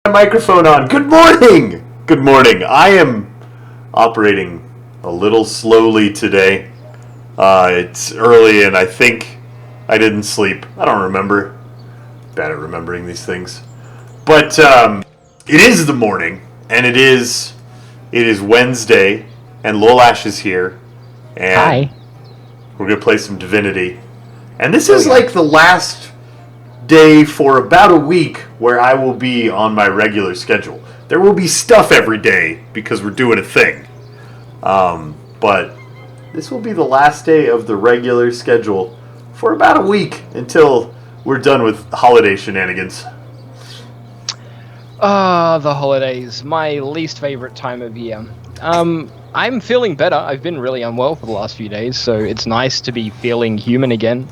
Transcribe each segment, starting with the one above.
Microphone on. Good morning! Good morning. I am operating a little slowly today. It's early and I think I didn't sleep. I don't remember. Bad at remembering these things. But it is the morning, and it is Wednesday, and Lolash is here, and Hi. we're going to play some Divinity. And this Oh is yeah. like the last day for about a week where I will be on my regular schedule. There will be stuff every day because we're doing a thing. But this will be the last day of the regular schedule for about a week until we're done with holiday shenanigans. The holidays, my least favorite time of year. I'm feeling better. I've been really unwell for the last few days, so it's nice to be feeling human again.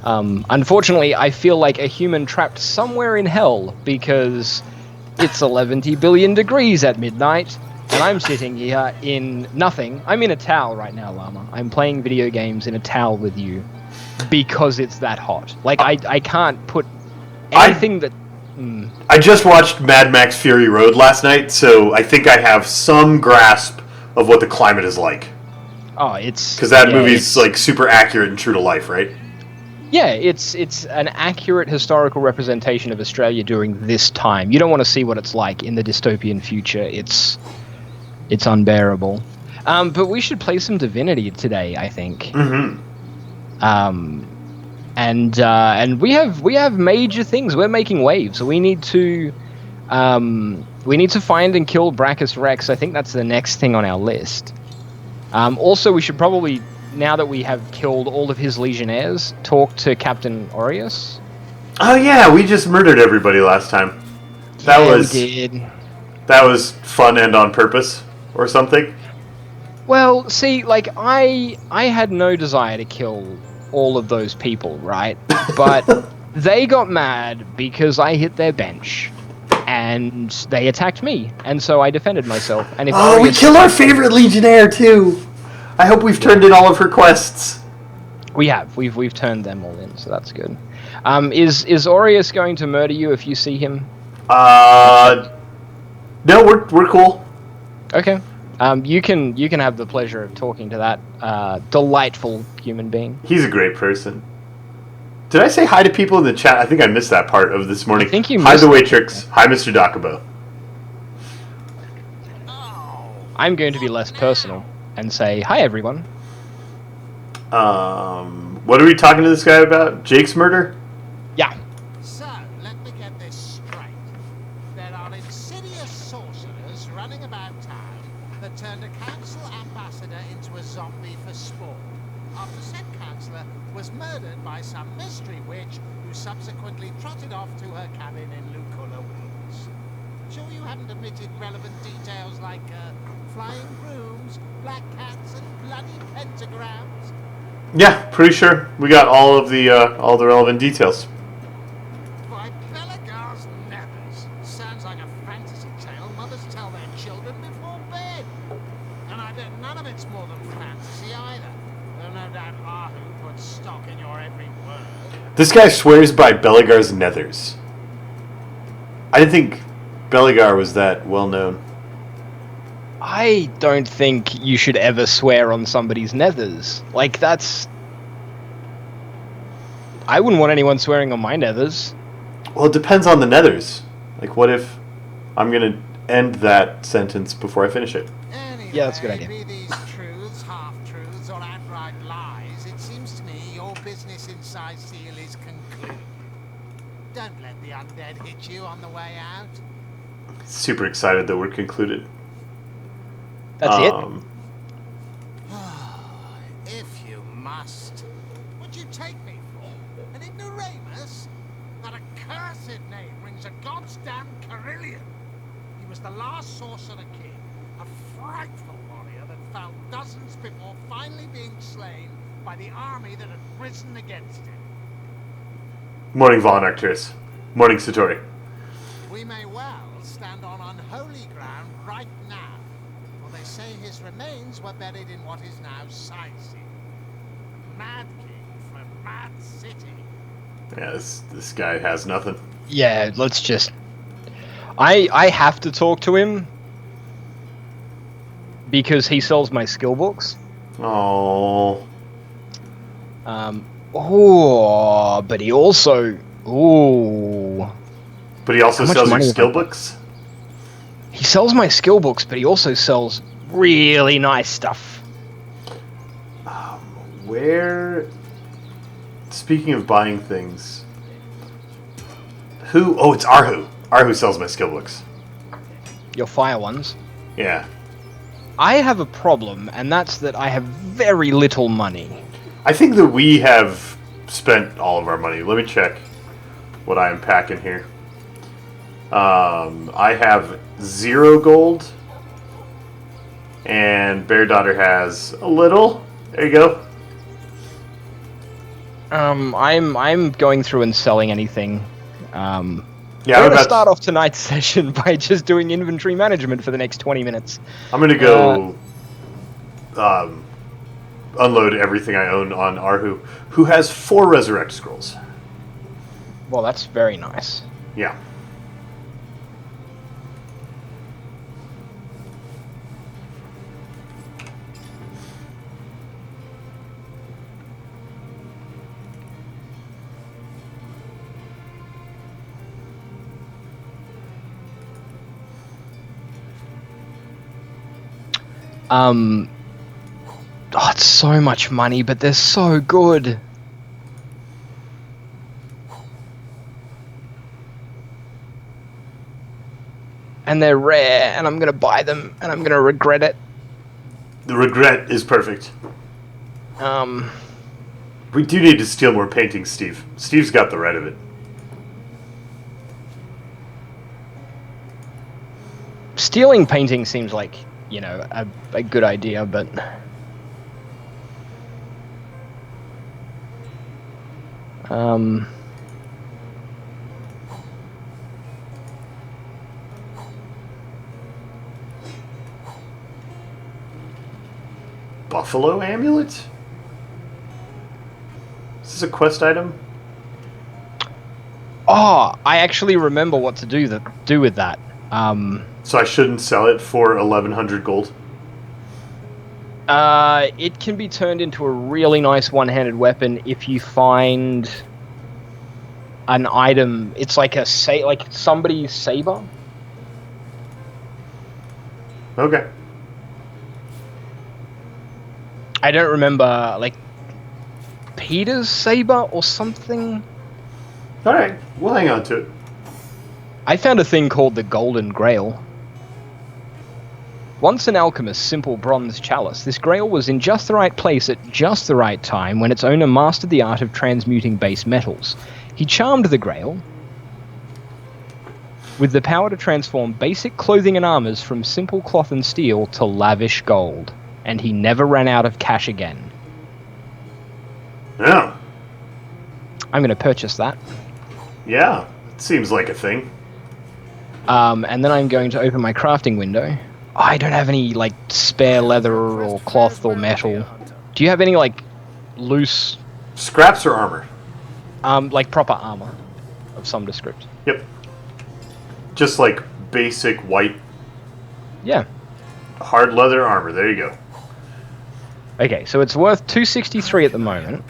Unfortunately, I feel like a human trapped somewhere in hell because it's 11 billion degrees at midnight, and I'm sitting here in nothing. I'm in a towel right now, Llama. I'm playing video games in a towel with you because it's that hot. Like, I can't put anything that... I just watched Mad Max Fury Road last night, so I think I have some grasp of what the climate is like. Oh, it's... Because that yeah, movie's like super accurate and true to life, right? Yeah, it's an accurate historical representation of Australia during this time. You don't want to see what it's like in the dystopian future. It's unbearable. But we should play some Divinity today, I think. Mm-hmm. And we have major things. We're making waves. So we need to find and kill Brachus Rex. I think that's the next thing on our list. Also, we should probably, now that we have killed all of his legionnaires, talk to Captain Aureus. Oh yeah, we just murdered everybody last time. We did. That was fun and on purpose, or something. Well, see, like, I had no desire to kill all of those people, right? But they got mad because I hit their bench, and they attacked me, and so I defended myself. And if we kill our favorite legionnaire too. I hope we've turned in all of her quests. We have. We've turned them all in, so that's good. Is Aureus going to murder you if you see him? No, we're cool. Okay. You can have the pleasure of talking to that delightful human being. He's a great person. Did I say hi to people in the chat? I think I missed that part of this morning. I think you hi, missed the Waitrix. Hi, Mr. Dakabo. I'm going to be less personal and say hi, everyone. What are we talking to this guy about? Jake's murder? Yeah. So, let me get this straight. There are insidious sorcerers running about town that turned a council ambassador into a zombie for sport, after said councillor was murdered by some mystery witch who subsequently trotted off to her cabin in Lucula Woods. Sure you haven't omitted relevant details like flying brooms, black cats, and bloody pentagrams? Yeah, pretty sure we got all the relevant details. By Belagar's nethers. Sounds like a fantasy tale mothers tell their children before bed. And I bet none of it's more than fantasy either. Though no doubt Ahu puts stock in your every word. This guy swears by Belagar's nethers. I didn't think Belagar was that well known. I don't think you should ever swear on somebody's nethers. Like, that's... I wouldn't want anyone swearing on my nethers. Well, it depends on the nethers. Like, what if I'm gonna end that sentence before I finish it? Anyway, Yeah, that's a good idea. Be these truths, half-truths, or outright lies, it seems to me your business inside Seal is concluded. Don't let the undead hit you on the way out. Super excited that we're concluded. That's it? If you must. What you take me for? An ignoramus? That accursed name rings a goddamn Carillion. He was the last sorcerer king, a frightful warrior that fell dozens before finally being slain by the army that had risen against him. Morning, Von Arcturus. Morning, Satori. We may well stand on unholy ground right now. They say his remains were buried in what is now Sicily. Mad King from Mad City. Yeah, this guy has nothing. Yeah, let's just... I have to talk to him because he sells my skill books. Oh. But he also... Ooh. But he also How much sells your money have skill I got? books? He sells my skill books, but he also sells really nice stuff. Where... Speaking of buying things... Who... Oh, it's Arhu. Arhu sells my skill books. Your fire ones. Yeah. I have a problem, and that's that I have very little money. I think that we have spent all of our money. Let me check what I am packing here. I have 0 gold, and Bear Daughter has a little. There you go. I'm going through and selling anything. Yeah, I'm I'm gonna start off tonight's session by just doing inventory management for the next 20 minutes. I'm gonna go unload everything I own on Arhu, who has 4 resurrect scrolls. Well, that's very nice. Yeah. Oh, it's so much money, but they're so good. And they're rare, and I'm gonna buy them, and I'm gonna regret it. The regret is perfect. We do need to steal more paintings, Steve. Steve's got the right of it. Stealing painting seems like, you know, a good idea, but... Buffalo amulet? Is this a quest item? Oh, I actually remember what to do with that. So I shouldn't sell it for 1,100 gold? It can be turned into a really nice one-handed weapon if you find an item. It's like like somebody's saber. Okay. I don't remember, like, Peter's saber or something. Alright, we'll hang on to it. I found a thing called the Golden Grail. Once an alchemist's simple bronze chalice, this grail was in just the right place at just the right time when its owner mastered the art of transmuting base metals. He charmed the grail with the power to transform basic clothing and armors from simple cloth and steel to lavish gold, and he never ran out of cash again. Yeah. I'm going to purchase that. Yeah, it seems like a thing. And then I'm going to open my crafting window. I don't have any, like, spare leather or cloth or metal. Do you have any, like, loose... Scraps or armor? Like, proper armor of some description? Yep. Just like basic white Yeah. hard leather armor. There you go. Okay, so it's worth 263 at the moment.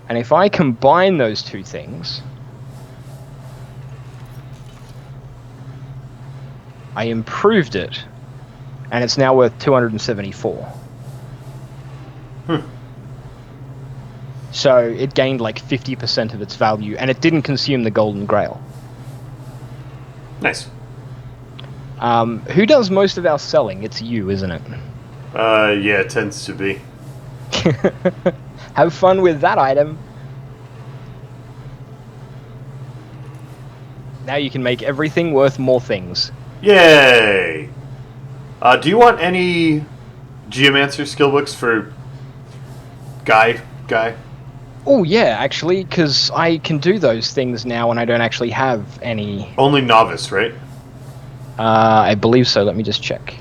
And if I combine those two things... I improved it, and it's now worth 274. So it gained like 50% of its value, and it didn't consume the Golden Grail. Nice. Who does most of our selling? It's you, isn't it? Yeah, it tends to be. Have fun with that item. Now you can make everything worth more things. Yay! Do you want any Geomancer skill books for Guy? Oh yeah, actually, because I can do those things now and I don't actually have any... Only novice, right? I believe so, let me just check.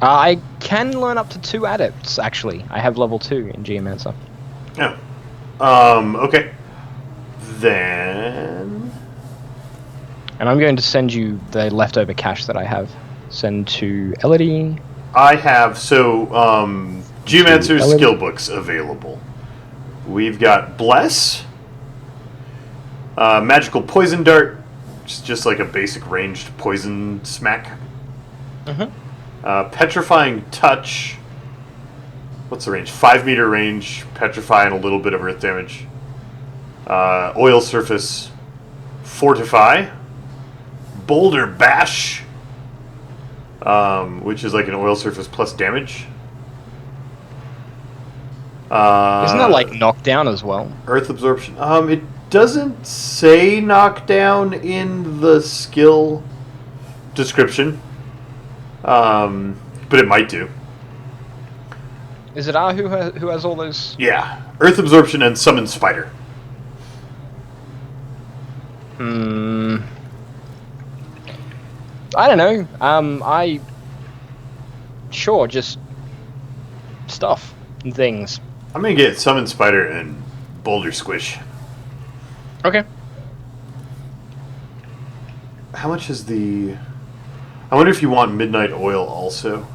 I can learn up to 2 adepts, actually. I have level 2 in Geomancer. Yeah. Okay. Then And I'm going to send you the leftover cash that I have. Send to Elodie. I have Geomancer's Ellen. skill books available. We've got Bless, Magical Poison Dart, just like a basic ranged poison smack. Petrifying Touch. What's the range? 5-meter range, petrify, and a little bit of earth damage. Oil Surface, Fortify. Boulder Bash, which is like an oil surface plus damage. Isn't that like knockdown as well? Earth Absorption. It doesn't say knockdown in the skill description, but it might do. Is it R who has all those? Yeah, Earth Absorption and Summon Spider. I don't know. Sure, just stuff and things. I'm gonna get Summon Spider and Boulder Squish. Okay. How much is the... I wonder if you want Midnight Oil also.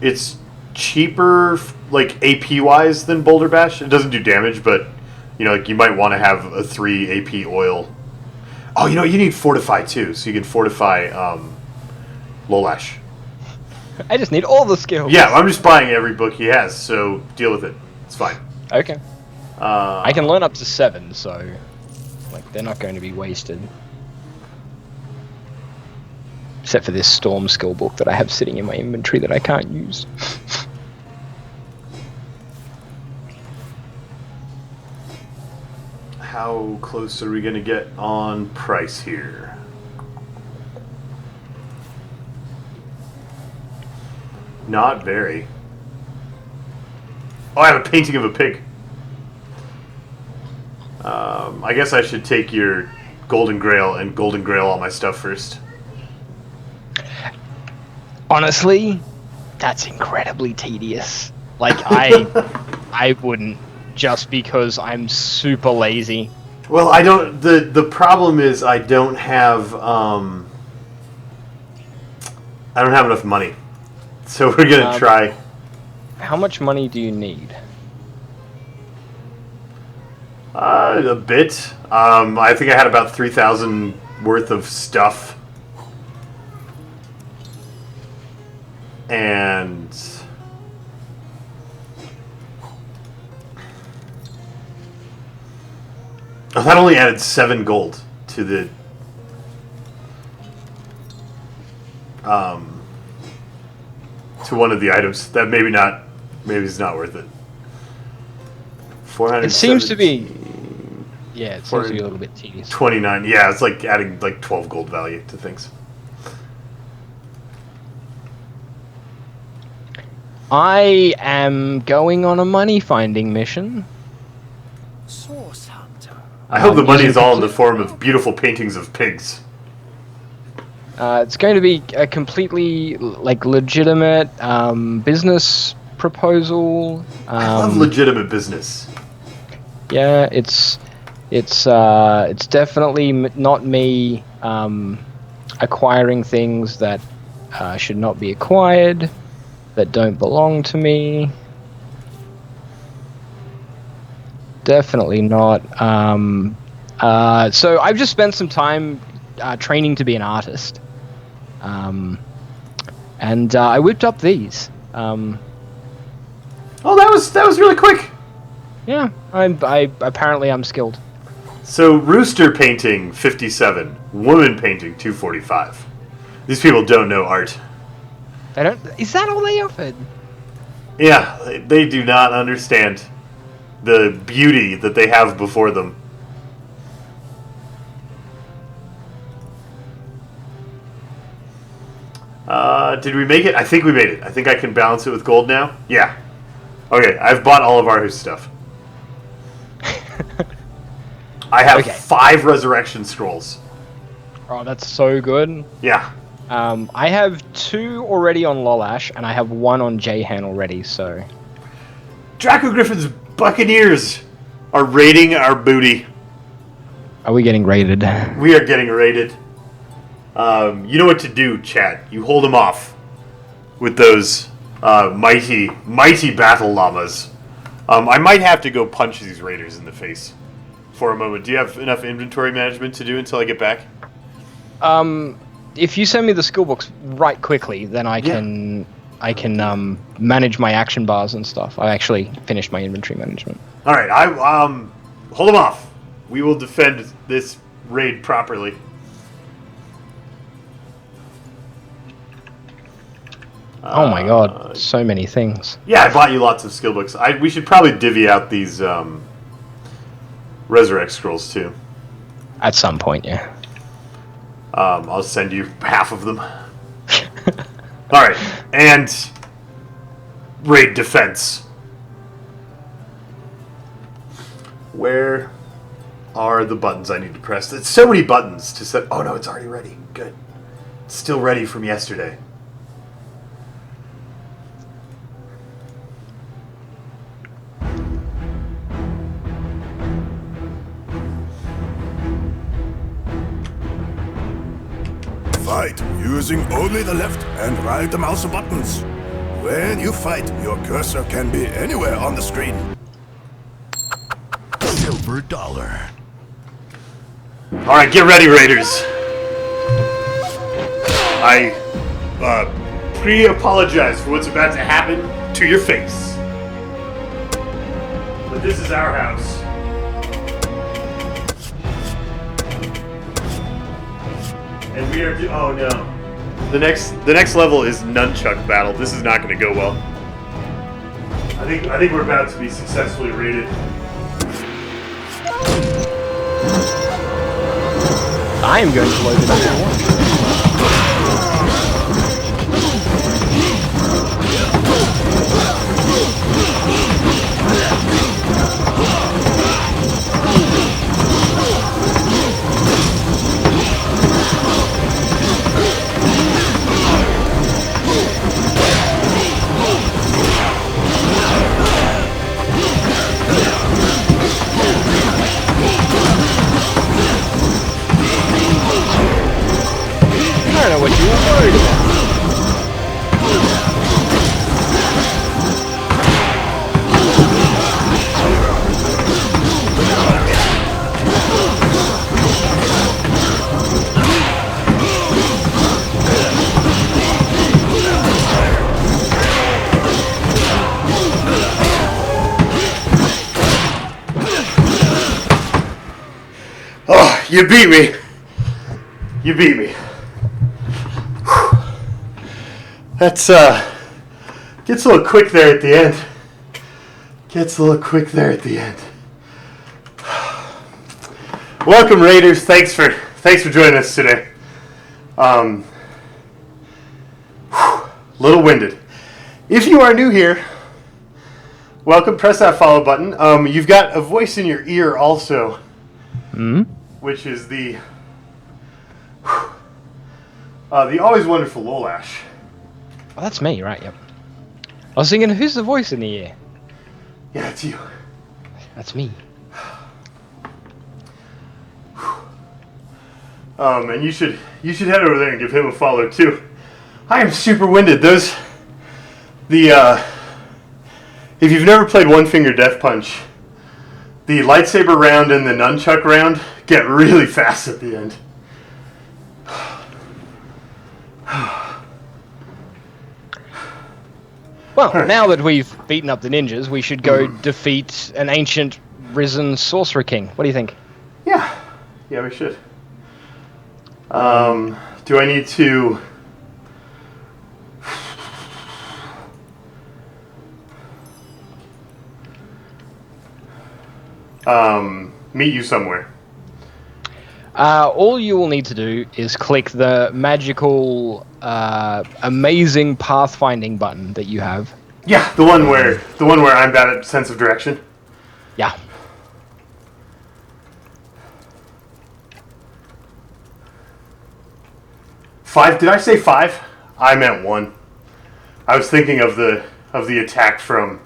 It's cheaper, like, AP-wise than Boulder Bash. It doesn't do damage, but, you know, like, you might want to have a 3 AP oil. Oh, you know, you need Fortify, too, so you can Fortify, Lolash. I just need all the skills. Yeah, I'm just buying every book he has, so deal with it. It's fine. Okay. I can learn up to 7, so like they're not going to be wasted. Except for this Storm skill book that I have sitting in my inventory that I can't use. How close are we going to get on price here? Not very. Oh, I have a painting of a pig. I guess I should take your Golden Grail and Golden Grail all my stuff first. Honestly, that's incredibly tedious. Like, I wouldn't, just because I'm super lazy. Well, I don't... The problem is I don't have enough money. So we're gonna try. How much money do you need? A bit. I think I had about 3,000 worth of stuff. And... oh, that only added 7 gold to the... to one of the items. That maybe it's not worth it. 400. It seems to be... yeah, it seems to be a little bit tedious. 29. Yeah, it's like adding like 12 gold value to things. I am going on a money finding mission. Source Hunter. I hope the money is all in the form of beautiful paintings of pigs. It's going to be a completely like legitimate business proposal. I love legitimate business. Yeah, it's definitely not me acquiring things that should not be acquired, that don't belong to me. Definitely not. So I've just spent some time training to be an artist, and I whipped up these. Oh, that was really quick. Yeah, I apparently I'm skilled. So rooster painting 57, woman painting 245. These people don't know art. They don't. Is that all they offered? Yeah, they do not understand the beauty that they have before them. Did we make it? I think we made it. I think I can balance it with gold now. Yeah. Okay, I've bought all of our stuff. I have 5 resurrection scrolls. Oh, that's so good. Yeah. I have 2 already on Lolash, and I have 1 on Jahan already, so... Draco Griffin's Buccaneers are raiding our booty. Are we getting raided? We are getting raided. You know what to do, chat. You hold them off with those mighty battle llamas. I might have to go punch these raiders in the face for a moment. Do you have enough inventory management to do until I get back? If you send me the skill books right quickly, then I can manage my action bars and stuff. I actually finished my inventory management. All right, hold them off. We will defend this raid properly. Oh my god, so many things. Yeah, I bought you lots of skill books. We should probably divvy out these Resurrect scrolls too. At some point, yeah. I'll send you half of them. Alright, and raid defense. Where are the buttons I need to press? It's so many buttons to set. Oh no, it's already ready. Good. It's still ready from yesterday. Fight using only the left and right mouse buttons. When you fight, your cursor can be anywhere on the screen. Silver dollar. Alright, get ready, Raiders. I pre-apologize for what's about to happen to your face. But this is our house. And we are oh no. The next level is nunchuck battle. This is not going to go well. I think we're about to be successfully raided. I am going to load it up at once. I don't know what you were worried about. Oh, you beat me. You beat me. That's, gets a little quick there at the end. Gets a little quick there at the end. Welcome, Raiders. Thanks for joining us today. Little winded. If you are new here, welcome. Press that follow button. You've got a voice in your ear also, which is the always wonderful Lolash. Oh, that's me, right? Yep. I was thinking, who's the voice in the ear? Yeah, it's you. That's me. And you should head over there and give him a follow too. I am super winded. If you've never played One Finger Death Punch, the lightsaber round and the nunchuck round get really fast at the end. Well, now that we've beaten up the ninjas, we should go defeat an ancient risen sorcerer king. What do you think? Yeah, we should. Do I need to? Meet you somewhere. All you will need to do is click the magical, amazing pathfinding button that you have. Yeah, the one where I'm bad at sense of direction. Yeah. Five? Did I say 5? I meant 1. I was thinking of the attack from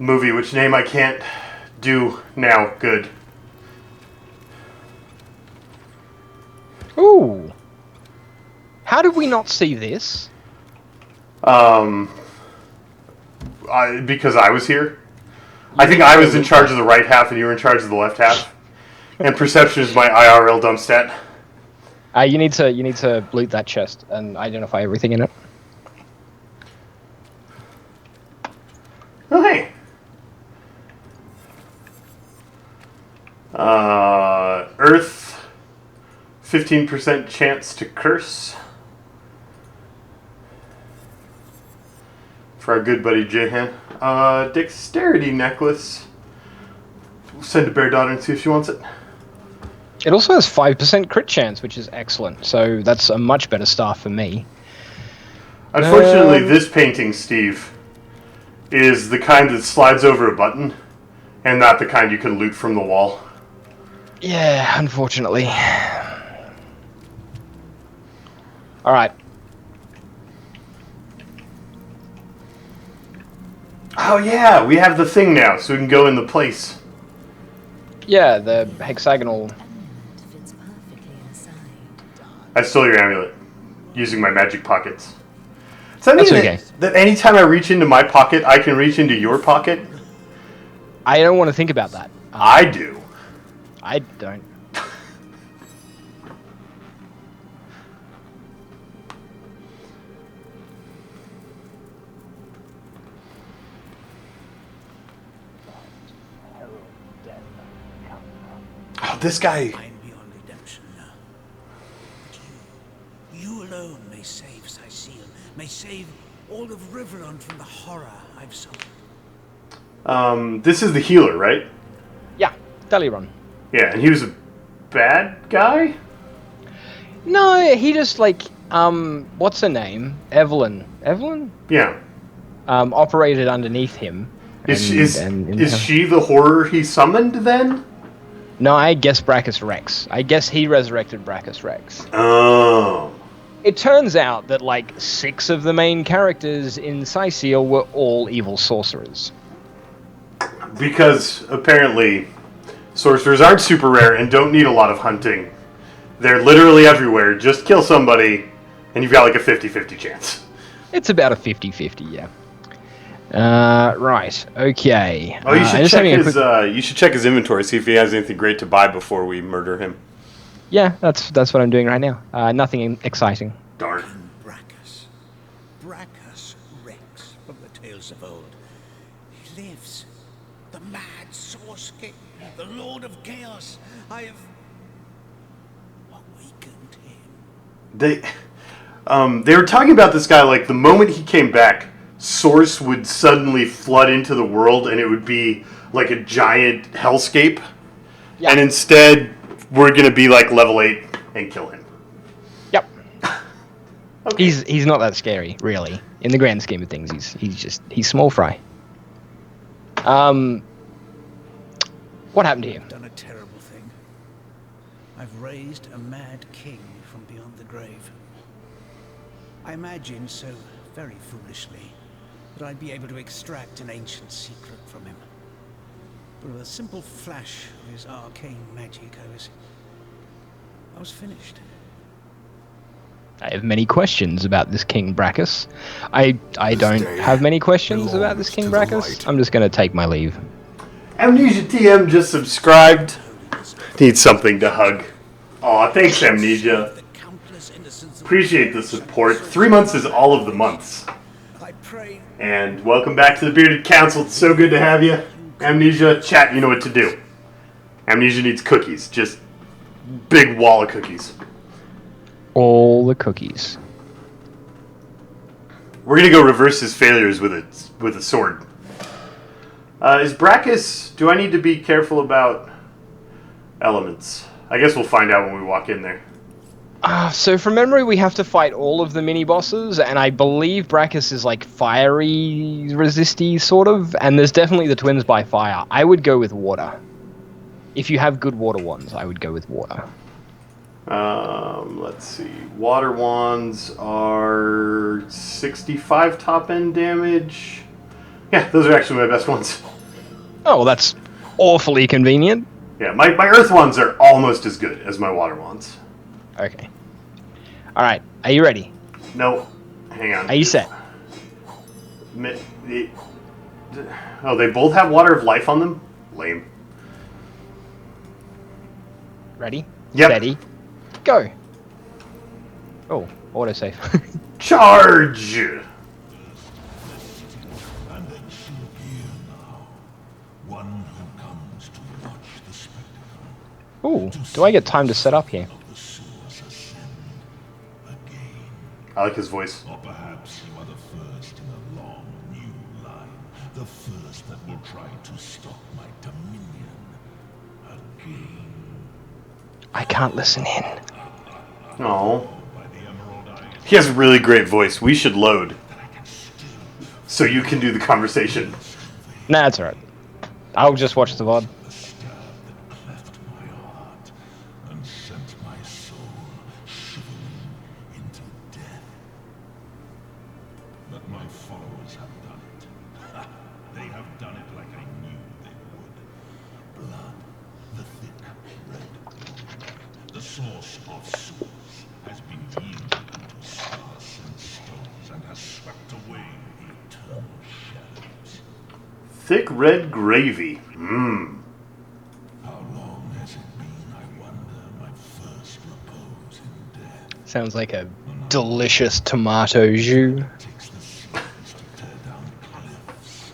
movie, which name I can't do now. Good. Ooh. How did we not see this? Because I was here. I think I was in charge of the right half and you were in charge of the left half. And perception is my IRL dump stat. You need to loot that chest and identify everything in it. Oh, hey. Earth, 15% chance to curse. For our good buddy Jehan. Dexterity necklace. We'll send to Bear Daughter and see if she wants it. It also has 5% crit chance, which is excellent. So that's a much better staff for me. Unfortunately, this painting, Steve, is the kind that slides over a button, and not the kind you can loot from the wall. Yeah, unfortunately. Alright. Oh yeah, we have the thing now, so we can go in the place. Yeah, the hexagonal. I stole your amulet, using my magic pockets. Does that mean That's okay. that anytime I reach into my pocket, I can reach into your pocket? I don't want to think about that. I do. I don't. Oh, this guy. I'm beyond redemption now. But you alone may save Sicile, may save all of Riverrun from the horror I've suffered. This is the healer, right? Yeah, Delirun. Yeah, and he was a bad guy? No, he just like what's her name? Evelyn. Evelyn? Yeah. Operated underneath him. Is she the horror he summoned then? No, I guess Brachus Rex. I guess he resurrected Brachus Rex. Oh. It turns out that like 6 of the main characters in Sicile were all evil sorcerers. Because apparently sorcerers aren't super rare and don't need a lot of hunting. They're literally everywhere. Just kill somebody and you've got like a 50-50 chance. It's about a 50-50, yeah. Right, okay. Oh, you should check his inventory, see if he has anything great to buy before we murder him. Yeah, that's what I'm doing right now. Nothing exciting. Darn. Brachus. Brachus Rex from the tales of old. He lives. The mad Source King, the Lord of Chaos. I have awakened him. They were talking about this guy like the moment he came back, Source would suddenly flood into the world and it would be like a giant hellscape. Yeah. And instead, we're going to be like level 8 and kill him. Yep. Okay. He's not that scary, really. In the grand scheme of things, he's small fry. What happened here? I've done a terrible thing. I've raised a mad king from beyond the grave. I imagined so very foolishly that I'd be able to extract an ancient secret from him. But with a simple flash of his arcane magic, I was finished. I have many questions about this King Brachus. I don't have many questions about this King Brachus. I'm just going to take my leave. Amnesia TM just subscribed. Needs something to hug. Aw, thanks Amnesia. Appreciate the support. 3 months is all of the months. I pray. And welcome back to the Bearded Council. It's so good to have you. Amnesia, chat, you know what to do. Amnesia needs cookies. Just big wall of cookies. All the cookies. We're gonna go reverse his failures with a sword. Is Brachus... Do I need to be careful about elements? I guess we'll find out when we walk in there. So from memory, we have to fight all of the mini-bosses, and I believe Brachus is like fiery resisty, sort of, and there's definitely the twins by fire. I would go with water. If you have good water wands, I would go with water. Let's see. Water wands are 65 top end damage. Yeah, those are actually my best ones. Oh, well, that's awfully convenient. Yeah, my earth wands are almost as good as my water wands. Okay. All right. Are you ready? No, hang on. Are you set? Oh, they both have water of life on them? Lame. Ready? Yep. Steady. Go. Oh, autosave. Charge! And then she'll appear now. One who comes to watch the spectacle Ooh, do I get time to set up here? of the source ascend again. I like his voice. Or perhaps you are the first in a long new line. The first that will try to stop my dominion again. I can't listen in. Oh, By the emerald eyes he has a really great voice. We should load. So you can do the conversation. Nah, it's alright. I'll just watch the VOD. the stab that cleft my heart and sent my soul shivering into death. But my followers have done it. They have done it like I knew they would. Blood, the thick red, the source of souls, has been yielded into stars and stones and has swept away the eternal shadows. Thick red gravy. Mmm. How long has it been, I wonder, my first repose in death? Sounds like a delicious tomato jus. Takes the seas to tear down cliffs.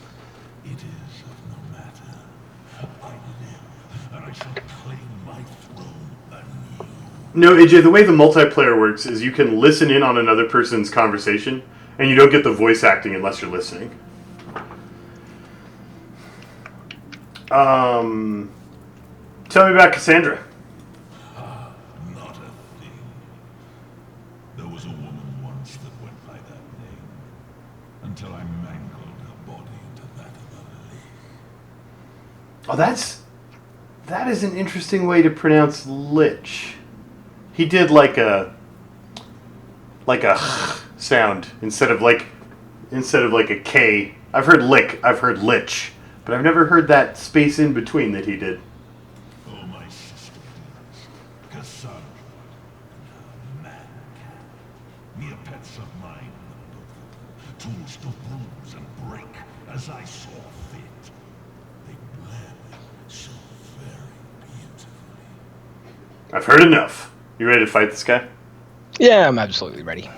It is of no matter. I live, and I shall claim my throne anew. No, AJ, the way the multiplayer works is you can listen in on another person's conversation, and you don't get the voice acting unless you're listening. Tell me about Cassandra. Not a thing. There was a woman once that went by that name, until I mangled her body into that of a lake. Oh, that is an interesting way to pronounce lich. He did like a sound instead of like a K. I've heard lick, I've heard lich, but I've never heard that space in between that he did. Oh, my sister dearest, Cassandra and her mad cat, mere pets of mine, the both of them, tools to bruise and break as I saw fit. They bled so very beautifully. I've heard enough. You ready to fight this guy? Yeah, I'm absolutely ready.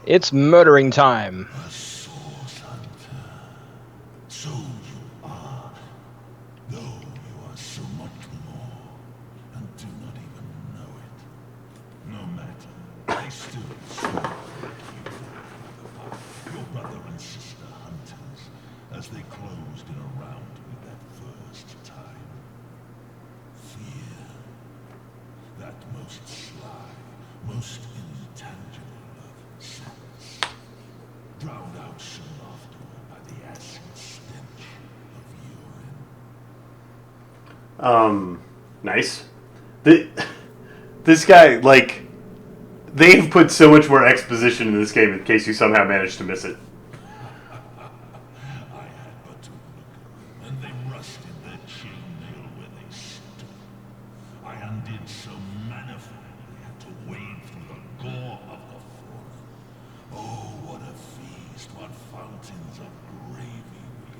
It's murdering time. A source hunter. So you are, though you are so much more, and do not even know it. No matter, I still serve you, your brother and sister hunters, as they closed in around me that first time. Fear, that most sly, most intangible of sense, drowned out soon afterward by the acid stench of urine. Nice. This guy, like, they've put so much more exposition in this game in case you somehow managed to miss it. I had but to look, and they rusted their chainmail where they stood. I undid so manifold they had to wade through the gore of the fallen. Oh, what a feast, what fountains of gravy we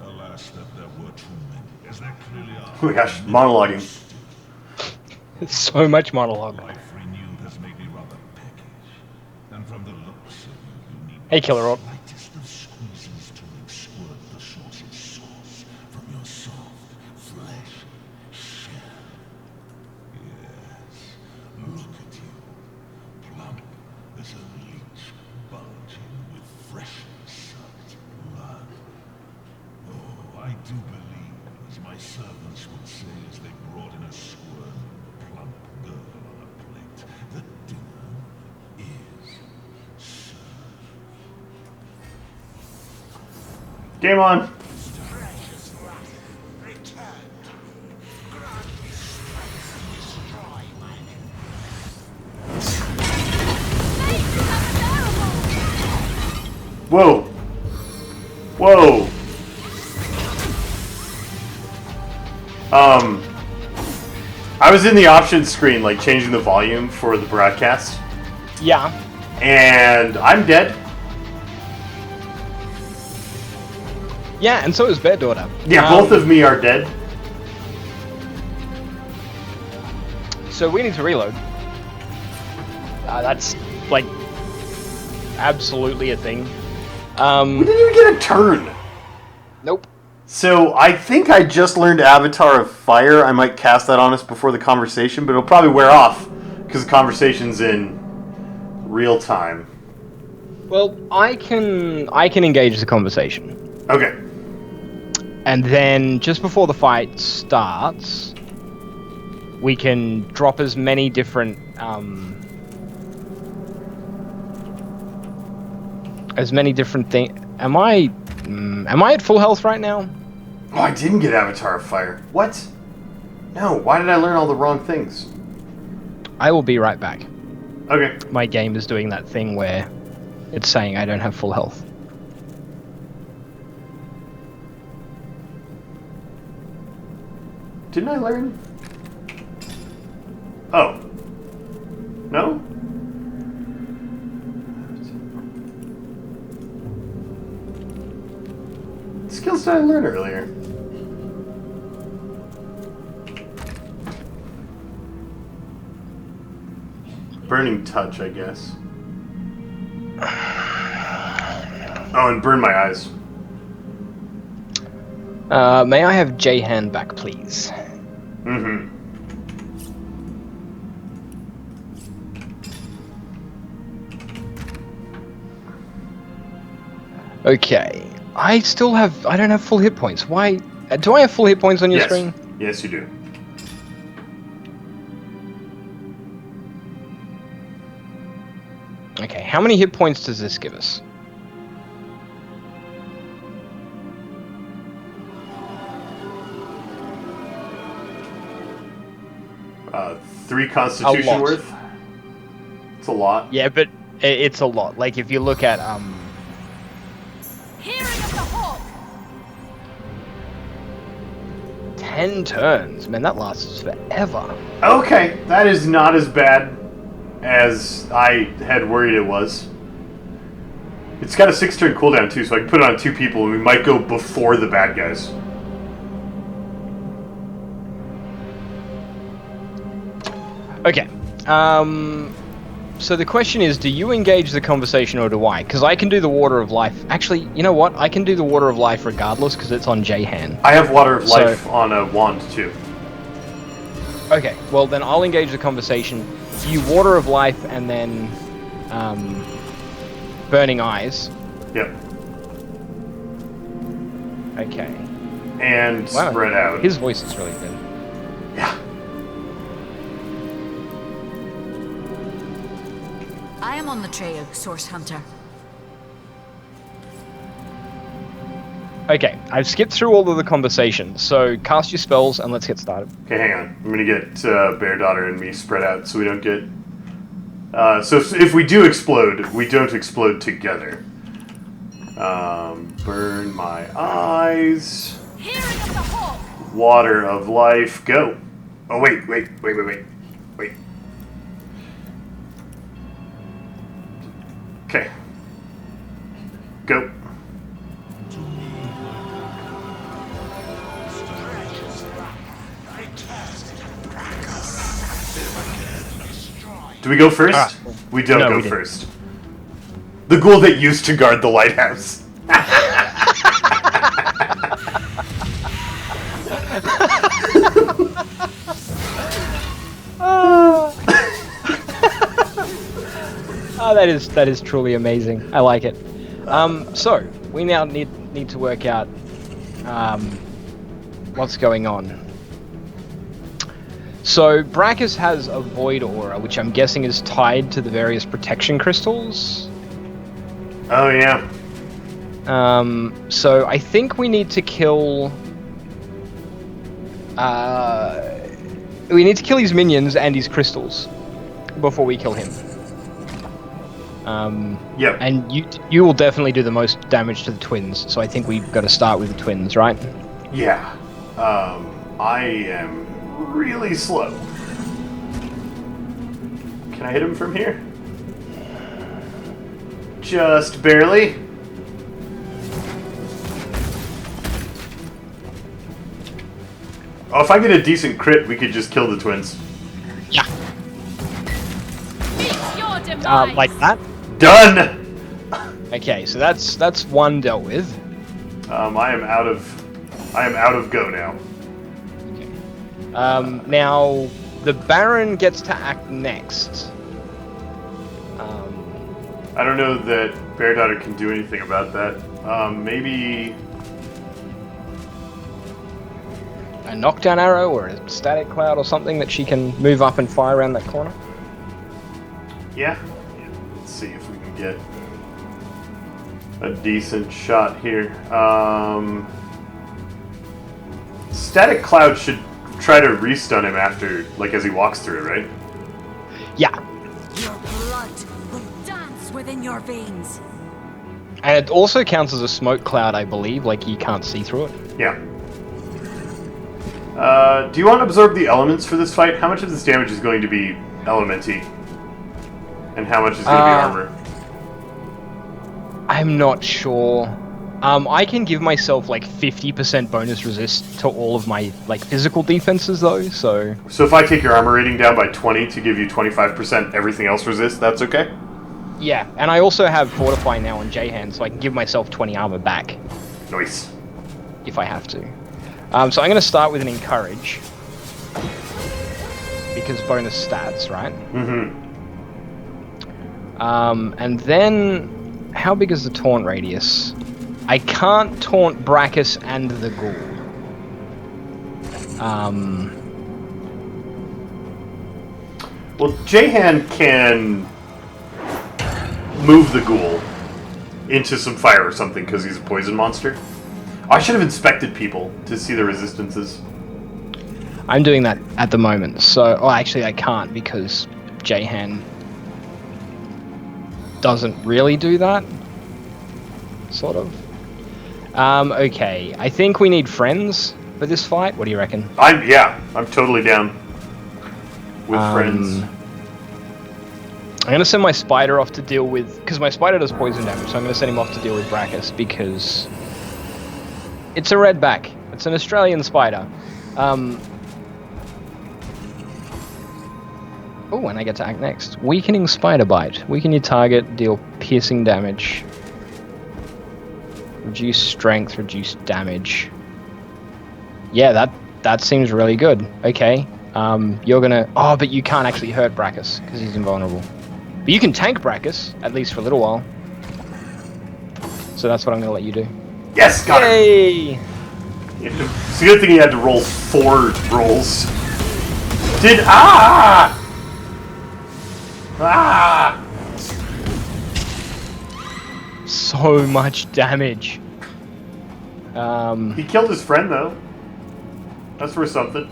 had. Alas, that there were too many, as there clearly are. Oh my gosh, monologuing. So much monologue. Life renewed has made me rather peckish, and from the looks of you, you need Hey, Killer Rob. lightest of squeezes to squirt the saucy sauce from your soft flesh shell. Yes, look at you, plump as a leech bulging with freshly sucked blood. Oh, I do believe, as my servants would say as they brought in a squirming, plump girl on a plate, that dinner is served. Game on. Precious wrath, return to me. Grant me strength to destroy my enemies. Whoa! Whoa! I was in the options screen, like, changing the volume for the broadcast. Yeah. And I'm dead. Yeah, and so is Bear Daughter. Yeah, both of me are dead. So we need to reload. That's, like, absolutely a thing. We didn't even get a turn. Nope. So I think I just learned Avatar of Fire. I might cast that on us before the conversation, but it'll probably wear off because the conversation's in real time. Well, I can engage the conversation. Okay. And then just before the fight starts, we can drop as many different things. Am I at full health right now? Oh, I didn't get Avatar of Fire. What? No, why did I learn all the wrong things? I will be right back. Okay. My game is doing that thing where it's saying I don't have full health. Didn't I learn? Oh. No? What skills did I learn earlier? Burning touch, I guess. Oh, and burn my eyes. May I have J-Hand back, please? Mm-hmm. Okay. I don't have full hit points. Why? Do I have full hit points on your Yes. screen? Yes, you do. Okay, how many hit points does this give us? Three Constitution lot. worth. It's a lot. Yeah, but it's a lot. Like, if you look at, Hearing of the Hawk! 10 turns. Man, that lasts forever. Okay, that is not as bad as I had worried it was. It's got a 6-turn cooldown too, so I can put it on 2 people and we might go before the bad guys. Okay. So the question is, do you engage the conversation or do I? Because I can do the Water of Life. Actually, you know what? I can do the Water of Life regardless because it's on J-Han. I have Water of Life on a wand too. Okay, well then I'll engage the conversation. You Water of Life and then Burning Eyes. Yep. Okay. And Wow. spread out. His voice is really good. Yeah. I am on the trail, Source Hunter. Okay, I've skipped through all of the conversations, so cast your spells and let's get started. Okay, hang on. I'm gonna get Bear Daughter and me spread out so we don't get. So if we do explode, we don't explode together. Burn my eyes. Hearing of the Hawk! Water of Life, go. Oh, wait. Okay. Go. Do we go first? We don't No, go we didn't. first. The ghoul that used to guard the lighthouse. Oh, that is truly amazing. I like it. So we now need to work out what's going on. So Brachus has a void aura, which I'm guessing is tied to the various protection crystals. Oh, yeah. So I think we need to kill. We need to kill his minions and his crystals before we kill him. Yep. And you will definitely do the most damage to the twins, so I think we've got to start with the twins, right? Yeah. I am really slow. Can I hit him from here? Just barely. Oh, if I get a decent crit, we could just kill the twins. Yeah. Meet your demise. Like that? Done! Okay, so that's one dealt with. I am out of go now. Now the Baron gets to act next. I don't know that Bear Daughter can do anything about that. Maybe A knockdown arrow or a static cloud or something that she can move up and fire around that corner. yeah. Let's see if we can get a decent shot here. Static cloud should try to restun him after, like, as he walks through it, right? Yeah, Your blood will dance within your veins. and it also counts as a smoke cloud, I believe. Like you can't see through it. Yeah. Do you want to absorb the elements for this fight? How much of this damage is going to be elementy? And how much is going to be armor? I'm not sure. I can give myself like 50% bonus resist to all of my like physical defenses though, so... So if I take your armor rating down by 20 to give you 25% everything else resist, that's okay? Yeah, and I also have Fortify now on J-Hand, so I can give myself 20 armor back Nice. if I have to. So I'm going to start with an Encourage. Because bonus stats, right? Mm-hmm. And then, how big is the taunt radius? I can't taunt Brachus and the Ghoul. Well, Jahan can move the ghoul into some fire or something because he's a poison monster. I should have inspected people to see the resistances. I'm doing that at the moment, so... Oh, actually I can't because Jahan doesn't really do that. Sort of. Okay. I think we need friends for this fight. What do you reckon? I'm totally down with friends. I'm going to send my spider off to deal with... Because my spider does poison damage, so I'm going to send him off to deal with Brachus because... It's a redback. It's an Australian spider. Oh, and I get to act next. Weakening Spider Bite. Weaken your target, deal piercing damage. Reduce strength, reduce damage. Yeah, that seems really good. Okay. You're gonna... Oh, but you can't actually hurt Brachus, because he's invulnerable. But you can tank Brachus, at least for a little while. So that's what I'm gonna let you do. Yes, got him! Yay! It's a good thing he had to roll 4 rolls. Ah! So much damage. He killed his friend, though. That's worth something.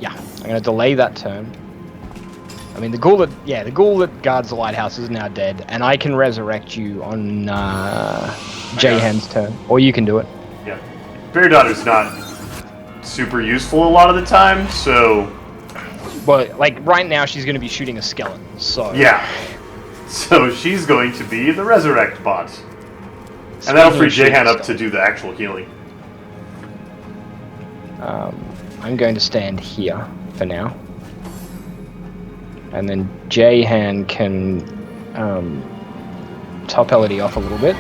Yeah, I'm gonna delay that turn. I mean, the ghoul that guards the lighthouse is now dead, and I can resurrect you on Jahan's turn, or you can do it. Yeah. Bear Daughter's not super useful a lot of the time, so... Well, like, right now she's gonna be shooting a skeleton, so... Yeah. So she's going to be the resurrect bot. And that'll free Jahan up to do the actual healing. I'm going to stand here for now. And then Jahan can top LED off a little bit.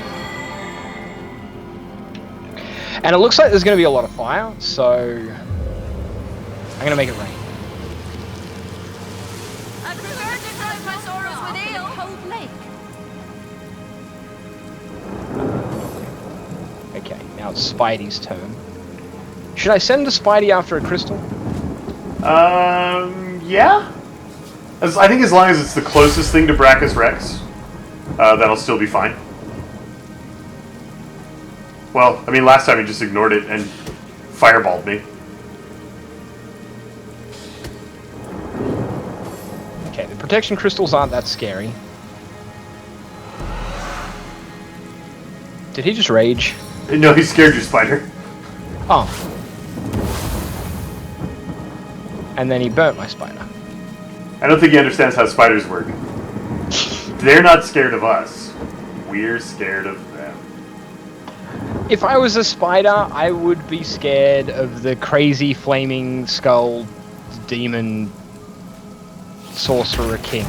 And it looks like there's going to be a lot of fire, so I'm going to make it rain. I prefer to drive my sorrows with ale. Cold lake. Okay, now it's Spidey's turn. Should I send a Spidey after a crystal? Yeah? I think as long as it's the closest thing to Brachus Rex, that'll still be fine. Well, I mean, last time he just ignored it and fireballed me. Okay, the protection crystals aren't that scary. Did he just rage? No, he scared your spider. Oh. And then he burnt my spider. I don't think he understands how spiders work. They're not scared of us. We're scared of them. If I was a spider, I would be scared of the crazy flaming skull demon sorcerer king.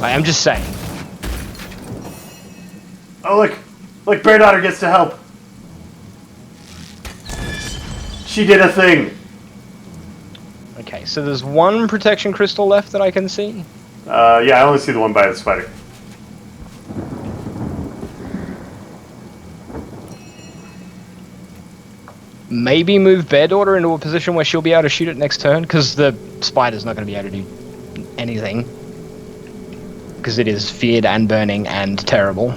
I'm just saying. Oh, look! Look, Bear Daughter gets to help! She did a thing! Okay, so there's one protection crystal left that I can see. Yeah, I only see the one by the spider. Maybe move Bear Daughter into a position where she'll be able to shoot it next turn, because the spider's not going to be able to do anything. Because it is feared and burning and terrible.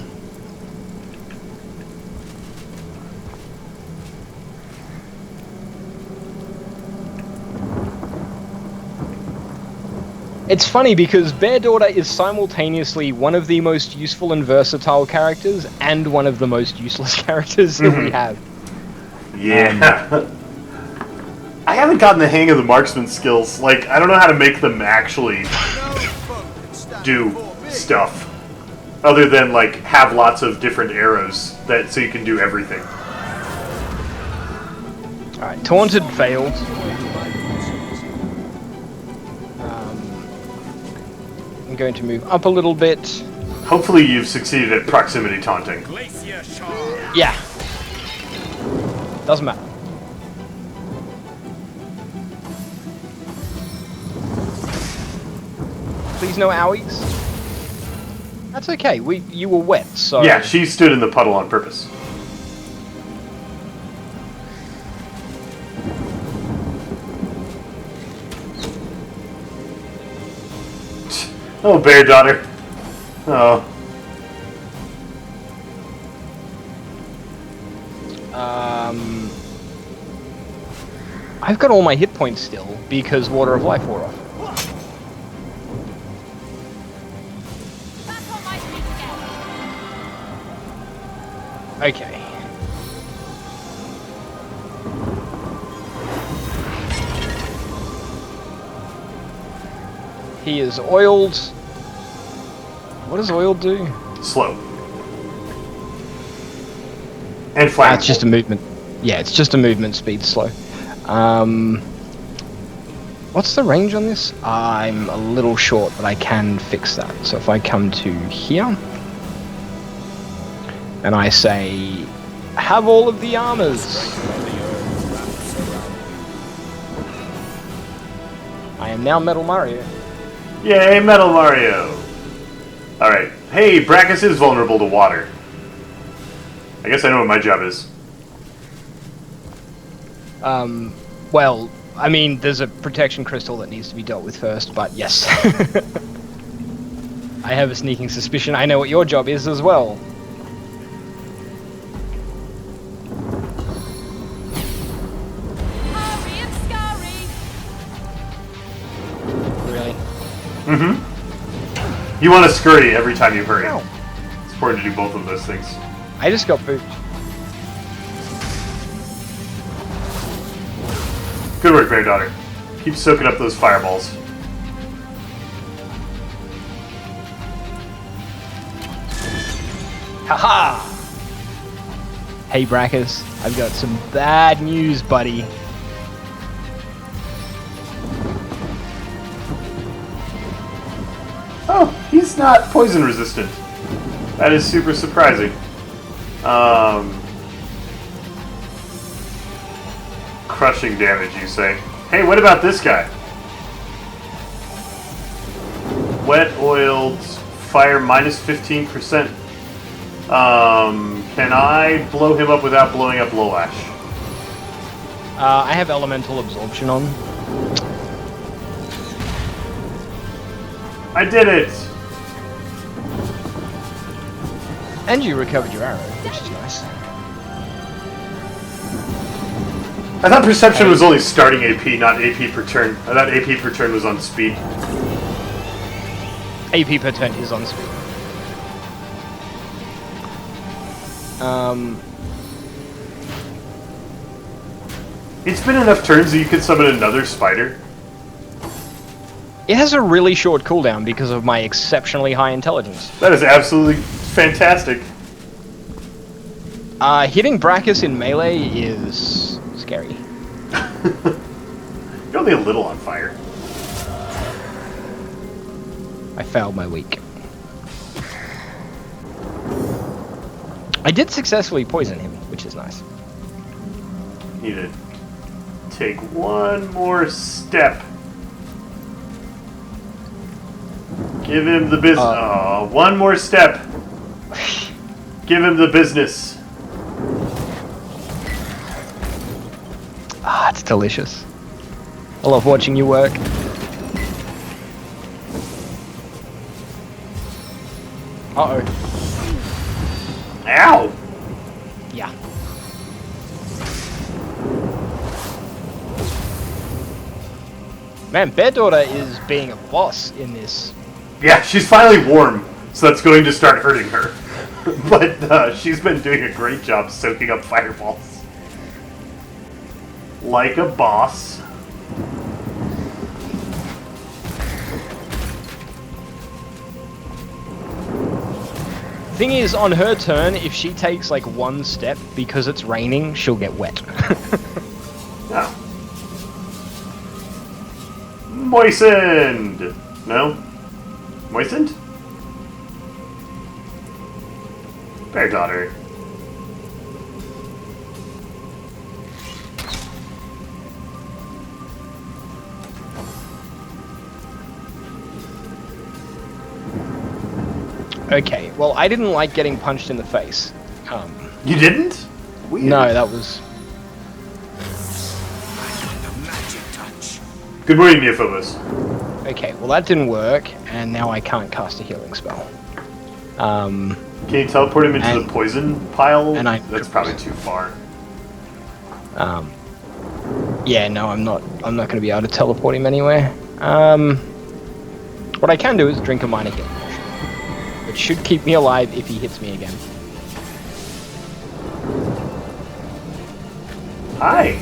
It's funny because Bear Daughter is simultaneously one of the most useful and versatile characters and one of the most useless characters that we have. Yeah. I haven't gotten the hang of the marksman skills. Like, I don't know how to make them actually do stuff. Other than, like, have lots of different arrows that so you can do everything. Alright, Taunted failed. I'm going to move up a little bit. Hopefully you've succeeded at proximity taunting. Yeah. Doesn't matter. Please no owies. That's okay. You were wet, so Yeah, she stood in the puddle on purpose. Oh, Bear Daughter. Oh. I've got all my hit points still because Water of Life wore off. Back on my feet again. Okay. He is oiled. What does oil do? Slow. And flammable. It's just a movement. Yeah, it's just a movement speed slow. What's the range on this? I'm a little short, but I can fix that. So if I come to here, and I say, have all of the armors. I am now Metal Mario. Yay, Metal Mario! Alright. Hey, Brachus is vulnerable to water. I guess I know what my job is. Well, I mean, there's a protection crystal that needs to be dealt with first, but yes. I have a sneaking suspicion I know what your job is as well. Hurry and scurry. Really? Mm-hmm. You want to scurry every time you hurry. Ow. It's important to do both of those things. I just got pooped. Good work, Bear Daughter. Keep soaking up those fireballs. Haha! Hey Brachus, I've got some bad news, buddy. Oh, he's not poison resistant. That is super surprising. Crushing damage, you say? Hey, what about this guy? Wet oiled fire minus 15%. Can I blow him up without blowing up Lolash? I have elemental absorption on. I did it! And you recovered your arrow, which is nice. I thought perception was only starting AP, not AP per turn. I thought AP per turn was on speed. AP per turn is on speed. It's been enough turns that you could summon another spider. It has a really short cooldown because of my exceptionally high intelligence. That is absolutely fantastic. Hitting Brachus in melee is scary. You're only a little on fire. I failed my week. I did successfully poison him, which is nice. Need to take one more step. Give him the business. Oh, one more step. Give him the business. Ah, it's delicious. I love watching you work. Uh-oh. Ow! Yeah. Man, Bear Daughter is being a boss in this. Yeah, she's finally warm, so that's going to start hurting her. But she's been doing a great job soaking up fireballs. Like a boss. Thing is, on her turn, if she takes like one step because it's raining, she'll get wet. Oh. Moistened! No? Moistened? Bear Daughter. Okay, well, I didn't like getting punched in the face. You didn't? Weird. No, that was... Good morning, Neophobos. Okay, well that didn't work, and now I can't cast a healing spell. Can you teleport him into the poison pile? and I- That's probably too far. Yeah, no, I'm not going to be able to teleport him anywhere. What I can do is drink a minor healing potion. It should keep me alive if he hits me again. Hi.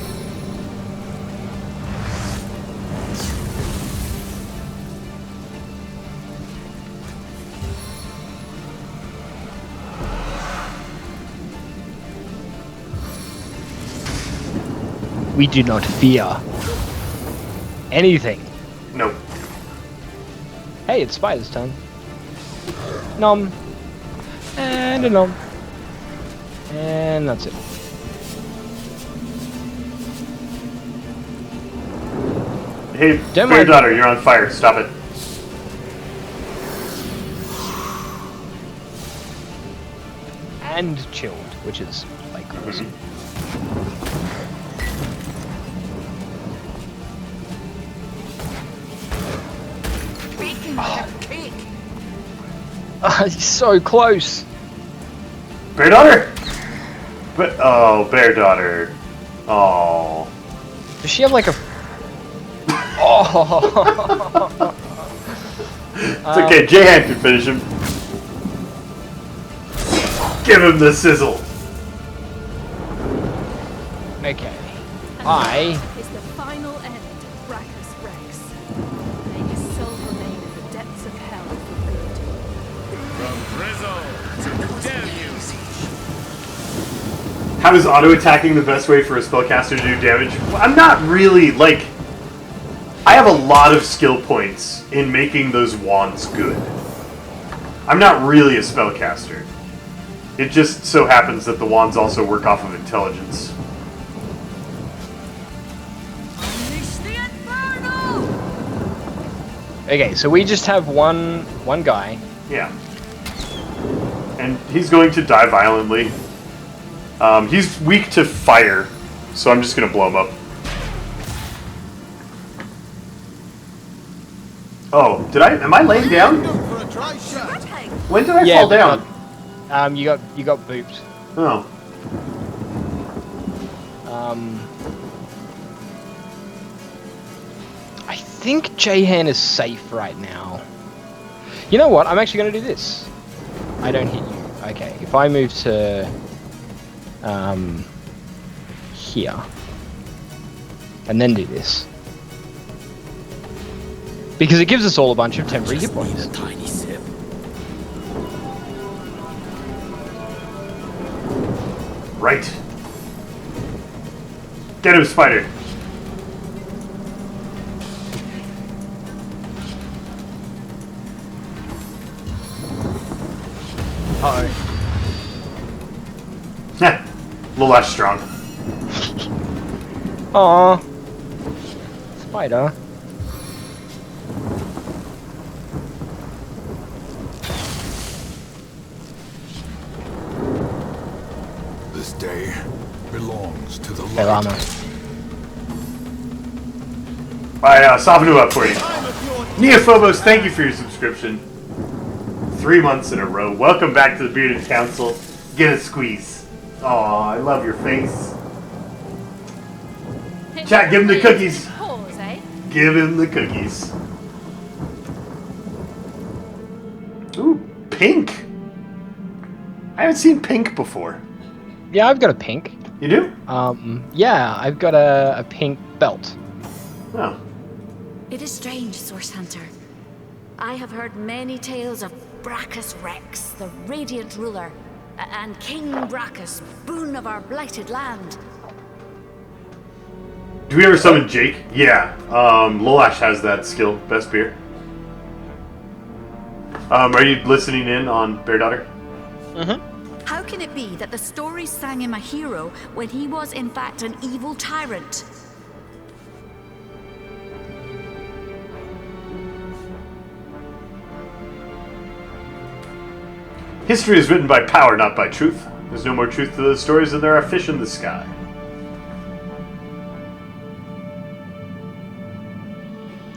We do not fear anything. Nope. Hey, it's Spider's turn. Nom. And a nom. And that's it. Hey, Don't Bear mind- Daughter, you're on fire. Stop it. And chilled, which is like awesome. He's so close. Bear Daughter? But Bear Daughter. Oh. Does she have like a? Oh. It's okay, J-Hand can finish him. Give him the sizzle. Okay. Is the final end of Brachus Rex. May his soul remain in the depths of hell for good. How is auto-attacking the best way for a spellcaster to do damage? Well, I'm not really, like... I have a lot of skill points in making those wands good. I'm not really a spellcaster. It just so happens that the wands also work off of intelligence. Unleash the Inferno! Okay, so we just have one guy. Yeah. And he's going to die violently. He's weak to fire, so I'm just going to blow him up. Oh, am I laying down? When did I fall down? You got booped. Oh. I think Jahan is safe right now. You know what? I'm actually going to do this. I don't hit you. Okay, if I move to Here. And then do this. Because it gives us all a bunch of temporary hit points. Tiny sip. Right. Get him, Spider. Uh-oh. Heh. A little less strong. Aww. Spider. This day belongs to the Okay, light. Llama. Alright, soften him up for you. Neophobos, thank you for your subscription. 3 months in a row. Welcome back to the Bearded Council. Get a squeeze. Aw, I love your face. Chat, give him the cookies. Pause, eh? Give him the cookies. Ooh, pink. I haven't seen pink before. Yeah, I've got a pink. You do? Yeah, I've got a pink belt. Oh. It is strange, Source Hunter. I have heard many tales of Brachus Rex, the radiant ruler, and King Brachus, boon of our blighted land. Do we ever summon Jake? Yeah. Lolash has that skill. Best beer. Are you listening in on Bear Daughter? Mm-hmm. How can it be that the stories sang him a hero when he was in fact an evil tyrant? History is written by power, not by truth. There's no more truth to those stories than there are fish in the sky.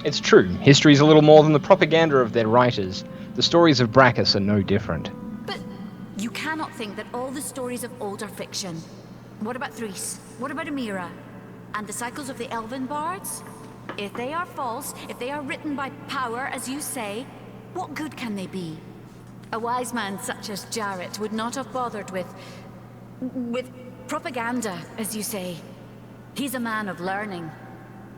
It's true. History's a little more than the propaganda of their writers. The stories of Brachus are no different. But you cannot think that all the stories of old are fiction. What about Threes? What about Amira? And the cycles of the Elven bards? If they are false, if they are written by power, as you say, what good can they be? A wise man such as Jarrett would not have bothered with propaganda, as you say. He's a man of learning.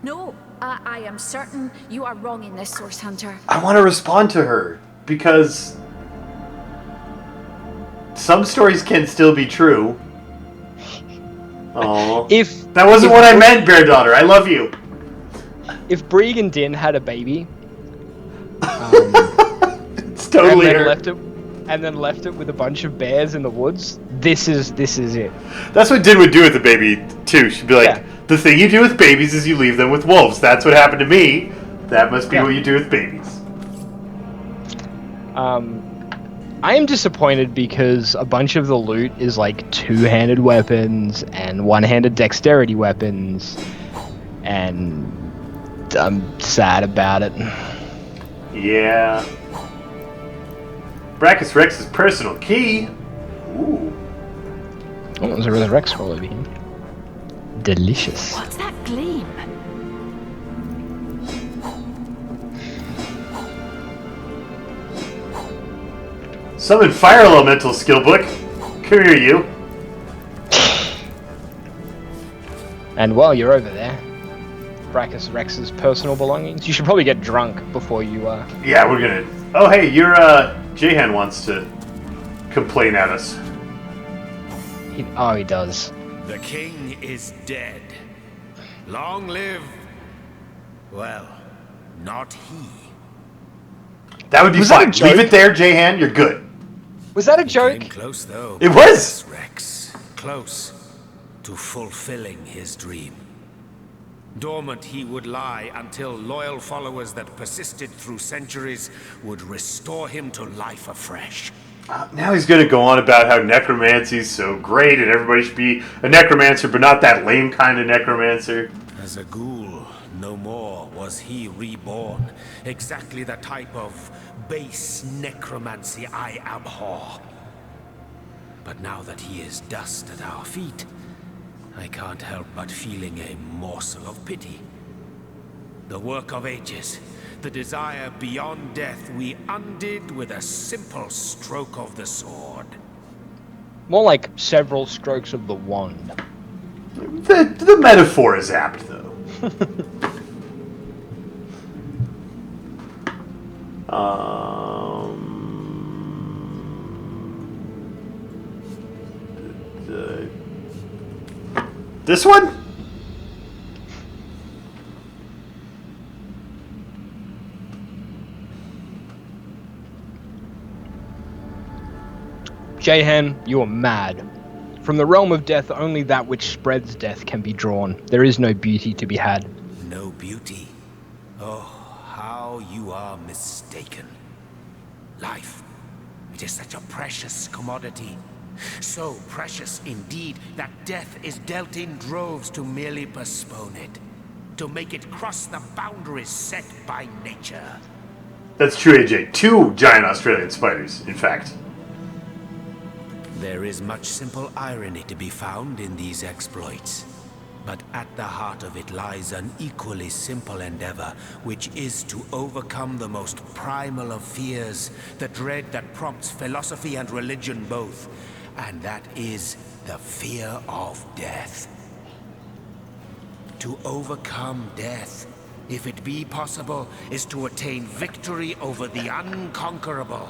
No, I am certain you are wrong in this, Source Hunter. I want to respond to her because some stories can still be true. Oh, that wasn't what I meant, Bear Daughter. I love you. If Brieg and Din had a baby, It's totally her. and then left it with a bunch of bears in the woods, this is it. That's what Din would do with the baby too. She'd be like, Yeah. "The thing you do with babies is you leave them with wolves. That's what happened to me. That must be Yeah. what you do with babies." I am disappointed because a bunch of the loot is like two-handed weapons and one-handed dexterity weapons, and I'm sad about it. Yeah. Brachus Rex's personal key. Ooh. Oh, there's a Resurrect scroll over here. Delicious. What's that gleam? Summon Fire Elemental skill book. Come here, you. And while you're over there, Brachus Rex's personal belongings. You should probably get drunk before you, Yeah, we're gonna... Oh, hey, your, Jahan wants to complain at us. he does. The king is dead. Long live... Well, not he. That would be Was that a fine. joke? Leave it there, Jahan. You're good. Was that a joke? Came close though. It was! Rex. Close to fulfilling his dream. Dormant he would lie until loyal followers that persisted through centuries would restore him to life afresh. Now he's gonna go on about how necromancy's so great and everybody should be a necromancer, but not that lame kind of necromancer. As a ghoul, no more was he reborn. Exactly the type of base necromancy I abhor. But now that he is dust at our feet, I can't help but feeling a morsel of pity. The work of ages, the desire beyond death, we undid with a simple stroke of the sword. More like several strokes of the wand. The metaphor is apt, though. This one? Jahan, you are mad. From the realm of death, only that which spreads death can be drawn. There is no beauty to be had. No beauty? Oh, how you are mistaken. Life, it is such a precious commodity. So precious indeed that death is dealt in droves to merely postpone it. To make it cross the boundaries set by nature. That's true, AJ. 2 giant Australian spiders, in fact. There is much simple irony to be found in these exploits. But at the heart of it lies an equally simple endeavor, which is to overcome the most primal of fears, the dread that prompts philosophy and religion both, and that is the fear of death. To overcome death, if it be possible, is to attain victory over the unconquerable.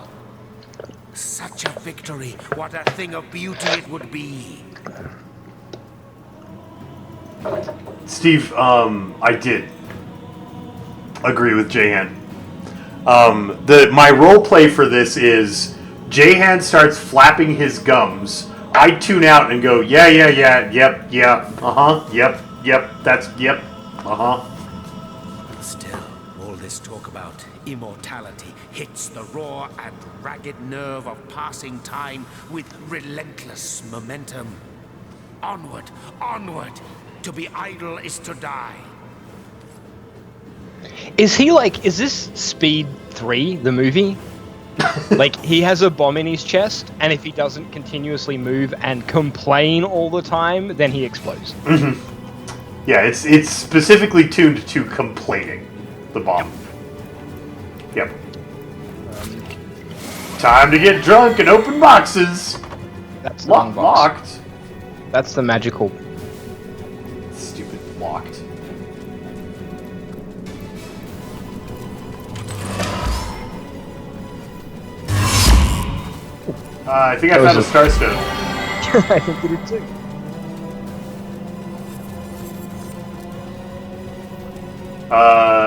Such a victory, what a thing of beauty it would be. Steve, I did agree with Jahan. My role play for this is Jahan starts flapping his gums. I tune out and go, yeah, yep, Still, all this talk about immortality hits the raw and ragged nerve of passing time with relentless momentum. Onward, onward! To be idle is to die. Is this Speed 3, the movie? Like, he has a bomb in his chest, and if he doesn't continuously move and complain all the time, then he explodes. Mm-hmm. Yeah, it's specifically tuned to complaining, the bomb. Yep. Time to get drunk and open boxes! That's the wrong box. Locked. That's the magical... Stupid locked. I think I found a Starstone. I think you did too.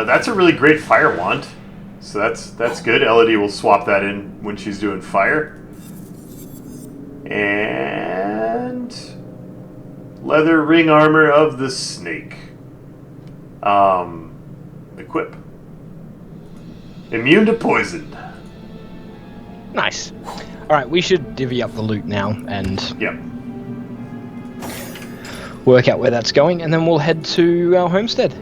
That's a really great fire wand. So that's good. Elodie will swap that in when she's doing fire. And leather ring armor of the snake. Equip. Immune to poison. Nice. Alright, we should divvy up the loot now and work out where that's going, and then we'll head to our homestead.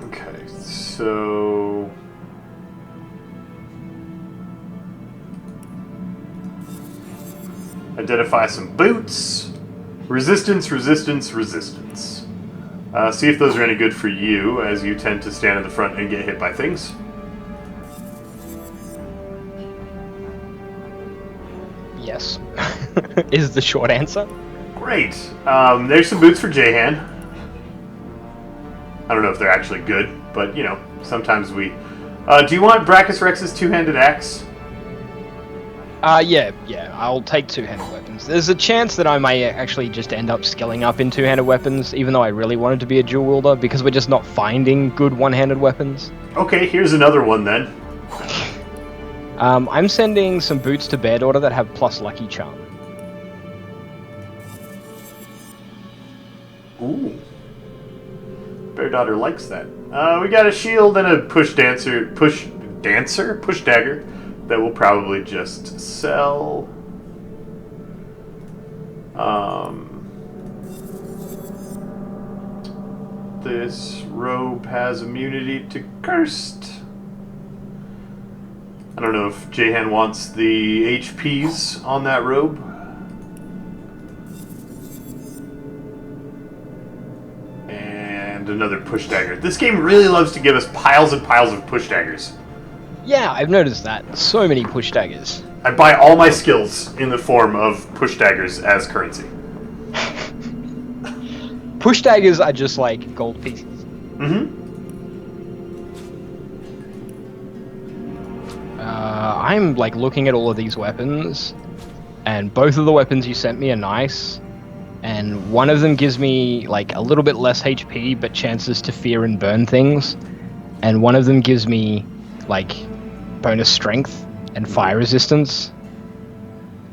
Okay, so... identify some boots. Resistance, resistance, resistance. See if those are any good for you, as you tend to stand in the front and get hit by things. Yes. Is the short answer. Great. There's some boots for Jahan. I don't know if they're actually good, but, you know, sometimes we... do you want Brachus Rex's two-handed axe? Yeah, I'll take two-handed weapons. There's a chance that I may actually just end up skilling up in two-handed weapons, even though I really wanted to be a dual wielder, because we're just not finding good one-handed weapons. Okay, here's another one then. I'm sending some boots to Bear Daughter that have plus Lucky Charm. Ooh. Bear Daughter likes that. We got a shield and a push dagger that we'll probably just sell. This robe has immunity to cursed. I don't know if Jahan wants the HPs on that robe. And another push dagger. This game really loves to give us piles and piles of push daggers. Yeah, I've noticed that. So many push daggers. I buy all my skills in the form of push daggers as currency. Push daggers are just like gold pieces. Mm-hmm. I'm like looking at all of these weapons, and both of the weapons you sent me are nice. And one of them gives me like a little bit less HP, but chances to fear and burn things. And one of them gives me like bonus strength and fire resistance.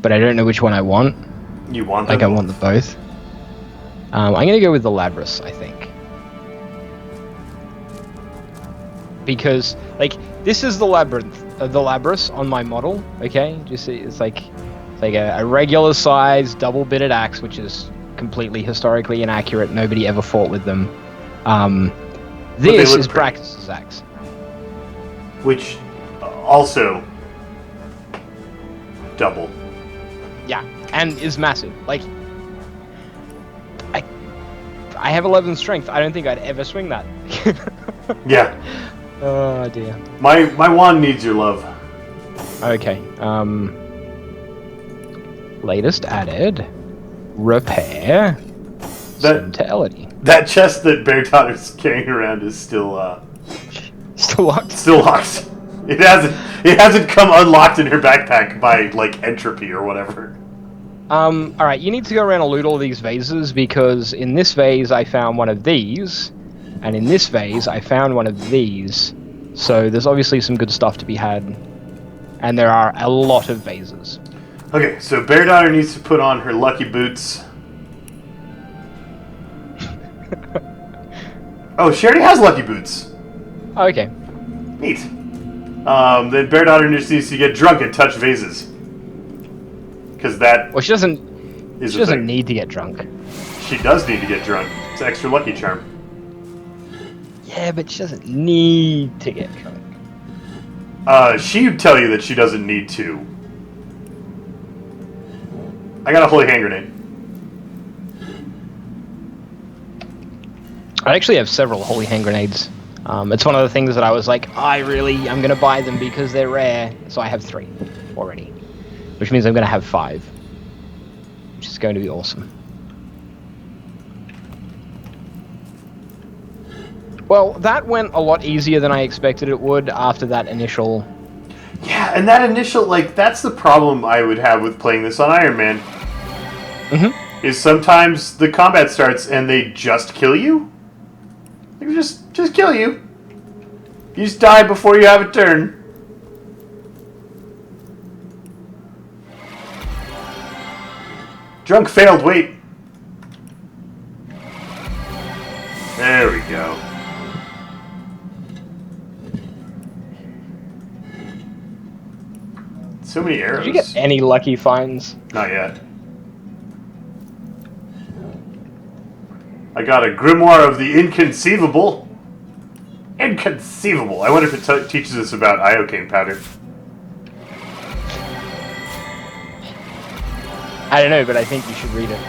But I don't know which one I want. You want them like I want them both. I'm gonna go with the Labrys, I think. Because like this is the Labrys on my model. Okay, just see, it's like a regular size double bitted axe, which is completely historically inaccurate. Nobody ever fought with them. This is Brachus's axe, which also double. Yeah, and is massive. Like I have 11 strength. I don't think I'd ever swing that. Yeah. Oh dear. My wand needs your love. Okay. Latest added. Repair. Mentality. That chest that Bear Daughter's carrying around is still still locked. Still locked. It hasn't come unlocked in her backpack by like entropy or whatever. Alright, you need to go around and loot all these vases, because in this vase I found one of these, and in this vase I found one of these. So there's obviously some good stuff to be had. And there are a lot of vases. Okay, so Bear Daughter needs to put on her lucky boots. Oh, she already has lucky boots. Okay. Neat. Then Bear Daughter just needs to get drunk and touch vases. Because that. Well, she doesn't need to get drunk. She does need to get drunk. It's an extra lucky charm. Yeah, but she doesn't need to get drunk. She'd tell you that she doesn't need to. I got a holy hand grenade. I actually have several holy hand grenades. It's one of the things that I was like, I'm going to buy them because they're rare. So I have 3 already. Which means I'm going to have 5. Which is going to be awesome. Well, that went a lot easier than I expected it would after that initial... Yeah, and that initial, like, that's the problem I would have with playing this on Iron Man. Mm-hmm. Is sometimes the combat starts and they just kill you? Like, just kill you. You just die before you have a turn. Drunk failed, wait. There we go. So many arrows. Did you get any lucky finds? Not yet. I got a Grimoire of the Inconceivable. Inconceivable. I wonder if it teaches us about iocane powder. I don't know, but I think you should read it.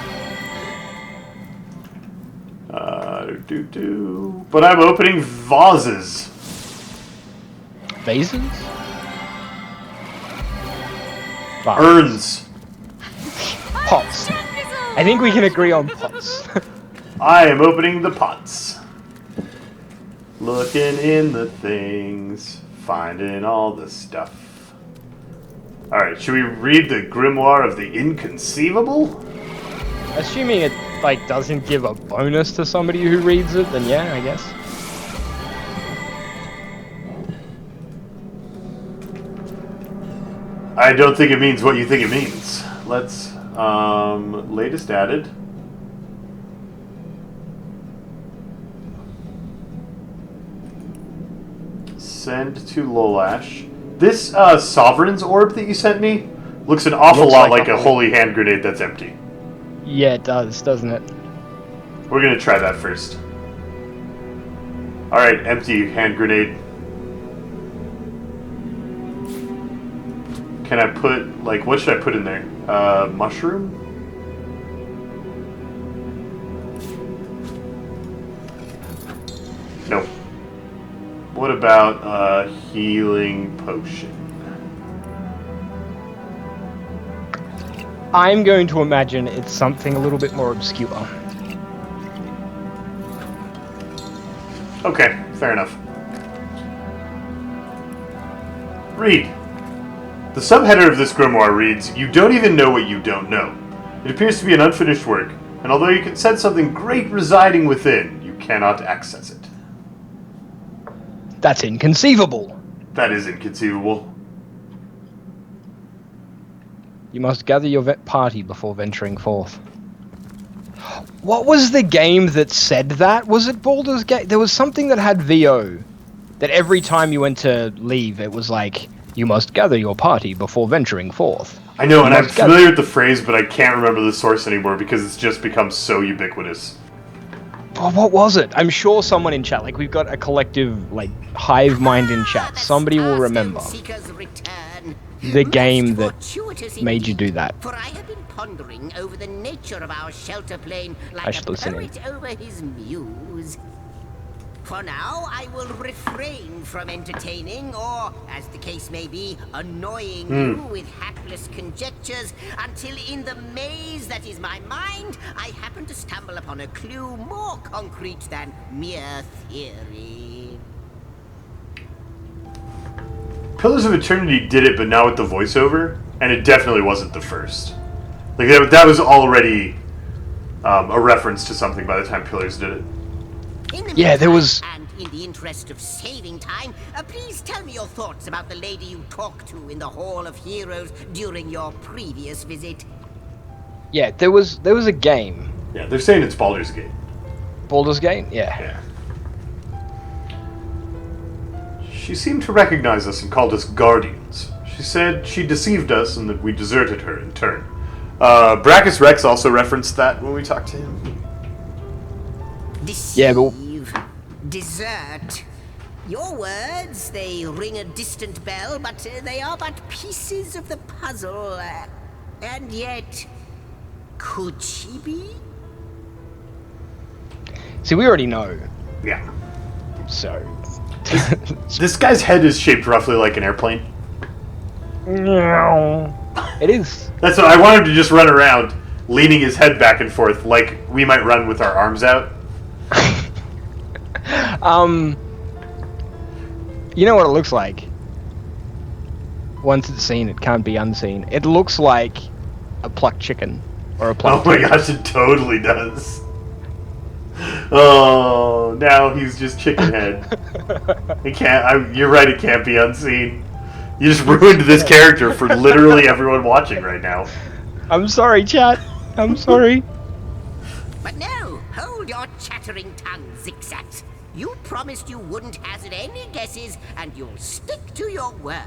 But I'm opening vases. Vases? Urns. Pots. I think we can agree on pots. I am opening the pots. Looking in the things. Finding all the stuff. Alright, should we read the Grimoire of the Inconceivable? Assuming it like doesn't give a bonus to somebody who reads it, then yeah, I guess. I don't think it means what you think it means. Let's, latest added. Send to Lolash. This, Sovereign's Orb that you sent me looks an awful lot like a holy hand grenade that's empty. Yeah, it does, doesn't it? We're gonna try that first. Alright, empty hand grenade. Can I put, like, what should I put in there? Mushroom? No. What about a healing potion? I'm going to imagine it's something a little bit more obscure. Okay, fair enough. Read. The subheader of this grimoire reads, "You don't even know what you don't know." It appears to be an unfinished work, and although you can sense something great residing within, you cannot access it. That's inconceivable. That is inconceivable. You must gather your party before venturing forth. What was the game that said that? Was it Baldur's Gate? There was something that had VO. That every time you went to leave, it was like, you must gather your party before venturing forth. I know, and I'm familiar with the phrase, but I can't remember the source anymore because it's just become so ubiquitous. Oh, what was it? I'm sure someone in chat, like we've got a collective, like, hive mind in chat. Somebody will remember the game that made you do that. For I have been pondering over the nature of our shelter plane I like should a listen poet over his muse. For now, I will refrain from entertaining, or, as the case may be, annoying you with hapless conjectures, until in the maze that is my mind, I happen to stumble upon a clue more concrete than mere theory. Pillars of Eternity did it, but now with the voiceover, and it definitely wasn't the first. Like, that was already a reference to something by the time Pillars did it. Yeah, there was... And in the interest of saving time, please tell me your thoughts about the lady you talked to in the Hall of Heroes during your previous visit. Yeah, there was a game. Yeah, they're saying it's Baldur's Gate. Baldur's Gate? Yeah. Yeah. She seemed to recognize us and called us guardians. She said she deceived us and that we deserted her in turn. Brachus Rex also referenced that when we talked to him. Deceive. Yeah, but... Desert. Your words, they ring a distant bell, but they are but pieces of the puzzle. And yet, could she be? See, we already know. Yeah. So... This guy's head is shaped roughly like an airplane. It is. That's what I want him to just run around, leaning his head back and forth like we might run with our arms out. You know what it looks like? Once it's seen, it can't be unseen. It looks like a plucked chicken. Or a plucked Oh my gosh, it totally does. Oh, now he's just chicken head. It can't. You're right. It can't be unseen. You just ruined this character for literally everyone watching right now. I'm sorry, chat. I'm sorry. But no, hold your chattering tongue, zigzags. You promised you wouldn't hazard any guesses, and you'll stick to your word.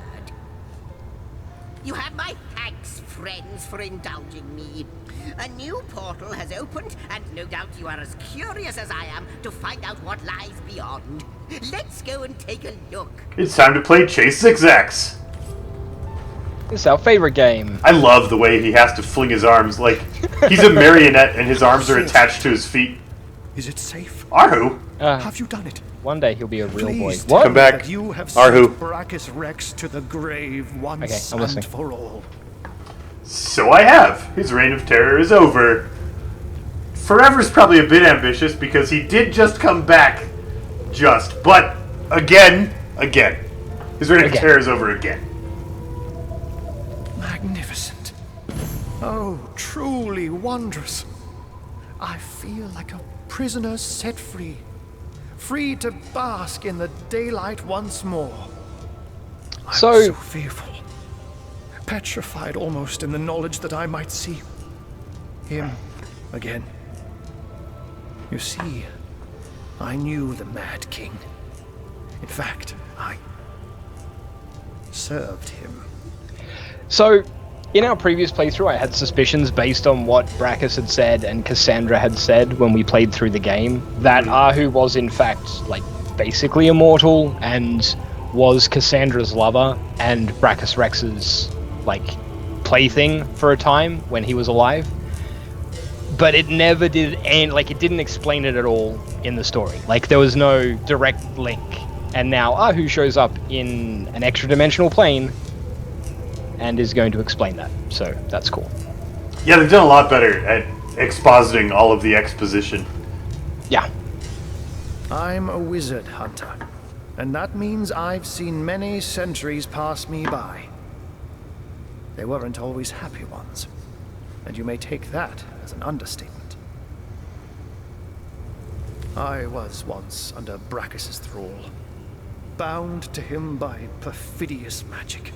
You have my thanks, friends, for indulging me. A new portal has opened, and no doubt you are as curious as I am to find out what lies beyond. Let's go and take a look. It's time to play Chase Zigzags. It's our favorite game. I love the way he has to fling his arms like he's a marionette and his arms are attached to his feet. Is it safe? Arhu? Have you done it? One day he'll be a real boy. Please What? Come back. You have Arhu. sent Brachus Rex to the grave once Okay, I'm listening. and for all. So I have. His reign of terror is over. Forever's probably a bit ambitious because he did just come back. But again. His reign of terror is over again. Magnificent. Oh, truly wondrous. I feel like a prisoner set free. Free to bask in the daylight once more. I'm so fearful. Petrified almost in the knowledge that I might see him again. You see, I knew the Mad King. In fact, I served him. So, in our previous playthrough, I had suspicions based on what Brachus had said and Cassandra had said when we played through the game, that Arhu was in fact, like, basically immortal and was Cassandra's lover and Brachus Rex's, like, plaything for a time when he was alive. But it never did end, like, it didn't explain it at all in the story. Like, there was no direct link And now Ahu shows up in an extra-dimensional plane and is going to explain that. So that's cool. Yeah, they've done a lot better at expositing all of the exposition. Yeah. I'm a wizard hunter, and that means I've seen many centuries pass me by. They weren't always happy ones, and you may take that as an understatement. I was once under Brachus's thrall, bound to him by perfidious magic.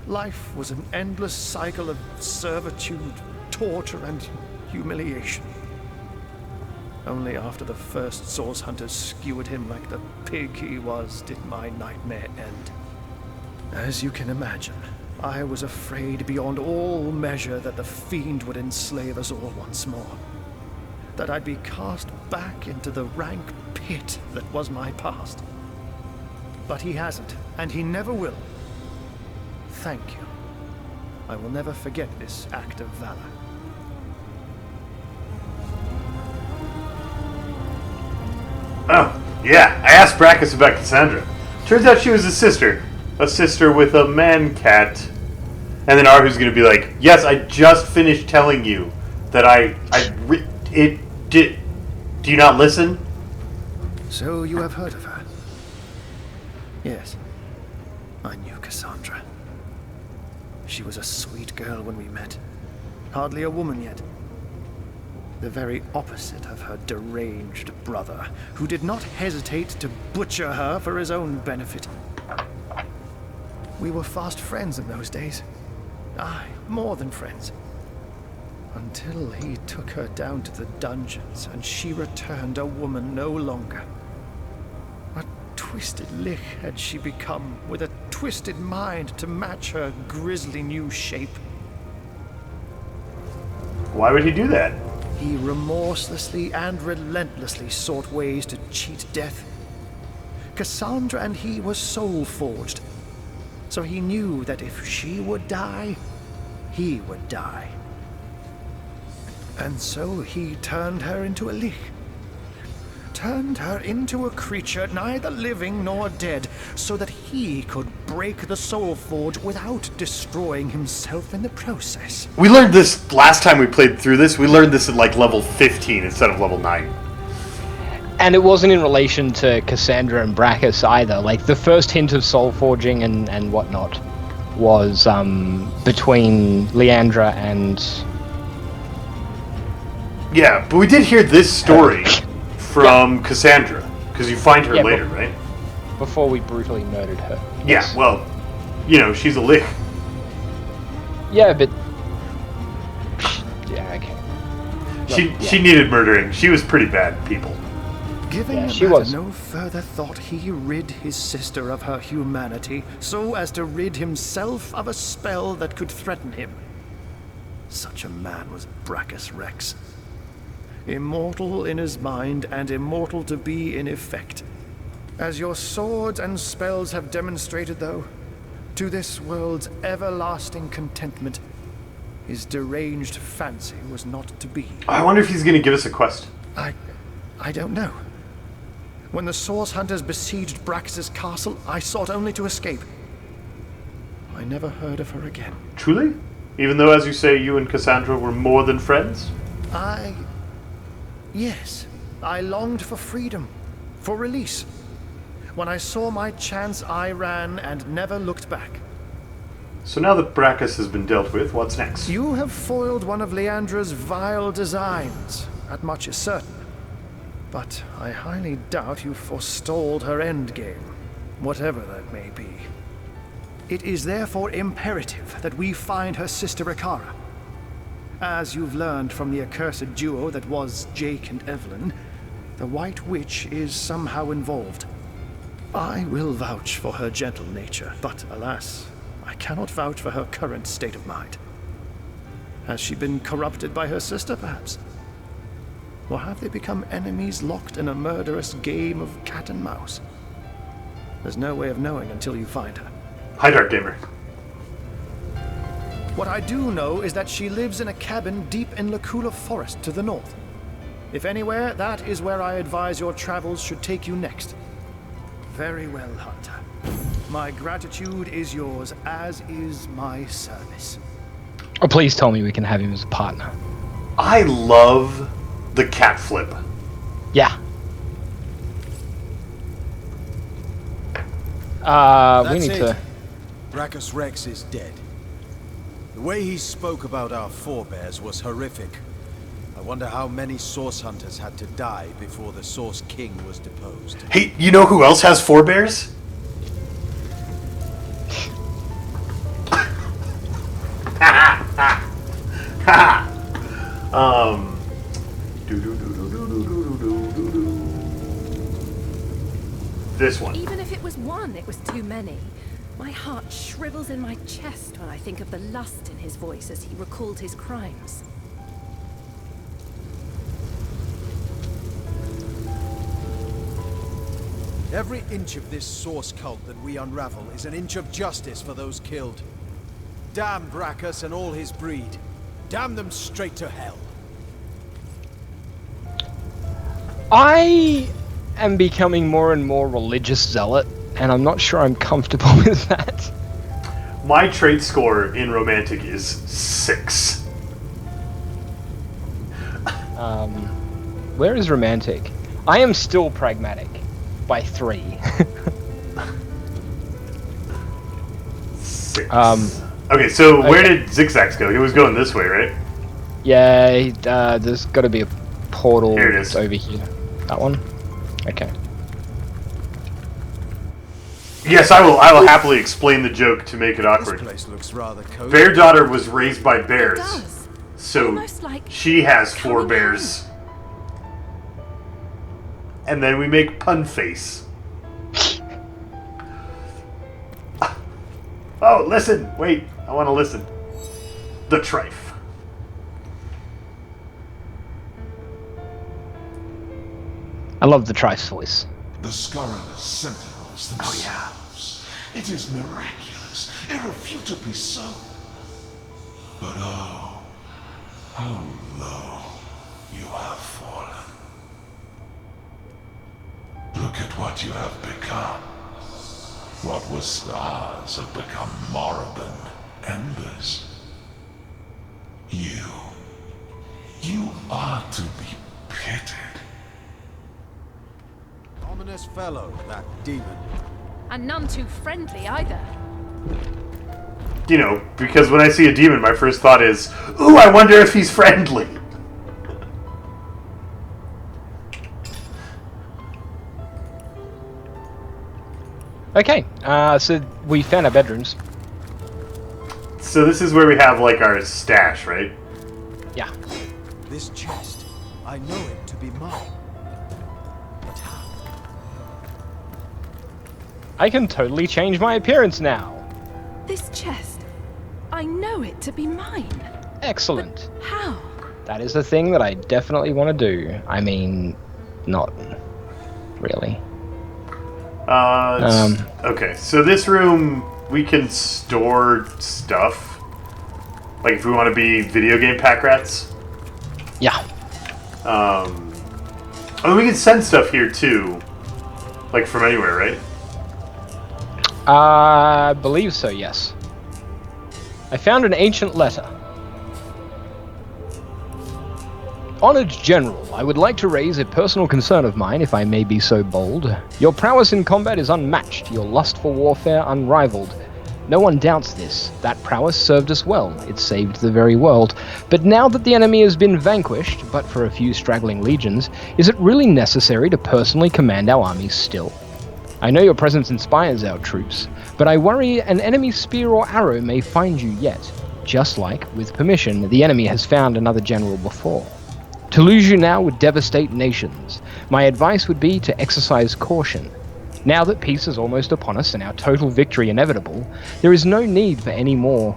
Life was an endless cycle of servitude, torture, and humiliation. Only after the first source hunters skewered him like the pig he was did my nightmare end. As you can imagine, I was afraid beyond all measure that the fiend would enslave us all once more. That I'd be cast back into the rank pit that was my past. But he hasn't, and he never will. Thank you. I will never forget this act of valor. Oh, yeah. I asked Brachus about Cassandra. Turns out she was a sister. A sister with a man-cat. And then Arhu's gonna be like, yes, I just finished telling you that do you not listen? So you have heard of her? Yes. I knew Cassandra. She was a sweet girl when we met. Hardly a woman yet. The very opposite of her deranged brother, who did not hesitate to butcher her for his own benefit. We were fast friends in those days. Aye, more than friends. Until he took her down to the dungeons, and she returned a woman no longer. A twisted lich had she become, with a twisted mind to match her grisly new shape. Why would he do that? He remorselessly and relentlessly sought ways to cheat death. Cassandra and he were soul-forged, so he knew that if she would die, he would die. And so he turned her into a lich. Turned her into a creature neither living nor dead, so that he could break the soul forge without destroying himself in the process. We learned this last time we played through this. We learned this at like level 15 instead of level 9. And it wasn't in relation to Cassandra and Brachus either. Like, the first hint of soul forging and whatnot was between Leandra and... Yeah, but we did hear this story from Cassandra, because you find her later, right? Before we brutally murdered her. Yeah, well, you know, she's a lich. Yeah, but... Yeah, okay. She needed murdering. She was pretty bad, people. Giving she was. no further thought, he rid his sister of her humanity, so as to rid himself of a spell that could threaten him. Such a man was Brachus Rex. Immortal in his mind, and immortal to be in effect. As your swords and spells have demonstrated, though, to this world's everlasting contentment, his deranged fancy was not to be. I wonder if he's going to give us a quest. I don't know. When the Source Hunters besieged Brachus's castle, I sought only to escape. I never heard of her again. Truly? Even though, as you say, you and Cassandra were more than friends? Yes. I longed for freedom, for release. When I saw my chance, I ran and never looked back. So now that Brachus has been dealt with, what's next? You have foiled one of Leandra's vile designs. That much is certain. But I highly doubt you forestalled her endgame, whatever that may be. It is therefore imperative that we find her sister Ikara. As you've learned from the accursed duo that was Jake and Evelyn, the White Witch is somehow involved. I will vouch for her gentle nature, but alas, I cannot vouch for her current state of mind. Has she been corrupted by her sister, perhaps? Or have they become enemies locked in a murderous game of cat and mouse? There's no way of knowing until you find her. Hi, Dark Gamer. What I do know is that she lives in a cabin deep in Lacula Forest to the north. If anywhere, that is where I advise your travels should take you next. Very well, Hunter. My gratitude is yours, as is my service. Oh, please tell me we can have him as a partner. I love the cat flip. Yeah. We need to... Brachus Rex is dead. The way he spoke about our forebears was horrific. I wonder how many Source Hunters had to die before the Source King was deposed. Hey, you know who else has forebears? This one. Even if it was one, it was too many. My heart shrivels in my chest when I think of the lust in his voice as he recalled his crimes. Every inch of this Source cult that we unravel is an inch of justice for those killed. Damn Brachus and all his breed. Damn them straight to hell. I am becoming more and more religious zealot, and I'm not sure I'm comfortable with that. My trait score in romantic is 6. Where is romantic? I am still pragmatic by 3. 6. Okay, so where did Zigzags go? He was going this way, right? Yeah, there's got to be a portal Here it is. over here. That one? Okay. Yes, I will happily explain the joke to make it awkward. This place looks rather cozy. Bear daughter was raised by bears. It does. So Almost like she has 4 coming bears. And then we make pun face. Oh, listen! Wait, I want to listen. The Trife. I love the Trice voice. The scurrilous sentinels themselves. It is miraculous, irrefutably so. But oh, how low you have fallen. Look at what you have become. What was stars have become moribund embers. You are to be pitied. Ominous fellow, that demon. and none too friendly either. You know, because when I see a demon, my first thought is, ooh, I wonder if he's friendly. Okay, so we found our bedrooms. So this is where we have, like, our stash, right? Yeah. This chest, I know it to be mine. But how? I can totally change my appearance now. This chest, I know it to be mine. Excellent. But how? That is the thing that I definitely want to do. I mean, not really. Okay, so this room, we can store stuff. Like, if we want to be video game pack rats. Yeah. I mean, we can send stuff here, too. Like, from anywhere, right? I believe so, yes. I found an ancient letter. Honored General, I would like to raise a personal concern of mine, if I may be so bold. Your prowess in combat is unmatched, your lust for warfare unrivaled. No one doubts this. That prowess served us well. It saved the very world. But now that the enemy has been vanquished, but for a few straggling legions, is it really necessary to personally command our armies still? I know your presence inspires our troops, but I worry an enemy spear or arrow may find you yet, just like, with permission, the enemy has found another general before. To lose you now would devastate nations. My advice would be to exercise caution. Now that peace is almost upon us and our total victory inevitable, there is no need for any more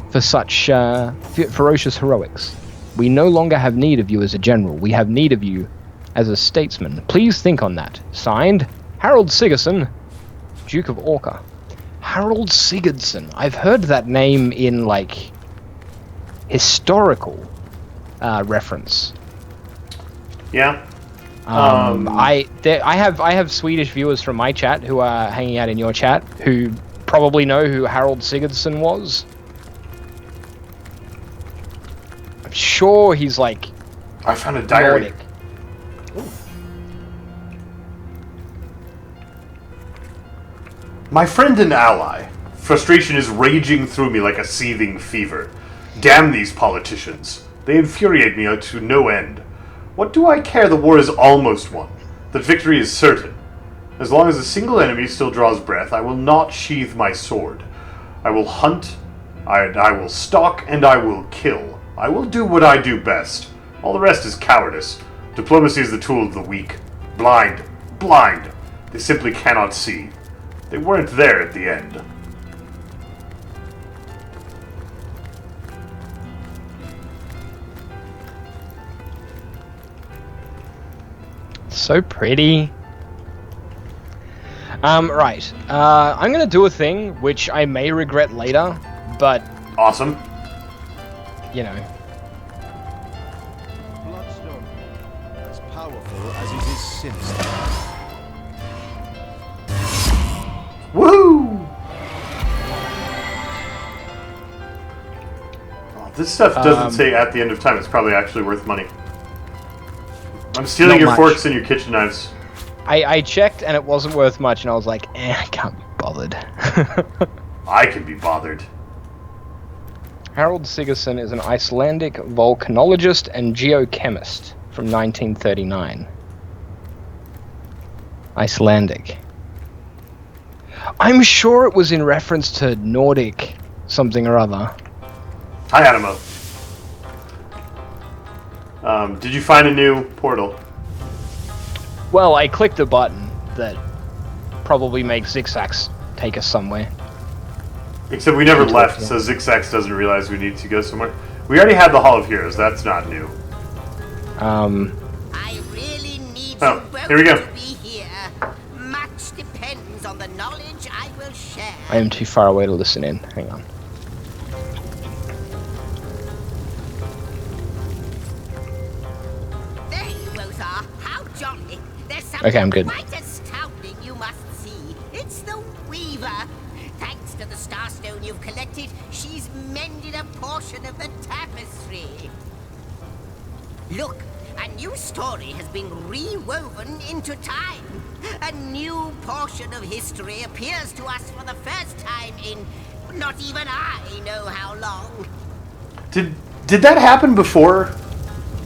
for such ferocious heroics. We no longer have need of you as a general. We have need of you as a statesman. Please think on that. Signed, Harold Sigurdsson, Duke of Orca. Harold Sigurdsson. I've heard that name in, like, historical reference. Yeah. I have Swedish viewers from my chat who are hanging out in your chat who probably know who Harold Sigurdsson was. I'm sure he's like. I found a diary. Nordic. My friend and ally. Frustration is raging through me like a seething fever. Damn these politicians. They infuriate me to no end. What do I care the war is almost won? That victory is certain. As long as a single enemy still draws breath, I will not sheathe my sword. I will hunt, I will stalk, and I will kill. I will do what I do best. All the rest is cowardice. Diplomacy is the tool of the weak. Blind. Blind. They simply cannot see. They weren't there at the end. So pretty. Right. I'm gonna do a thing which I may regret later, but... Awesome. You know. Bloodstone. As powerful as it is sinister. Woohoo! Oh, this stuff doesn't say at the end of time. It's probably actually worth money. I'm stealing your forks and your kitchen knives. I checked and it wasn't worth much, and I was like, I can't be bothered. I can be bothered. Harold Sigurdsson is an Icelandic volcanologist and geochemist from 1939. Icelandic. I'm sure it was in reference to Nordic something or other. Hi, Adamo. Did you find a new portal? Well, I clicked a button that probably makes Zigzags take us somewhere. Except we never left, so Zigzags doesn't realize we need to go somewhere. We already had the Hall of Heroes, that's not new. I really need you both here we go. to be here. Much depends on the knowledge I will share. I am too far away to listen in. Hang on. There you both are. How jolly. There's something Okay, I'm good. quite astounding you must see. It's the Weaver. Thanks to the Starstone you've collected, she's mended a portion of the tapestry. Look, a new story has been rewoven into time. A new portion of history appears to us for the first time in not even I know how long. Did that happen before?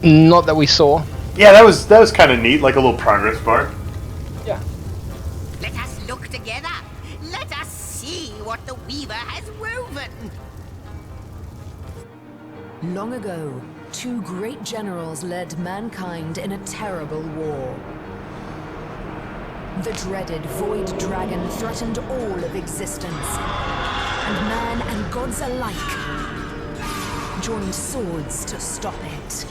Not that we saw. Yeah, that was kind of neat, like a little progress bar. Yeah. Let us look together. Let us see what the Weaver has woven. Long ago, two great generals led mankind in a terrible war. The dreaded Void Dragon threatened all of existence, and man and gods alike joined swords to stop it.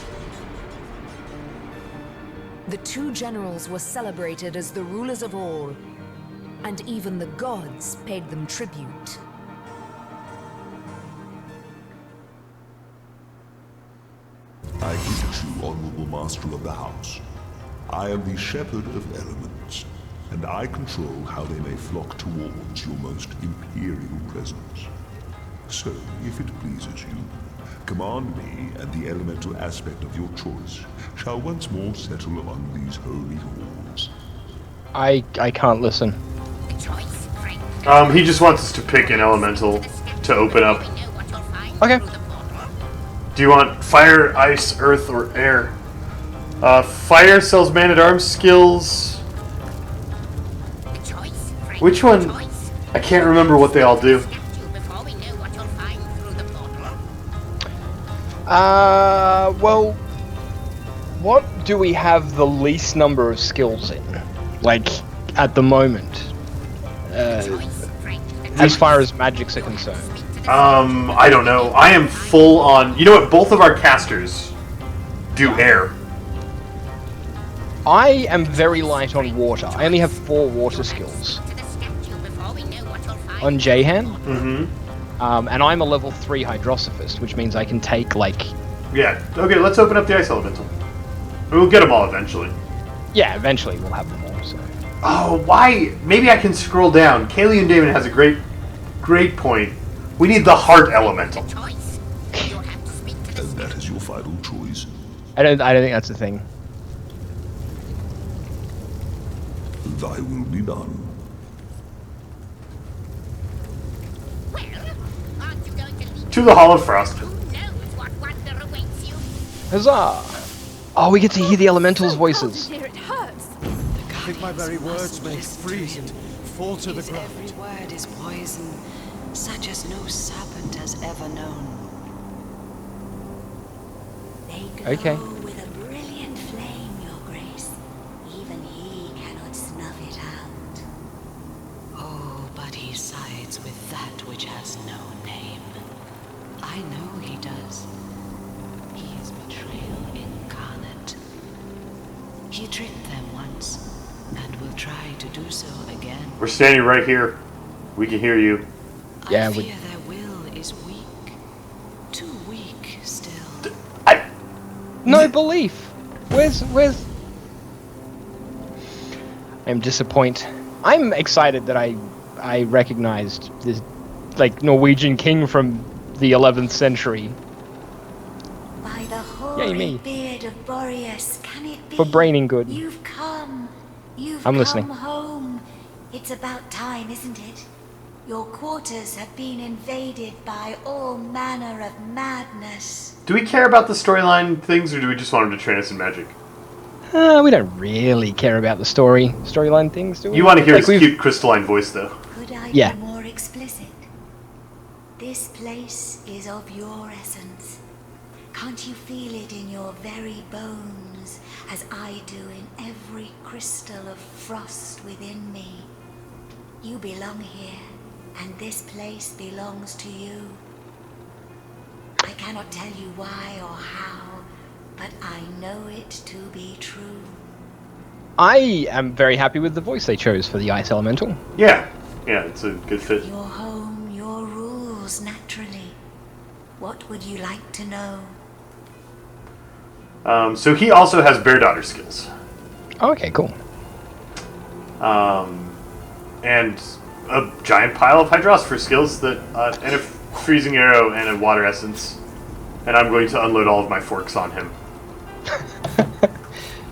The two generals were celebrated as the rulers of all, and even the gods paid them tribute. I greet you, honorable master of the house. I am the shepherd of elements, and I control how they may flock towards your most imperial presence. So, if it pleases you, command me, and the elemental aspect of your choice shall once more settle among these holy halls. I can't listen. He just wants us to pick an elemental to open up. Okay. Do you want fire, ice, earth, or air? Fire sells man-at-arms skills. Which one? I can't remember what they all do. Well, what do we have the least number of skills in? Like, at the moment? As far as magics are concerned. I don't know. I am full on... You know what? Both of our casters do air. I am very light on water. I only have 4 water skills. On Jahan? Mm-hmm. And I'm a level 3 Hydrosophist, which means I can take, like... Yeah. Okay, let's open up the ice elemental. We'll get them all eventually. Yeah, eventually we'll have them all. So. Oh, why? Maybe I can scroll down. Kaylee and Damon has a great point. We need the heart elemental. Choice. You'll have to speak to the And that is your final choice. I don't think that's the thing. Thy will be done. Well, aren't you going to lead To the Hall of Frost. Who knows what wonder awaits you? Huzzah! Oh, we get to hear the elementals' voices. Here it hurts. I think my very words may freeze and fall to the His ground. every word is poison, such as no serpent has ever known. They glow Okay. with a brilliant flame, Your Grace. Even he cannot snuff it out. Oh, but he sides with that which has no name. I know he does. He is betrayal incarnate. He tricked them once, and will try to do so again. We're standing right here. We can hear you. Yeah, I we- fear their will is weak. Too weak still. No belief. Where's? I'm disappointed. I'm excited that I recognized this, like, Norwegian king from the 11th century. By the Yay, hoary me. beard of Boreas, can it be? For braining good. You've come. You've I'm come listening. home. It's about time, isn't it? Your quarters have been invaded by all manner of madness. Do we care about the storyline things, or do we just want him to train us in magic? We don't really care about the storyline things, do we? You want to hear Like, his cute crystalline voice, though. Could I Yeah. be more explicit? This place is of your essence. Can't you feel it in your very bones, as I do in every crystal of frost within me? You belong here, and this place belongs to you. I cannot tell you why or how, but I know it to be true. I am very happy with the voice they chose for the ice elemental. Yeah, it's a good fit. Your home, your rules, naturally. What would you like to know? So he also has bear daughter skills. Oh, okay, cool. And a giant pile of hydrosphor skills that, and a freezing arrow and a water essence. And I'm going to unload all of my forks on him.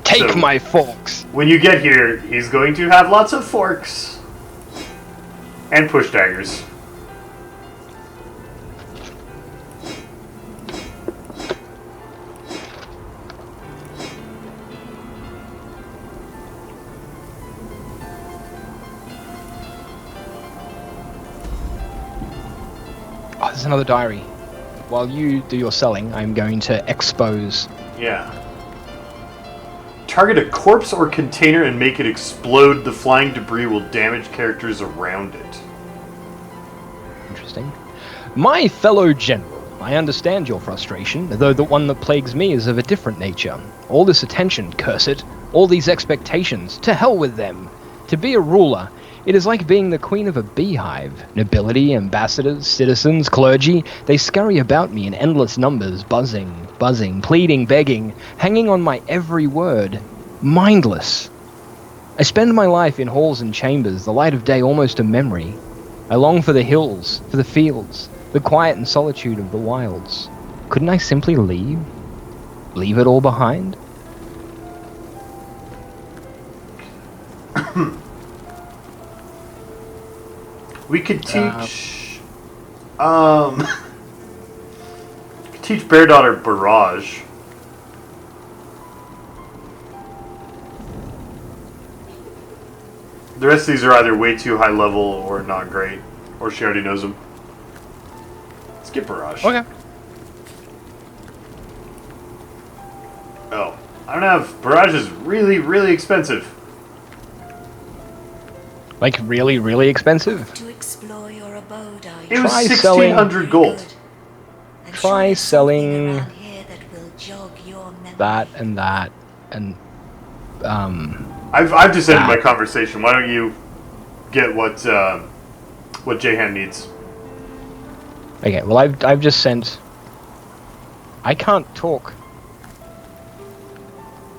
Take So- my forks. When you get here, he's going to have lots of forks. And push daggers. Oh, there's another diary. While you do your selling, I'm going to expose. Yeah. Target a corpse or container and make it explode. The flying debris will damage characters around it. Interesting. My fellow general, I understand your frustration, though the one that plagues me is of a different nature. All this attention, curse it, all these expectations, to hell with them. To be a ruler, it is like being the queen of a beehive. Nobility, ambassadors, citizens, clergy, they scurry about me in endless numbers, buzzing, pleading, begging, hanging on my every word. Mindless. I spend my life in halls and chambers, the light of day almost a memory. I long for the hills, for the fields, the quiet and solitude of the wilds. Couldn't I simply leave? Leave it all behind? We could teach... teach Bear Daughter Barrage. The rest of these are either way too high level or not great. Or she already knows them. Let's get Barrage. Okay. Oh. I don't have... Barrage is really, really expensive. Like, really, really expensive? To explore your abode, are you? It was Try 1,600 gold. And Try surely something selling around here that will jog your memory. that, and I've just ended Ah. my conversation. Why don't you get what Jahan needs? Okay, well, I've just sent... I can't talk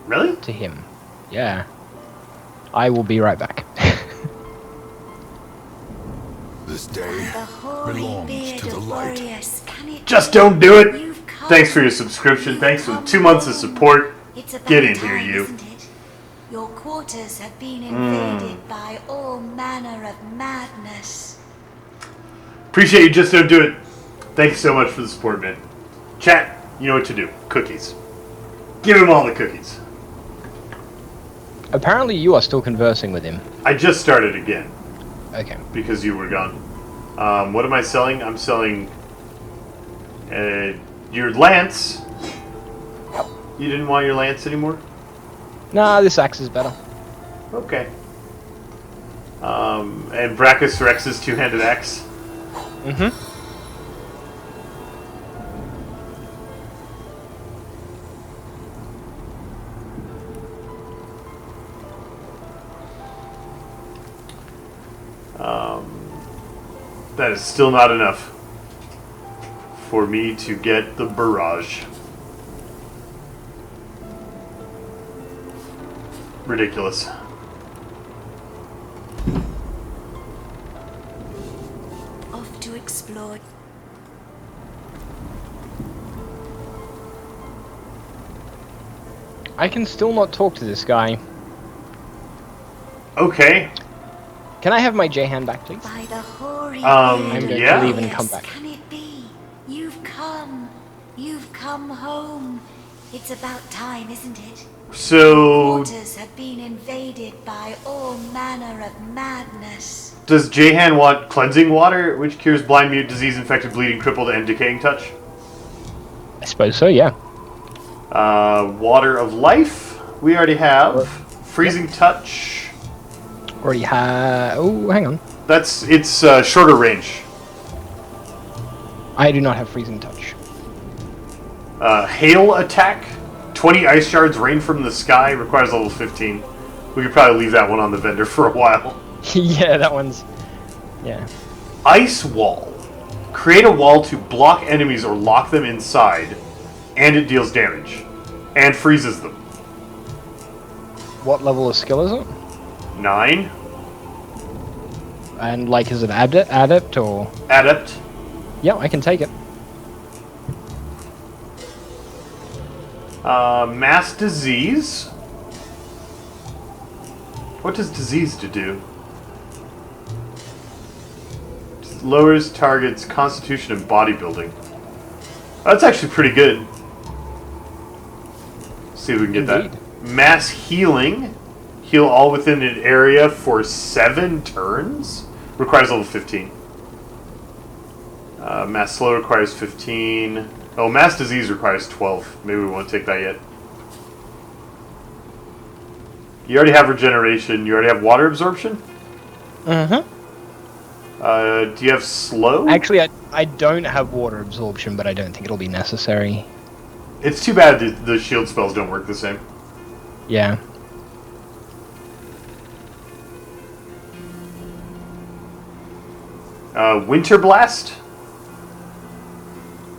Really? to him. Yeah. I will be right back. This day belongs to the light. Just don't do it! Thanks for your subscription. Thanks for 2 months of support. Get in here, you. Your quarters have been invaded by all manner of madness. Appreciate you. Just don't do it. Thank you so much for the support, man. Chat, you know what to do. Cookies. Give him all the cookies. Apparently you are still conversing with him. I just started again. Okay. Because you were gone. What am I selling? I'm selling your lance. You didn't want your lance anymore? Nah, this axe is better. Okay. And Brachus Rex's two-handed axe. Mm-hmm. That is still not enough for me to get the barrage. Ridiculous. Off to explore. I can still not talk to this guy. Okay. Can I have my J-hand back, please? By the hoary I'm going yeah. to leave and come back. Can it be? You've come home. It's about time, isn't it? So, Quarters have been invaded by all manner of madness. does Jahan want cleansing water, which cures blind, mute, disease, infected, bleeding, crippled, and decaying touch? I suppose so, yeah. Water of life, we already have. Freezing touch. Already have... Oh, hang on. It's shorter range. I do not have freezing touch. Hail attack. 20 ice shards rain from the sky. Requires level 15. We could probably leave that one on the vendor for a while. Yeah, that one's... Yeah. Ice wall. Create a wall to block enemies or lock them inside, and it deals damage. And freezes them. What level of skill is it? 9. And, like, is it adept or... Adept. Yeah, I can take it. Mass disease. What does disease do? Just lowers target's constitution and bodybuilding. That's actually pretty good. See if we can get Indeed. that. Mass healing. Heal all within an area for 7 turns. Requires level 15. Mass slow requires 15. Oh, mass disease requires 12. Maybe we won't take that yet. You already have regeneration. You already have water absorption? Mm-hmm. Do you have slow? Actually, I don't have water absorption, but I don't think it'll be necessary. It's too bad the shield spells don't work the same. Yeah. Winter Blast?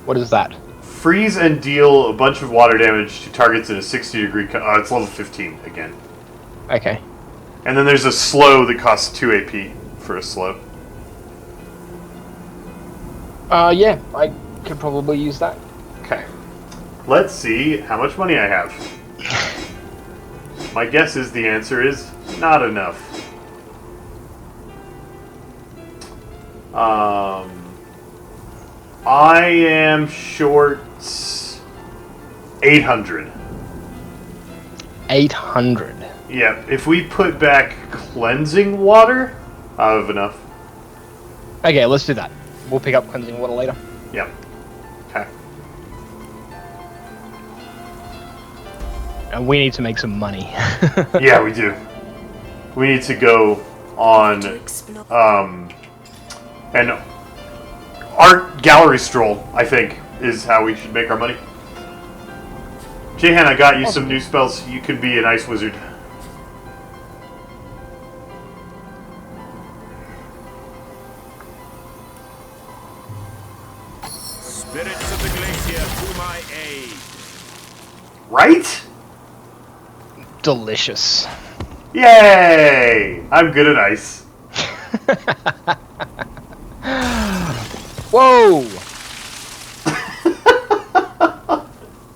What is that? Freeze and deal a bunch of water damage to targets in a 60-degree... it's level 15 again. Okay. And then there's a slow that costs 2 AP for a slow. Yeah, I could probably use that. Okay. Let's see how much money I have. My guess is the answer is not enough. I am short 800. 800. Yeah, if we put back cleansing water, I have enough. Okay, let's do that. We'll pick up cleansing water later. Yep. Okay. And we need to make some money. Yeah, we do. We need to go on an art gallery stroll, I think, is how we should make our money. Jahan, I got you some new spells. You can be an ice wizard. Spirits of the glacier, to my aid. Right? Delicious. Yay! I'm good at ice. Whoa!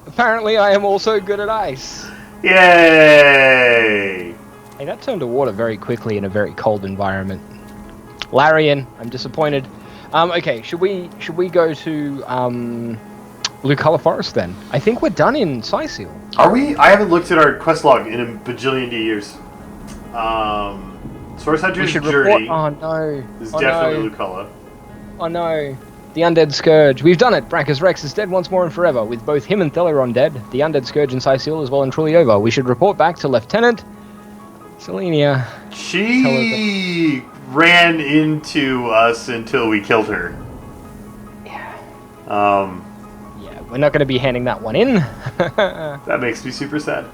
Apparently I am also good at ice. Yay! Hey, that turned to water very quickly in a very cold environment. Larian, I'm disappointed. Okay, should we go to Luculla Forest then? I think we're done in Scythiel. Are we? I haven't looked at our quest log in a bajillion years. Source Hunter's Journey Oh no. is Oh, definitely no. Luculla. Oh no. The Undead Scourge. We've done it. Brachus Rex is dead once more and forever. With both him and Theleron dead, the Undead Scourge in Scythiel is well and truly over. We should report back to Lieutenant Selenia. She ran into us until we killed her. Yeah. Yeah, we're not going to be handing that one in. That makes me super sad.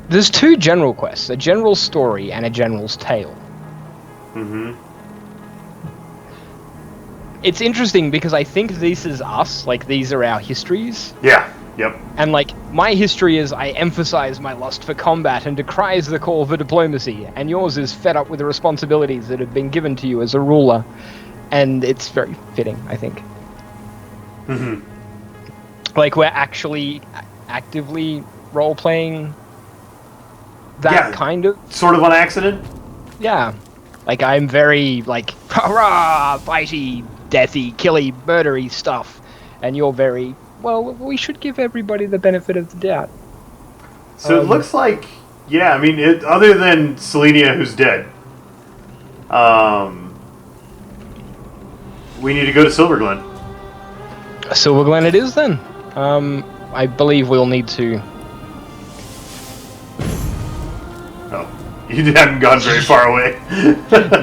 There's two general quests, a general story and a general's tale. Mm-hmm. It's interesting because I think this is us, like these are our histories. Yeah, yep. And like, my history is I emphasize my lust for combat and decries the call for diplomacy, and yours is fed up with the responsibilities that have been given to you as a ruler. And it's very fitting, I think. Mm-hmm. Like, we're actually actively role-playing that kind of... Sort of on accident? Yeah. Like, I'm very, like, hurrah, fighty, deathy, killy, murdery stuff. And you're very, well, we should give everybody the benefit of the doubt. So it looks like, yeah, I mean, other than Selenia, who's dead, we need to go to Silverglen. Silverglen it is, then. I believe we'll need to... Oh, you haven't gone very far away.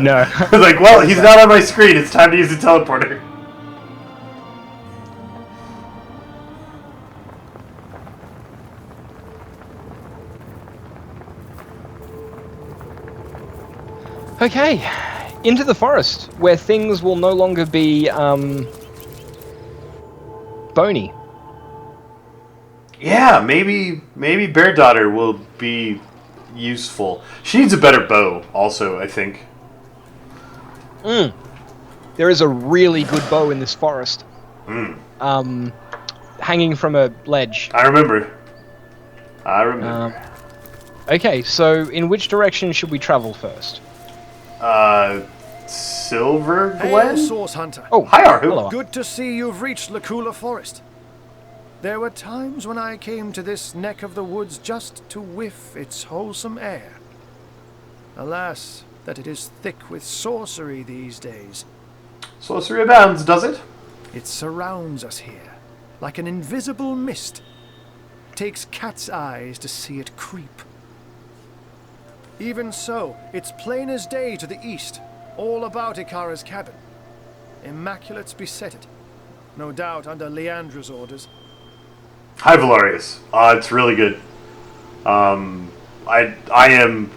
No. I was like, well, he's not on my screen. It's time to use the teleporter. Okay, into the forest, where things will no longer be, bony. Yeah, maybe Bear Daughter will be useful. She needs a better bow, also, I think. There is a really good bow in this forest. Hanging from a ledge. I remember. Okay, so in which direction should we travel first? Silverglen? Hail, Source Hunter. Oh, hi, Arhu. Hello. Good to see you've reached Luculla Forest. There were times when I came to this neck of the woods just to whiff its wholesome air. Alas, that it is thick with sorcery these days. Sorcery abounds, does it? It surrounds us here, like an invisible mist. Takes cat's eyes to see it creep. Even so, it's plain as day to the east, all about Ikara's cabin. Immaculate's beset it, no doubt under Leandra's orders. Hi, Valarius. It's really good.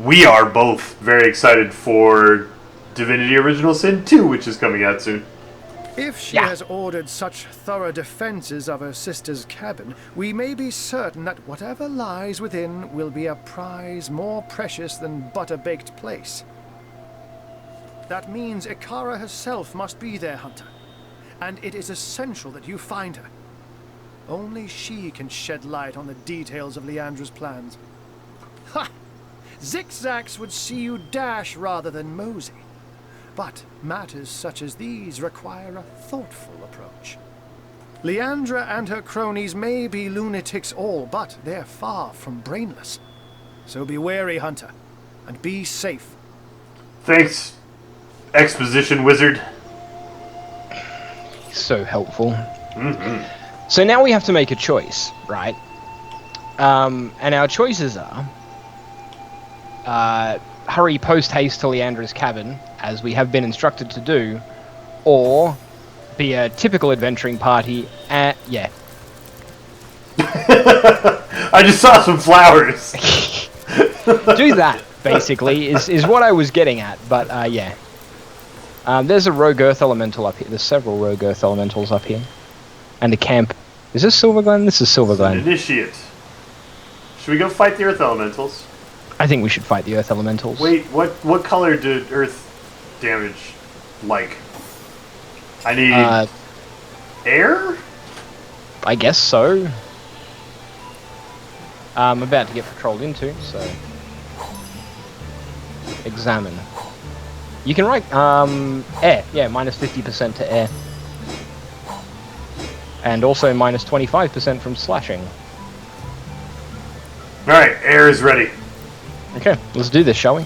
We are both very excited for Divinity Original Sin 2, which is coming out soon. If she has ordered such thorough defenses of her sister's cabin, we may be certain that whatever lies within will be a prize more precious than butter-baked plaice. That means Ikara herself must be there, Hunter, and it is essential that you find her. Only she can shed light on the details of Leandra's plans. Ha! Zigzags would see you dash rather than mosey. But matters such as these require a thoughtful approach. Leandra and her cronies may be lunatics all, but they're far from brainless. So be wary, Hunter, and be safe. Thanks, exposition wizard. So helpful. So now we have to make a choice, right? And our choices are... hurry post-haste to Leandra's cabin, as we have been instructed to do, or be a typical adventuring party, and yeah. I just saw some flowers. Do that, basically, is what I was getting at, but yeah. There's a rogue earth elemental up here. There's several rogue earth elementals up here. And a camp. Is this Silverglen? This is Silverglen. Initiate. Should we go fight the earth elementals? I think we should fight the earth elementals. Wait, what color did earth damage like? I need air? I guess so. I'm about to get patrolled into, so examine. You can write air, yeah, minus 50% to air. And also minus 25% from slashing. Alright, air is ready. Okay, let's do this, shall we?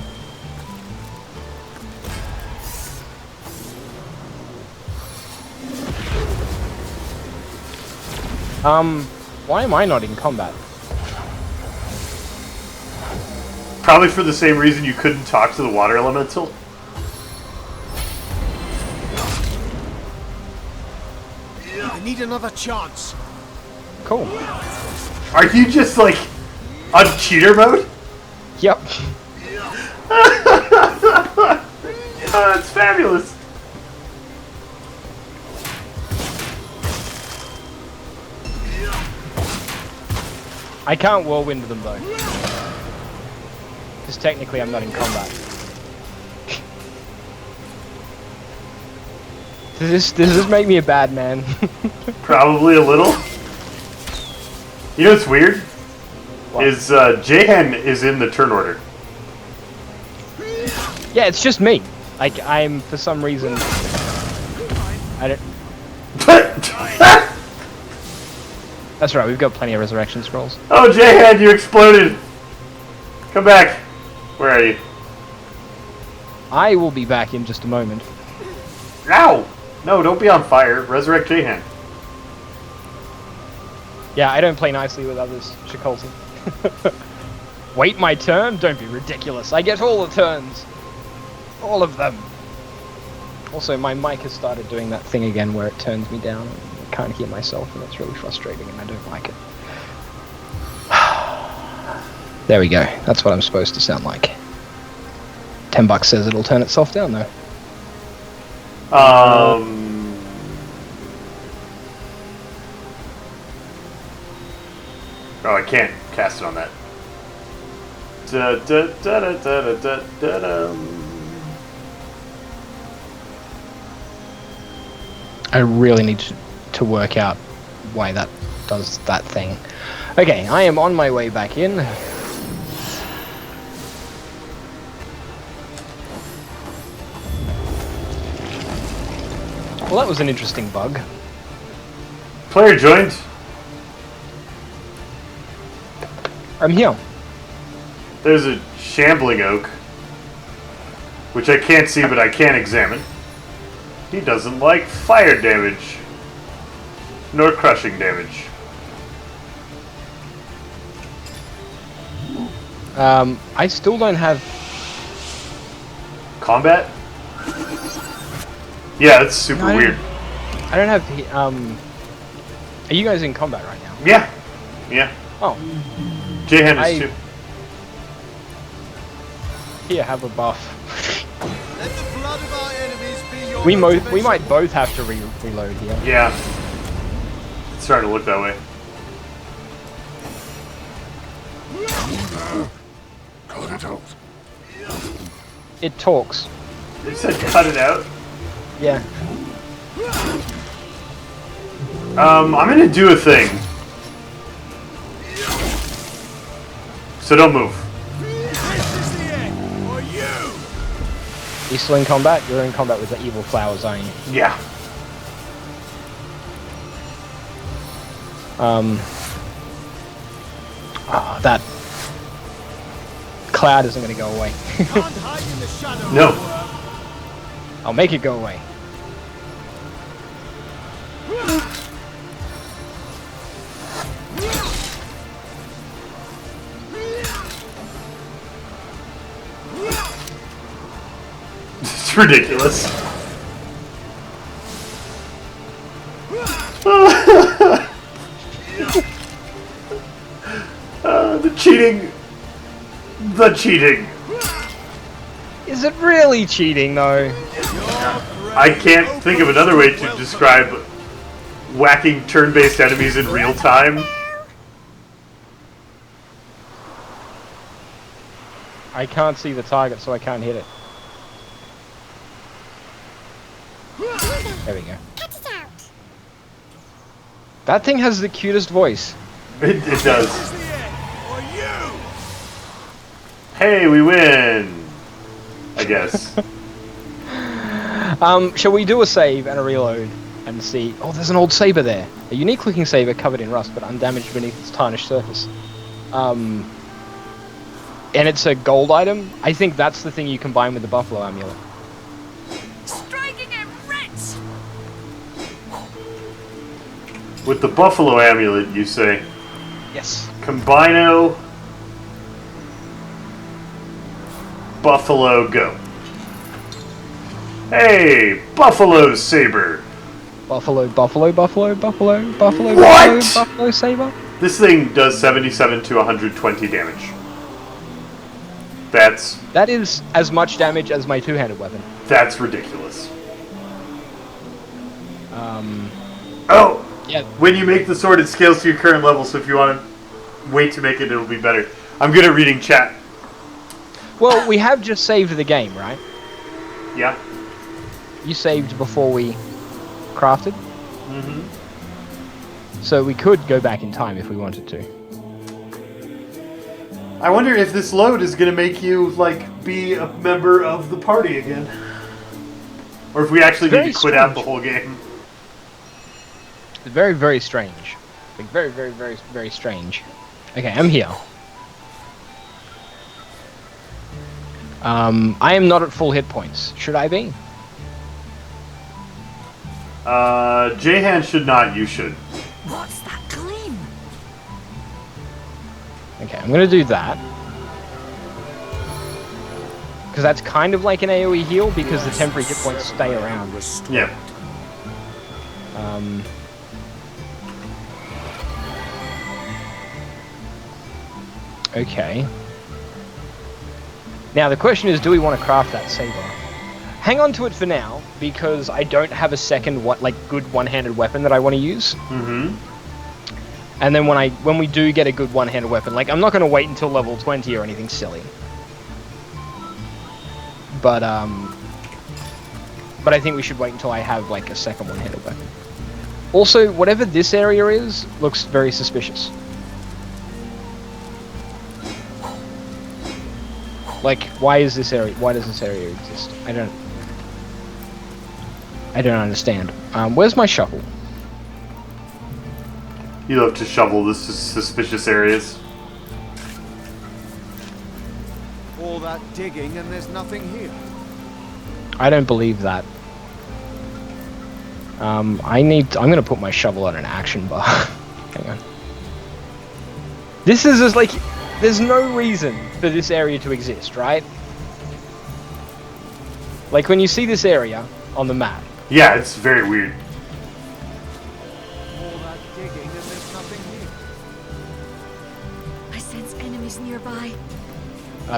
Why am I not in combat? Probably for the same reason you couldn't talk to the water elemental. I need another chance. Cool. Are you just like on cheater mode? Yep. Oh, that's fabulous. I can't whirlwind them though. Because technically I'm not in combat. Does this make me a bad man? Probably a little. You know what's weird? What? Is Jahan is in the turn order. Yeah, it's just me. Like, I'm, for some reason... I don't... That's right, we've got plenty of resurrection scrolls. Oh, Jahan, you exploded! Come back. Where are you? I will be back in just a moment. Ow! No, don't be on fire. Resurrect Jahan. Yeah, I don't play nicely with others, Shikolti. Wait my turn? Don't be ridiculous. I get all the turns. All of them. Also, my mic has started doing that thing again where it turns me down. I can't hear myself, and it's really frustrating, and I don't like it. There we go. That's what I'm supposed to sound like. $10 says it'll turn itself down, though. Oh, I can't cast it on that. I really need to work out why that does that thing. Okay, I am on my way back in. Well, that was an interesting bug. Player joined. I'm here. There's a shambling oak, which I can't see, but I can examine. He doesn't like fire damage, nor crushing damage. I still don't have... Combat? Yeah, that's super weird. I don't have the, Are you guys in combat right now? Yeah. Yeah. Oh. Jahan is too. Here, have a buff. Let the blood of our enemies be your We might both have to reload here. Yeah. It's starting to look that way. Cut it out. It talks. You said cut it out? Yeah. I'm gonna do a thing. So don't move. You still in combat? You're in combat with the evil flowers, aren't you? Yeah. That cloud isn't going to go away. No. I'll make it go away. It's ridiculous. The cheating. The cheating. Is it really cheating, though? Your I can't think of another way to describe whacking turn-based enemies in real time. I can't see the target, so I can't hit it. There we go. That thing has the cutest voice. It does. Hey, we win! I guess. Shall we do a save and a reload and see? Oh, there's an old saber there. A unique-looking saber covered in rust, but undamaged beneath its tarnished surface. And it's a gold item. I think that's the thing you combine with the buffalo amulet. Striking him, Ritz! With the buffalo amulet, you say? Yes. Combino. Buffalo, go. Hey, buffalo saber. Buffalo, buffalo, buffalo, buffalo, buffalo, What? buffalo, buffalo saber. This thing does 77 to 120 damage. That is as much damage as my two-handed weapon. That's ridiculous. Oh! Yeah. When you make the sword, it scales to your current level, so if you want to wait to make it, it'll be better. I'm good at reading chat. Well, we have just saved the game, right? Yeah. You saved before we crafted? Mm-hmm. So we could go back in time if we wanted to. I wonder if this load is going to make you, like, be a member of the party again. Or if we actually need to quit out the whole game. It's very, very strange. Like, very, very, very, very strange. Okay, I'm here. I am not at full hit points. Should I be? Jahan should not, you should. What's that gleam? Okay, I'm gonna do that. Because that's kind of like an AoE heal, because the temporary hit points stay around. Yeah. Okay. Now the question is, do we want to craft that saber? Hang on to it for now, because I don't have a second good one-handed weapon that I want to use. Mm-hmm. And then when we do get a good one-handed weapon, like, I'm not going to wait until level 20 or anything silly. But I think we should wait until I have, like, a second one-handed weapon. Also, whatever this area is, looks very suspicious. Like, why does this area exist? I don't understand. Where's my shovel? You love to shovel the suspicious areas. All that digging and there's nothing here. I don't believe that. I'm gonna put my shovel on an action bar. Hang on. This is just like, there's no reason for this area to exist, right? Like, when you see this area on the map. Yeah, it's very weird. All that digging and there's nothing here. I sense enemies nearby.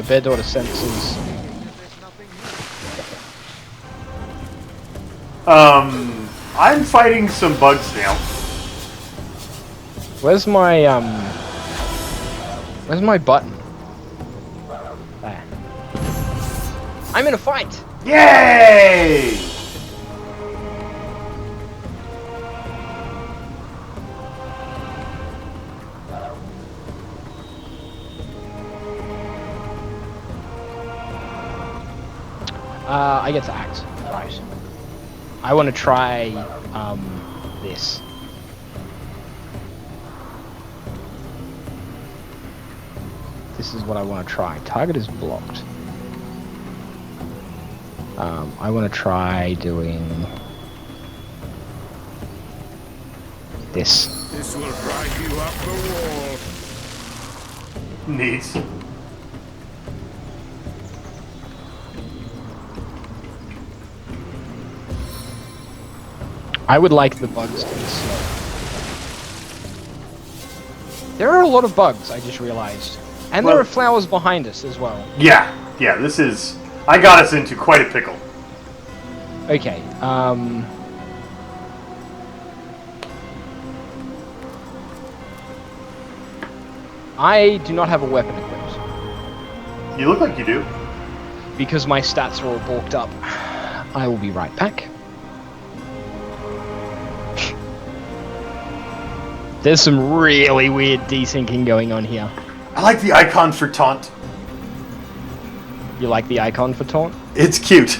Bed order senses. I'm fighting some bugs now. Where's my button? There. I'm in a fight! Yay! I get to act. Right. I want to try, this. This is what I want to try. Target is blocked. I want to try doing this. This will drive you up the wall. Neat. I would like the bugs to be slow. There are a lot of bugs, I just realized. And there are flowers behind us as well. Yeah, this is... I got us into quite a pickle. Okay, I do not have a weapon equipped. You look like you do. Because my stats are all bulked up. I will be right back. There's some really weird desyncing going on here. I like the icon for taunt. You like the icon for taunt? It's cute.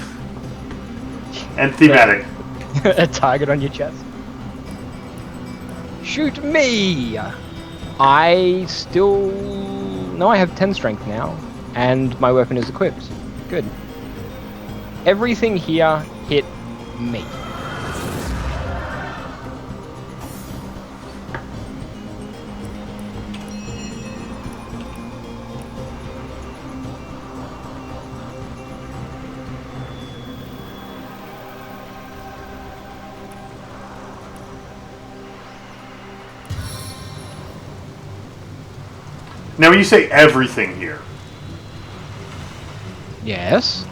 And thematic. A target on your chest. Shoot me! I still... No, I have 10 strength now. And my weapon is equipped. Good. Everything here hit me. Now, when you say everything here, yes.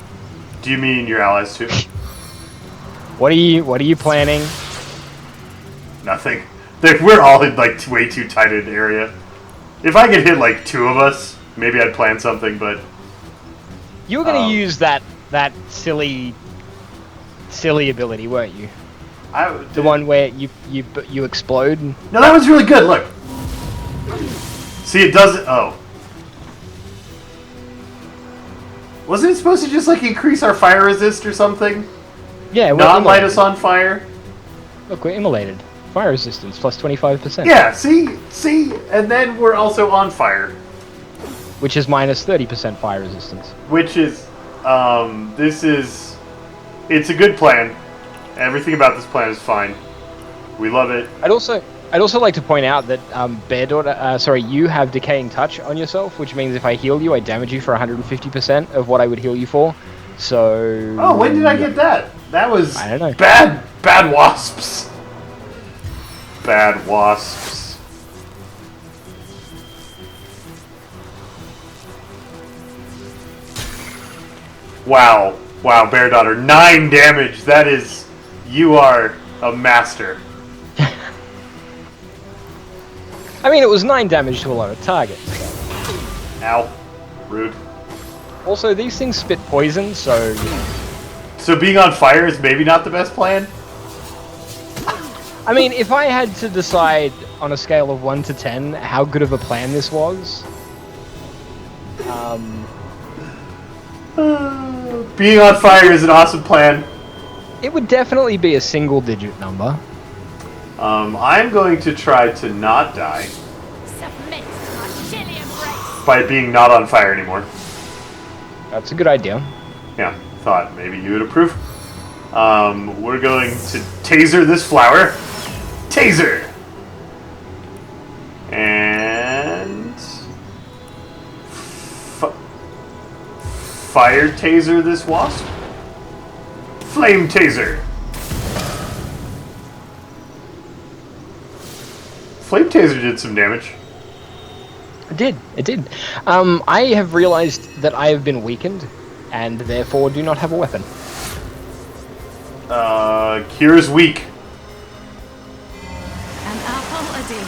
Do you mean your allies too? What are you planning? Nothing. We're all in like way too tight an area. If I could hit like 2 of us, maybe I'd plan something. But you were going to use that silly ability, weren't you? The one where you explode. No, that was really good. Look. See, it doesn't... Oh. Wasn't it supposed to just, like, increase our fire resist or something? Yeah, not light us on fire? Look, we're immolated. Fire resistance plus 25%. Yeah, see? And then we're also on fire. Which is minus 30% fire resistance. Which is... It's a good plan. Everything about this plan is fine. We love it. I'd also like to point out that Bear Daughter, you have Decaying Touch on yourself, which means if I heal you, I damage you for 150% of what I would heal you for. So. Oh, when did I get that? That was I don't know. Bad wasps. Bad wasps. Wow, Bear Daughter, 9 damage. That is, you are a master. I mean, it was 9 damage to a lot of targets. Ow. Rude. Also, these things spit poison, so... So being on fire is maybe not the best plan? I mean, if I had to decide on a scale of 1 to 10 how good of a plan this was... Being on fire is an awesome plan. It would definitely be a single-digit number. I'm going to try to not die. Submit to my chilly embrace. By being not on fire anymore. That's a good idea. Yeah, thought maybe you would approve. We're going to taser this flower. Taser! And... Fire taser this wasp. Flame taser. Flame taser did some damage. It did. I have realized that I have been weakened, and therefore do not have a weapon. Kira's weak. An apple a day.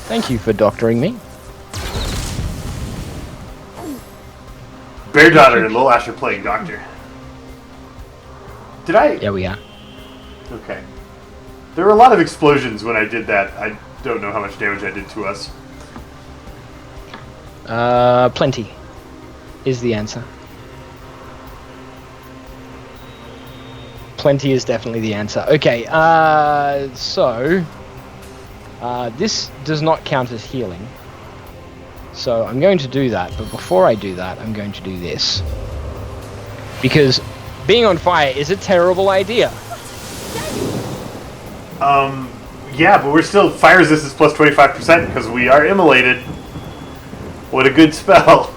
Thank you for doctoring me. Bear Daughter and Lil Ash are playing doctor. Did I? Yeah, we are. Okay. There were a lot of explosions when I did that. I don't know how much damage I did to us. Plenty is the answer. Plenty is definitely the answer. Okay, this does not count as healing. So I'm going to do that, but before I do that, I'm going to do this. Because being on fire is a terrible idea. Yeah, but we're still fire resistance plus 25% because we are immolated. What a good spell.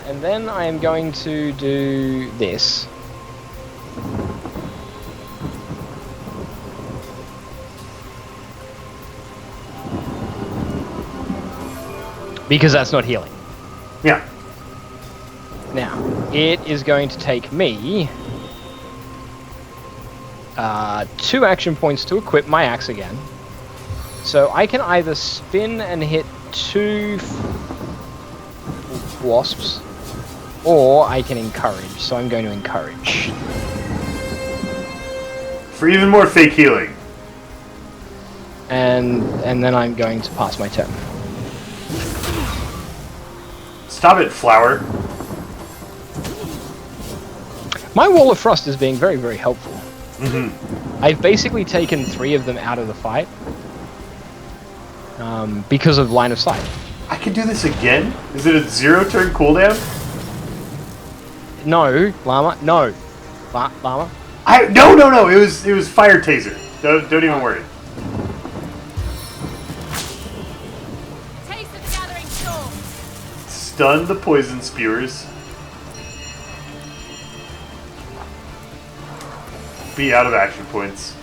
And then I am going to do this. Because that's not healing. Yeah. it is going to take me 2 action points to equip my axe again. So I can either spin and hit 2 wasps, or I can encourage. So I'm going to encourage. For even more fake healing. And then I'm going to pass my turn. Stop it, Flower. My Wall of Frost is being very, very helpful. Mm-hmm. I've basically taken 3 of them out of the fight because of line of sight. I can do this again? Is it a 0 turn cooldown? No, Llama. No, Llama. No. It was fire taser. Don't even worry. Taste of the gathering storm. Stun the poison spewers. Be out of action points.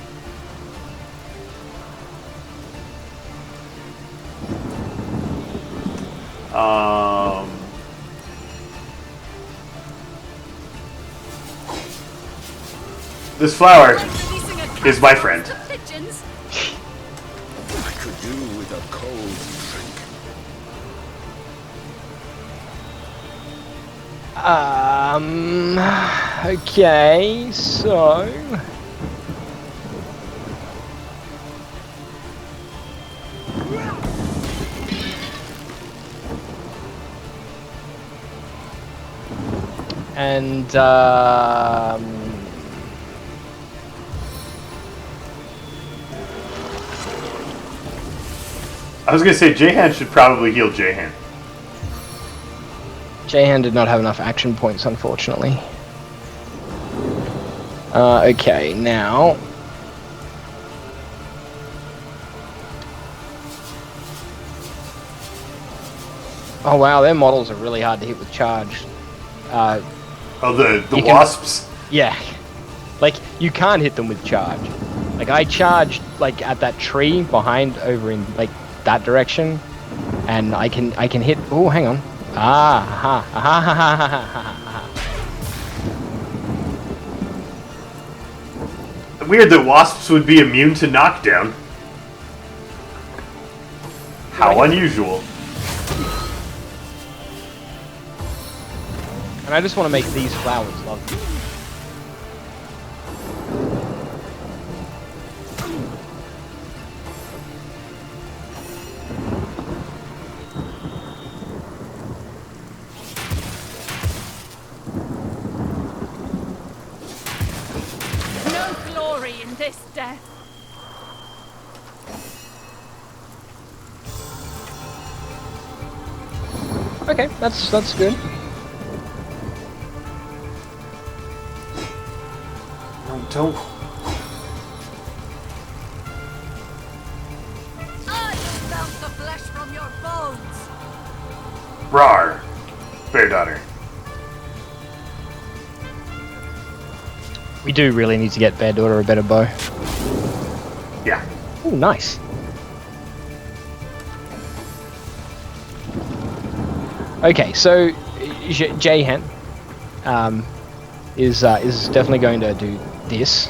This flower is my friend. I could do with a cold drink. Okay, so and I was gonna say Jahan should probably heal Jahan. Jahan did not have enough action points, unfortunately. Okay, now oh wow, their models are really hard to hit with charge. Oh, the wasps? Yeah. Like, you can't hit them with charge. Like, I charged, like, at that tree behind over in, like, that direction. And I can hit... Oh, hang on. Weird that wasps would be immune to knockdown. How unusual. And I just want to make these flowers lovely. No glory in this death. Okay, that's good. Don't. I felt the flesh from your bones. Rawr. Bear daughter. We do really need to get Bear Daughter a better bow. Yeah. Oh, nice. Okay, so Jahan is definitely going to do this.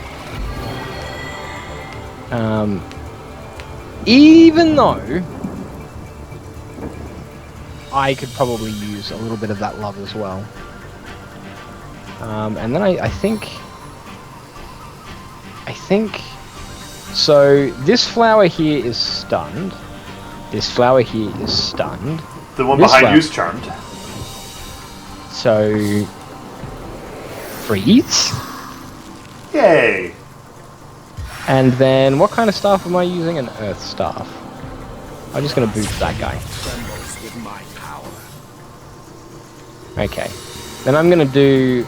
Even though I could probably use a little bit of that love as well. And then I think so. This flower here is stunned. This flower here is stunned. The one This behind flower- you is charmed. So freeze. Yay! And then what kind of staff am I using? An earth staff. I'm just gonna boost that guy. Trembles with my power. Okay. Then I'm gonna do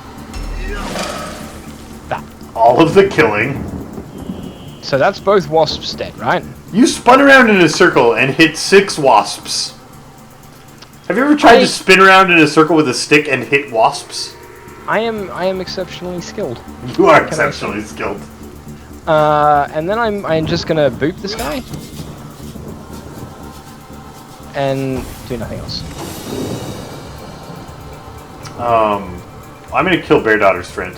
that. All of the killing. So that's both wasps dead, right? You spun around in a circle and hit 6 wasps. Have you ever tried to spin around in a circle with a stick and hit wasps? I am exceptionally skilled. You are exceptionally skilled. And then I'm just gonna boop this guy. And do nothing else. I'm gonna kill Bear Daughter's friend.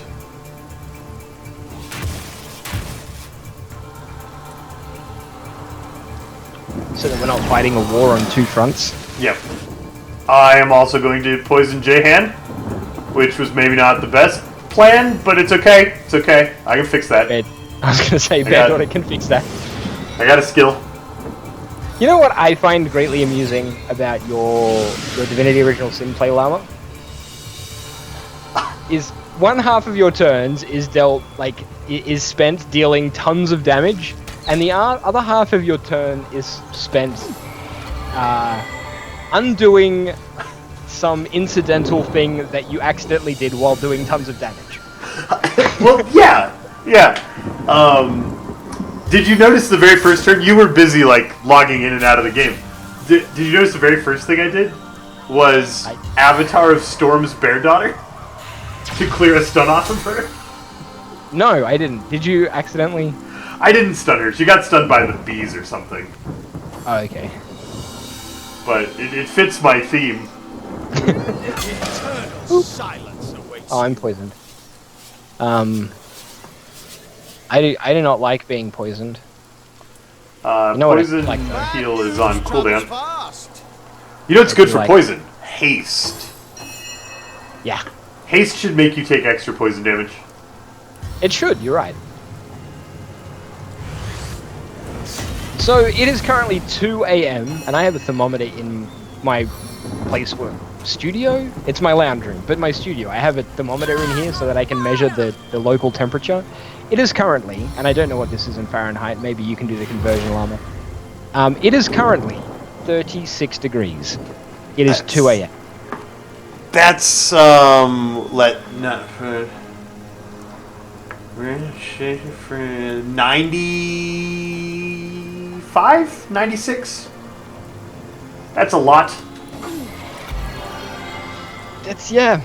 So that we're not fighting a war on two fronts. Yep. I am also going to poison Jahan, which was maybe not the best plan, but it's okay. It's okay. I can fix that. I was gonna say, Bear Daughter can fix that. I got a skill. You know what I find greatly amusing about your Divinity Original Sin play, Llama? Is one half of your turns is spent dealing tons of damage, and the other half of your turn is spent undoing some incidental thing that you accidentally did while doing tons of damage. Well, yeah. Did you notice the very first turn? You were busy, logging in and out of the game. Did you notice the very first thing I did was Avatar of Storm's Bear Daughter to clear a stun off of her? No, I didn't. Did you accidentally? I didn't stun her. She got stunned by the bees or something. Oh, okay. But it fits my theme. Oh, I'm poisoned. I do not like being poisoned. You know Poison heal is on cooldown. You know what's good for poison? Haste. Yeah. Haste should make you take extra poison damage. It should, you're right. So, it is currently 2 AM, and I have a thermometer in my place where studio? It's my lounge room, but my studio. I have a thermometer in here so that I can measure the local temperature. It is currently, and I don't know what this is in Fahrenheit, maybe you can do the conversion, Llama. It is currently 36 degrees. It is 2 AM. That's, 95? 96? That's a lot. It's, yeah.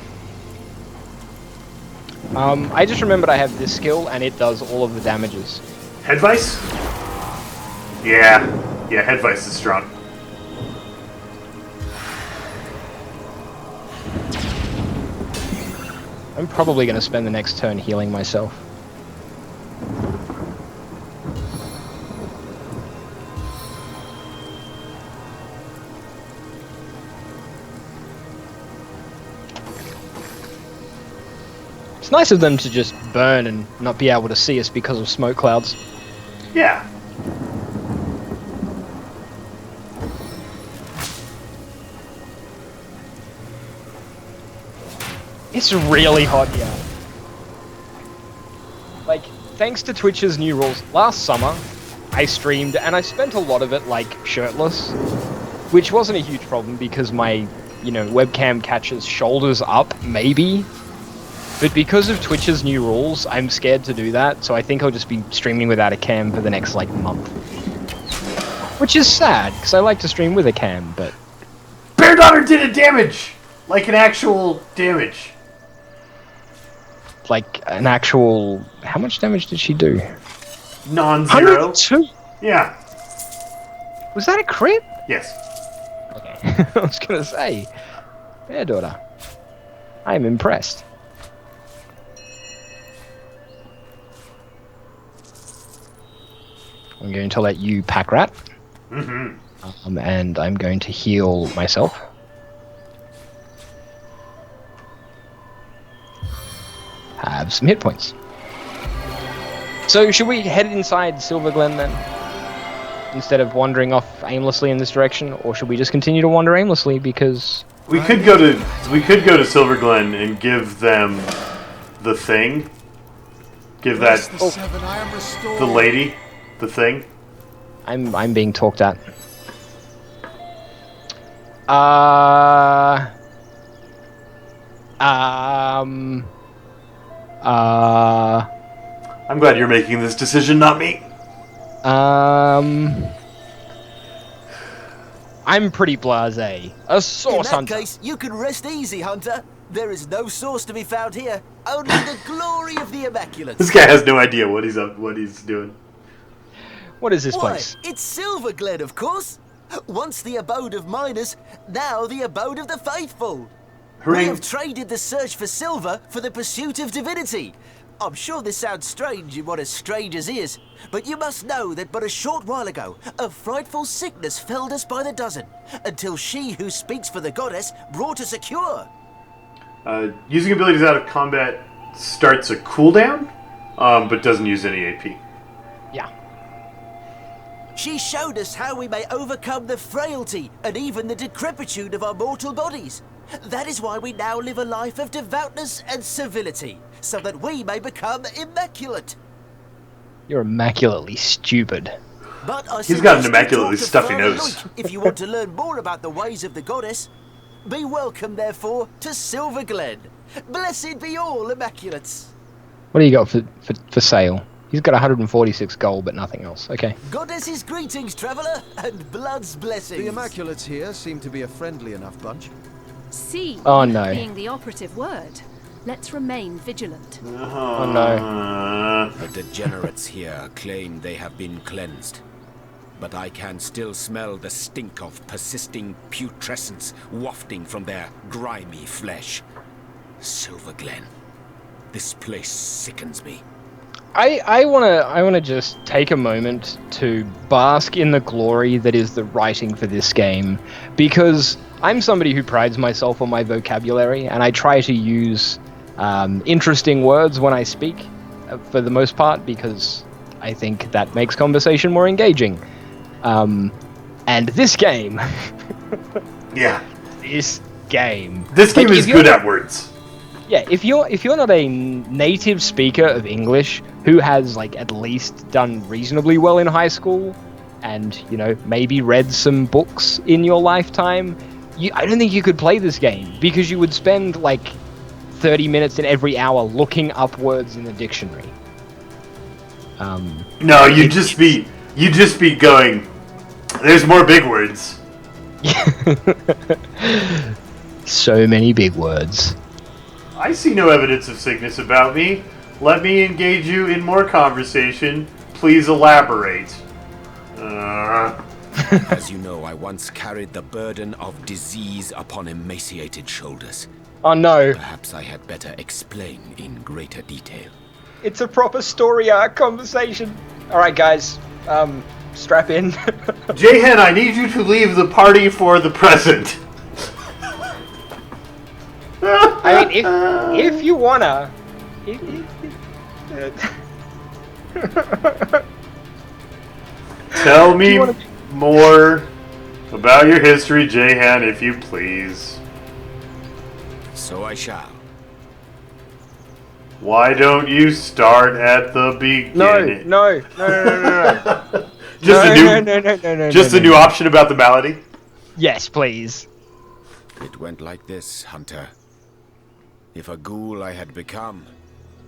I just remembered I have this skill, and it does all of the damages. Head Vice? Yeah, Head Vice is strong. I'm probably going to spend the next turn healing myself. It's nice of them to just burn and not be able to see us because of smoke clouds. Yeah. It's really hot here. Thanks to Twitch's new rules, last summer, I streamed and I spent a lot of it, shirtless. Which wasn't a huge problem because my, webcam catches shoulders up, maybe. But because of Twitch's new rules, I'm scared to do that, so I think I'll just be streaming without a cam for the next, month. Which is sad, because I like to stream with a cam, but... Bear Daughter did a damage! An actual damage. An actual... How much damage did she do? Non-zero. 102? Yeah. Was that a crit? Yes. Okay. I was gonna say. Bear Daughter. I am impressed. I'm going to let you pack rat. Mm-hmm. And I'm going to heal myself. Have some hit points. So should we head inside Silver Glen then? Instead of wandering off aimlessly in this direction, or should we just continue to wander aimlessly because we could go to Silver Glen and give them the thing. Give that the lady the thing. I'm being talked at. I'm glad you're making this decision, not me. I'm pretty blasé. A source hunter. In that case, you can rest easy, Hunter. There is no source to be found here. Only the glory of the Immaculate. This guy has no idea what he's doing. What is this place? It's Silver Glen, of course. Once the abode of miners, now the abode of the faithful. We have traded the search for silver for the pursuit of divinity. I'm sure this sounds strange in what a stranger's ears, but you must know that but a short while ago, a frightful sickness felled us by the dozen, until she who speaks for the goddess brought us a cure. Using abilities out of combat starts a cooldown, but doesn't use any AP. Yeah. She showed us how we may overcome the frailty and even the decrepitude of our mortal bodies. That is why we now live a life of devoutness and civility, so that we may become immaculate. You're immaculately stupid. But I He's got an suggest you immaculately talk to stuffy Father nose. Lloyd if you want to learn more about the ways of the goddess. Be welcome, therefore, to Silver Glen. Blessed be all immaculates. What do you got for sale? He's got 146 gold, but nothing else. Okay. Goddess's greetings, traveller, and blood's blessings. The immaculates here seem to be a friendly enough bunch. See, Oh, no. being the operative word. Let's remain vigilant. Oh no. The degenerates here claim they have been cleansed. But I can still smell the stink of persisting putrescence wafting from their grimy flesh. Silver Glen. This place sickens me. I wanna just take a moment to bask in the glory that is the writing for this game, because I'm somebody who prides myself on my vocabulary, and I try to use interesting words when I speak, for the most part, because I think that makes conversation more engaging. And this game, Yeah. this game is good at words. Yeah, if you're not a native speaker of English who has like at least done reasonably well in high school, and maybe read some books in your lifetime, I don't think you could play this game, because you would spend like 30 minutes in every hour looking up words in the dictionary. No, you'd just be going, there's more big words. So many big words. I see no evidence of sickness about me. Let me engage you in more conversation. Please elaborate. As you know, I once carried the burden of disease upon emaciated shoulders. Oh no. Perhaps I had better explain in greater detail. It's a proper story arc conversation. Alright guys, strap in. Jahan, I need you to leave the party for the present. I mean, if you wanna... Tell me more about your history, Jahan, if you please. So I shall. Why don't you start at the beginning? No. Just a new option about the malady? Yes, please. It went like this, Hunter. If a ghoul I had become,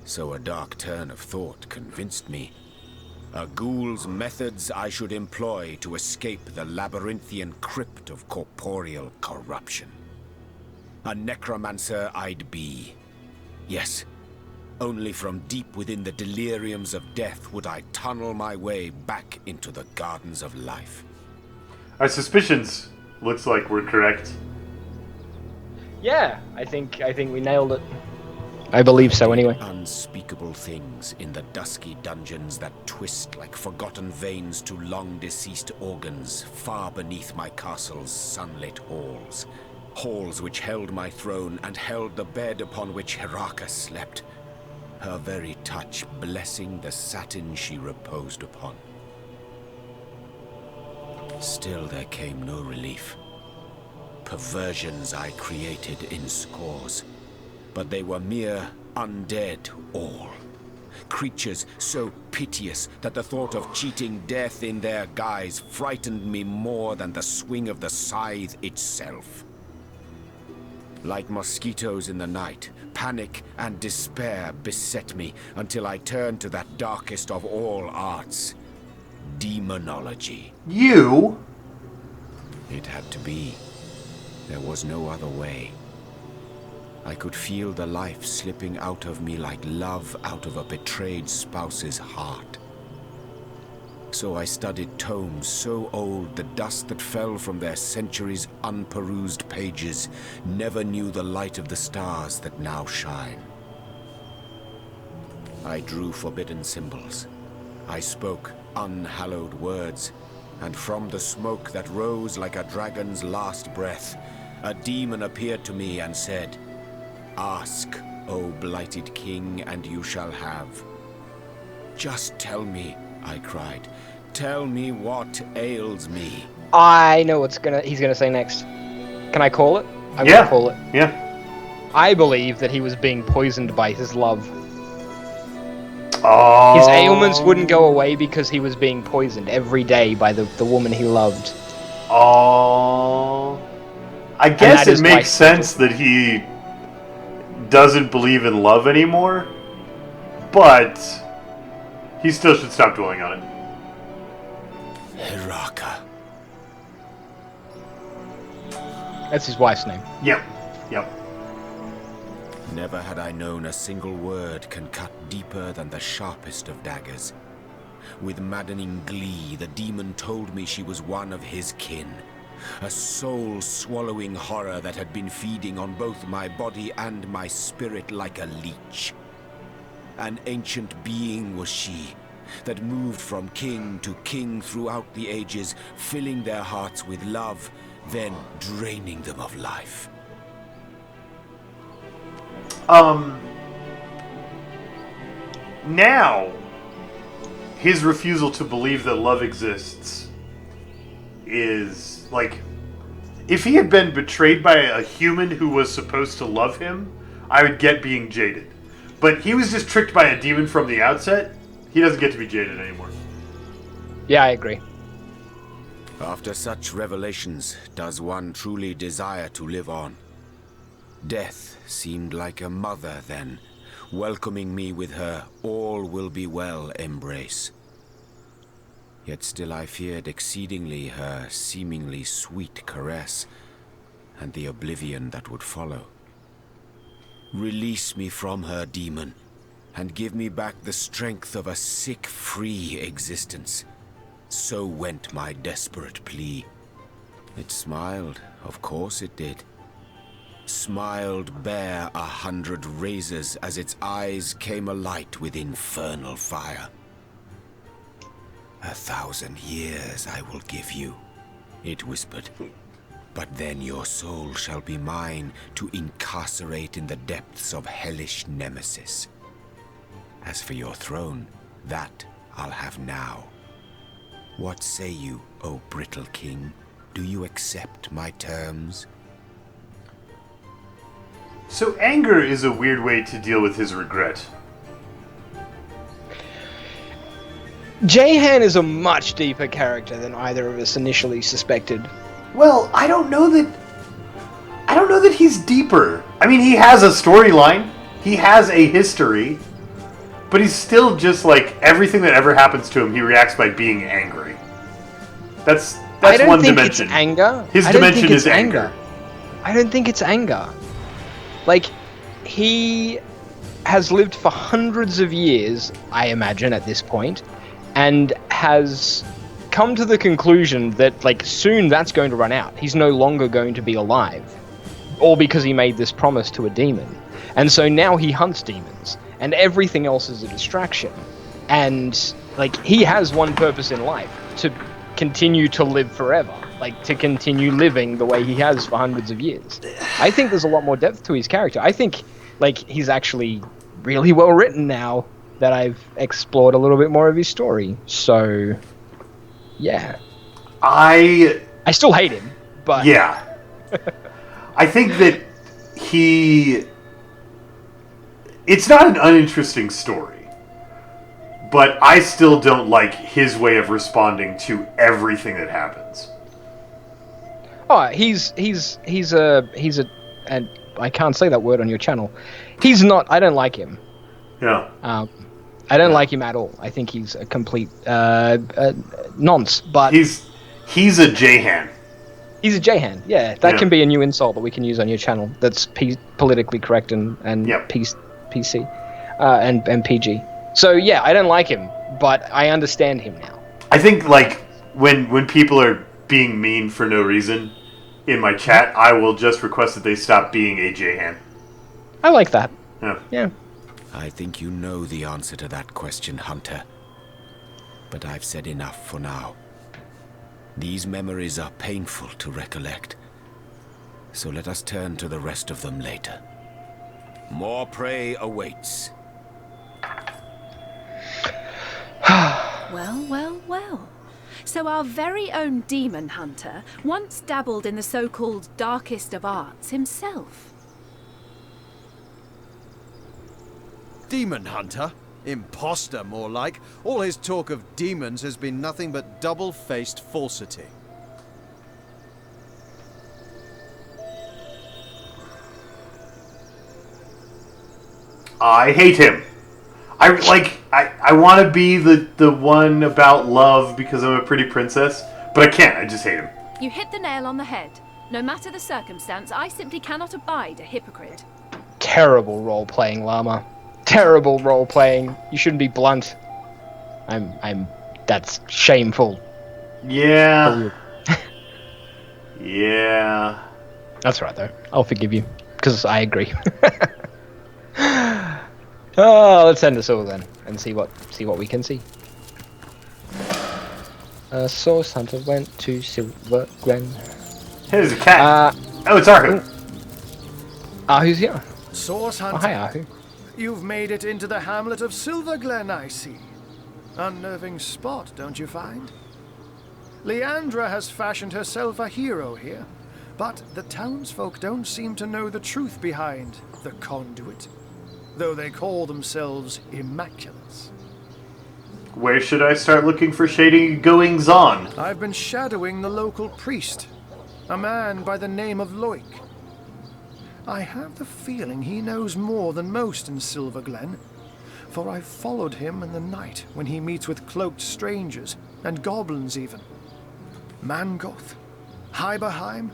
so a dark turn of thought convinced me. A ghoul's methods I should employ to escape the labyrinthian crypt of corporeal corruption. A necromancer I'd be. Yes, only from deep within the deliriums of death would I tunnel my way back into the gardens of life. Our suspicions looks like we're correct. Yeah, I think we nailed it. I believe so, anyway. Unspeakable things in the dusky dungeons that twist like forgotten veins to long-deceased organs far beneath my castle's sunlit halls. Halls which held my throne and held the bed upon which Heraka slept, her very touch blessing the satin she reposed upon. Still there came no relief. Perversions I created in scores, but they were mere undead all. Creatures so piteous that the thought of cheating death in their guise frightened me more than the swing of the scythe itself. Like mosquitoes in the night, panic and despair beset me until I turned to that darkest of all arts, demonology. You? It had to be. There was no other way. I could feel the life slipping out of me like love out of a betrayed spouse's heart. So I studied tomes so old the dust that fell from their centuries' unperused pages never knew the light of the stars that now shine. I drew forbidden symbols. I spoke unhallowed words, and from the smoke that rose like a dragon's last breath, a demon appeared to me and said, "Ask, O blighted king, and you shall have." "Just tell me," I cried. "Tell me what ails me." I know what he's gonna say next. Can I call it? I'm gonna call it. Yeah. I believe that he was being poisoned by his love. Oh. His ailments wouldn't go away because he was being poisoned every day by the woman he loved. Oh. I guess it makes sense that he doesn't believe in love anymore, but he still should stop dwelling on it. Hiraka. That's his wife's name. Yep. Never had I known a single word can cut deeper than the sharpest of daggers. With maddening glee, the demon told me she was one of his kin. A soul-swallowing horror that had been feeding on both my body and my spirit like a leech. An ancient being was she, that moved from king to king throughout the ages, filling their hearts with love, then draining them of life. Now, his refusal to believe that love exists is, like, if he had been betrayed by a human who was supposed to love him, I would get being jaded. But he was just tricked by a demon from the outset. He doesn't get to be jaded anymore. Yeah, I agree. After such revelations, does one truly desire to live on? Death seemed like a mother then, welcoming me with her all will be well embrace. Yet still I feared exceedingly her seemingly sweet caress, and the oblivion that would follow. Release me from her, demon, and give me back the strength of a sick, free existence. So went my desperate plea. It smiled, of course it did. Smiled bare 100 razors as its eyes came alight with infernal fire. 1,000 years I will give you, it whispered. But then your soul shall be mine to incarcerate in the depths of hellish nemesis. As for your throne, that I'll have now. What say you, O brittle king? Do you accept my terms? So anger is a weird way to deal with his regret. Jahan is a much deeper character than either of us initially suspected. Well, I don't know that he's deeper. I mean, he has a storyline. He has a history. But he's still just like everything that ever happens to him, he reacts by being angry. That's one dimension. It's anger. His dimension is anger. I don't think it's anger. Like, he has lived for hundreds of years, I imagine, at this point, and has come to the conclusion that, like, soon that's going to run out. He's no longer going to be alive. All because he made this promise to a demon. And so now he hunts demons, and everything else is a distraction. And, like, he has one purpose in life, to continue to live forever. Like, to continue living the way he has for hundreds of years. I think there's a lot more depth to his character. I think, like, he's actually really well written now that I've explored a little bit more of his story. So, yeah. I still hate him, but... Yeah. I think that it's not an uninteresting story. But I still don't like his way of responding to everything that happens. Oh, he's and I can't say that word on your channel. He's not. I don't like him. Yeah. I don't like him at all. I think he's a complete nonce. But he's a Jahan. He's a Jahan. Yeah, that can be a new insult that we can use on your channel. That's politically correct and PC and PG. So yeah, I don't like him, but I understand him now. I think like when people are being mean for no reason in my chat, I will just request that they stop being a J-Han. I like that. Yeah. Yeah. I think you know the answer to that question, Hunter. But I've said enough for now. These memories are painful to recollect. So let us turn to the rest of them later. More prey awaits. Well, well, well. So our very own demon hunter once dabbled in the so-called darkest of arts himself. Demon hunter? Imposter, more like. All his talk of demons has been nothing but double-faced falsity. I hate him. I want to be the one about love because I'm a pretty princess, but I can't. I just hate him. You hit the nail on the head. No matter the circumstance, I simply cannot abide a hypocrite. Terrible role-playing, Llama. Terrible role-playing. You shouldn't be blunt. That's shameful. Yeah. Yeah. That's right, though. I'll forgive you, because I agree. Oh, let's end this all then, and see what we can see. Source Hunter went to Silver Glen. Here's a cat. Oh, it's Ahu. Ahu's here. Source Hunter. Oh, hi, Ahu. You've made it into the hamlet of Silver Glen, I see. Unnerving spot, don't you find? Leandra has fashioned herself a hero here, but the townsfolk don't seem to know the truth behind the conduit, though they call themselves Immaculates. Where should I start looking for shady goings on? I've been shadowing the local priest, a man by the name of Loic. I have the feeling he knows more than most in Silver Glen, for I've followed him in the night when he meets with cloaked strangers, and goblins even. Mangoth, Hyberheim.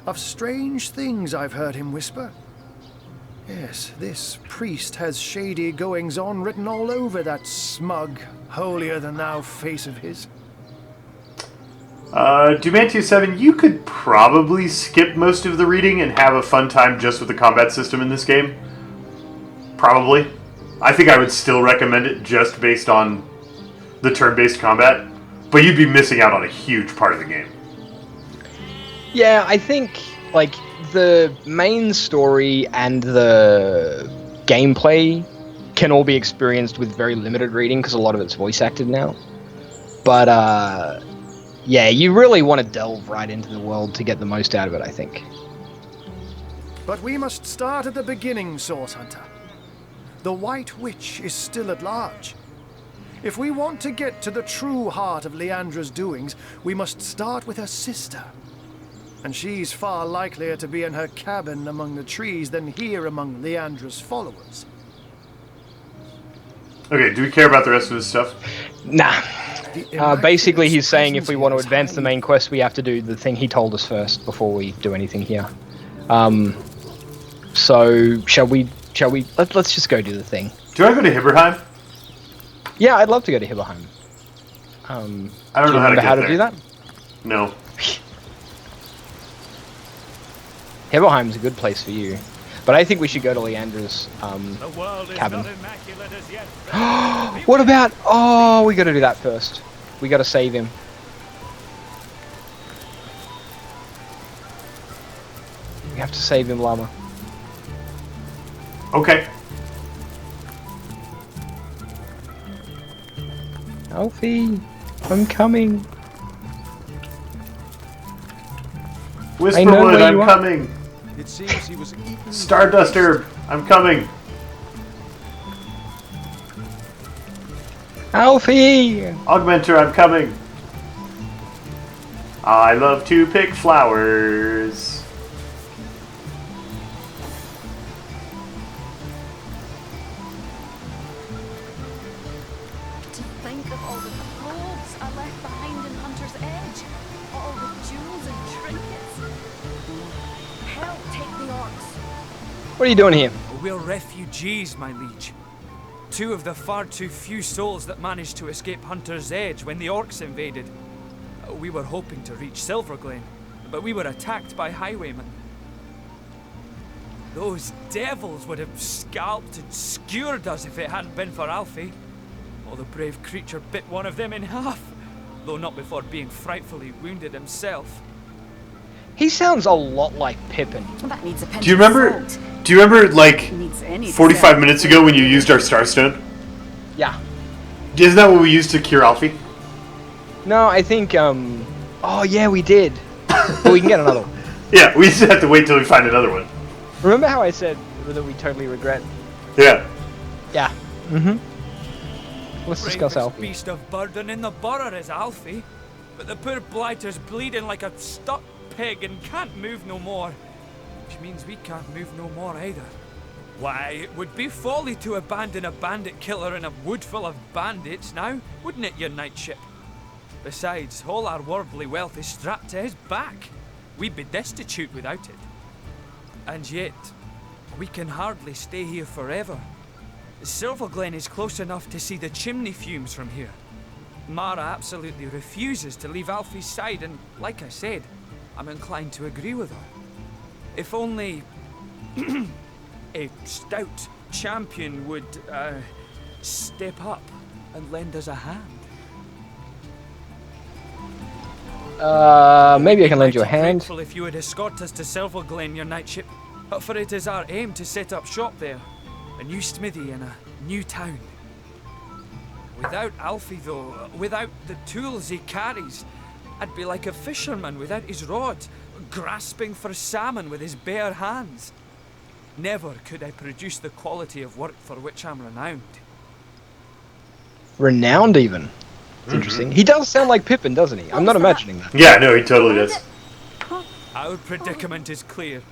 Of strange things I've heard him whisper. Yes, this priest has shady goings-on written all over that smug, holier-than-thou face of his. Dumantia7, you could probably skip most of the reading and have a fun time just with the combat system in this game. Probably. I think I would still recommend it just based on the turn-based combat, but you'd be missing out on a huge part of the game. Yeah, I think, like, the main story and the gameplay can all be experienced with very limited reading because a lot of it's voice acted now. But, yeah, you really want to delve right into the world to get the most out of it, I think. But we must start at the beginning, Source Hunter. The White Witch is still at large. If we want to get to the true heart of Leandra's doings, we must start with her sister. And she's far likelier to be in her cabin among the trees than here among Leandra's followers. Okay, do we care about the rest of this stuff? Nah. Basically, he's saying if we want to advance the main quest, we have to do the thing he told us first before we do anything here. So, shall we? Let's just go do the thing. Do I go to Hyberheim? Yeah, I'd love to go to Hyberheim. I don't know how to do that. No. Hyberheim's a good place for you, but I think we should go to Leandra's cabin. What about? Oh, we got to do that first. We got to save him. We have to save him, Llama. Okay. Alfie, I'm coming. Whisperwood, I'm coming. It seems he was eaten. Stardust Herb, I'm coming. Alfie! Augmenter, I'm coming. I love to pick flowers. To think of all the clothes I left behind in Hunter's Edge. All the jewels and trinkets. Help take the orcs. What are you doing here? We're refugees, my liege. 2 of the far too few souls that managed to escape Hunter's Edge when the orcs invaded. We were hoping to reach Silverglade, but we were attacked by highwaymen. Those devils would have scalped and skewered us if it hadn't been for Alfie. Oh, the brave creature bit one of them in half, though not before being frightfully wounded himself. He sounds a lot like Pippin. That needs a Do you remember like 45 minutes ago when you used our Starstone? Yeah. Isn't that what we used to cure Alfie? No, I think, oh yeah, we did. But we can get another one. Yeah, we just have to wait till we find another one. Remember how I said that we totally regret? Yeah. Yeah. Mm-hmm. Let's discuss Bravest Alfie. beast of burden in the borough is Alfie, but the poor blighter's bleeding like a stuck pig and can't move no more. Which means we can't move no more either. Why, it would be folly to abandon a bandit killer in a wood full of bandits now, wouldn't it, your knightship? Besides, all our worldly wealth is strapped to his back. We'd be destitute without it. And yet, we can hardly stay here forever. Silverglade is close enough to see the chimney fumes from here. Mara absolutely refuses to leave Alfie's side, and like I said, I'm inclined to agree with her. If only a stout champion would step up and lend us a hand. Maybe I can lend you a I'd be hand. grateful if you would escort us to Silverglade, your knightship, for it is our aim to set up shop there. A new smithy in a new town. Without Alfie, though, without the tools he carries, I'd be like a fisherman without his rod, grasping for salmon with his bare hands. Never could I produce the quality of work for which I'm renowned. Renowned, even. It's interesting. He does sound like Pippin, doesn't he? I'm not imagining that. Yeah, no, he totally does. Our predicament is clear.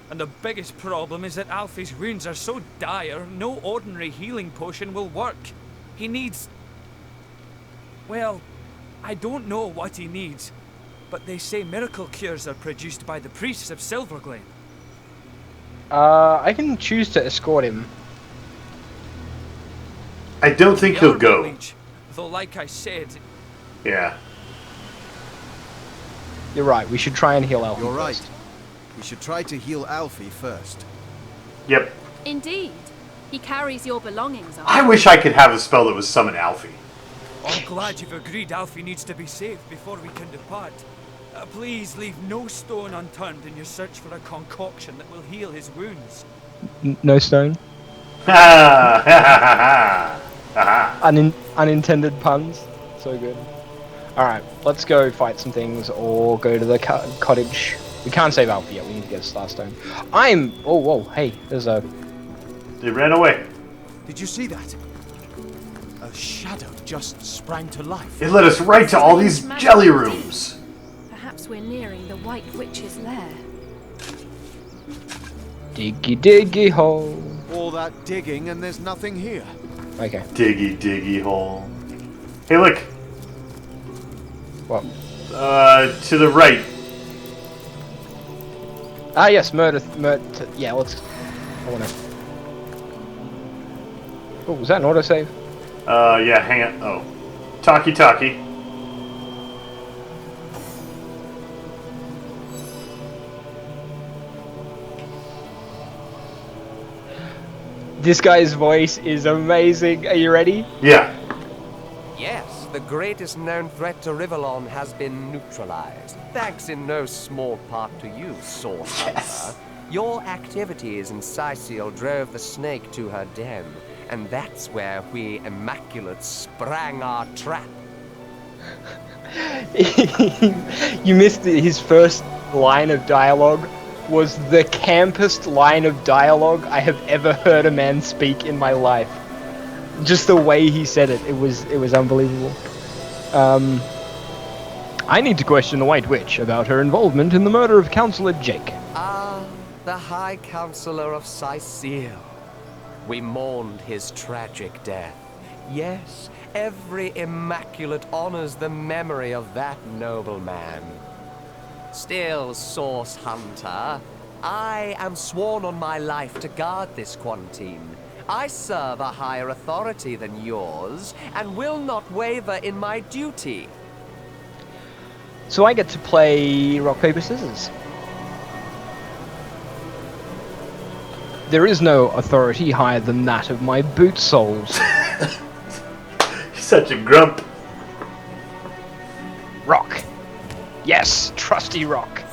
And the biggest problem is that Alfie's wounds are so dire, no ordinary healing potion will work. He needs... well, I don't know what he needs, but they say miracle cures are produced by the priests of Silverglade. I can choose to escort him. I don't think he'll go. Leech, though, like I said... Yeah. You're right, we should try and heal Alfie. You're right. We should try to heal Alfie first. Yep. Indeed. He carries your belongings. I wish I could have a spell that was summon Alfie. I'm glad you've agreed Alfie needs to be saved before we can depart. Please leave no stone unturned in your search for a concoction that will heal his wounds. No stone? Unintended puns. So good. Alright, let's go fight some things or go to the cottage. We can't save Alfie yet, we need to get a Starstone. Oh, whoa, hey, there's a... They ran away. Did you see that? A shadow just sprang to life. It led us right to all these jelly rooms. Perhaps we're nearing the White Witch's lair. Diggy diggy hole. All that digging and there's nothing here. Okay. Diggy diggy hole. Hey, look. What? To the right. Ah, yes, murder. Yeah, let's. I wanna. Oh, was that an autosave? Yeah, hang on. Oh. Talkie. This guy's voice is amazing. Are you ready? Yeah. Yes, the greatest known threat to Rivellon has been neutralized. Thanks in no small part to you, Sword Hunter. Your activities in Sicil drove the snake to her den, and that's where we Immaculates sprang our trap. You missed his first line of dialogue. Was the campest line of dialogue I have ever heard a man speak in my life. Just the way he said it, it was unbelievable. I need to question the White Witch about her involvement in the murder of Councillor Jake. Ah, the High Counselor of Sicil. We mourned his tragic death. Yes, every Immaculate honors the memory of that noble man. Still, Source Hunter, I am sworn on my life to guard this quarantine, I serve a higher authority than yours, and will not waver in my duty. So I get to play rock, paper, scissors. There is no authority higher than that of my boot soles. Such a grump. Rock. Yes, trusty rock.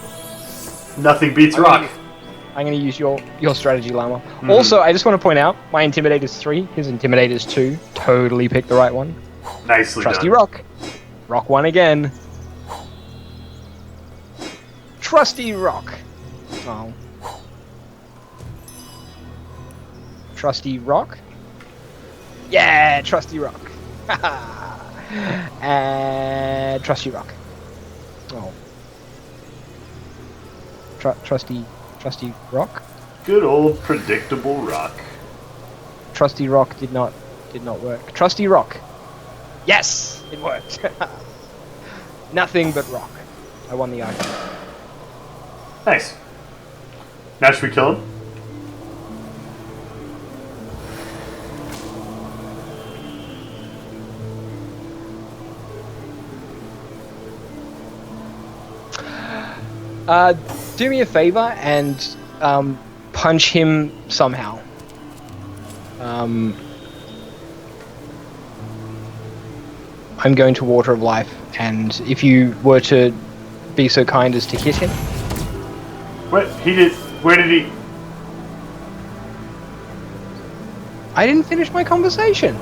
Nothing beats rock. I'm going to use your strategy, Llama. Also, I just want to point out, my Intimidator's 3, his Intimidator's 2. Totally picked the right one. Nicely Trusty done. rock. Rock 1 again. Trusty rock. Oh. Trusty rock. Yeah, trusty rock. Trusty rock. Oh. Trusty rock. Good old predictable rock. Trusty rock did not work. Trusty rock. Yes, it worked. Nothing but rock. I won the argument. Nice. Now should we kill him? Do me a favor and punch him somehow. I'm going to Water of Life, and if you were to be so kind as to hit him. What? He did... Where did he... I didn't finish my conversation.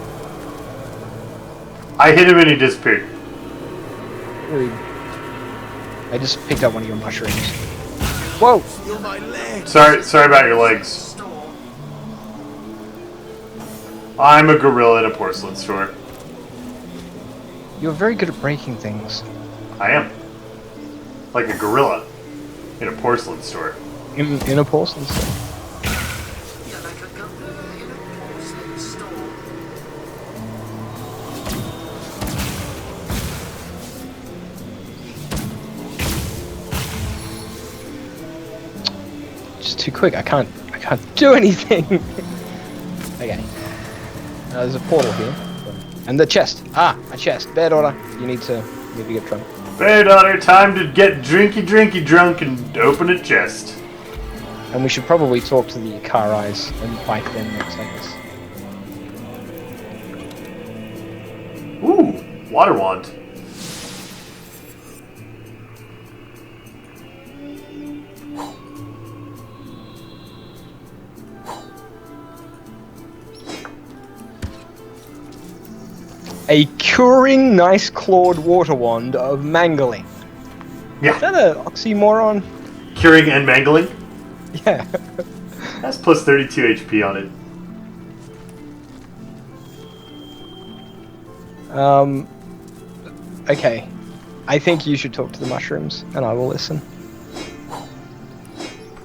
I hit him and he disappeared. Rude. I just picked up one of your mushrooms. Whoa! Sorry about your legs. I'm a gorilla in a porcelain store. You're very good at breaking things. I am. Like a gorilla in a porcelain store. In a porcelain store. Just too quick. I can't do anything. Okay. There's a portal here, and the chest. A chest. Bear daughter, you need to get drunk. Bear daughter, time to get drinky drunk and open a chest. And we should probably talk to the Ikarais and fight them next, I guess. Ooh, water wand. A curing nice clawed water wand of mangling. Yeah. Is that an oxymoron? Curing and mangling? Yeah. That's plus 32 HP on it. Okay. I think you should talk to the mushrooms, and I will listen.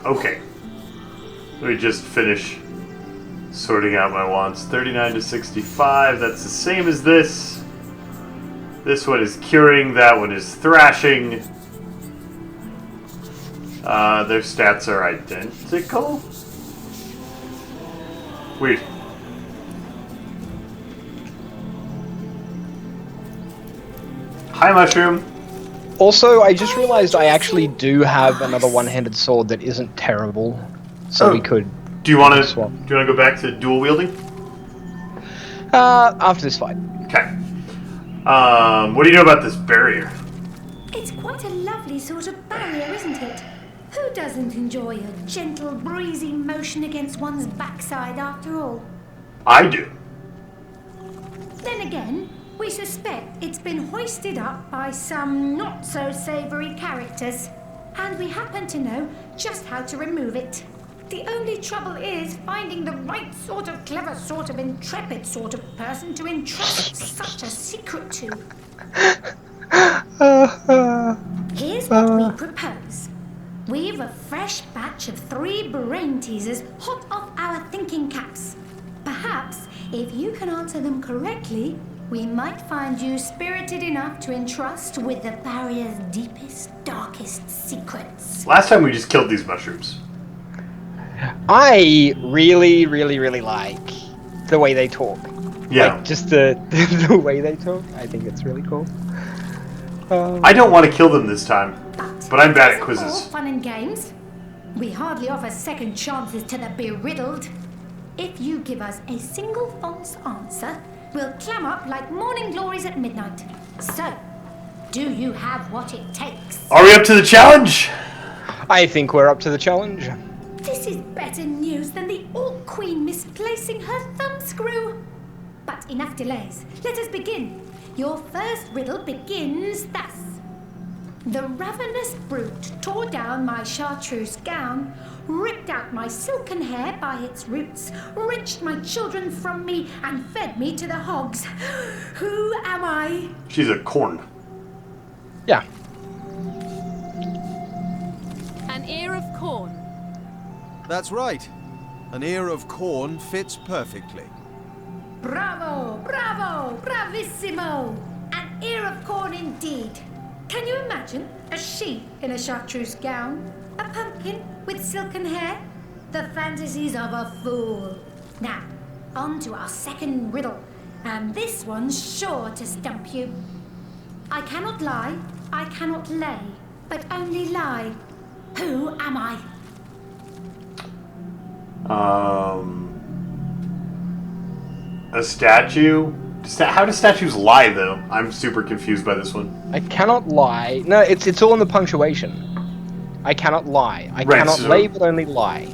Okay. Let me just finish sorting out my wands. 39 to 65, that's the same as this. This one is curing, that one is thrashing. Their stats are identical? Weird. Hi, Mushroom. Also, I just realized I actually do have another one-handed sword that isn't terrible, so we could. Do you want to go back to dual wielding? After this fight. Okay. What do you know about this barrier? It's quite a lovely sort of barrier, isn't it? Who doesn't enjoy a gentle, breezy motion against one's backside after all? I do. Then again, we suspect it's been hoisted up by some not-so-savoury characters, and we happen to know just how to remove it. The only trouble is finding the right sort of clever, sort of intrepid sort of person to entrust such a secret to. Here's what we propose. We've a fresh batch of 3 brain teasers hot off our thinking caps. Perhaps, if you can answer them correctly, we might find you spirited enough to entrust with the barrier's deepest, darkest secrets. Last time we just killed these mushrooms. I really like the way they talk. Yeah. Like, just the the way they talk. I think it's really cool. I don't want to kill them this time, but I'm bad at All quizzes. fun and games. We hardly offer second chances to the beriddled. If you give us a single false answer, we'll clam up like morning glories at midnight. So, do you have what it takes? Are we up to the challenge? I think we're up to the challenge. This is better news than the Orc Queen misplacing her thumbscrew. But enough delays. Let us begin. Your first riddle begins thus. The ravenous brute tore down my chartreuse gown, ripped out my silken hair by its roots, wrenched my children from me, and fed me to the hogs. Who am I? She's a corn. Yeah. An ear of corn. That's right. An ear of corn fits perfectly. Bravo, bravo, bravissimo! An ear of corn indeed. Can you imagine a sheep in a chartreuse gown? A pumpkin with silken hair? The fantasies of a fool. Now, on to our second riddle. And this one's sure to stump you. I cannot lie, I cannot lay, but only lie. Who am I? A statue? How do statues lie, though? I'm super confused by this one. I cannot lie. No, it's all in the punctuation. I cannot lie. I Right, cannot so- lay, but only lie.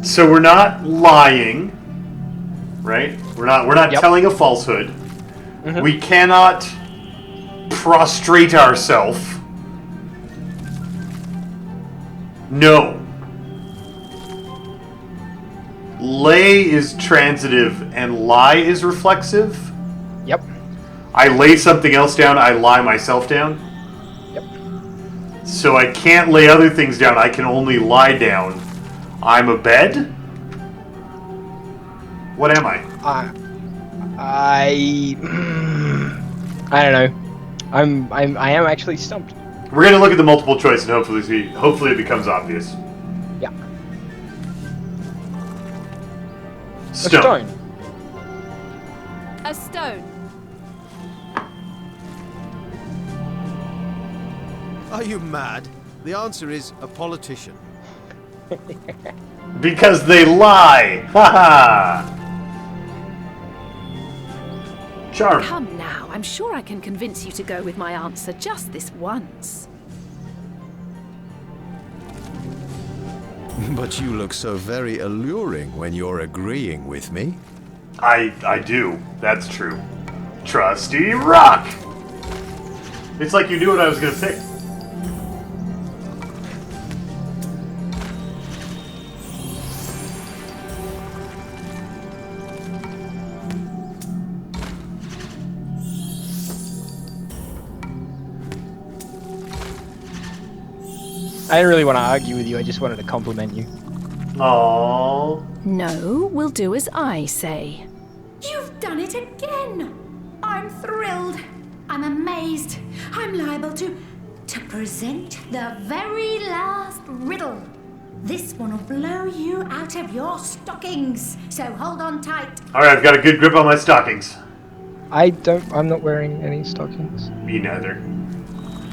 So we're not lying, right? We're not telling a falsehood. Mhm. We cannot prostrate ourselves. No. Lay is transitive and lie is reflexive. Yep. I lay something else down, I lie myself down. Yep. So I can't lay other things down, I can only lie down. I'm a bed? What am I? I don't know. I am actually stumped. We're gonna look at the multiple choice and hopefully it becomes obvious. Yeah. Stone. A stone. Are you mad? The answer is a politician. Because they lie! Haha! Charm. Come now, I'm sure I can convince you to go with my answer just this once. But you look so very alluring when you're agreeing with me. I do. That's true. Trusty Rock! It's like you knew what I was gonna pick. I didn't really want to argue with you. I just wanted to compliment you. Aww. No, we'll do as I say. You've done it again! I'm thrilled. I'm amazed. I'm liable to present the very last riddle. This one will blow you out of your stockings. So hold on tight. Alright, I've got a good grip on my stockings. I'm not wearing any stockings. Me neither.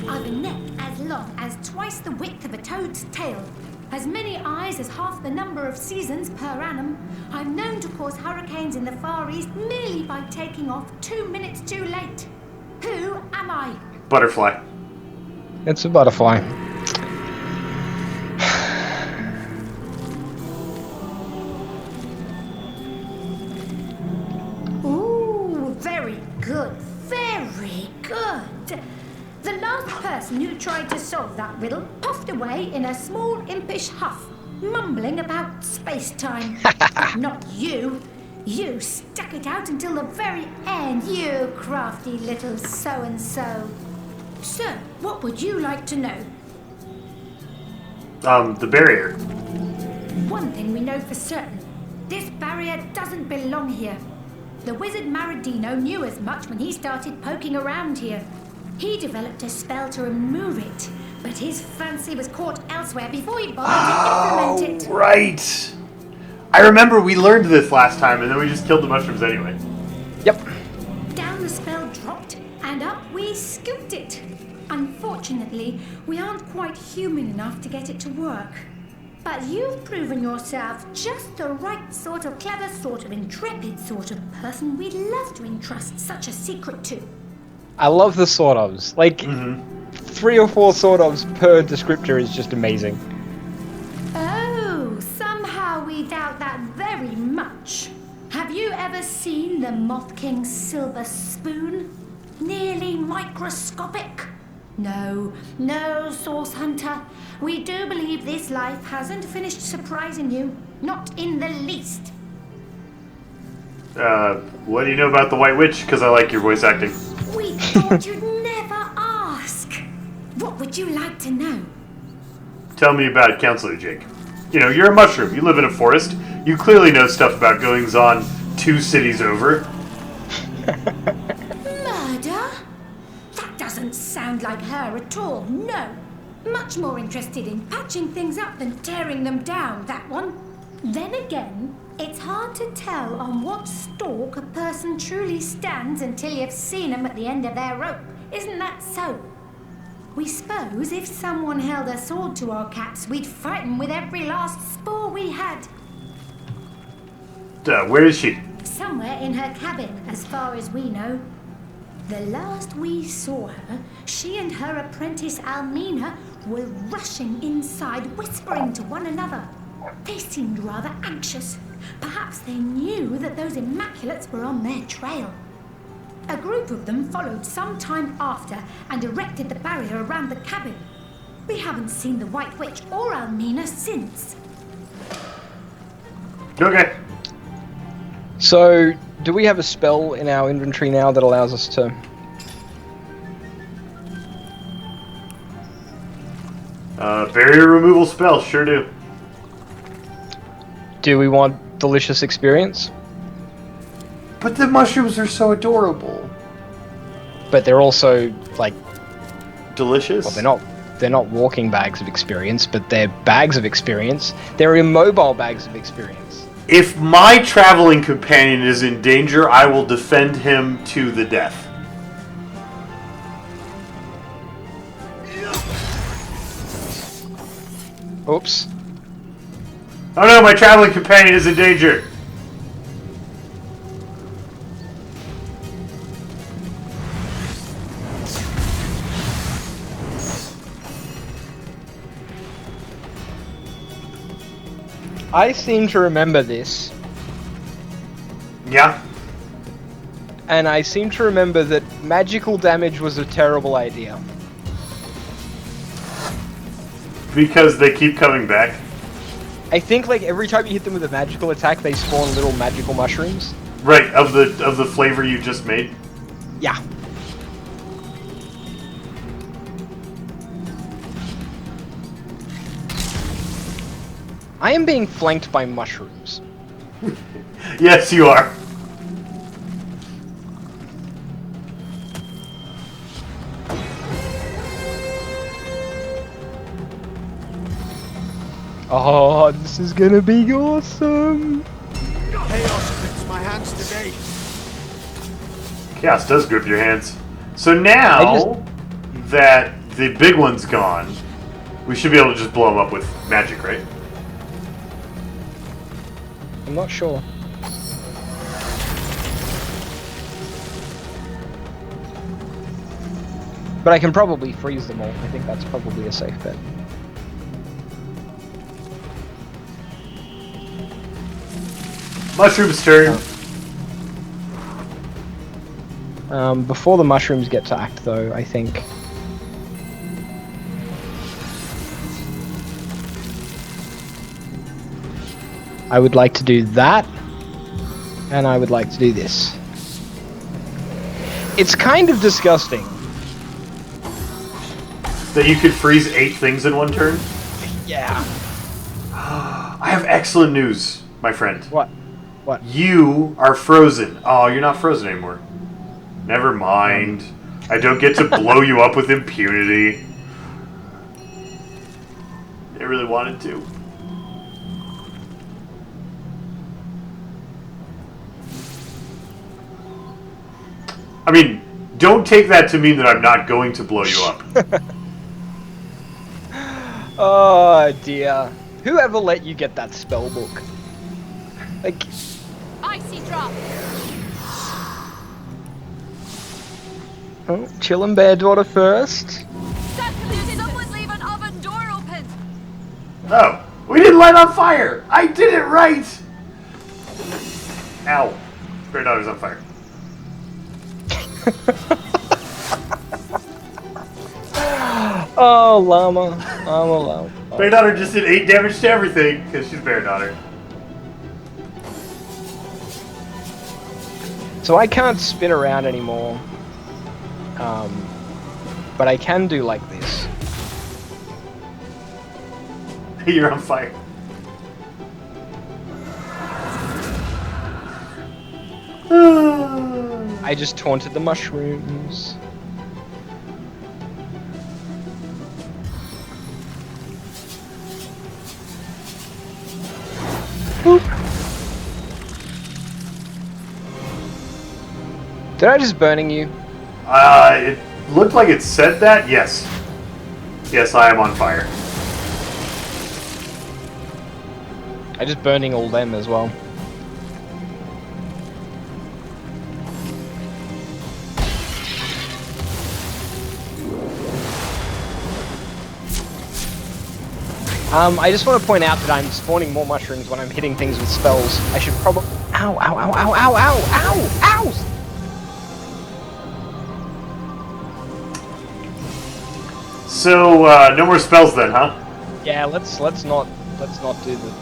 I've a neck as long as twice the width of a toad's tail, as many eyes as half the number of seasons per annum. I'm known to cause hurricanes in the Far East merely by taking off 2 minutes too late. Who am I? Butterfly. It's a butterfly. Ooh, very good, very good. The last person who tried to solve that riddle puffed away in a small impish huff, mumbling about space-time. Not you. You stuck it out until the very end, you crafty little so-and-so. So, what would you like to know? The barrier. One thing we know for certain. This barrier doesn't belong here. The wizard Maradino knew as much when he started poking around here. He developed a spell to remove it, but his fancy was caught elsewhere before he bothered to implement it. Right. I remember we learned this last time, and then we just killed the mushrooms anyway. Yep. Down the spell dropped, and up we scooped it. Unfortunately, we aren't quite human enough to get it to work. But you've proven yourself just the right sort of clever, sort of intrepid sort of person we'd love to entrust such a secret to. I love the sort ofs. Like, 3 or 4 sort ofs per descriptor is just amazing. Oh, somehow we doubt that very much. Have you ever seen the Moth King's silver spoon? Nearly microscopic? No, no, Source Hunter. We do believe this life hasn't finished surprising you. Not in the least. What do you know about the White Witch? Because I like your voice acting. We thought you'd never ask. What would you like to know? Tell me about Counselor Jake. You know, you're a mushroom. You live in a forest. You clearly know stuff about goings-on 2 cities over. Murder? That doesn't sound like her at all, no. Much more interested in patching things up than tearing them down, that one. Then again, it's hard to tell on what stalk a person truly stands until you've seen them at the end of their rope. Isn't that so? We suppose if someone held a sword to our caps, we'd fight them with every last spore we had. Where is she? Somewhere in her cabin, as far as we know. The last we saw her, she and her apprentice Almina were rushing inside, whispering to one another. They seemed rather anxious. Perhaps they knew that those Immaculates were on their trail. A group of them followed some time after and erected the barrier around the cabin. We haven't seen the White Witch or Almina since. Okay. So, do we have a spell in our inventory now that allows us to... Barrier removal spell, sure do. Do we want Delicious Experience? But the mushrooms are so adorable. But they're also, like... Delicious? Well, they're not walking bags of experience, but they're bags of experience. They're immobile bags of experience. If my traveling companion is in danger, I will defend him to the death. Oops. Oh no, my traveling companion is in danger! I seem to remember this. Yeah? And I seem to remember that magical damage was a terrible idea. Because they keep coming back? I think like every time you hit them with a magical attack, they spawn little magical mushrooms. Right, of the flavor you just made? Yeah. I am being flanked by mushrooms. Yes, you are. Oh, this is gonna be awesome! Chaos grips my hands today. Chaos does grip your hands. So now that the big one's gone, we should be able to just blow them up with magic, right? I'm not sure. But I can probably freeze them all. I think that's probably a safe bet. Mushroom's turn. Before the mushrooms get to act, though, I think... I would like to do that, and I would like to do this. It's kind of disgusting. That you could freeze 8 things in one turn? Yeah. I have excellent news, my friend. What? What? You are frozen. Oh, you're not frozen anymore. Never mind. I don't get to blow you up with impunity. I really wanted to. I mean, don't take that to mean that I'm not going to blow you up. Oh dear. Whoever let you get that spell book? Like, Icy drop. oh, chillin' bear daughter first. Someone leave an oven door open. Oh, we didn't light on fire! I did it right! Ow. Bear daughter's on fire. Oh, llama. Bear daughter just did 8 damage to everything, because she's bear daughter. So I can't spin around anymore. But I can do like this. You're on fire. I just taunted the mushrooms. Boop. Did I just burning you? It looked like it said that. Yes. Yes, I am on fire. I just burning all them as well. I just want to point out that I'm spawning more mushrooms when I'm hitting things with spells. I should probably... Ow, ow, ow, ow, ow, ow, ow, ow! So, no more spells then, huh? Yeah, let's not do the...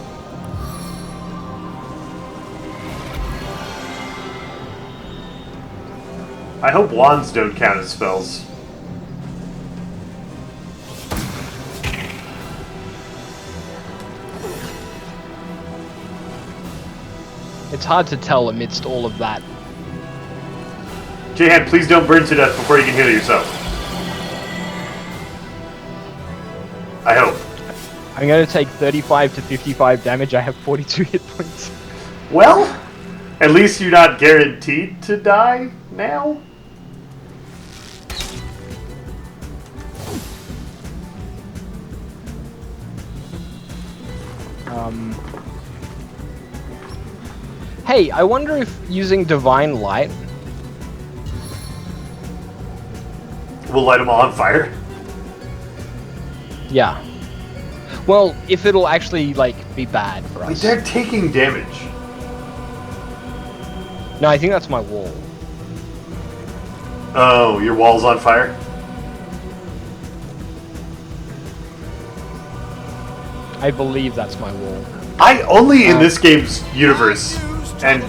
I hope wands don't count as spells. It's hard to tell amidst all of that. J-Han, please don't burn to death before you can heal yourself. I hope. I'm going to take 35 to 55 damage. I have 42 hit points. Well, at least you're not guaranteed to die now. Hey, I wonder if using Divine Light will light them all on fire. Yeah. Well, if it'll actually, like, be bad for us. Like, they're taking damage. No, I think that's my wall. Oh, your wall's on fire? I believe that's my wall. I only in this game's universe and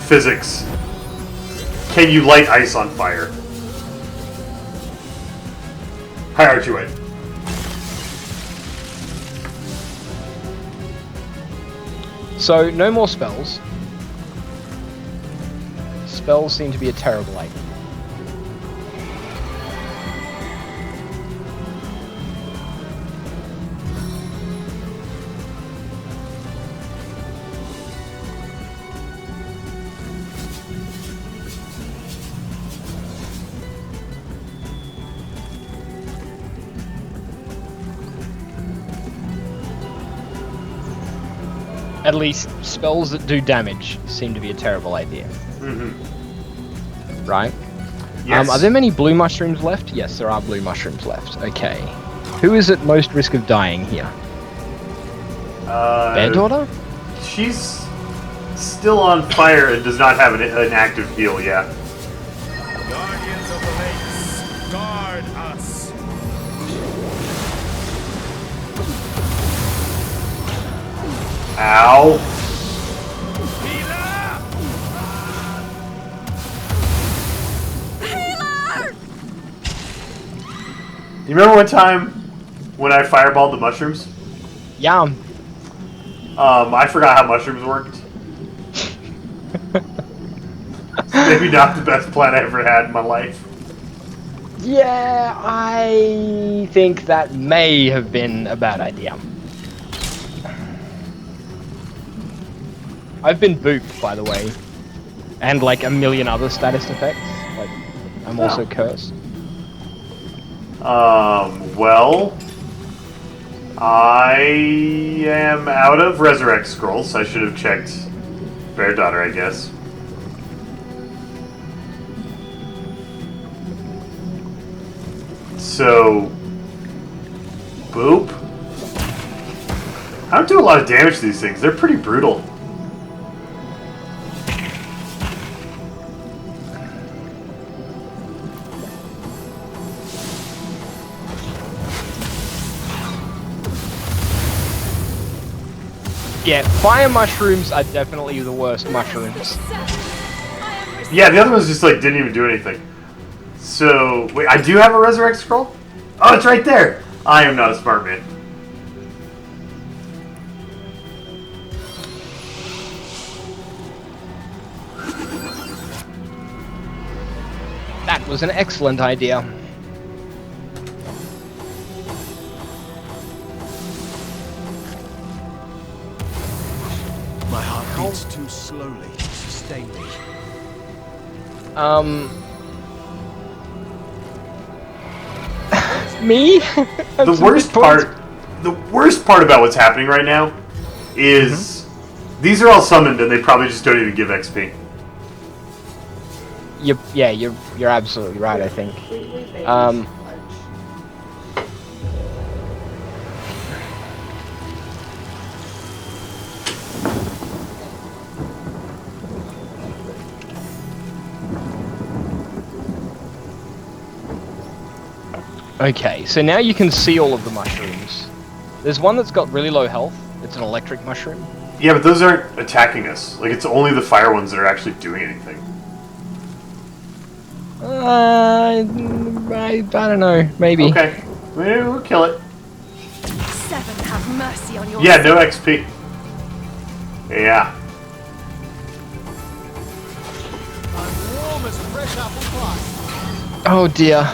physics can you light ice on fire. Hi, Archie. So, no more spells. Spells seem to be a terrible idea. At least spells that do damage seem to be a terrible idea. Mm-hmm. Right? Yes. Are there many blue mushrooms left? Yes, there are blue mushrooms left. Okay. Who is at most risk of dying here? Bear daughter? She's still on fire and does not have an active heal, yeah. Guardians of the Lakes, guard us. Ow. You remember one time when I fireballed the mushrooms? Yeah. I forgot how mushrooms worked. Maybe not the best plan I ever had in my life. Yeah, I think that may have been a bad idea. I've been booped, by the way. And like a million other status effects. Like, I'm also cursed. Well, I am out of resurrect scrolls. I should have checked Bear Daughter, I guess. So, boop. I don't do a lot of damage to these things. They're pretty brutal. Yeah, fire mushrooms are definitely the worst mushrooms. Yeah, the other ones just like didn't even do anything. So, wait, I do have a resurrect scroll? Oh, it's right there! I am not a smart man. That was an excellent idea. My heart beats too slowly to sustain me. Me? The worst part about what's happening right now is these are all summoned and they probably just don't even give XP. You're absolutely right, I think. Okay, so now you can see all of the mushrooms. There's one that's got really low health. It's an electric mushroom. Yeah, but those aren't attacking us. Like, it's only the fire ones that are actually doing anything. I don't know. Maybe. Okay. Maybe we'll kill it. Seven, have mercy on your Yeah, no XP. Yeah. Warm as fresh apple pie. Oh dear.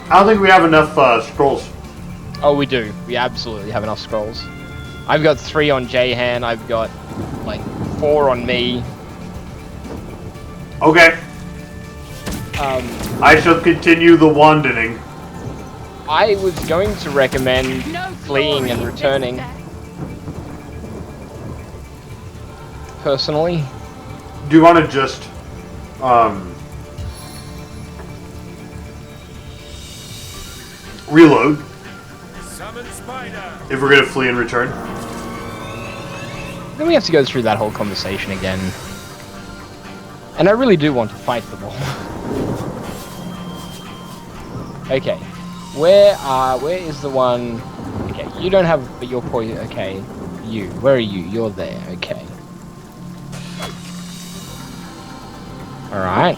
I don't think we have enough scrolls. Oh, we do. We absolutely have enough scrolls. I've got 3 on Jahan. I've got like 4 on me. Okay. I shall continue the wandening. I was going to recommend fleeing and returning. Personally. Do you want to just reload if we're going to flee and return? Then we have to go through that whole conversation again. And I really do want to fight them all. Okay. Where is the one? Okay, you don't have, but you're poison. Okay. Where are you? You're there. Okay. Alright.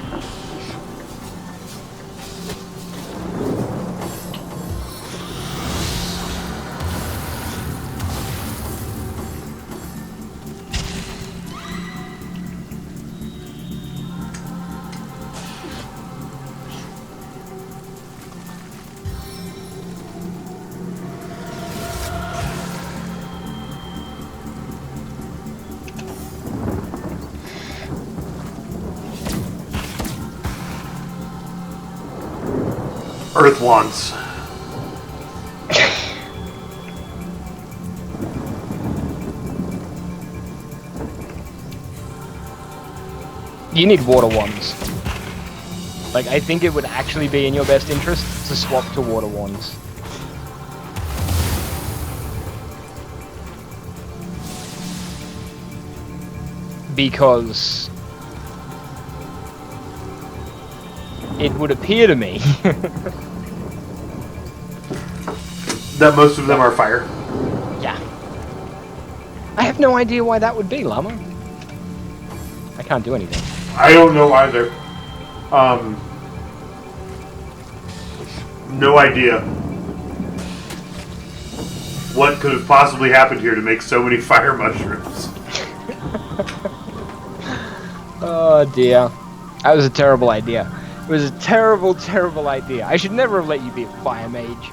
Earth wands. You need water wands. Like, I think it would actually be in your best interest to swap to water wands. Because it would appear to me that most of them are fire. Yeah. I have no idea why that would be, Llama. I can't do anything. I don't know either. No idea what could have possibly happened here to make so many fire mushrooms. Oh dear. That was a terrible idea. It was a terrible, terrible idea. I should never have let you be a fire mage.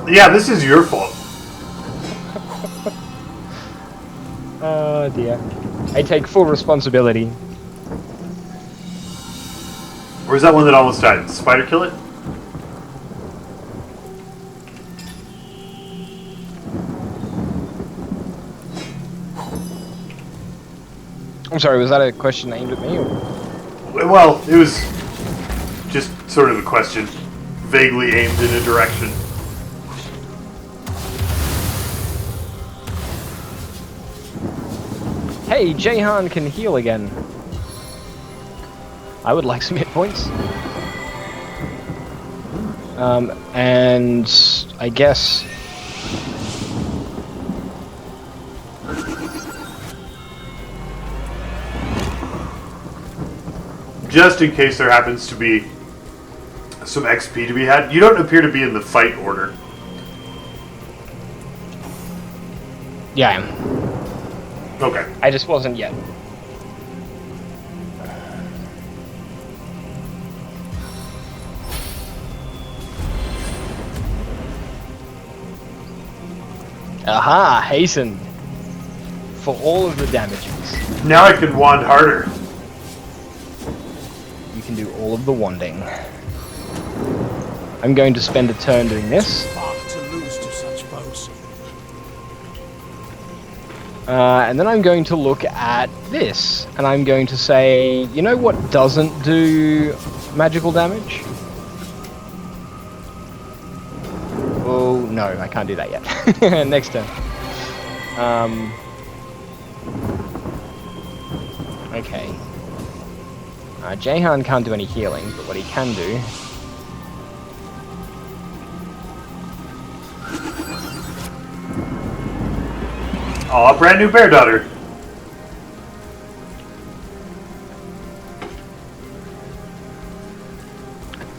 Yeah, this is your fault. Oh dear. I take full responsibility. Where's that one that almost died? Did the spider kill it? I'm sorry, was that a question aimed at me? Or? Well, it was just sort of a question, vaguely aimed in a direction. Hey, Jahan can heal again. I would like some hit points. And I guess... Just in case there happens to be some XP to be had, you don't appear to be in the fight order. Yeah, I am. Okay. I just wasn't yet. Aha! Hasten! For all of the damages. Now I can wand harder. You can do all of the wanding. I'm going to spend a turn doing this. To lose to such foes. And then I'm going to look at this, and I'm going to say, you know what doesn't do magical damage? Oh, no, I can't do that yet. Next turn. Okay. Jahan can't do any healing, but what he can do... Oh, a brand new bear daughter.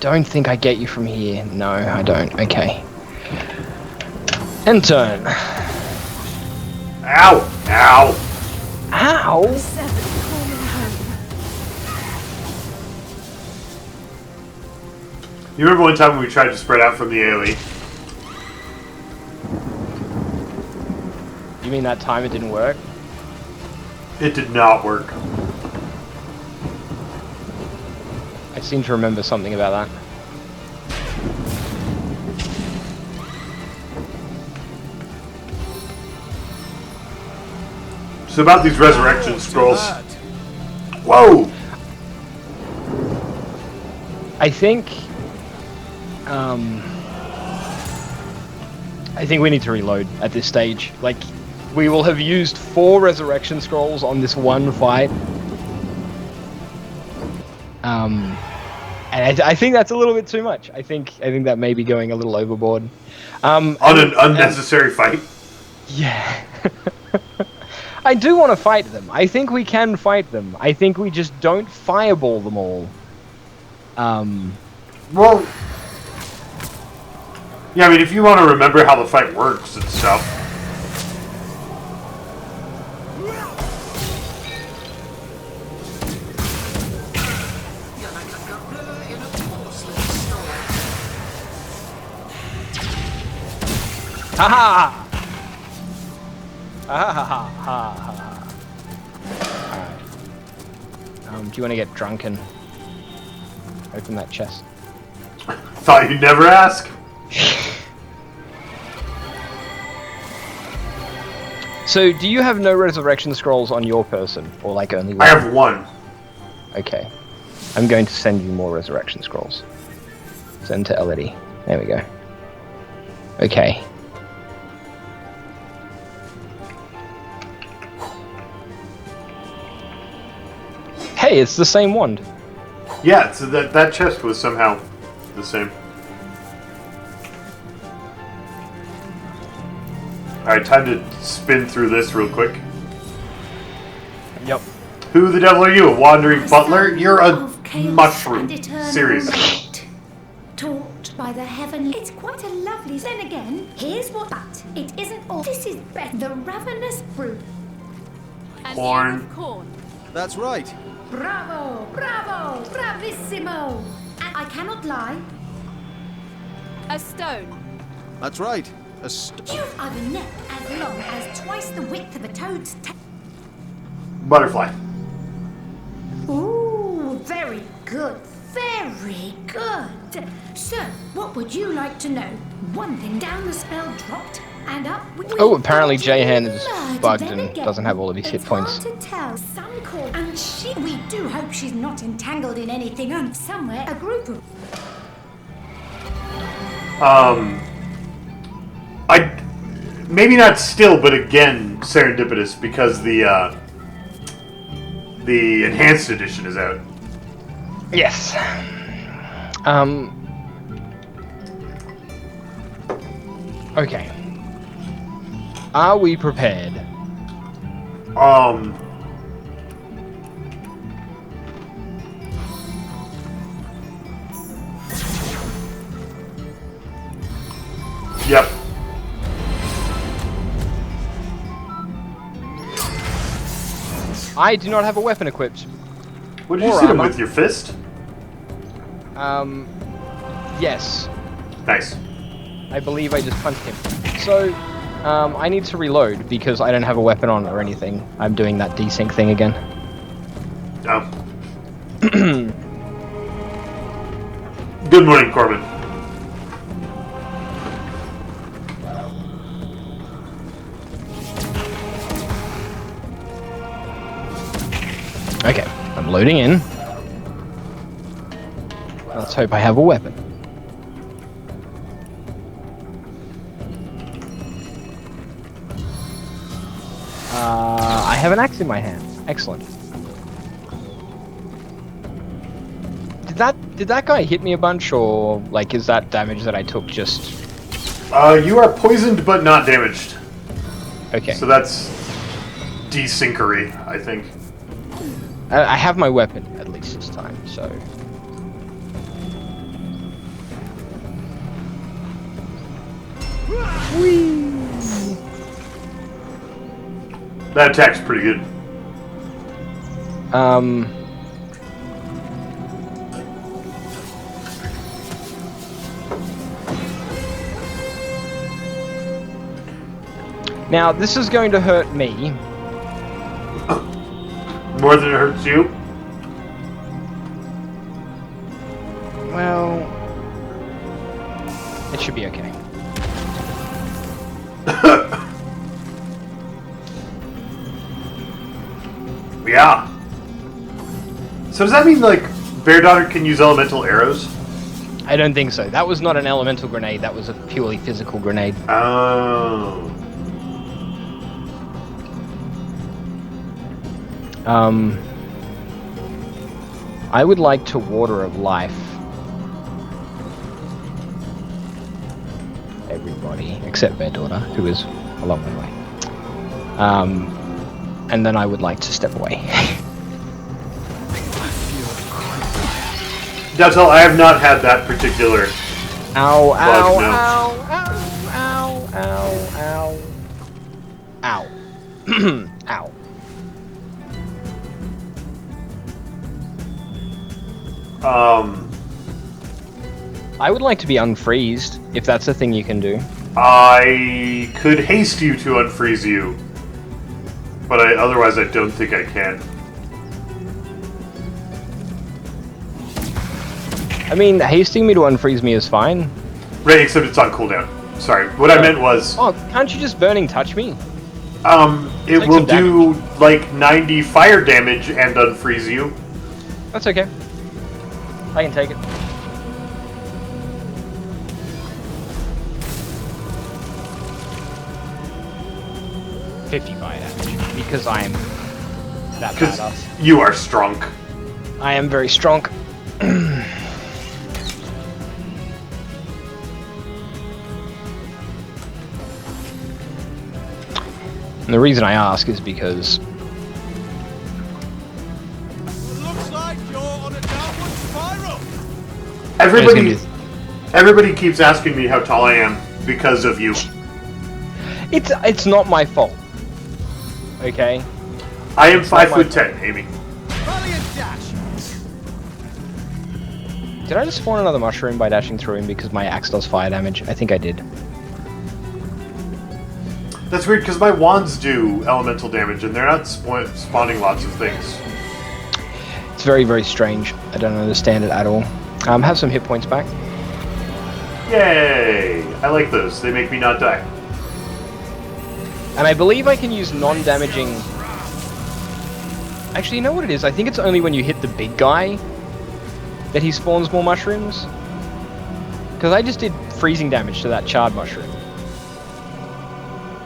Don't think I get you from here. No, I don't. Okay. End turn. Ow! Ow! Ow! You remember one time when we tried to spread out from the AoE? You mean that time it didn't work? It did not work. I seem to remember something about that. So about these resurrection scrolls. Whoa! I think we need to reload at this stage. Like, we will have used 4 resurrection scrolls on this one fight. And I think that's a little bit too much. I think that may be going a little overboard. On an unnecessary fight? Yeah. I do want to fight them. I think we can fight them. I think we just don't fireball them all. Well... Yeah, I mean, if you want to remember how the fight works and stuff. Ha ha! Ha ha ha ha ha. Alright. Do you want to get drunken? Open that chest. Thought you'd never ask. So, do you have no resurrection scrolls on your person? Or like only one? I have 1. Okay. I'm going to send you more resurrection scrolls. Send to Elodie. There we go. Okay. Hey, it's the same wand. Yeah, so that chest was somehow the same. Alright, time to spin through this real quick. Yep. Who the devil are you? A wandering butler? You're a mushroom. Seriously. Taught by the heaven. It's quite a lovely... Then again, here's what... But it isn't all... This is better. The ravenous brood. Corn. That's right. Bravo! Bravo! Bravissimo! And I cannot lie. A stone. That's right. You've either neck as long as twice the width of a toad's tail. Butterfly. Ooh, very good. Very good. So, what would you like to know? One thing down, the spell dropped, and up we Oh, apparently Jahan is murdered. bugged Then and again, doesn't have all of his hit it's points. hard to tell. Some call, and we do hope she's not entangled in anything. And somewhere, a group of maybe not still, but again serendipitous because the enhanced edition is out. Yes. Okay. Are we prepared? Yep. I do not have a weapon equipped. What did you Or hit him armor. with, your fist? Yes. Nice. I believe I just punched him. So, I need to reload because I don't have a weapon on or anything. I'm doing that desync thing again. Oh. Good morning, Corbin. Okay, I'm loading in. Let's hope I have a weapon. I have an axe in my hand. Excellent. Did that guy hit me a bunch, or like is that damage that I took just? You are poisoned but not damaged. Okay. So that's desyncery, I think. I have my weapon at least this time, so. Whee! That attack's pretty good. Now this is going to hurt me. More than it hurts you? Well, it should be okay. Yeah. So does that mean, like, Bear Daughter can use elemental arrows? I don't think so. That was not an elemental grenade. That was a purely physical grenade. Oh. I would like to Water of Life everybody, except Bear Daughter, who is a long way away. And then I would like to step away. That's all. I have not had that particular. Ow, ow, bug, no. ow, ow, ow, ow, ow. Ow. I would like to be unfreezed, if that's a thing you can do. I could haste you to unfreeze you, but otherwise I don't think I can. I mean, hasting me to unfreeze me is fine. Right, except it's on cooldown. Sorry, what I meant was... Oh, can't you just Burning Touch me? It will do, like, 90 fire damage and unfreeze you. That's okay. I can take it. $55 damage, because I am that badass. You are strong. I am very strong. And the reason I ask is because Looks like you're on a downward spiral. Everybody keeps asking me how tall I am because of you. it's not my fault. Okay? I am 5'10", Amy. Did I just spawn another mushroom by dashing through him because my axe does fire damage? I think I did. That's weird, because my wands do elemental damage, and they're not spawning lots of things. It's very, very strange. I don't understand it at all. Have some hit points back. Yay! I like those. They make me not die. And I believe I can use non-damaging... Actually, you know what it is? I think it's only when you hit the big guy that he spawns more mushrooms. Because I just did freezing damage to that charred mushroom.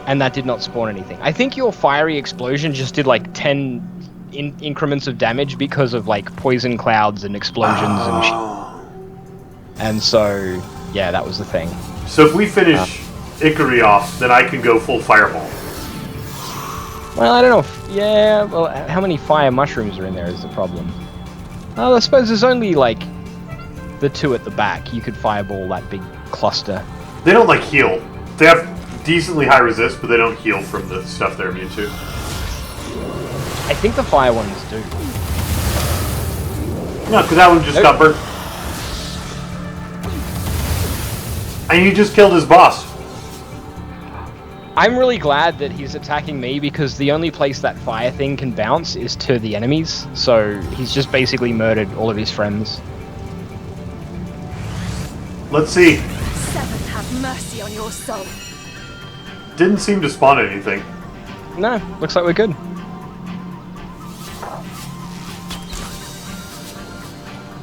And that did not spawn anything. I think your fiery explosion just did like 10 increments of damage because of like poison clouds and explosions and shit. And so, yeah, that was the thing. So if we finish Ikari off, then I can go full fireball. Well, I don't know if, yeah, well, how many fire mushrooms are in there is the problem. I suppose there's only like the two at the back. You could fireball that big cluster. They don't like heal. They have decently high resist, but they don't heal from the stuff they're immune to. I think the fire ones do. No, because that one just got burnt. And you just killed his boss. I'm really glad that he's attacking me because the only place that fire thing can bounce is to the enemies. So he's just basically murdered all of his friends. Let's see. Seven, have mercy on your soul. Didn't seem to spawn anything. No, looks like we're good.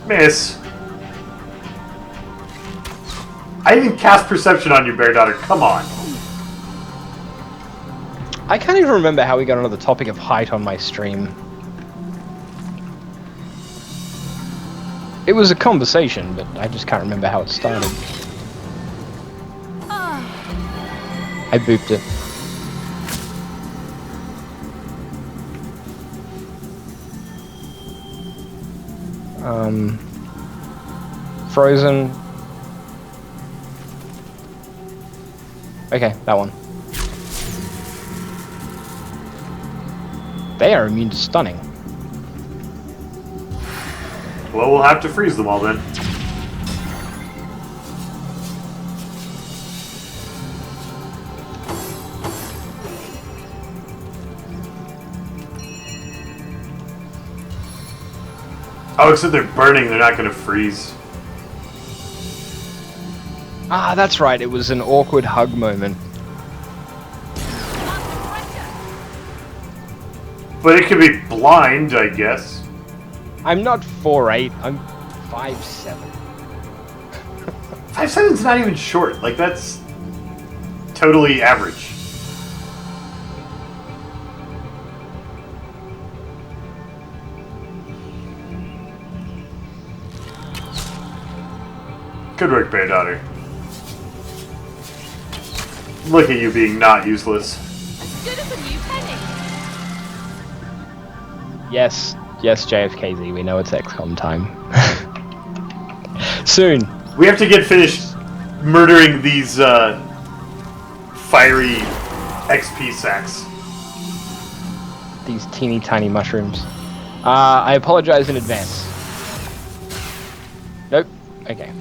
Miss. I didn't cast perception on you, Bear Daughter. Come on. I can't even remember how we got onto the topic of height on my stream. It was a conversation, but I just can't remember how it started. I booped it. Frozen. Okay, that one. They are immune to stunning. Well, we'll have to freeze them all then. Oh, except they're burning, they're not going to freeze. Ah, that's right, it was an awkward hug moment. But it could be blind, I guess. I'm not 4'8", I'm 5'7". 5'7's not even short. Like, that's totally average. Good work, Bear Daughter. Look at you being not useless. Good as a new penny. Yes, yes, JFKZ, we know it's XCOM time. Soon. We have to get finished murdering these fiery XP sacks. These teeny tiny mushrooms. I apologize in advance. Nope. Okay.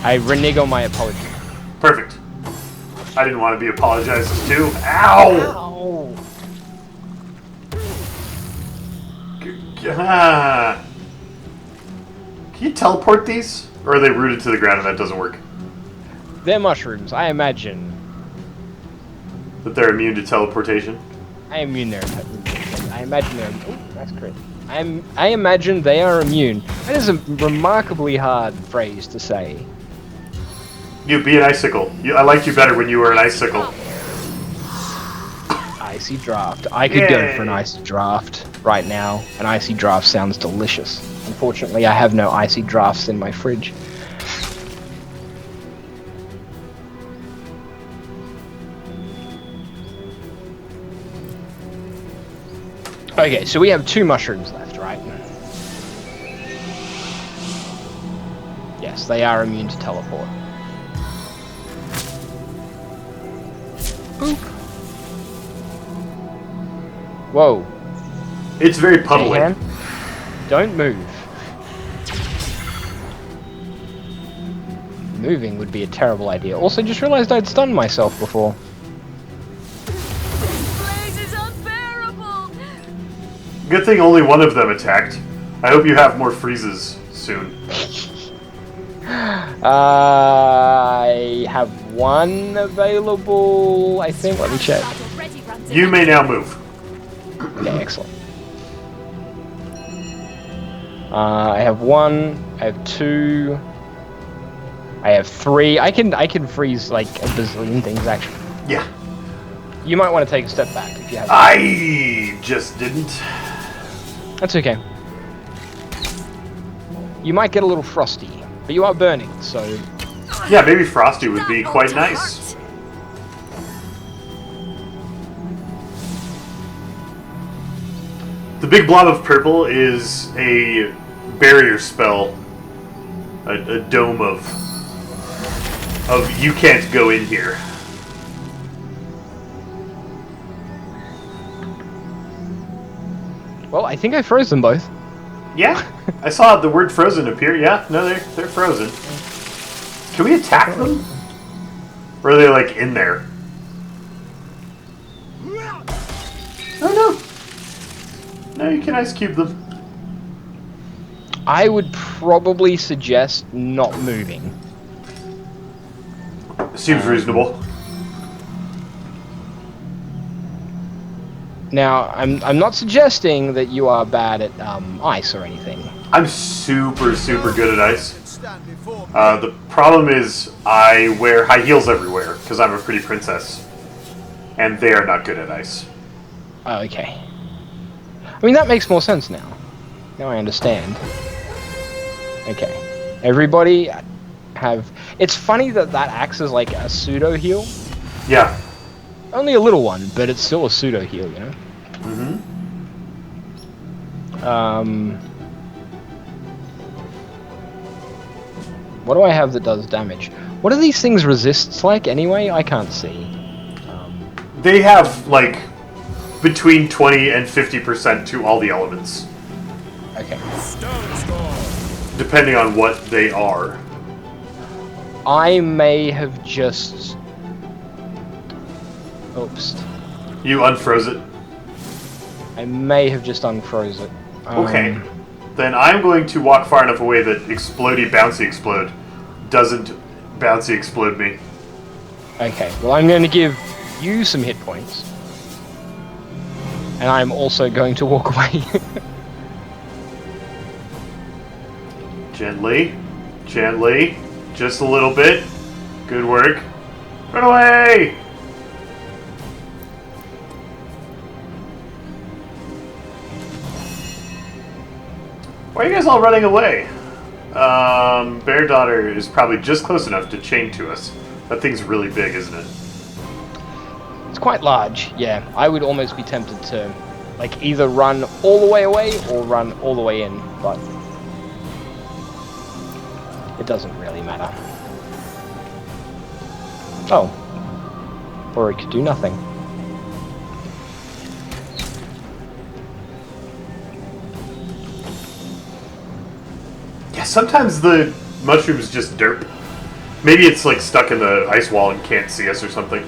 I renege on my apology. Perfect. I didn't want to be apologized to. Ow! Ow! Can you teleport these? Or are they rooted to the ground and that doesn't work? They're mushrooms, I imagine. That they're immune to teleportation? I imagine they're oh, that's great. I imagine they are immune. That is a remarkably hard phrase to say. You be an icicle. I liked you better when you were an icicle. Icy draft. I could go for an icy draft right now. An icy draft sounds delicious. Unfortunately, I have no icy drafts in my fridge. Okay, so we have 2 mushrooms left, right? Yes, they are immune to teleport. Boop. Whoa. It's very puddly. Don't move. moving would be a terrible idea. Also, just realized I'd stunned myself before. Blaze is unbearable! Good thing only one of them attacked. I hope you have more freezes soon. I have one available, I think. Let me check. You may now move. Okay, excellent. I have one. I have two. I have three. I can freeze like a bazillion things actually. Yeah. You might want to take a step back if you have. I just didn't. That's okay. You might get a little frosty, but you are burning, so. Yeah, maybe frosty would be quite nice. The big blob of purple is a barrier spell, a dome of you can't go in here. Well, I think I froze them both. Yeah, I saw the word frozen appear. Yeah, no, they're frozen. Can we attack them? Or are they like in there? Oh no! No, you can ice cube them. I would probably suggest not moving. Seems reasonable. Now, I'm not suggesting that you are bad at ice or anything. I'm super good at ice. The problem is I wear high heels everywhere because I'm a pretty princess, and they are not good at ice. Oh, okay. I mean, that makes more sense now. Now I understand. Okay. Everybody have... It's funny that that acts as like a pseudo heal. Yeah. Only a little one, but it's still a pseudo heal, you know? Mm-hmm. What do I have that does damage? What are these things resists like anyway? I can't see. They have like between 20 and 50% to all the elements. Okay. Depending on what they are. I may have just... Oops. You unfroze it? I may have just unfroze it. Okay. Then I'm going to walk far enough away that explodey bouncy explode doesn't bouncy explode me. Okay, well I'm going to give you some hit points. And I'm also going to walk away. Gently. Gently. Just a little bit. Good work. Run away! Why are you guys all running away? Bear Daughter is probably just close enough to chain to us. That thing's really big, isn't it? It's quite large, yeah. I would almost be tempted to, like, either run all the way away or run all the way in, but it doesn't really matter. Oh. Or it could do nothing. Yeah, sometimes the mushroom's just derp. Maybe it's like stuck in the ice wall and can't see us or something.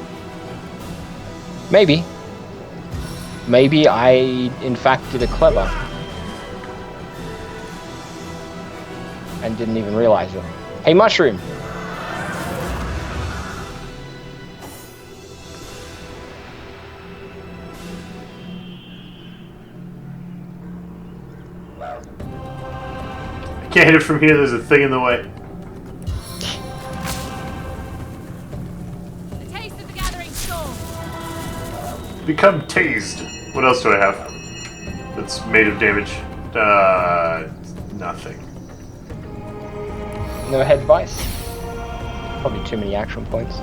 Maybe. Maybe I, in fact, did a clever. And didn't even realize it. Hey, mushroom! Can't hit it from here, there's a thing in the way. The taste of the gathering storm. Become tased. What else do I have that's made of damage? Nothing. No head vice? Probably too many action points.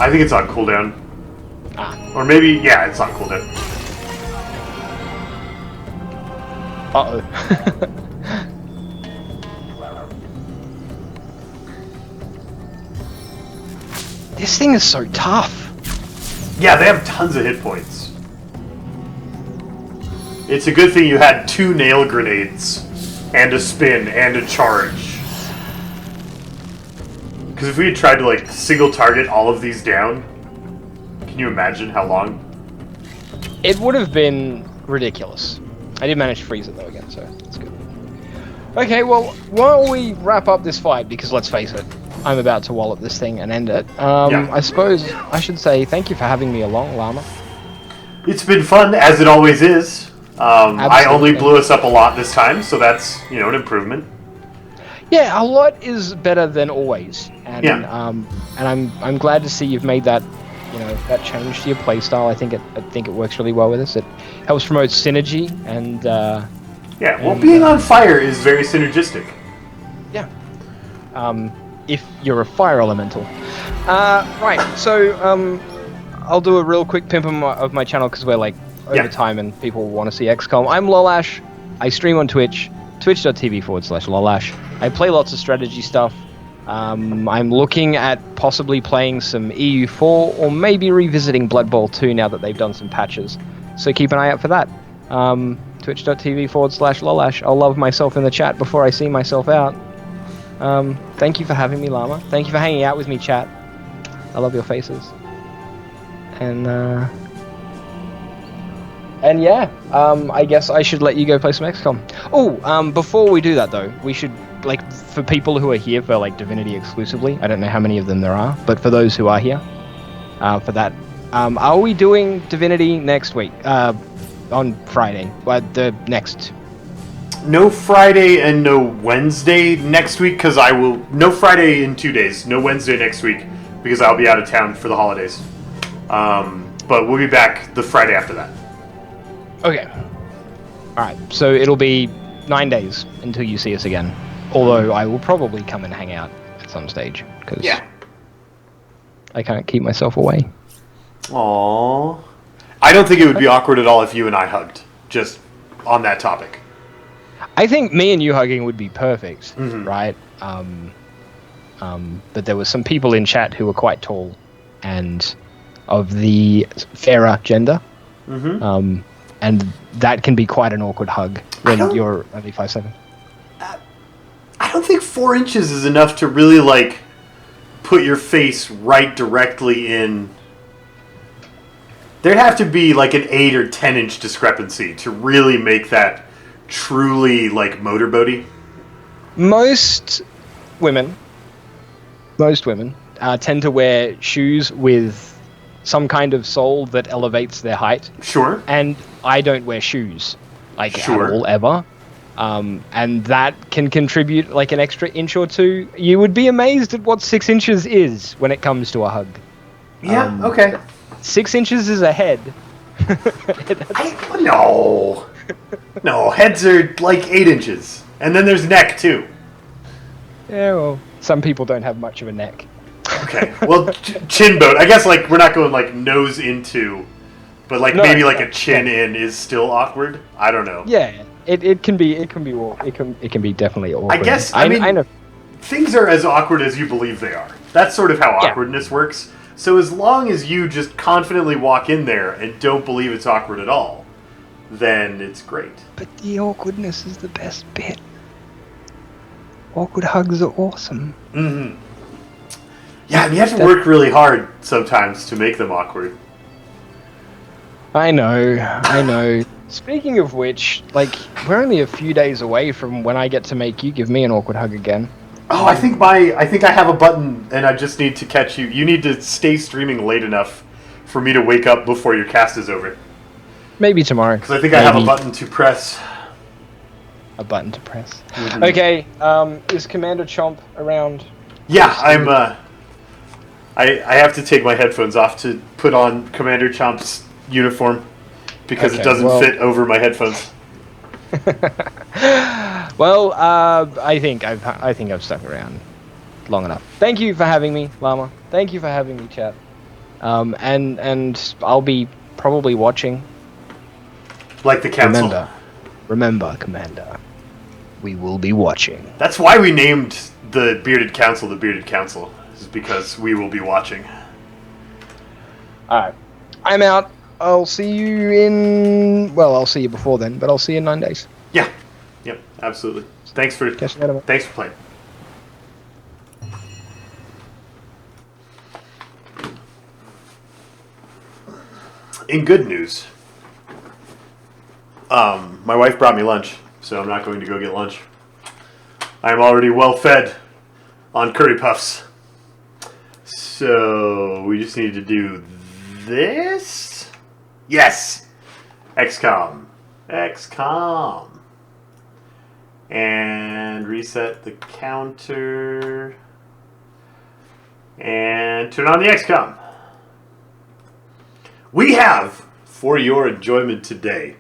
I think it's on cooldown. Ah. Or maybe, yeah, it's on cooldown. Uh-oh. This thing is so tough. Yeah, they have tons of hit points. It's a good thing you had 2 nail grenades, and a spin, and a charge. Because if we had tried to like single target all of these down, can you imagine how long? It would have been ridiculous. I did manage to freeze it though again, so that's good. Okay, well, while we wrap up this fight, because let's face it, I'm about to wallop this thing and end it. I suppose I should say thank you for having me along, Llama. It's been fun, as it always is. I only blew us up a lot this time, so that's, you know, an improvement. Yeah, a lot is better than always, and I'm glad to see you've made that, you know, that change to your playstyle. I think it works really well with us. It helps promote synergy and. Being on fire is very synergistic. Yeah. If you're a fire elemental. Right. So I'll do a real quick pimp of my channel because we're like over time and people want to see XCOM. I'm Lolash. I stream on Twitch, twitch.tv/Lolash. I play lots of strategy stuff. I'm looking at possibly playing some EU4 or maybe revisiting Blood Bowl 2 now that they've done some patches. So keep an eye out for that. Twitch.tv/Lolash. I'll love myself in the chat before I see myself out. Thank you for having me, Llama. Thank you for hanging out with me, chat. I love your faces. And yeah, I guess I should let you go play some XCOM. Oh, before we do that though, we should, like, for people who are here for like Divinity exclusively, I don't know how many of them there are, but for those who are here, for that, are we doing Divinity next week? On Friday, the next. No Friday and no Wednesday next week, because I will. No Friday in 2 days. No Wednesday next week, because I'll be out of town for the holidays. But we'll be back the Friday after that. Okay. Alright, so it'll be 9 days until you see us again. Although I will probably come and hang out at some stage, because I can't keep myself away. Aww. I don't think it would be awkward at all if you and I hugged, just on that topic. I think me and you hugging would be perfect, right? But there were some people in chat who were quite tall and of the fairer gender. And that can be quite an awkward hug when you're only 5'7". I don't think 4 inches is enough to really, like, put your face right directly in. There'd have to be like an 8 or 10 inch discrepancy to really make that truly like motorboaty. Most women tend to wear shoes with some kind of sole that elevates their height. Sure. And I don't wear shoes, like at all, ever. And that can contribute like an extra inch or two. You would be amazed at what 6 inches is when it comes to a hug. Yeah, okay. 6 inches is a head. No. No, heads are like 8 inches. And then there's neck, too. Yeah, well, some people don't have much of a neck. Okay, well, chin boat. I guess, like, we're not going, like, nose into, but, like, maybe, like, a chin in is still awkward. I don't know. Yeah, it can be definitely awkward. I guess, I mean, things are as awkward as you believe they are. That's sort of how awkwardness works. So as long as you just confidently walk in there and don't believe it's awkward at all, then it's great. But the awkwardness is the best bit. Awkward hugs are awesome. Yeah, and you have to work really hard sometimes to make them awkward. I know. Speaking of which, like, we're only a few days away from when I get to make you give me an awkward hug again. Oh, I think I have a button, and I just need to catch you. You need to stay streaming late enough for me to wake up before your cast is over. Maybe tomorrow. Because I think I have a button to press. A button to press. Okay, is Commander Chomp around? Yeah, I'm, I have to take my headphones off to put on Commander Chomp's uniform, because it doesn't fit over my headphones. Well, I think I've stuck around long enough. Thank you for having me, Llama. Thank you for having me, chat. And I'll be probably watching. Like the council. Remember, Commander. We will be watching. That's why we named the Bearded Council the Bearded Council, is because we will be watching. Alright. I'm out. I'll see you in... Well, I'll see you before then, but I'll see you in 9 days. Yeah. Yep, absolutely. Thanks for playing. In good news, my wife brought me lunch, so I'm not going to go get lunch. I'm already well fed on curry puffs. So we just need to do this. Yes! XCOM. XCOM. And reset the counter. And turn on the XCOM. We have, for your enjoyment today,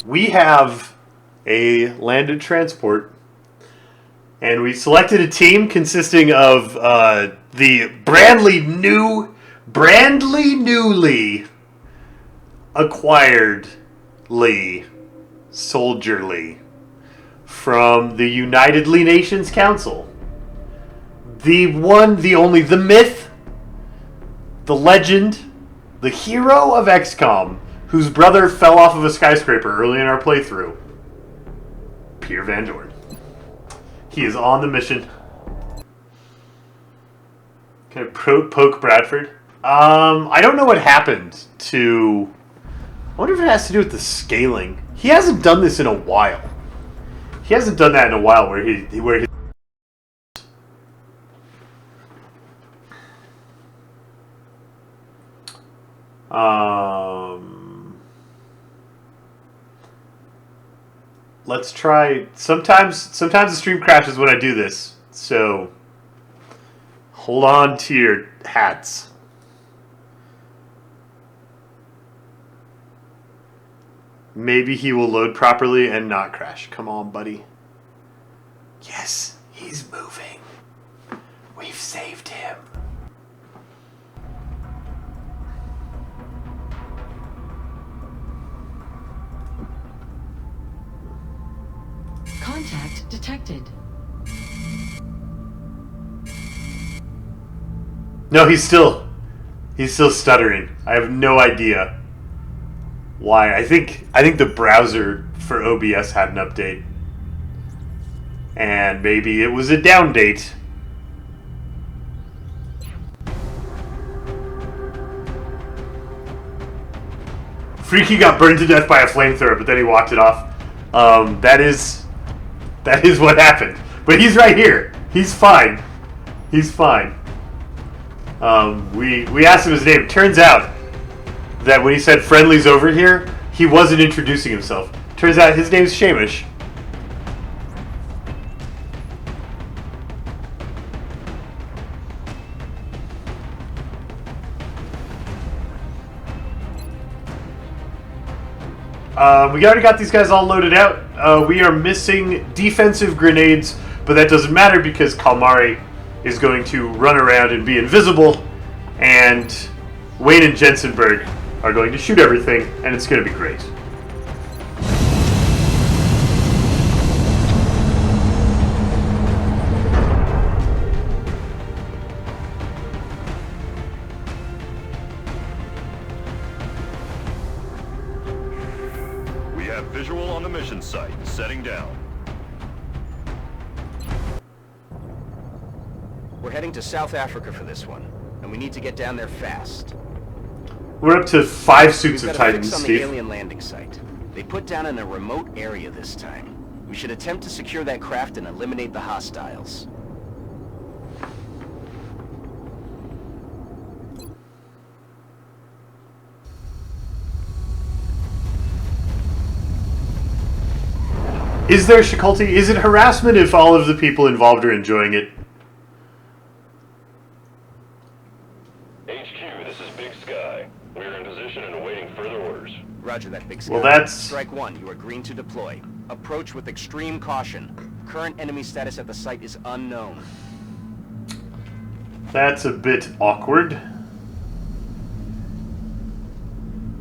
we have a landed transport, and we selected a team consisting of the newly acquired soldierly from the United Nations Council. The one, the only, the myth, the legend, the hero of XCOM, whose brother fell off of a skyscraper early in our playthrough, Peter Van Dorn. He is on the mission. Can I poke Bradford? I don't know what happened to... I wonder if it has to do with the scaling. He hasn't done this in a while. He hasn't done that in a while where he let's try. Sometimes the stream crashes when I do this, so hold on to your hats. Maybe he will load properly and not crash. Come on, buddy. Yes, he's moving. We've saved him. Contact detected. No, he's still stuttering. I have no idea why. I think the browser for OBS had an update, and maybe it was a down date. Freaky got burned to death by a flamethrower, but then he walked it off. That is what happened. But he's right here. He's fine. He's fine. We asked him his name. Turns out that when he said friendly's over here, he wasn't introducing himself. Turns out his name's Shamish. We already got these guys all loaded out. We are missing defensive grenades, but that doesn't matter because Kalmari is going to run around and be invisible, and Wayne and Jensenberg are going to shoot everything, and it's going to be great. We have visual on the mission site. Setting down. We're heading to South Africa for this one, and we need to get down there fast. We're up to 5 suits of Titans, Steve. On Steve. the alien landing site. They put down in a remote area this time. We should attempt to secure that craft and eliminate the hostiles. Is there Shikulti? Is it harassment if all of the people involved are enjoying it? HQ, this is Big Sky. We are in position and awaiting further orders. Roger that, Big Sky. Well, that's... Strike 1, you are green to deploy. Approach with extreme caution. Current enemy status at the site is unknown. That's a bit awkward.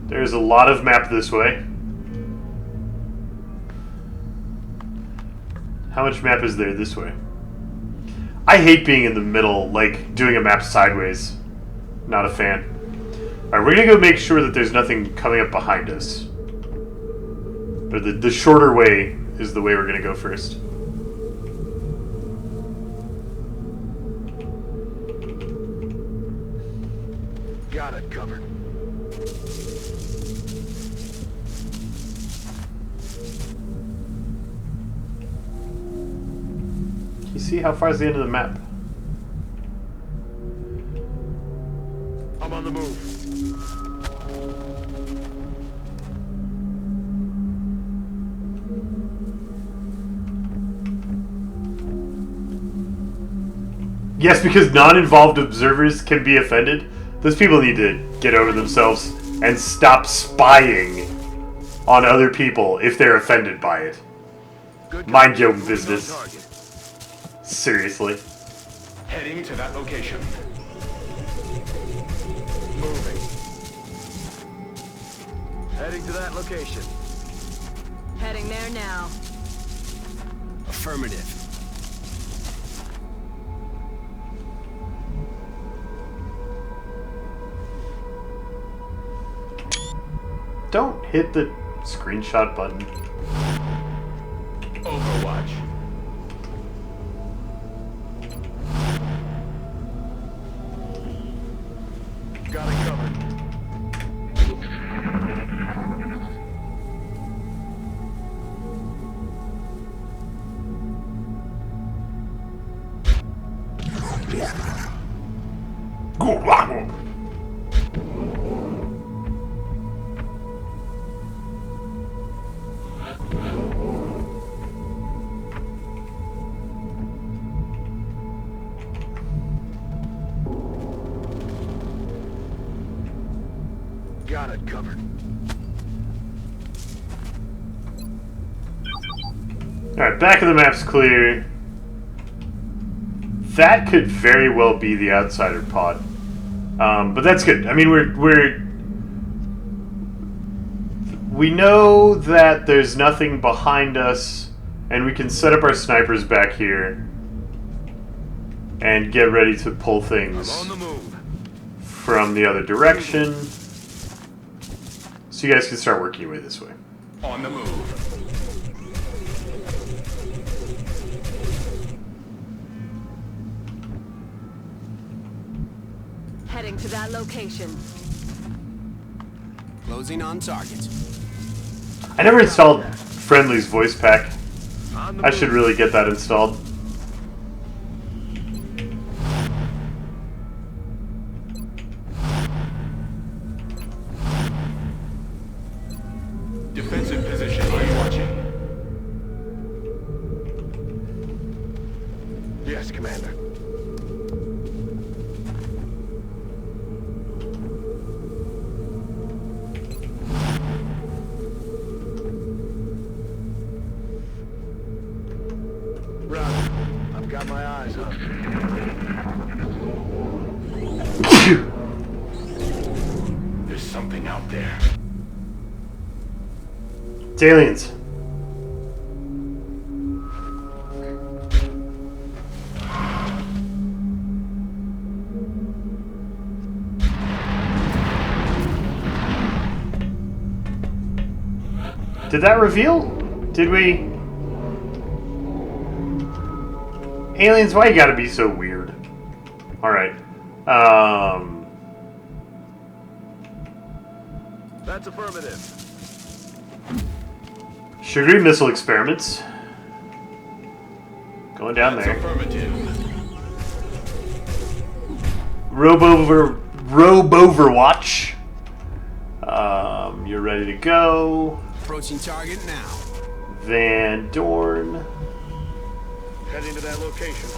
There's a lot of map this way. How much map is there this way? I hate being in the middle, like doing a map sideways. Not a fan. Alright, we're gonna go make sure that there's nothing coming up behind us. But the shorter way is the way we're gonna go first. Got it covered. You see how far is the end of the map? I'm on the move. Yes, because non-involved observers can be offended. Those people need to get over themselves and stop spying on other people if they're offended by it. Mind your own business. Seriously. Heading to that location. Moving. Heading to that location. Heading there now. Affirmative. Don't hit the screenshot button. Overwatch. Got it covered. Got it covered. Alright, back of the map's clear. That could very well be the outsider pod. But that's good. I mean, we know that there's nothing behind us, and we can set up our snipers back here and get ready to pull things from the other direction. So you guys can start working your way this way. On the move. Heading to that location. Closing on target. I never installed Friendly's voice pack. I should really get that installed. Defensive position. Are you watching? Yes, Commander. Roger. I've got my eyes up. There's something out there. It's aliens. Did that reveal? Did we? Aliens, why you gotta be so weird? Alright. That's affirmative. Sugary missile experiments. Going down That's there. affirmative. Roboverwatch. You're ready to go. Approaching target now. Van Dorn. Heading to that location.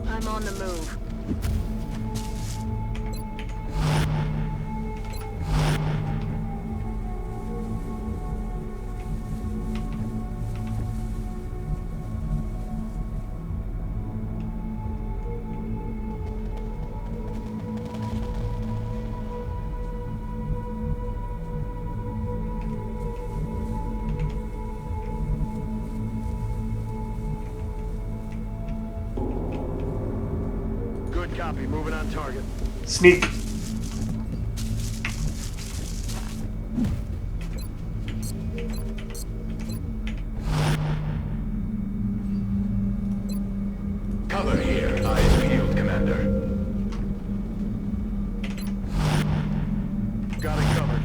I'm on the move. Good copy. Moving on target. Sneak. Cover here. Eyes peeled, Commander. Got it covered.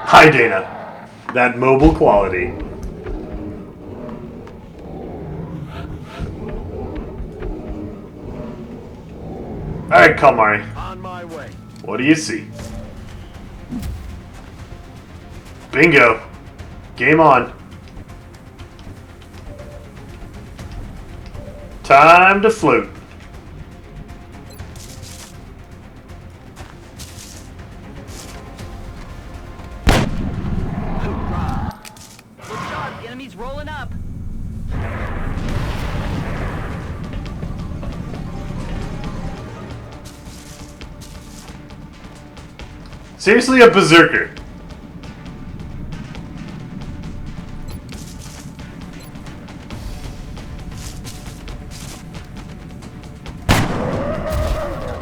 Hi, Dana. That mobile quality. Alright, Kalmari. On my way. What do you see? Bingo. Game on. Time to float. Look sharp, the enemy's rolling up. Seriously, a berserker.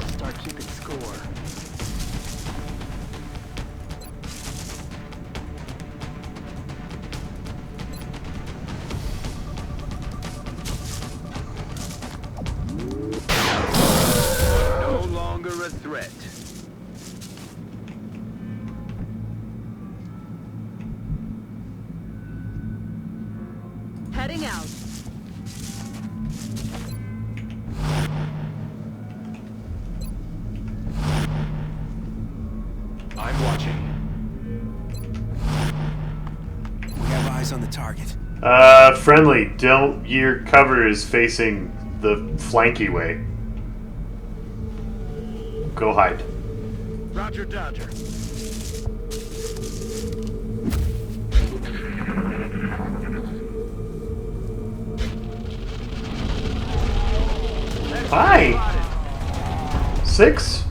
Start keeping score. No longer a threat. Heading out. I'm watching. We have eyes on the target. Friendly. Don't. Your cover is facing the flanky way. Go hide. Roger, Dodger. Hi. 6.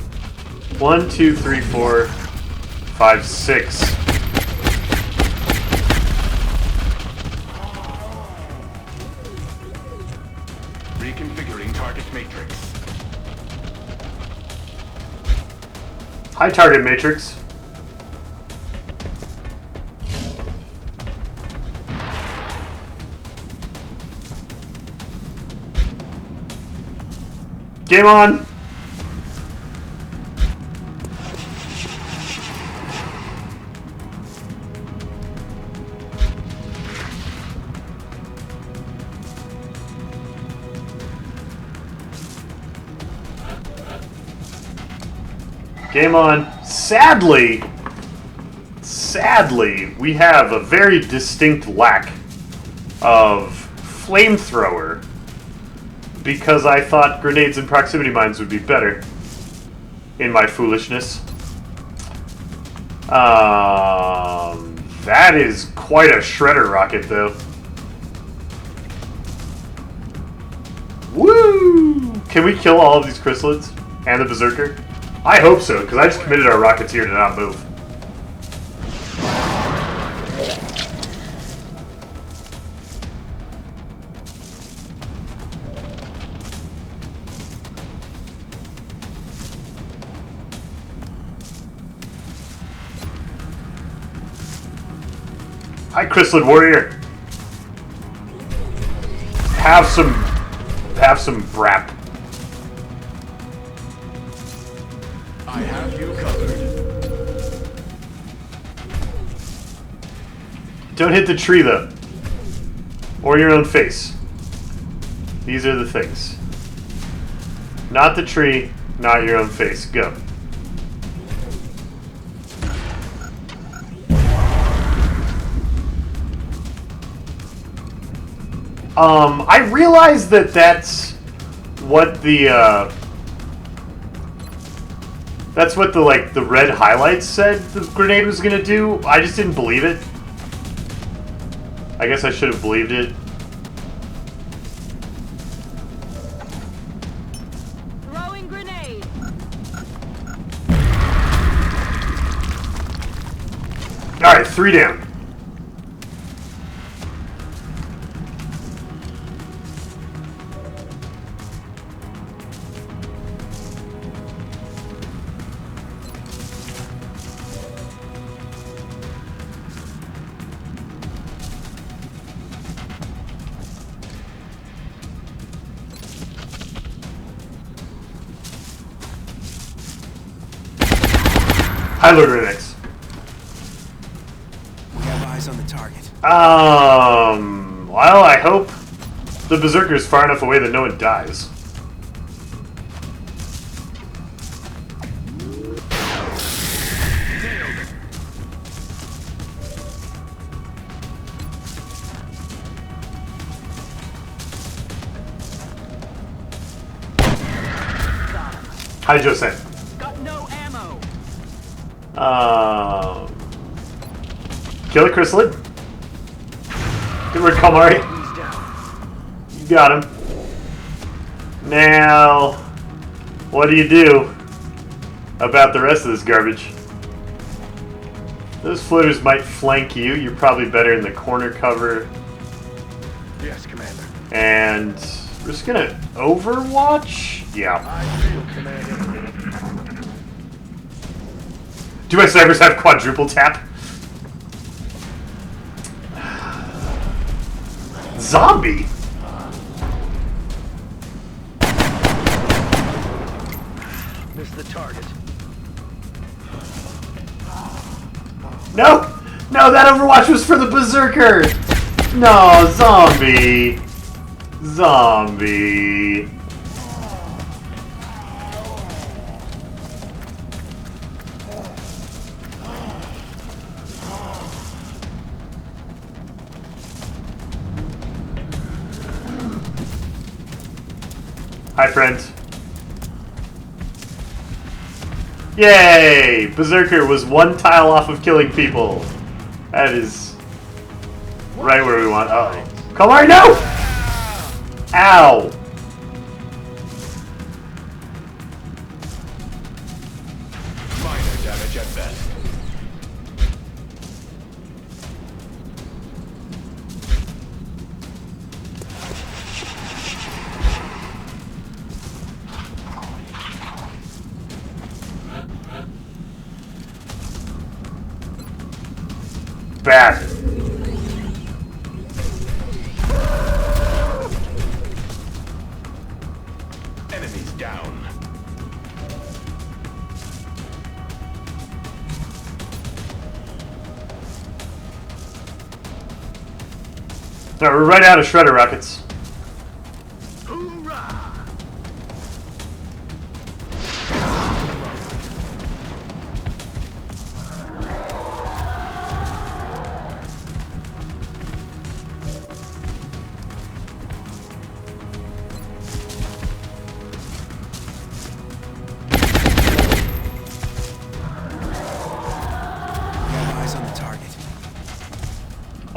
1, 2, 3, 4, 5, 6. Reconfiguring target matrix. Hi, target matrix. Game on! Game on. Sadly, we have a very distinct lack of flamethrower because I thought grenades and proximity mines would be better in my foolishness. That is quite a shredder rocket, though. Woo! Can we kill all of these chrysalids and the berserker? I hope so, because I just committed our rockets here to not move. Hi, Chrysalid Warrior. Have some brap. I have you covered. Don't hit the tree, though. Or your own face. These are the things. Not the tree, not your own face. Go. I realized that that's what the the red highlights said the grenade was gonna do. I just didn't believe it. I guess I should have believed it. Throwing grenade. Alright, 3 down. Hi, Lord Remix. We have eyes on the target. Well, I hope the Berserker's far enough away that no one dies. Hi, Joseph. Got no ammo. Kill a chrysalid. Get rid of Kalmari. You got him. Now, what do you do about the rest of this garbage? Those floaters might flank you. You're probably better in the corner cover. Yes, Commander. And we're just gonna overwatch? Yeah. I feel, Commander. Do my snipers have quadruple tap? Zombie? Missed the target. No! No, that overwatch was for the Berserker! No, zombie! Zombie. Hi, friends. Yay! Berserker was one tile off of killing people. That is right where we want. Uh oh. Come on, no! Ow! Minor damage at best. Bad. Enemies down. No, we're right out of shredder rockets.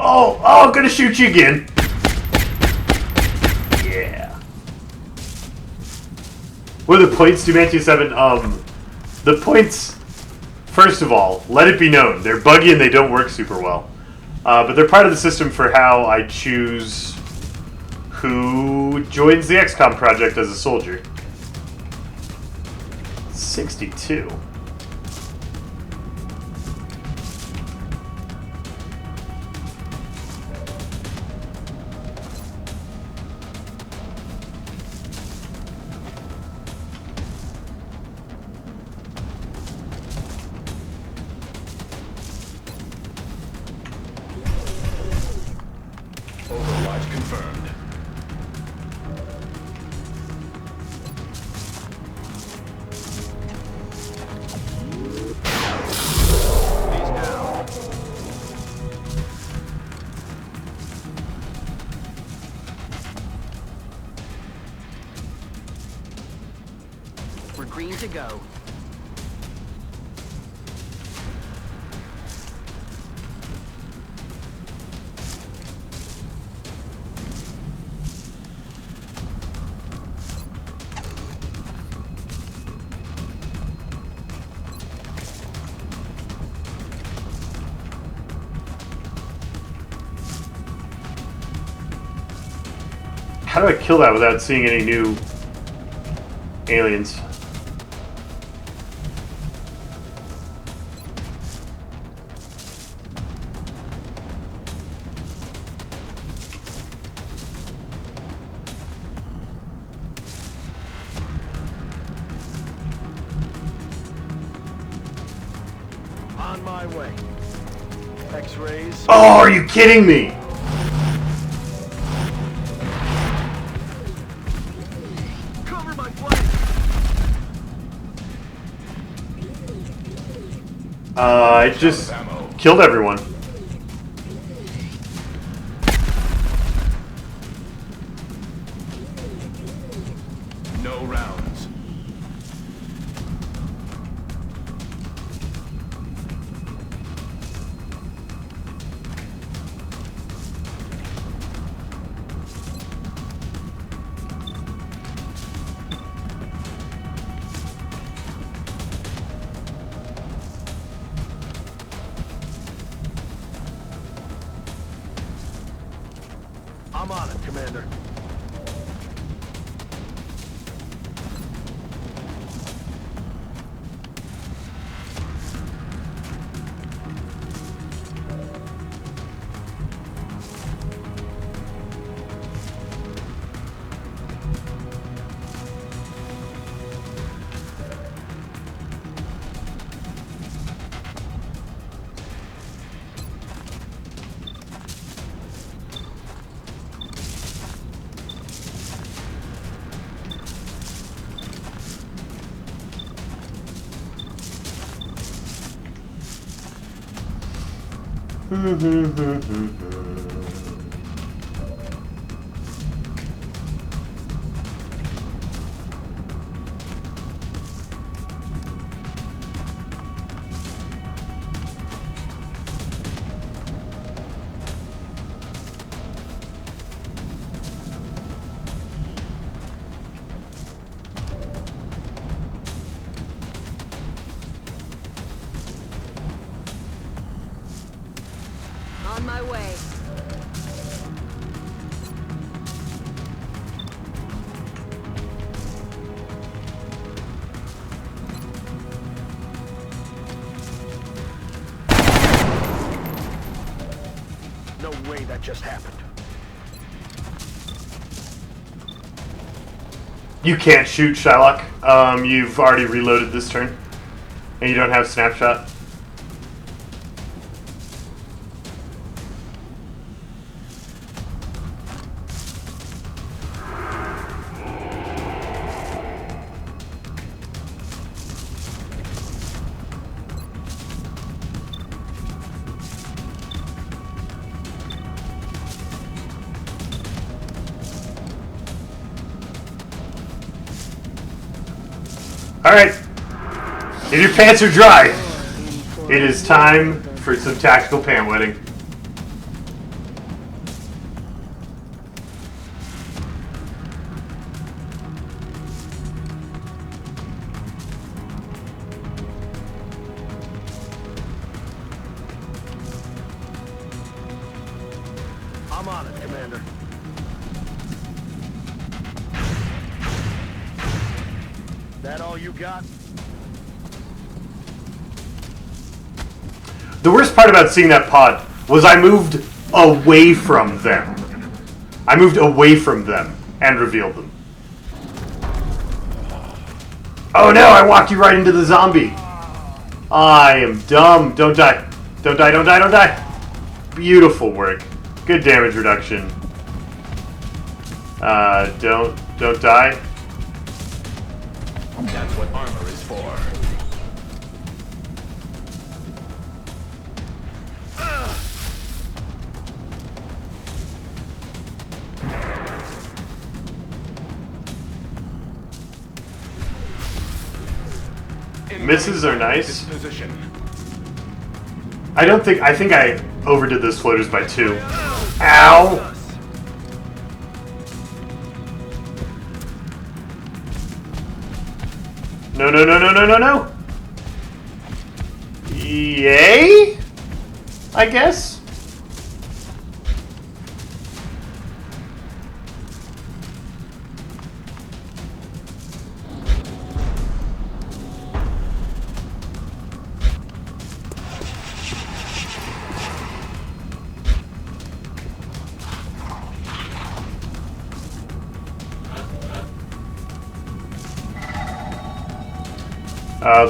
Oh, I'm gonna shoot you again. Yeah. What are the points to Mantia 7? The points, first of all, let it be known, they're buggy and they don't work super well. But they're part of the system for how I choose who joins the XCOM project as a soldier. 62. Overwatch confirmed. He's down. We're green to go. How do I kill that without seeing any new aliens? On my way. X-rays. Oh, are you kidding me? Cover my flank. I just killed everyone. No rounds. I'm on it, Commander. On my way. No way that just happened. You can't shoot, Shylock. You've already reloaded this turn. And you don't have snapshot. Alright. If your pants are dry, it is time for some tactical pant wetting. I'm on it, Commander. That all you got? The worst part about seeing that pod was I moved away from them. I moved away from them and revealed them. Oh no, I walked you right into the zombie. I am dumb. Don't die. Don't die, don't die, don't die. Beautiful work. Good damage reduction. Don't die. That's what armor is for. Misses are nice. I think I overdid those floaters by 2. Ow! No, no, no, no, no, no, no! Yay? I guess?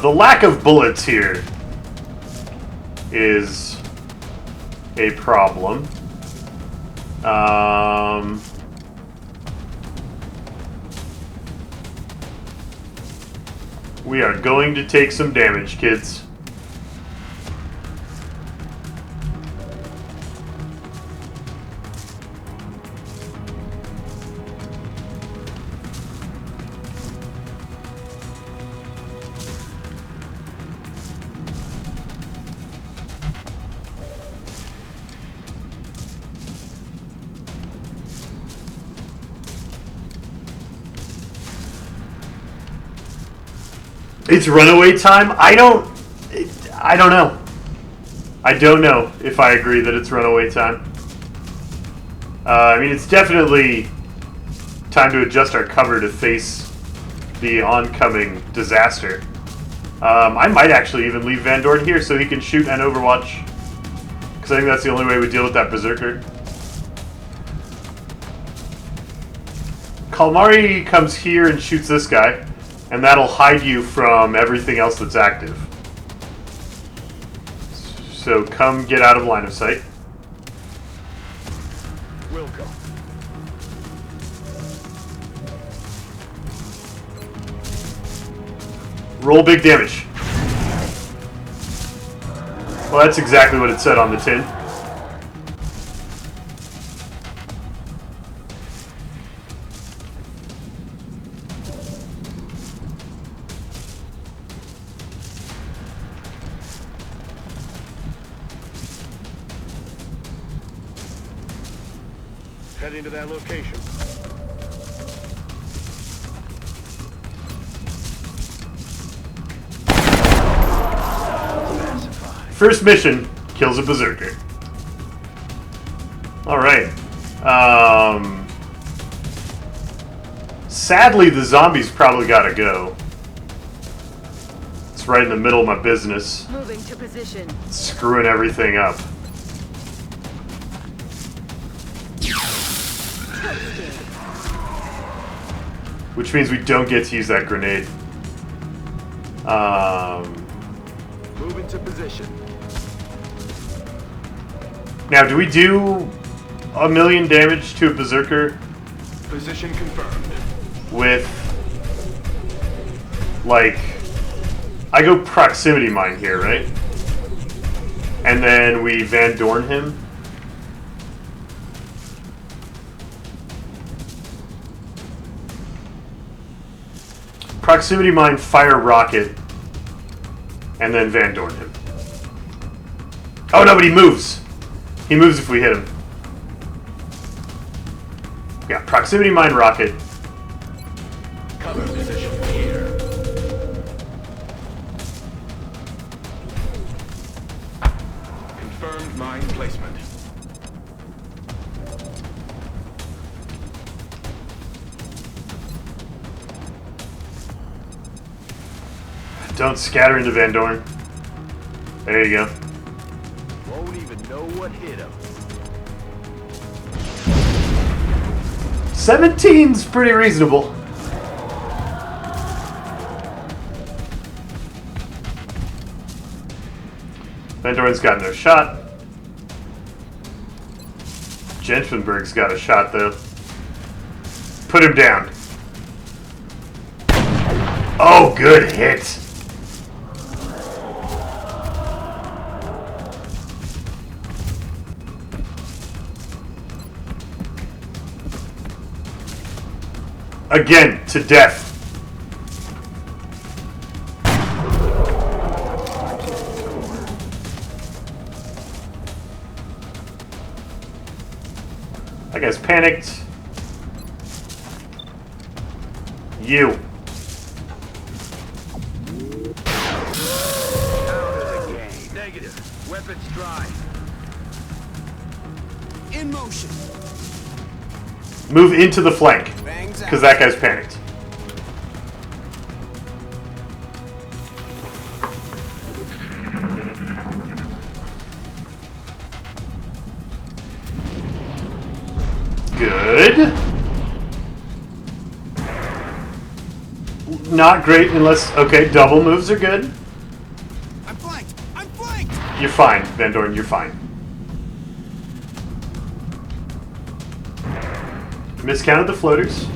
The lack of bullets here is a problem. We are going to take some damage, kids. It's runaway time? I don't know. I don't know if I agree that it's runaway time. I mean, it's definitely time to adjust our cover to face the oncoming disaster. I might actually even leave Van Dorn here so he can shoot an Overwatch. Because I think that's the only way we deal with that Berserker. Kalmari comes here and shoots this guy. And that'll hide you from everything else that's active. So come get out of line of sight. Welcome. Roll big damage. Well, that's exactly what it said on the tin. Heading to that location. First mission, kills a Berserker. Alright. Sadly, the zombies probably gotta go. It's right in the middle of my business. Moving to position. Screwing everything up. Which means we don't get to use that grenade. Moving to position. Now, do we do 1,000,000 damage to a Berserker? Position confirmed. With, like, I go proximity mine here, right? And then we Van Dorn him. Proximity mine, fire rocket, and then Van Dorn him. Oh no, but he moves. He moves if we hit him. Yeah, proximity mine, rocket. Cover position here. Confirmed mine placement. Don't scatter into Van Dorn. There you go. Won't even know what hit him. 17's pretty reasonable. Van Dorn's got no shot. Gentrenberg's got a shot though. Put him down. Oh, good hit. Again, to death. That guy's panicked. You. Negative. Weapons dry. In motion. Move into the flank, because that guy's panicked. Good. Not great unless... Okay, double moves are good. I'm flanked! I'm flanked! You're fine, Van Dorn, you're fine. Miscounted the floaters.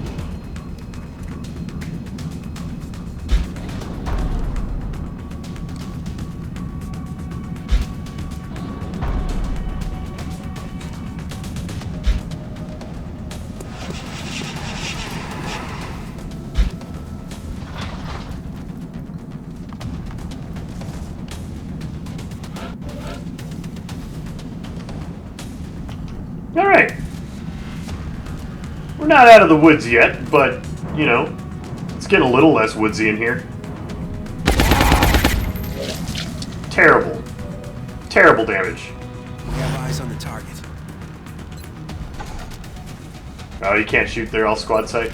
Alright. We're not out of the woods yet, but, you know, it's getting a little less woodsy in here. Terrible. Terrible damage. We have eyes on the target. Oh, you can't shoot there, all squad sight.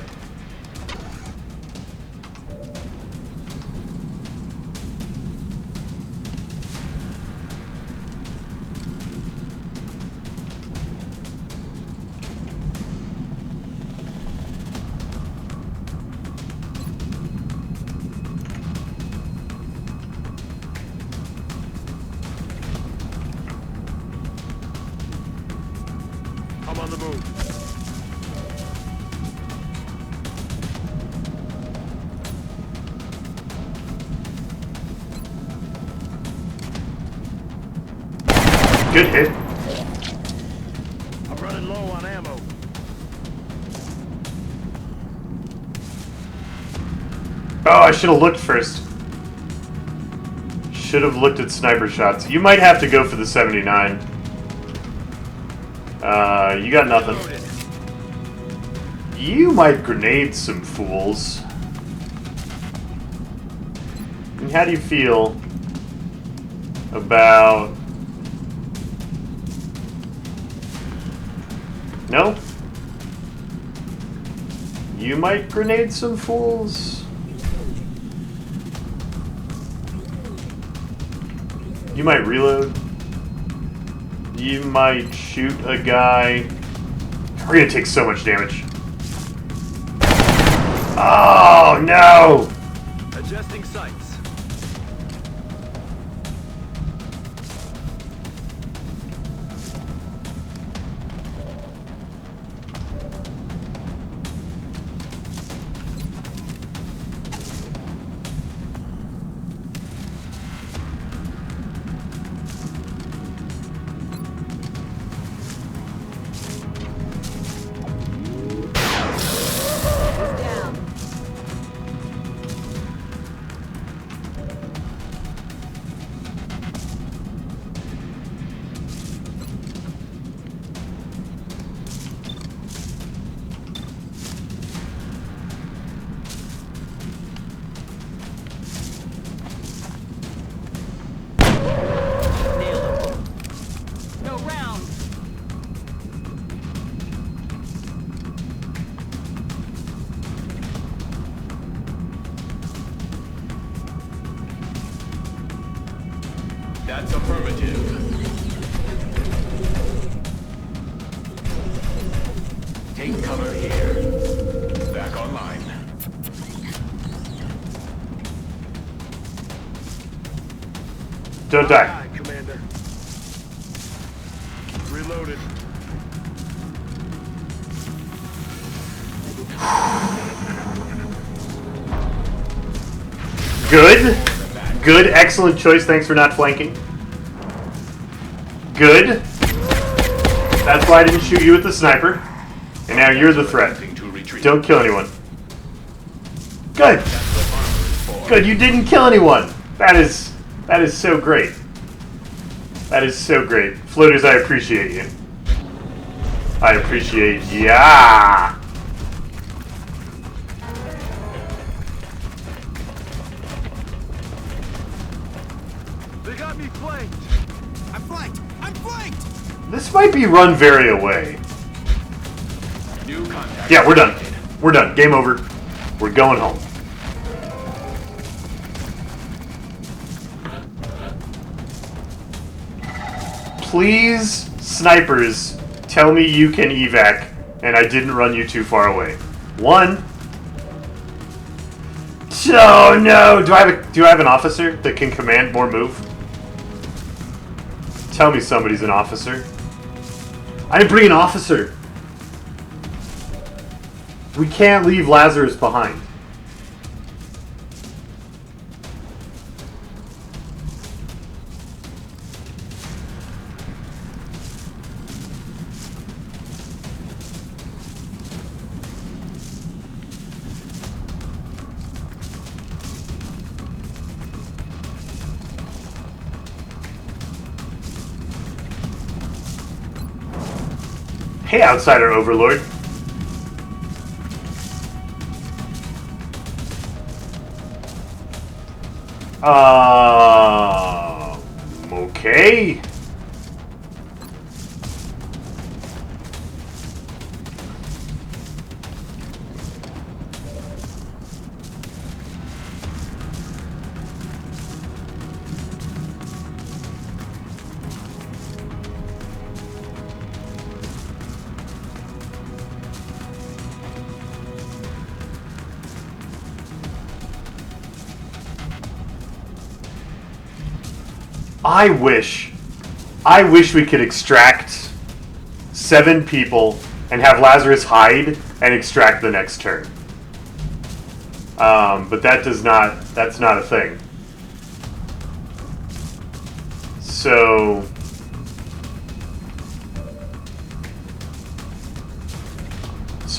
I'm on the move. Good hit. I'm running low on ammo. Oh, I should have looked first. Should have looked at sniper shots. You might have to go for the 79. You got nothing. You might grenade some fools. And how do you feel about... No? You might grenade some fools. You might reload. You might shoot a guy. We're gonna take so much damage. Oh no! Adjusting sights. No round. That's affirmative. Take cover here. Back online. Don't die. Commander. Reloaded. Good. Good. Excellent choice. Thanks for not flanking. Good. That's why I didn't shoot you with the sniper. And now you're the threat. Don't kill anyone. Good. Good. You didn't kill anyone. That is so great. That is so great. Floaters, I appreciate you. I appreciate ya. They got me flanked. I'm flanked! I'm flanked! This might be run very away. New contact. Yeah, we're done. We're done. Game over. We're going home. Please, snipers, tell me you can evac, and I didn't run you too far away. 1. Oh no! Do I have an officer that can command more move? tell me somebody's an officer. I didn't bring an officer. We can't leave Lazarus behind. Hey, Outsider Overlord. Okay. I wish we could extract 7 people and have Lazarus hide and extract the next turn. But that's not a thing. So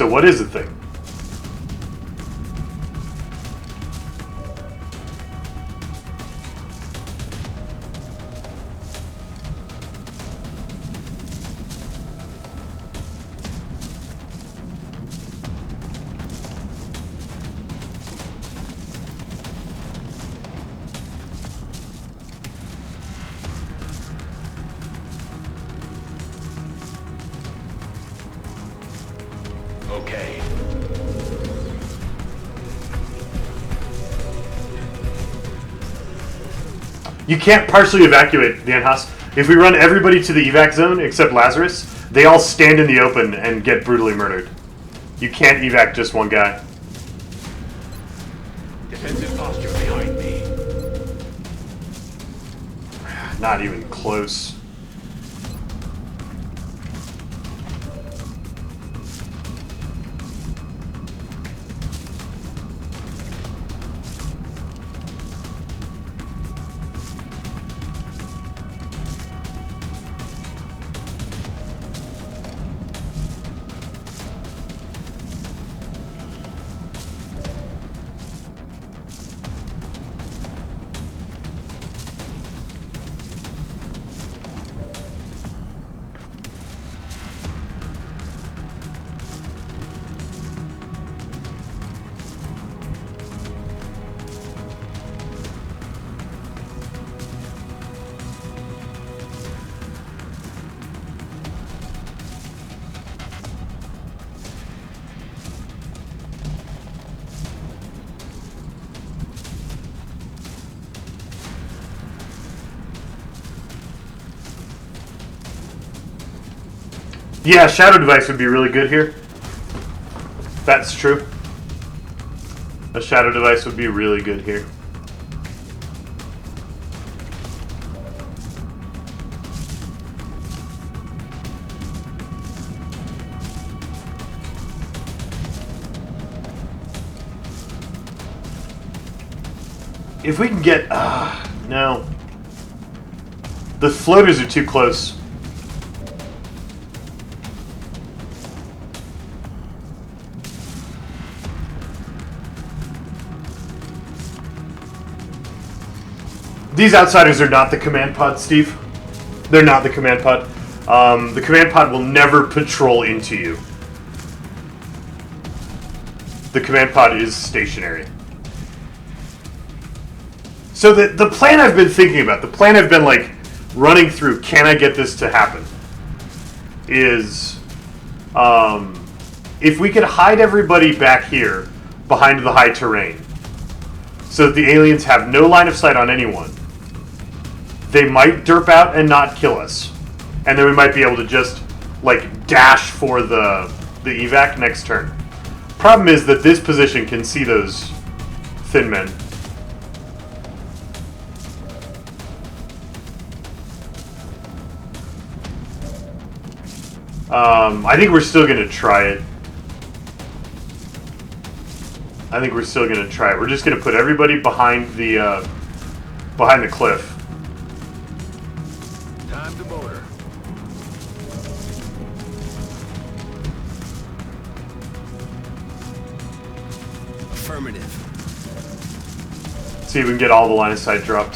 what is the thing? Okay. You can't partially evacuate, Van Haas. If we run everybody to the evac zone except Lazarus, they all stand in the open and get brutally murdered. You can't evac just one guy. Defensive posture behind me. Not even close. Yeah, Shadow Device would be really good here. That's true. A Shadow Device would be really good here. If we can get... no. The floaters are too close. These outsiders are not the command pod, Steve. They're not the command pod. The command pod will never patrol into you. The command pod is stationary. So the plan I've been thinking about, the plan I've been like running through, can I get this to happen, is if we could hide everybody back here behind the high terrain so that the aliens have no line of sight on anyone, they might derp out and not kill us. And then we might be able to just like dash for the evac next turn. Problem is that this position can see those thin men. I think we're still gonna try it. We're just gonna put everybody behind the cliff. Time to motor. Affirmative. See if we can get all the line of sight dropped.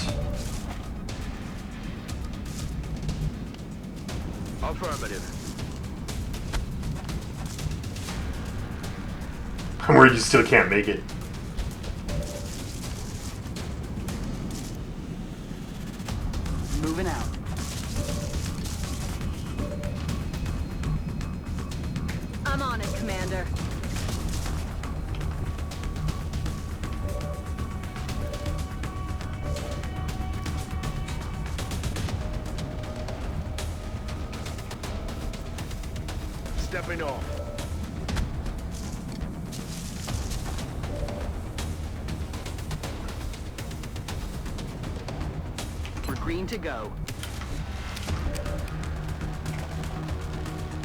Affirmative. I'm worried you still can't make it. Moving out. I'm on it, Commander. Stepping off. We're green to go.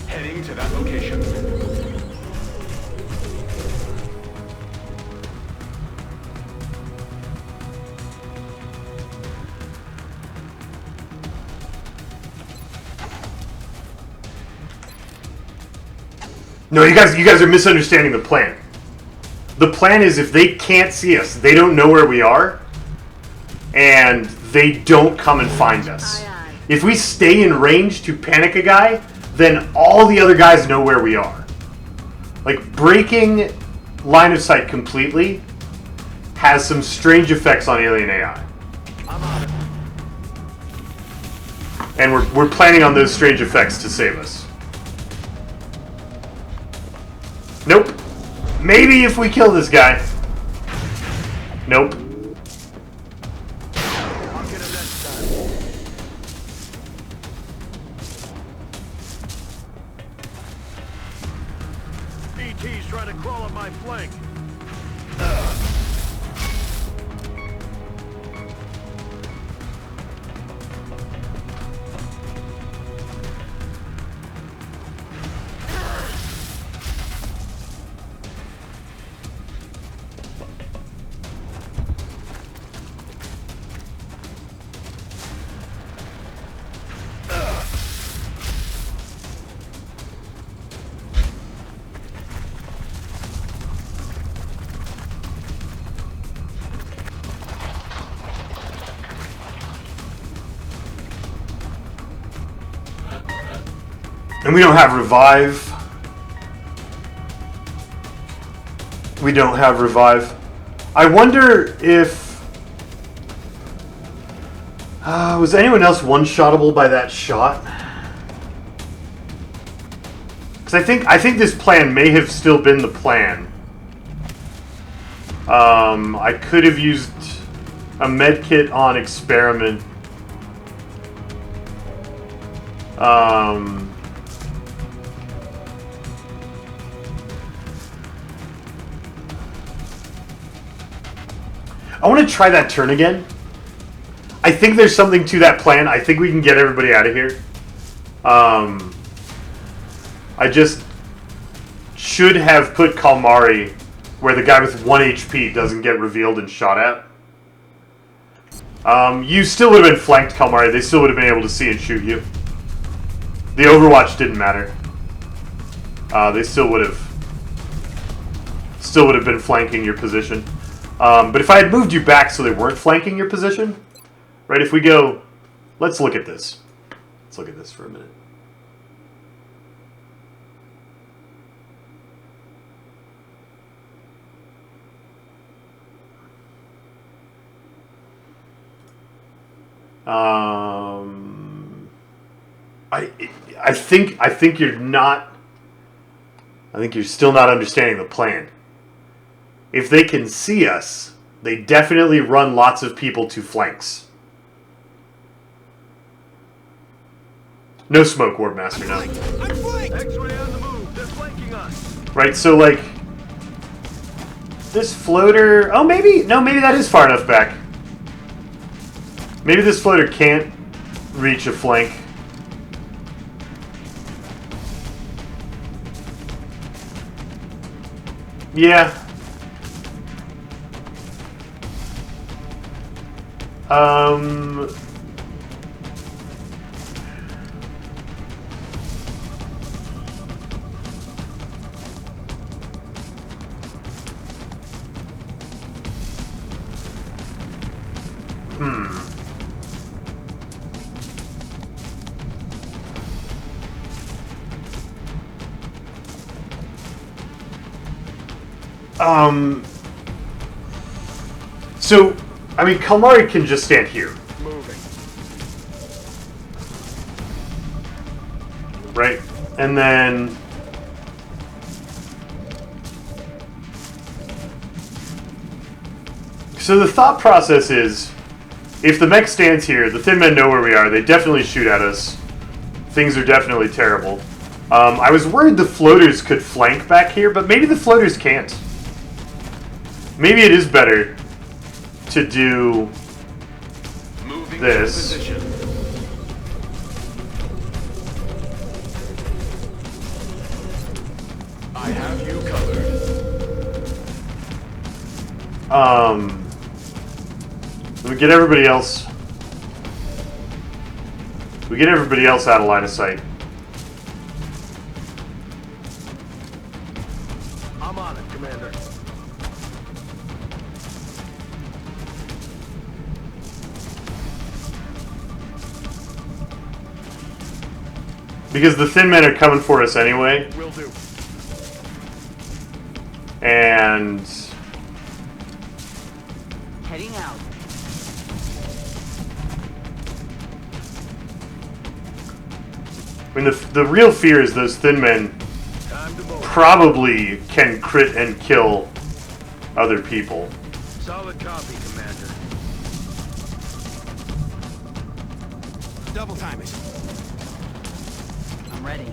Heading to that location. No, you guys are misunderstanding the plan. The plan is if they can't see us, they don't know where we are, and they don't come and find us. If we stay in range to panic a guy, then all the other guys know where we are. Like, breaking line of sight completely has some strange effects on alien AI. And we're planning on those strange effects to save us. Nope. Maybe if we kill this guy. Nope. I'll get him next time. ET's trying to crawl up my flank. And we don't have revive. We don't have revive. I wonder if... was anyone else one-shottable by that shot? Because I think this plan may have still been the plan. I could have used a medkit on experiment. I want to try that turn again. I think there's something to that plan. I think we can get everybody out of here. I just should have put Kalmari where the guy with 1 HP doesn't get revealed and shot at. You still would have been flanked, Kalmari. They still would have been able to see and shoot you. The Overwatch didn't matter. They still would have been flanking your position. But if I had moved you back so they weren't flanking your position, right, if we go, let's look at this. Let's look at this for a minute. I think you're not. I think you're still not understanding the plan. If they can see us, they definitely run lots of people to flanks. No smoke, Warbmaster, no. I'm flanked! X-ray on the move. They're flanking us. Right, so like this floater. Oh, maybe that is far enough back. Maybe this floater can't reach a flank. Yeah. So, I mean, Kalmari can just stand here. Moving. Right? And then... So the thought process is, if the mech stands here, the Thin Men know where we are, they definitely shoot at us. Things are definitely terrible. I was worried the floaters could flank back here, but maybe the floaters can't. Maybe it is better to do this. I have you covered. We get everybody else. We get everybody else out of line of sight. I'm on it, Commander. Because the Thin Men are coming for us anyway. Will do. And... Heading out. I mean, the real fear is those Thin Men probably can crit and kill other people. Solid copy, Commander. Double time it. I'm ready.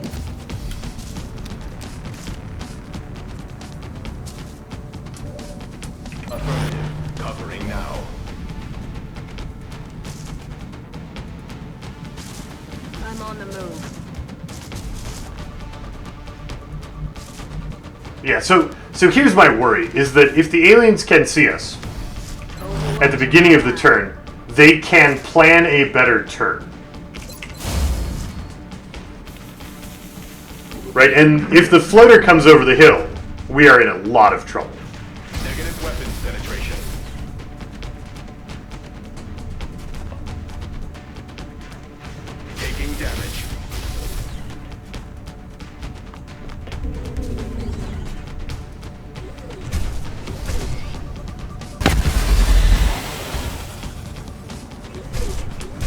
Affirmative. Covering now. I'm on the move. Yeah, so here's my worry, is that if the aliens can see us at the beginning of the turn, they can plan a better turn. Right, and if the floater comes over the hill, we are in a lot of trouble. Negative weapons penetration. Taking damage.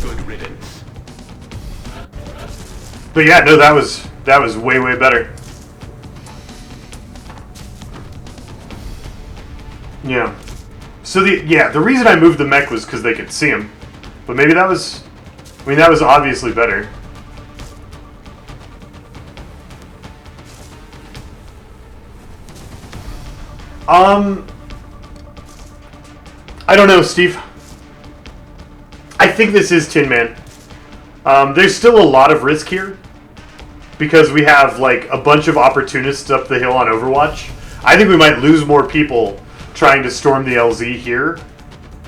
Good riddance. But yeah, no, that was way, way better. Yeah. So the reason I moved the mech was because they could see him. But maybe that was... I mean, that was obviously better. I don't know, Steve. I think this is Tin Man. There's still a lot of risk here. Because we have, like, a bunch of opportunists up the hill on Overwatch. I think we might lose more people trying to storm the LZ here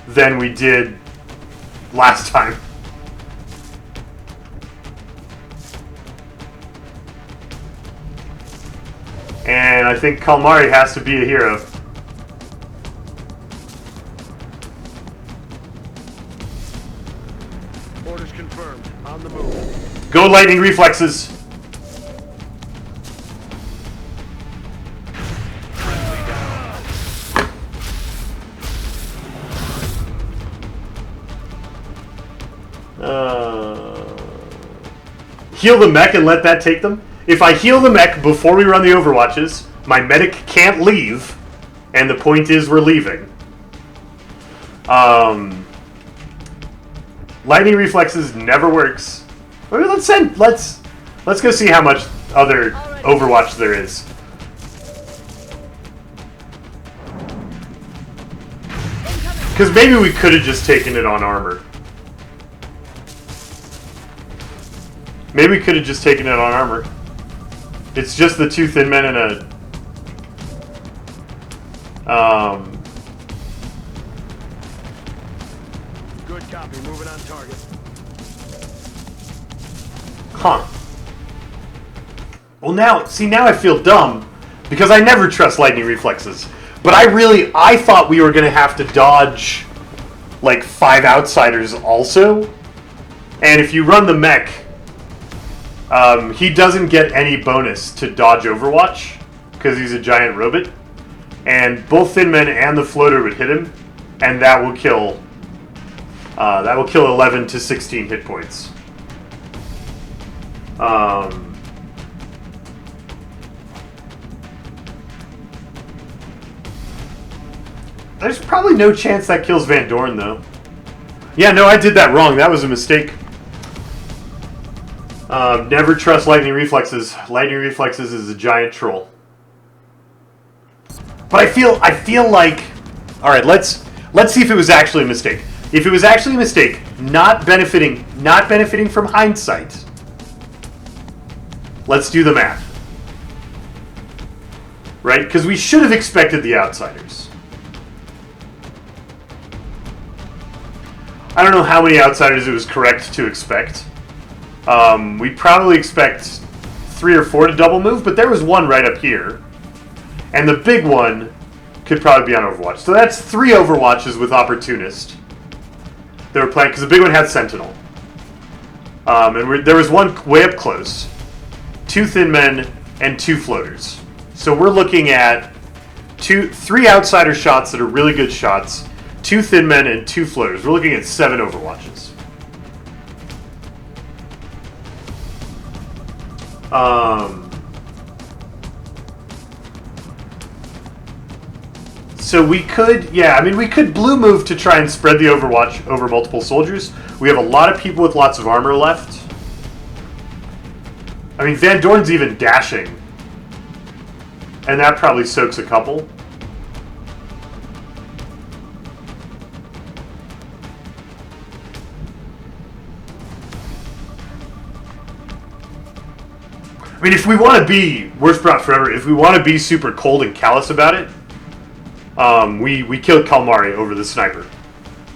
than we did last time. And I think Kalmari has to be a hero. Orders confirmed. On the move. Go lightning reflexes. Heal the mech and let that take them. If I heal the mech before we run the Overwatches, my medic can't leave, and the point is we're leaving. Lightning reflexes never works. Maybe let's go see how much other Overwatch there is. Because maybe we could have just taken it on armor. Maybe we could have just taken it on armor. It's just the two Thin Men and a... Good copy. Moving on target. Huh. Well, now I feel dumb because I never trust lightning reflexes. But I thought we were going to have to dodge like 5 outsiders also. And if you run the mech, he doesn't get any bonus to dodge Overwatch because he's a giant robot. And both Thin Men and the floater would hit him, and that will kill 11 to 16 hit points. There's probably no chance that kills Van Dorn, though. Yeah, no, I did that wrong. That was a mistake. Never trust lightning reflexes. Lightning reflexes is a giant troll. But I feel like, all right, let's see if it was actually a mistake. If it was actually a mistake, not benefiting from hindsight. Let's do the math. Right? Because we should have expected the outsiders. I don't know how many outsiders it was correct to expect. We probably expect 3 or 4 to double move, but there was one right up here. And the big one could probably be on Overwatch. So that's 3 Overwatches with Opportunist. They were playing, because the big one had Sentinel. And there was one way up close. 2 Thin Men and 2 floaters. So we're looking at 3 outsider shots that are really good shots. 2 Thin Men and 2 floaters. We're looking at 7 Overwatches. So we could, we could blue move to try and spread the Overwatch over multiple soldiers. We have a lot of people with lots of armor left. I mean, Van Dorn's even dashing. And that probably soaks a couple. I mean, if we want to be, worst brought forever, if we want to be super cold and callous about it, we killed Kalmari over the sniper.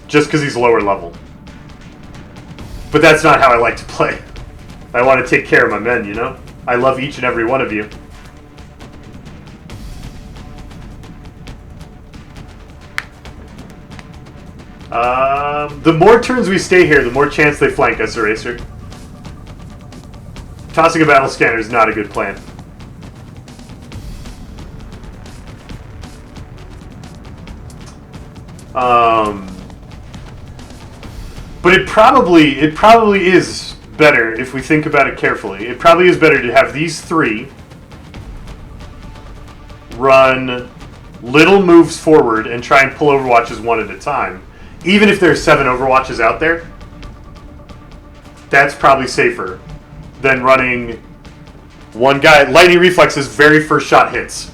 Just because he's lower level. But that's not how I like to play. I want to take care of my men, you know? I love each and every one of you. The more turns we stay here, the more chance they flank us, Eraser. Tossing a battle scanner is not a good plan. But it probably is better if we think about it carefully. It probably is better to have these 3 run little moves forward and try and pull Overwatches one at a time. Even if there's 7 Overwatches out there, that's probably safer than running one guy. Lightning Reflexes, very first shot hits.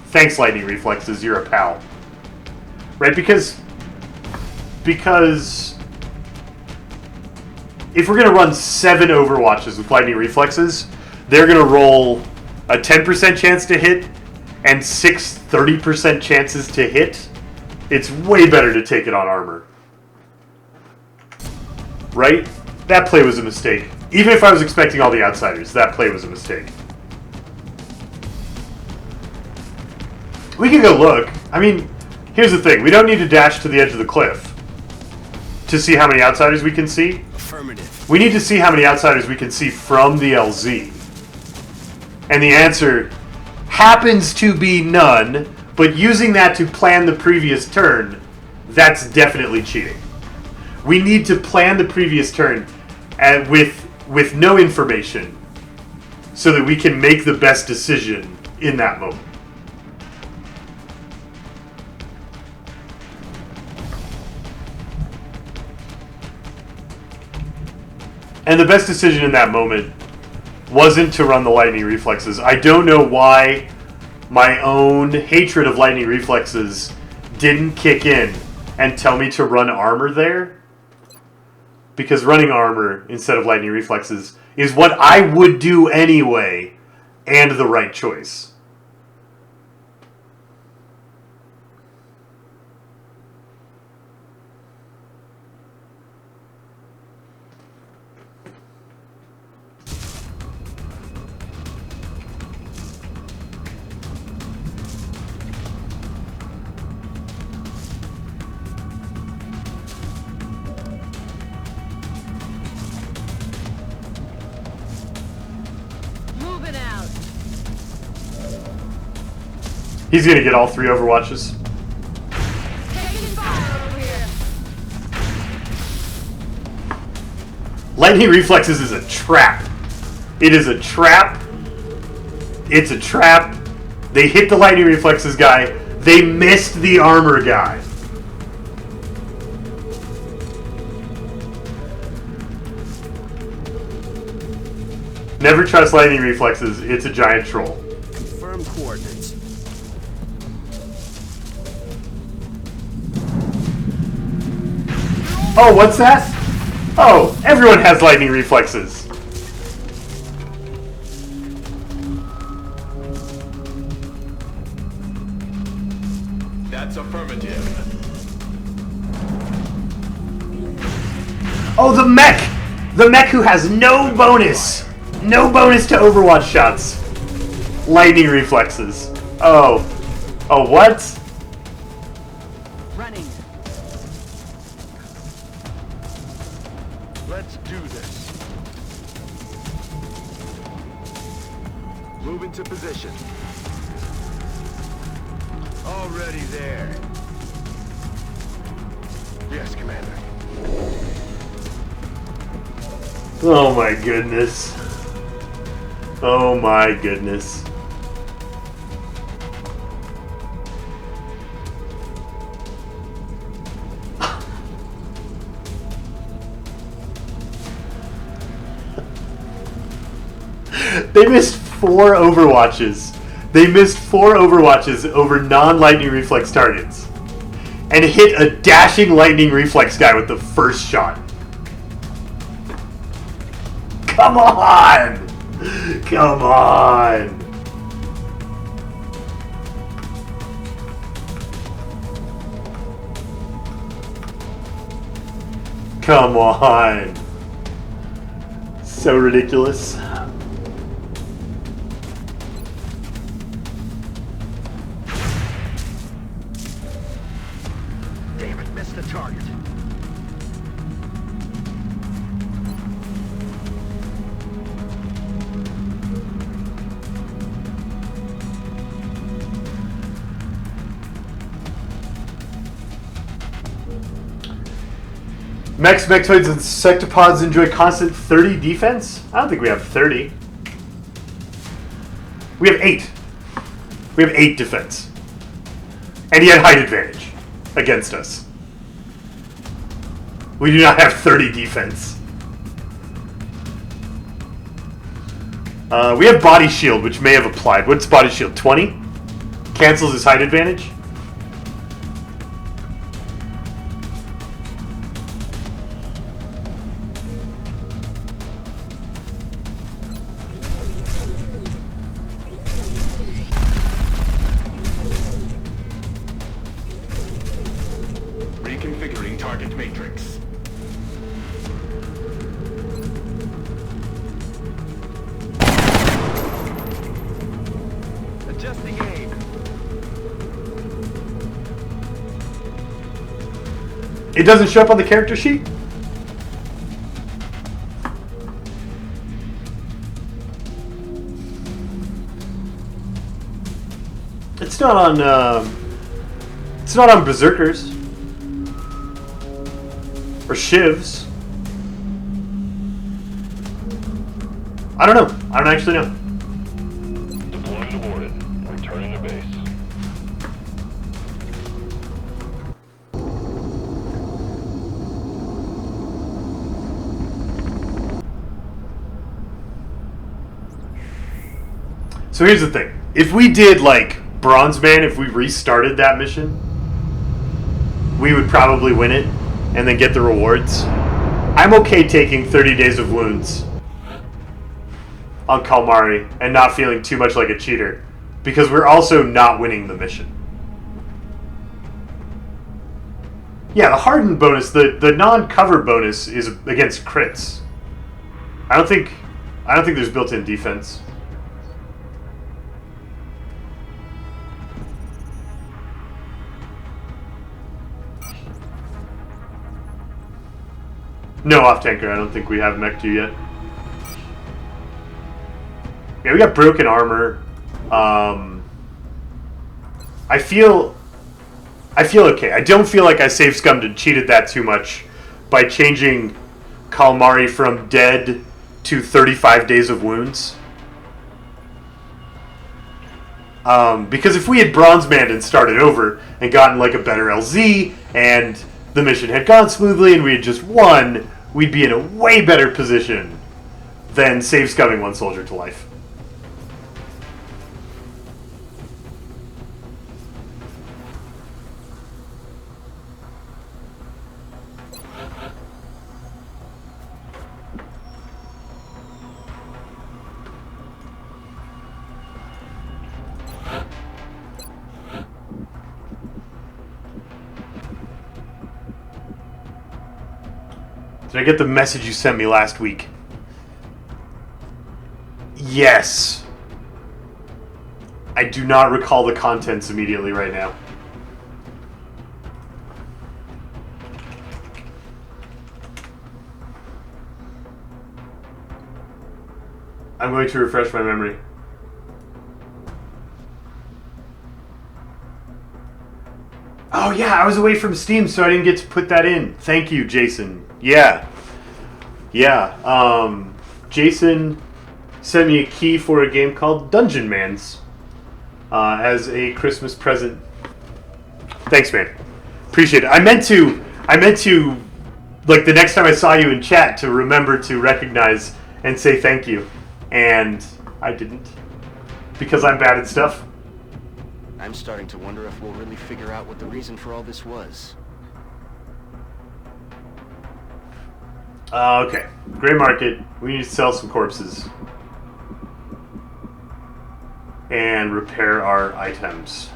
Thanks, Lightning Reflexes, you're a pal. Right, because if we're going to run 7 Overwatches with Lightning Reflexes, they're going to roll a 10% chance to hit and 6 30% chances to hit. It's way better to take it on armor. Right? That play was a mistake. Even if I was expecting all the outsiders, that play was a mistake. We can go look. I mean, here's the thing. We don't need to dash to the edge of the cliff to see how many outsiders we can see. Affirmative. We need to see how many outsiders we can see from the LZ. And the answer happens to be none, but using that to plan the previous turn, that's definitely cheating. We need to plan the previous turn with no information so that we can make the best decision in that moment. And the best decision in that moment wasn't to run the Lightning Reflexes. I don't know why my own hatred of Lightning Reflexes didn't kick in and tell me to run armor there. Because running armor instead of Lightning Reflexes is what I would do anyway, and the right choice. He's gonna get all 3 Overwatches. Lightning Reflexes is a trap. It is a trap. It's a trap. They hit the Lightning Reflexes guy. They missed the armor guy. Never trust Lightning Reflexes. It's a giant troll. Confirm coordinates. Oh, what's that? Oh, everyone has Lightning Reflexes. That's affirmative. Oh, the mech! The mech who has no bonus! No bonus to Overwatch shots. Lightning Reflexes. Oh. Oh, what? Running. Let's do this. Move into position. Already there. Yes, Commander. Oh my goodness. Oh my goodness. They missed 4 Overwatches. They missed 4 Overwatches over non-Lightning Reflex targets. And hit a dashing Lightning Reflex guy with the first shot. Come on! Come on! Come on! So ridiculous. Damn it, missed the target. Mechs, Mechtoids, and Sectopods enjoy constant 30 defense? I don't think we have 30. We have 8. We have 8 defense. And he had height advantage against us. We do not have 30 defense. We have Body Shield, which may have applied. What's Body Shield? 20? Cancels his height advantage? Reconfiguring target matrix. Adjusting aim. It doesn't show up on the character sheet? It's not on, it's not on Berserkers. Or Shivs. I don't know. I don't actually know. Deployment aborted. Returning to base. So here's the thing. If we did, like, Bronze Man, if we restarted that mission, we would probably win it and then get the rewards. I'm okay taking 30 Days of Wounds on Kalmari and not feeling too much like a cheater, because we're also not winning the mission. Yeah, the hardened bonus, the non-cover bonus is against crits. I don't think there's built-in defense. No, off-tanker. I don't think we have mech 2 yet. Yeah, we got broken armor. I feel okay. I don't feel like I save scummed and cheated that too much by changing Calamari from dead to 35 days of wounds. Because if we had bronze manned and started over and gotten like a better LZ and the mission had gone smoothly and we had just won, we'd be in a way better position than save scumming one soldier to life. Did I get the message you sent me last week? Yes. I do not recall the contents immediately right now. I'm going to refresh my memory. Oh yeah, I was away from Steam, so I didn't get to put that in. Thank you, Jason. Yeah. Jason sent me a key for a game called Dungeon Mans as a Christmas present. Thanks, man. Appreciate it. I meant to, like, the next time I saw you in chat, to remember to recognize and say thank you. And I didn't. Because I'm bad at stuff. I'm starting to wonder if we'll really figure out what the reason for all this was. Okay. Gray market. We need to sell some corpses. And repair our items.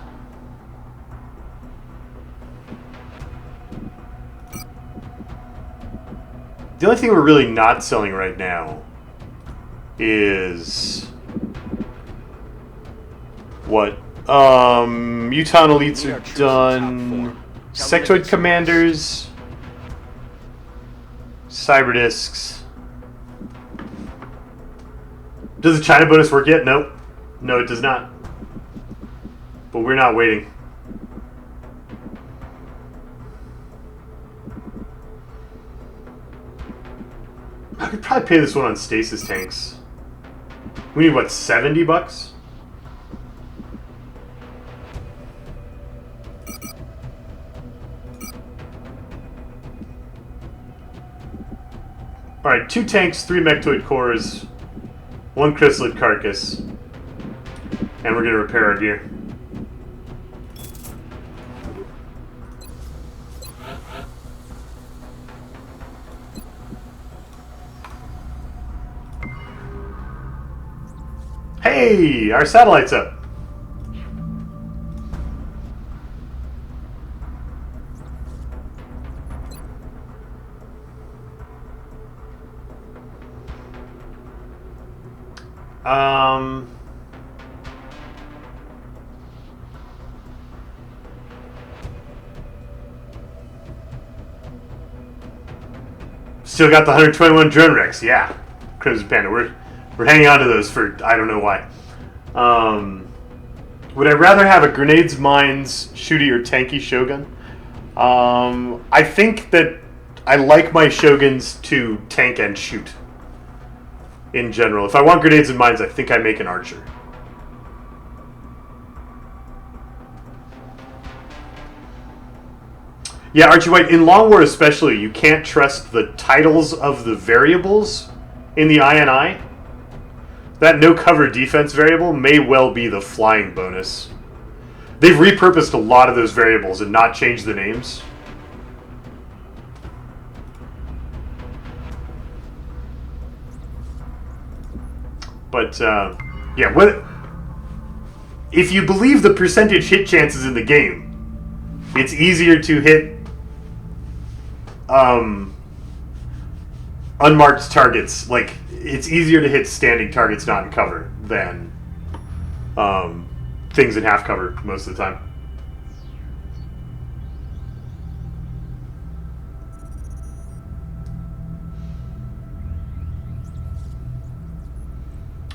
The only thing we're really not selling right now is what? Muton elites are done. Sectoid commanders. Cyber discs. Does the China bonus work yet? Nope. No, it does not. But we're not waiting. I could probably pay this one on stasis tanks. We need, what, 70 bucks? Alright, 2 tanks, 3 mechtoid cores, 1 chrysalid carcass, and we're going to repair our gear. Hey, our satellite's up. Still got the 121 drone wrecks, yeah. Crimson Panda, we're hanging on to those for I don't know why. Would I rather have a grenades, mines, shooty, or tanky shogun? I think that I like my shoguns to tank and shoot. In general, if I want grenades and mines, I think I make an archer. Yeah, Archie White, in Long War especially, you can't trust the titles of the variables in the INI. That no cover defense variable may well be the flying bonus. They've repurposed a lot of those variables and not changed the names. But, yeah, if you believe the percentage hit chances in the game, it's easier to hit unmarked targets. Like, it's easier to hit standing targets not in cover than things in half cover most of the time.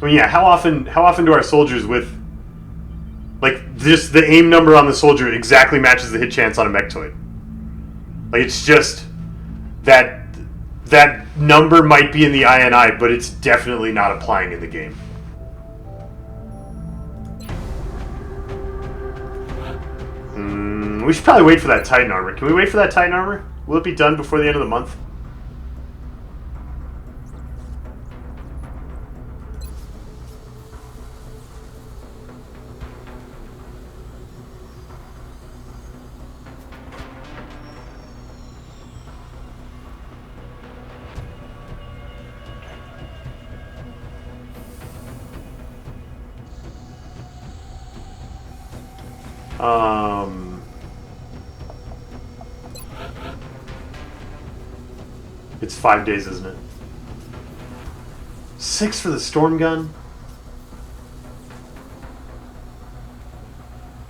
I mean, yeah, how often do our soldiers with, like, just the aim number on the soldier exactly matches the hit chance on a mechtoid. Like, it's just that number might be in the INI, but it's definitely not applying in the game. We should probably wait for that Titan armor. Can we wait for that Titan armor? Will it be done before the end of the month? It's 5 days, isn't it? 6 for the storm gun.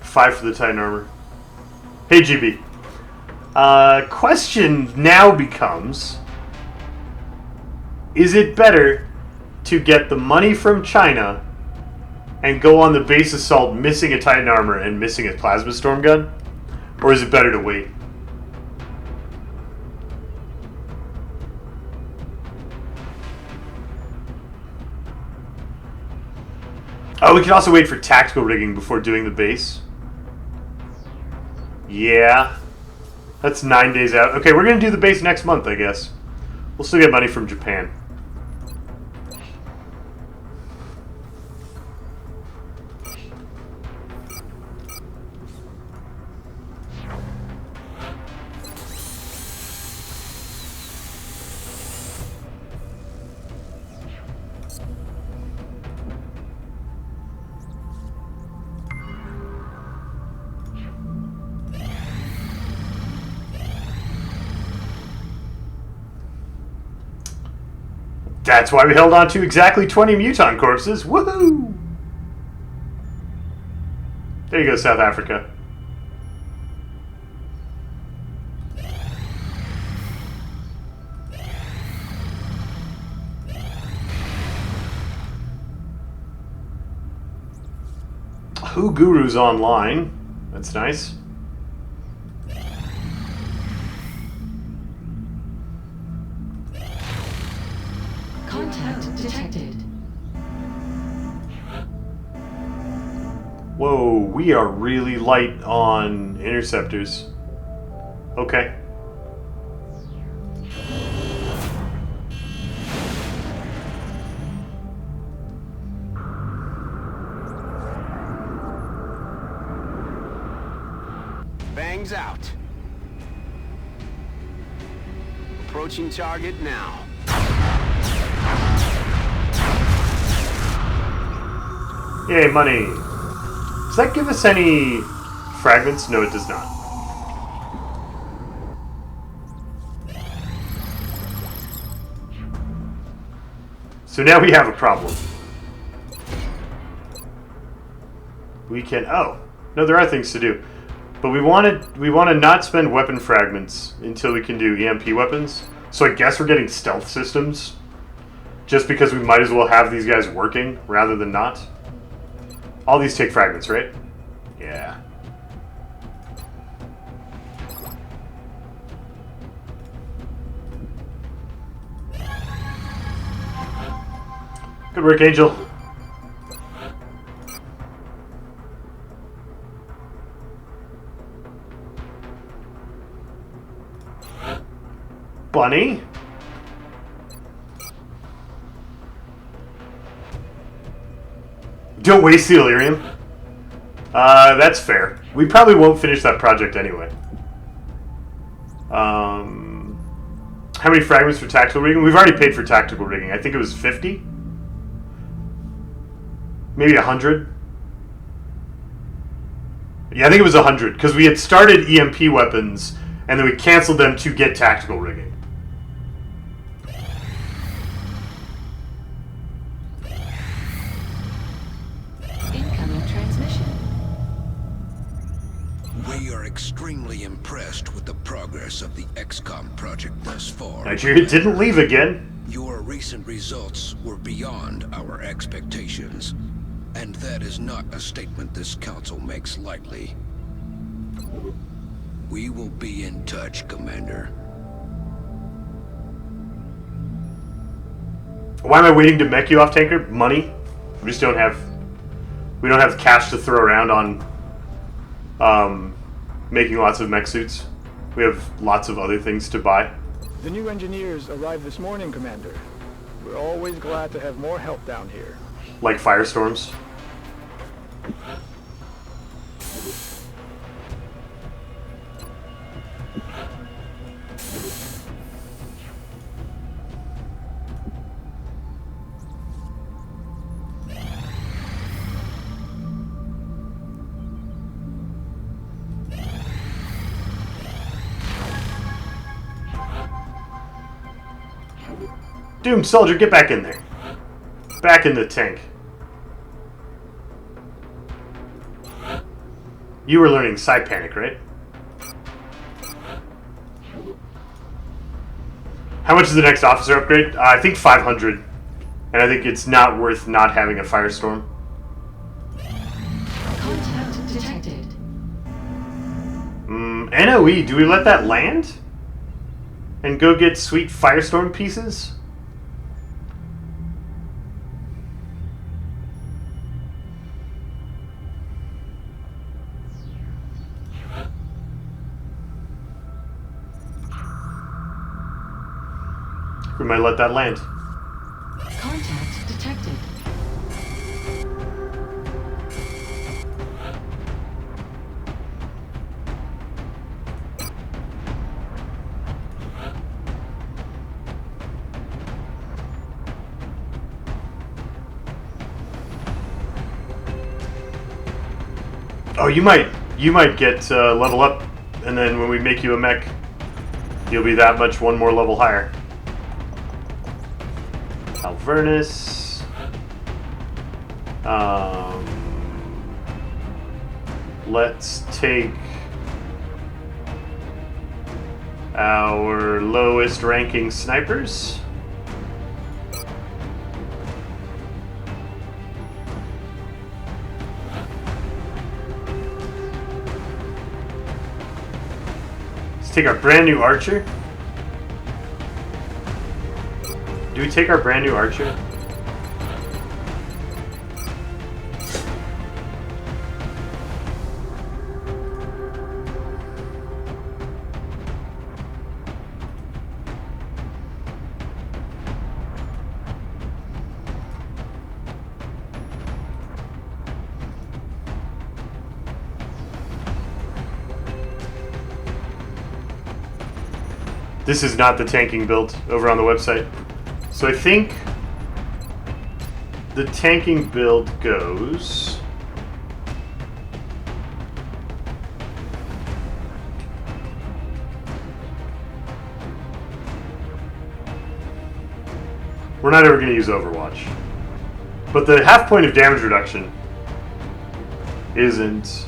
5 for the Titan armor. Hey, GB. Question now becomes, is it better to get the money from China and go on the base assault missing a Titan armor and missing a plasma storm gun? Or is it better to wait? Oh, we can also wait for tactical rigging before doing the base. Yeah. That's 9 days out. Okay, we're going to do the base next month, I guess. We'll still get money from Japan. That's why we held on to exactly 20 muton corpses. Woohoo! There you go, South Africa. Who Guru's online. That's nice. Contact detected. Whoa, we are really light on interceptors. Okay. Bangs out. Approaching target now. Yay, money. Does that give us any fragments? No, it does not. So now we have a problem. We can... Oh. No, there are things to do. But we want to not spend weapon fragments until we can do EMP weapons. So I guess we're getting stealth systems. Just because we might as well have these guys working rather than not. All these take fragments, right? Yeah. Good work, Angel. Bunny? Don't waste the Illyrium. That's fair. We probably won't finish that project anyway. How many fragments for tactical rigging? We've already paid for tactical rigging. I think it was 50? Maybe 100? Yeah, I think it was 100, because we had started EMP weapons, and then we canceled them to get tactical rigging. Incoming transmission. We are extremely impressed with the progress of the XCOM project thus far. Nigeria didn't leave again. Your recent results were beyond our expectations. And that is not a statement this council makes lightly. We will be in touch, Commander. Why am I waiting to mech you off, tanker? Money? We just don't have... We don't have cash to throw around on making lots of mech suits. We have lots of other things to buy. The new engineers arrived this morning, Commander. We're always glad to have more help down here. Like firestorms. Doom Soldier, get back in there. Back in the tank. You were learning Psi-Panic, right? How much is the next officer upgrade? I think 500. And I think it's not worth not having a firestorm. Contact detected. NOE, do we let that land? And go get sweet firestorm pieces? We might let that land. Contact detected. Oh, you might get level up, and then when we make you a mech, you'll be that much one more level higher. Alvernus. Let's take our lowest ranking snipers. Let's take our brand new archer. Do we take our brand new archer? This is not the tanking build over on the website. So I think the tanking build goes... We're not ever going to use Overwatch. But the half point of damage reduction isn't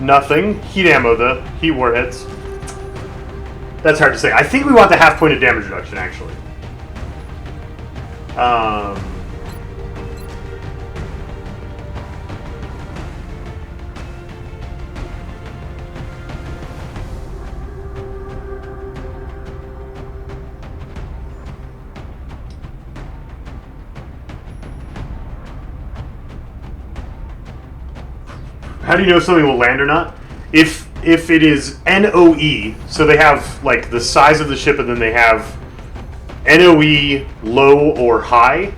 nothing. Heat ammo though. Heat warheads. That's hard to say. I think we want the half point of damage reduction, actually. How do you know if something will land or not? If it is NOE, so they have like the size of the ship, and then they have NOE low or high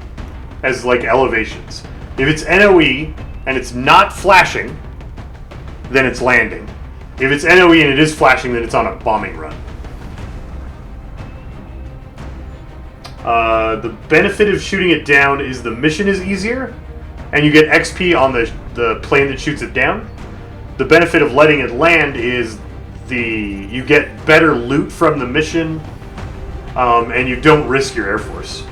as like elevations. If it's NOE and it's not flashing, then it's landing. If it's NOE and it is flashing, then it's on a bombing run. The benefit of shooting it down is the mission is easier, and you get XP on the plane that shoots it down. The benefit of letting it land is you get better loot from the mission, and you don't risk your Air Force.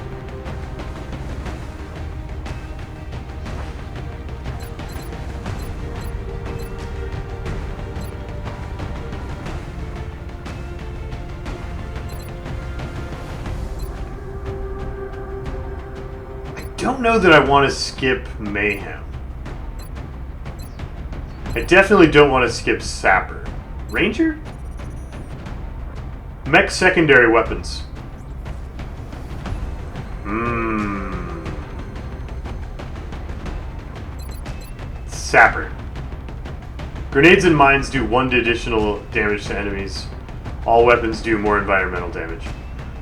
I don't know that I want to skip Mayhem. I definitely don't want to skip Sapper. Ranger? Mech secondary weapons. Sapper. Grenades and mines do 1 additional damage to enemies. All weapons do more environmental damage.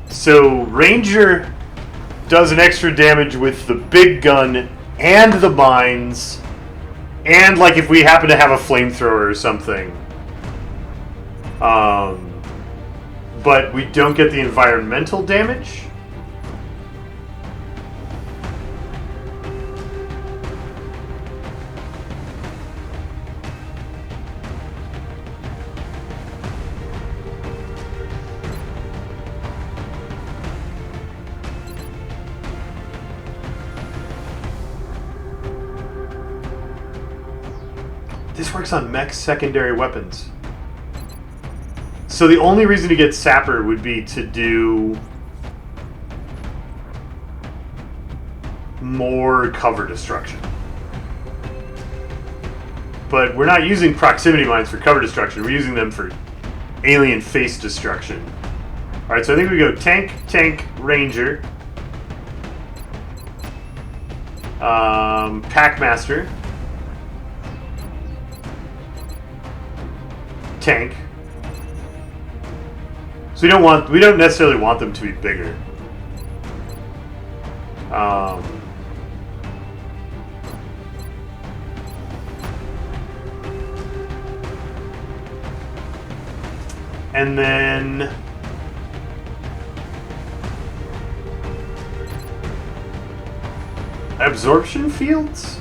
So Ranger does an extra damage with the big gun and the mines, and like if we happen to have a flamethrower or something. But we don't get the environmental damage. This works on mech secondary weapons. So the only reason to get Sapper would be to do more cover destruction. But we're not using proximity mines for cover destruction. We're using them for alien face destruction. Alright, so I think we go tank, tank, ranger. Packmaster. Tank. So we don't necessarily want them to be bigger. And then absorption fields?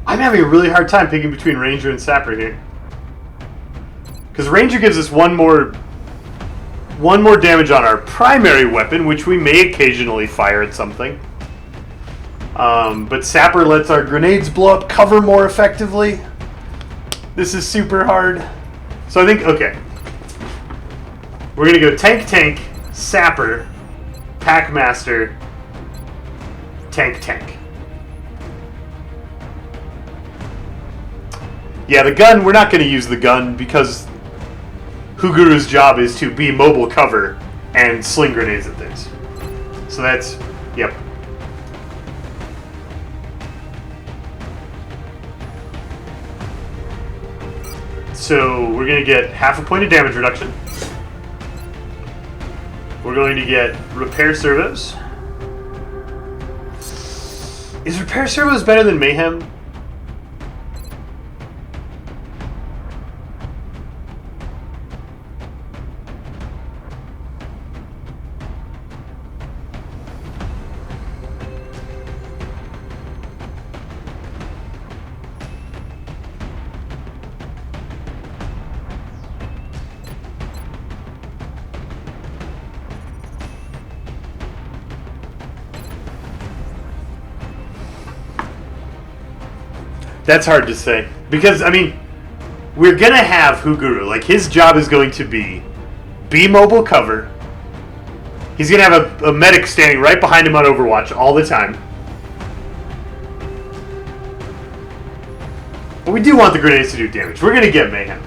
I'm having a really hard time picking between Ranger and Sapper here. Because Ranger gives us one more damage on our primary weapon, which we may occasionally fire at something. But Sapper lets our grenades blow up cover more effectively. This is super hard. So I think, okay. We're going to go tank, tank, Sapper, Packmaster, tank, tank. Yeah, the gun, we're not going to use the gun because Huguru's job is to be mobile cover and sling grenades at things. So that's, yep. So we're going to get half a point of damage reduction. We're going to get repair servos. Is repair servos better than Mayhem? That's hard to say. Because, I mean, we're going to have Huguru. Like, his job is going to be mobile cover. He's going to have a medic standing right behind him on Overwatch all the time. But we do want the grenades to do damage. We're going to get Mayhem.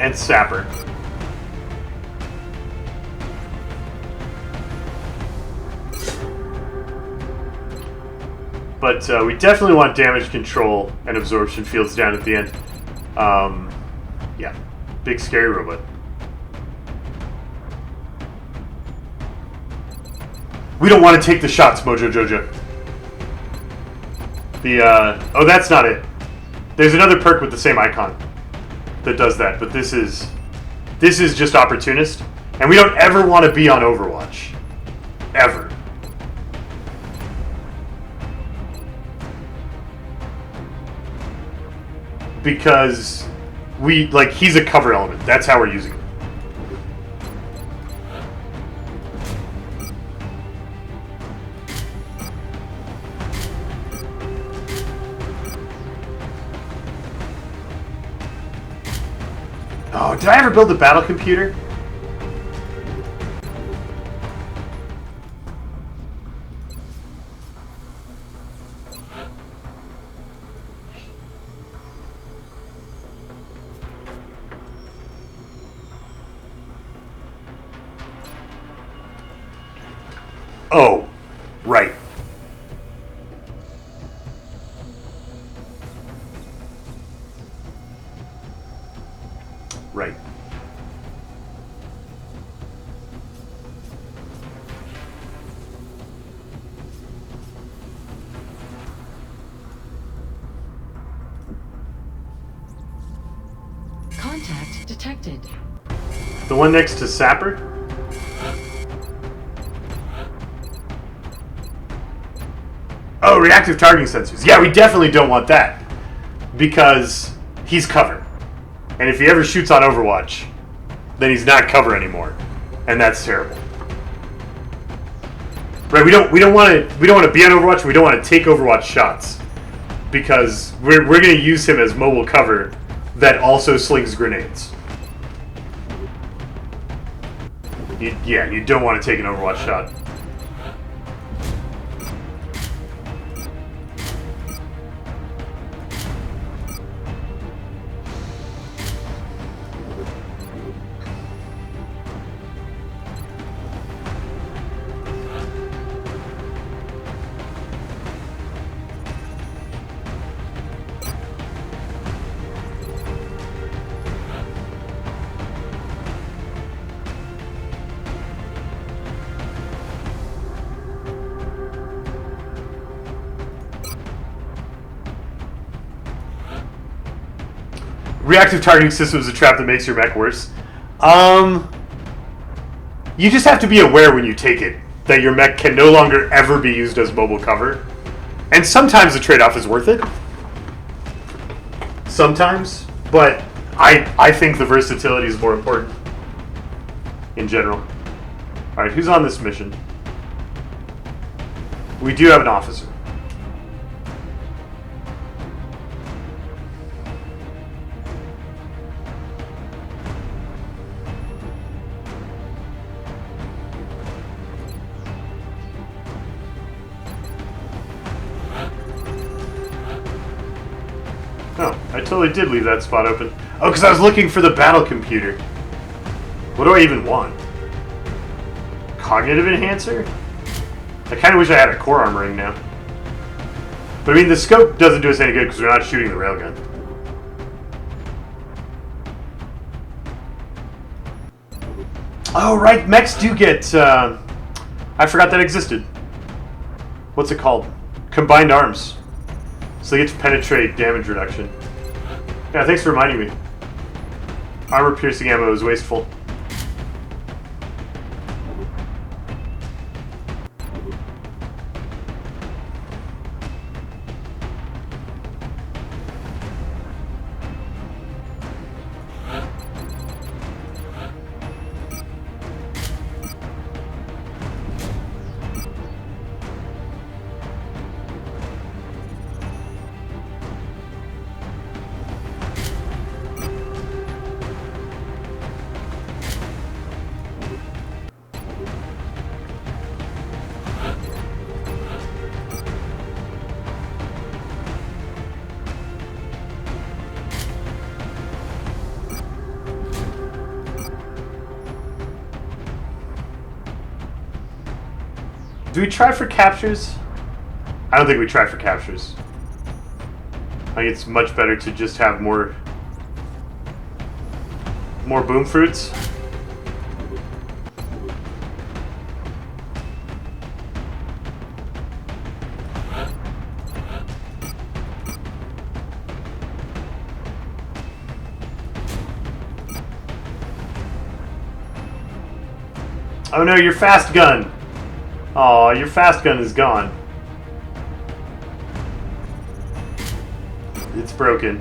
And Sapper. But we definitely want damage control and absorption fields down at the end. Yeah, big scary robot. We don't want to take the shots, Mojo Jojo. Oh, that's not it. There's another perk with the same icon that does that, but this is just opportunist, and we don't ever want to be on Overwatch, ever. Because he's a cover element. That's how we're using it. Oh, did I ever build a battle computer? Oh, right. Right. Contact detected. The one next to Sapper? Oh, reactive targeting sensors. Yeah, we definitely don't want that. Because he's cover. And if he ever shoots on Overwatch, then he's not cover anymore. And that's terrible. Right, we don't want to be on Overwatch, we don't want to take Overwatch shots. Because we're going to use him as mobile cover that also slings grenades. You don't want to take an Overwatch shot. Reactive targeting system is a trap that makes your mech worse. You just have to be aware when you take it that your mech can no longer ever be used as mobile cover. And sometimes the trade-off is worth it. Sometimes. But I think the versatility is more important in general. Alright, who's on this mission? We do have an officer. Oh, I totally did leave that spot open. Oh, because I was looking for the battle computer. What do I even want? Cognitive enhancer? I kind of wish I had a core armoring now. But I mean, the scope doesn't do us any good because we're not shooting the railgun. Oh, right, mechs do get... I forgot that existed. What's it called? Combined arms. So they get to penetrate damage reduction. Yeah, thanks for reminding me. Armor-piercing ammo is wasteful. Do we try for captures? I don't think we try for captures. I think it's much better to just have more boom fruits. Oh no, your fast gun! Aw, your fast gun is gone. It's broken.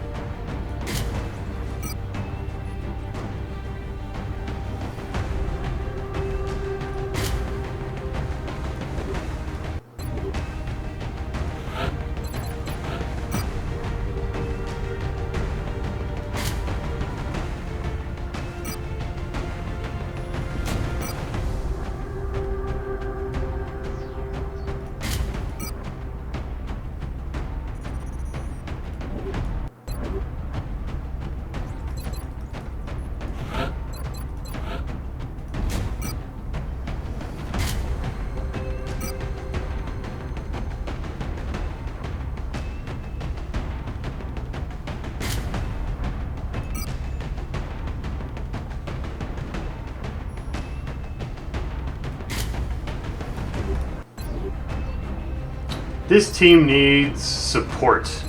This team needs support.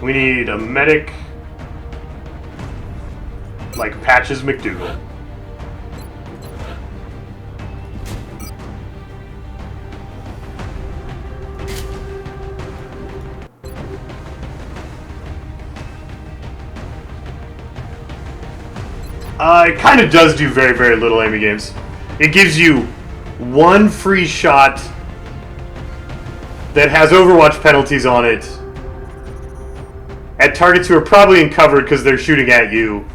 We need a medic like Patches McDougal. It kind of does do very, very little aiming games. It gives you one free shot that has Overwatch penalties on it at targets who are probably in cover because they're shooting at you.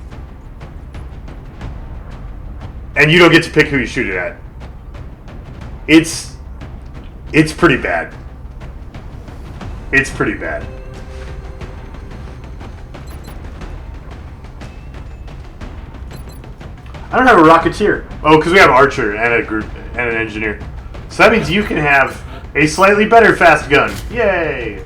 And you don't get to pick who you shoot it at. It's pretty bad. It's pretty bad. I don't have a Rocketeer. Oh, because we have Archer and a group and an Engineer. So that means you can have a slightly better fast gun. Yay!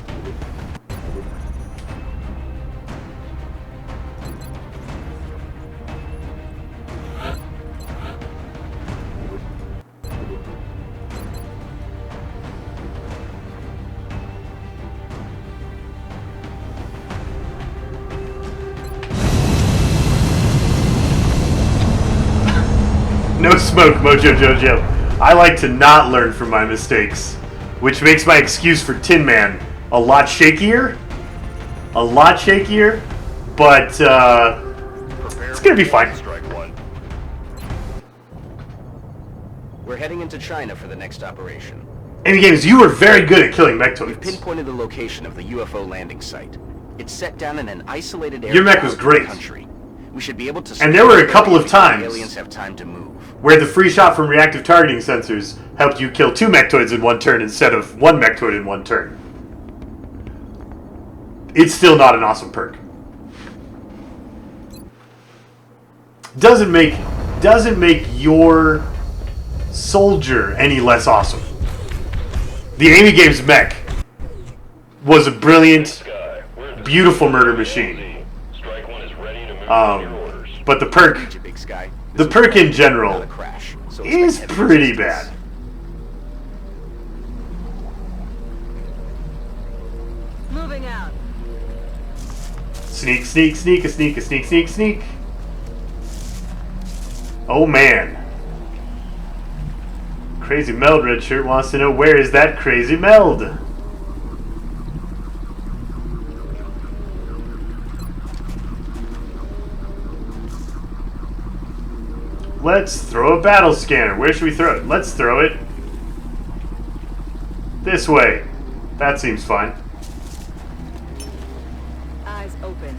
No smoke, Mojo Jojo. I like to not learn from my mistakes, which makes my excuse for Tin Man a lot shakier. A lot shakier, but it's gonna be fine. We're heading into China for the next operation. Amy Games, you were very good at killing mechtoids. We've pinpointed the location of the UFO landing site. It's set down in an isolated area. Your mech was great. Country. We should be able to. And there were a couple of times aliens have time to move. Where the free shot from reactive targeting sensors helped you kill 2 mechtoids in one turn instead of 1 mechtoid in one turn. It's still not an awesome perk. Doesn't make your soldier any less awesome. The Amy Games mech was a brilliant, beautiful murder machine. But the perk in general is pretty bad. Moving out. Sneak, sneak, sneak, a sneak, a sneak, sneak, sneak. Oh man. Crazy Meld Red Shirt wants to know, where is that crazy meld? Let's throw a battle scanner. Where should we throw it? Let's throw it this way. That seems fine. Eyes open.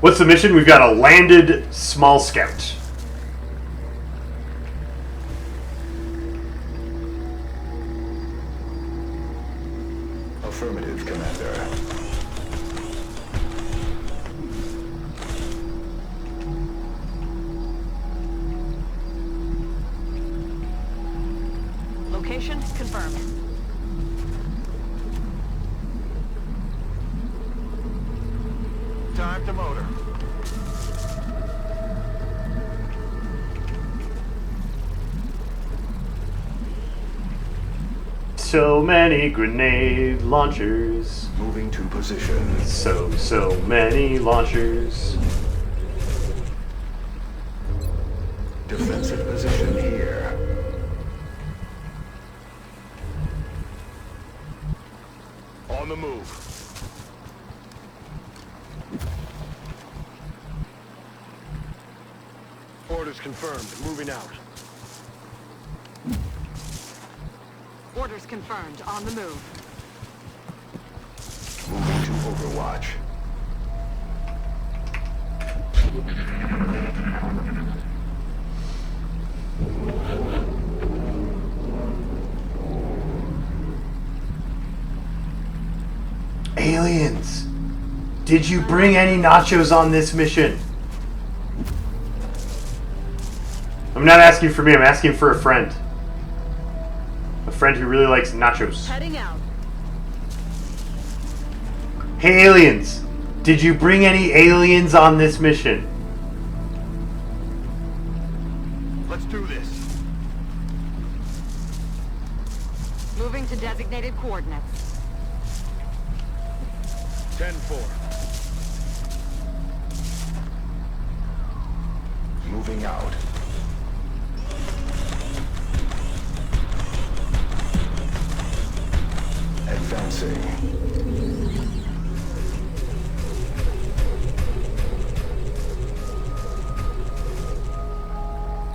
What's the mission? We've got a landed small scout. Affirmative, Commander. Location confirmed. Time to motor. So many grenade launchers. Moving to position. So many launchers. Defensive position here. On the move. Orders confirmed. Moving out. Orders confirmed. On the move. Moving to Overwatch. Aliens, did you bring any nachos on this mission? I'm not asking for me, I'm asking for a friend. A friend who really likes nachos. Heading out. Hey aliens, did you bring any aliens on this mission? Let's do this. Moving to designated coordinates. 10-4. Moving out. Advancing.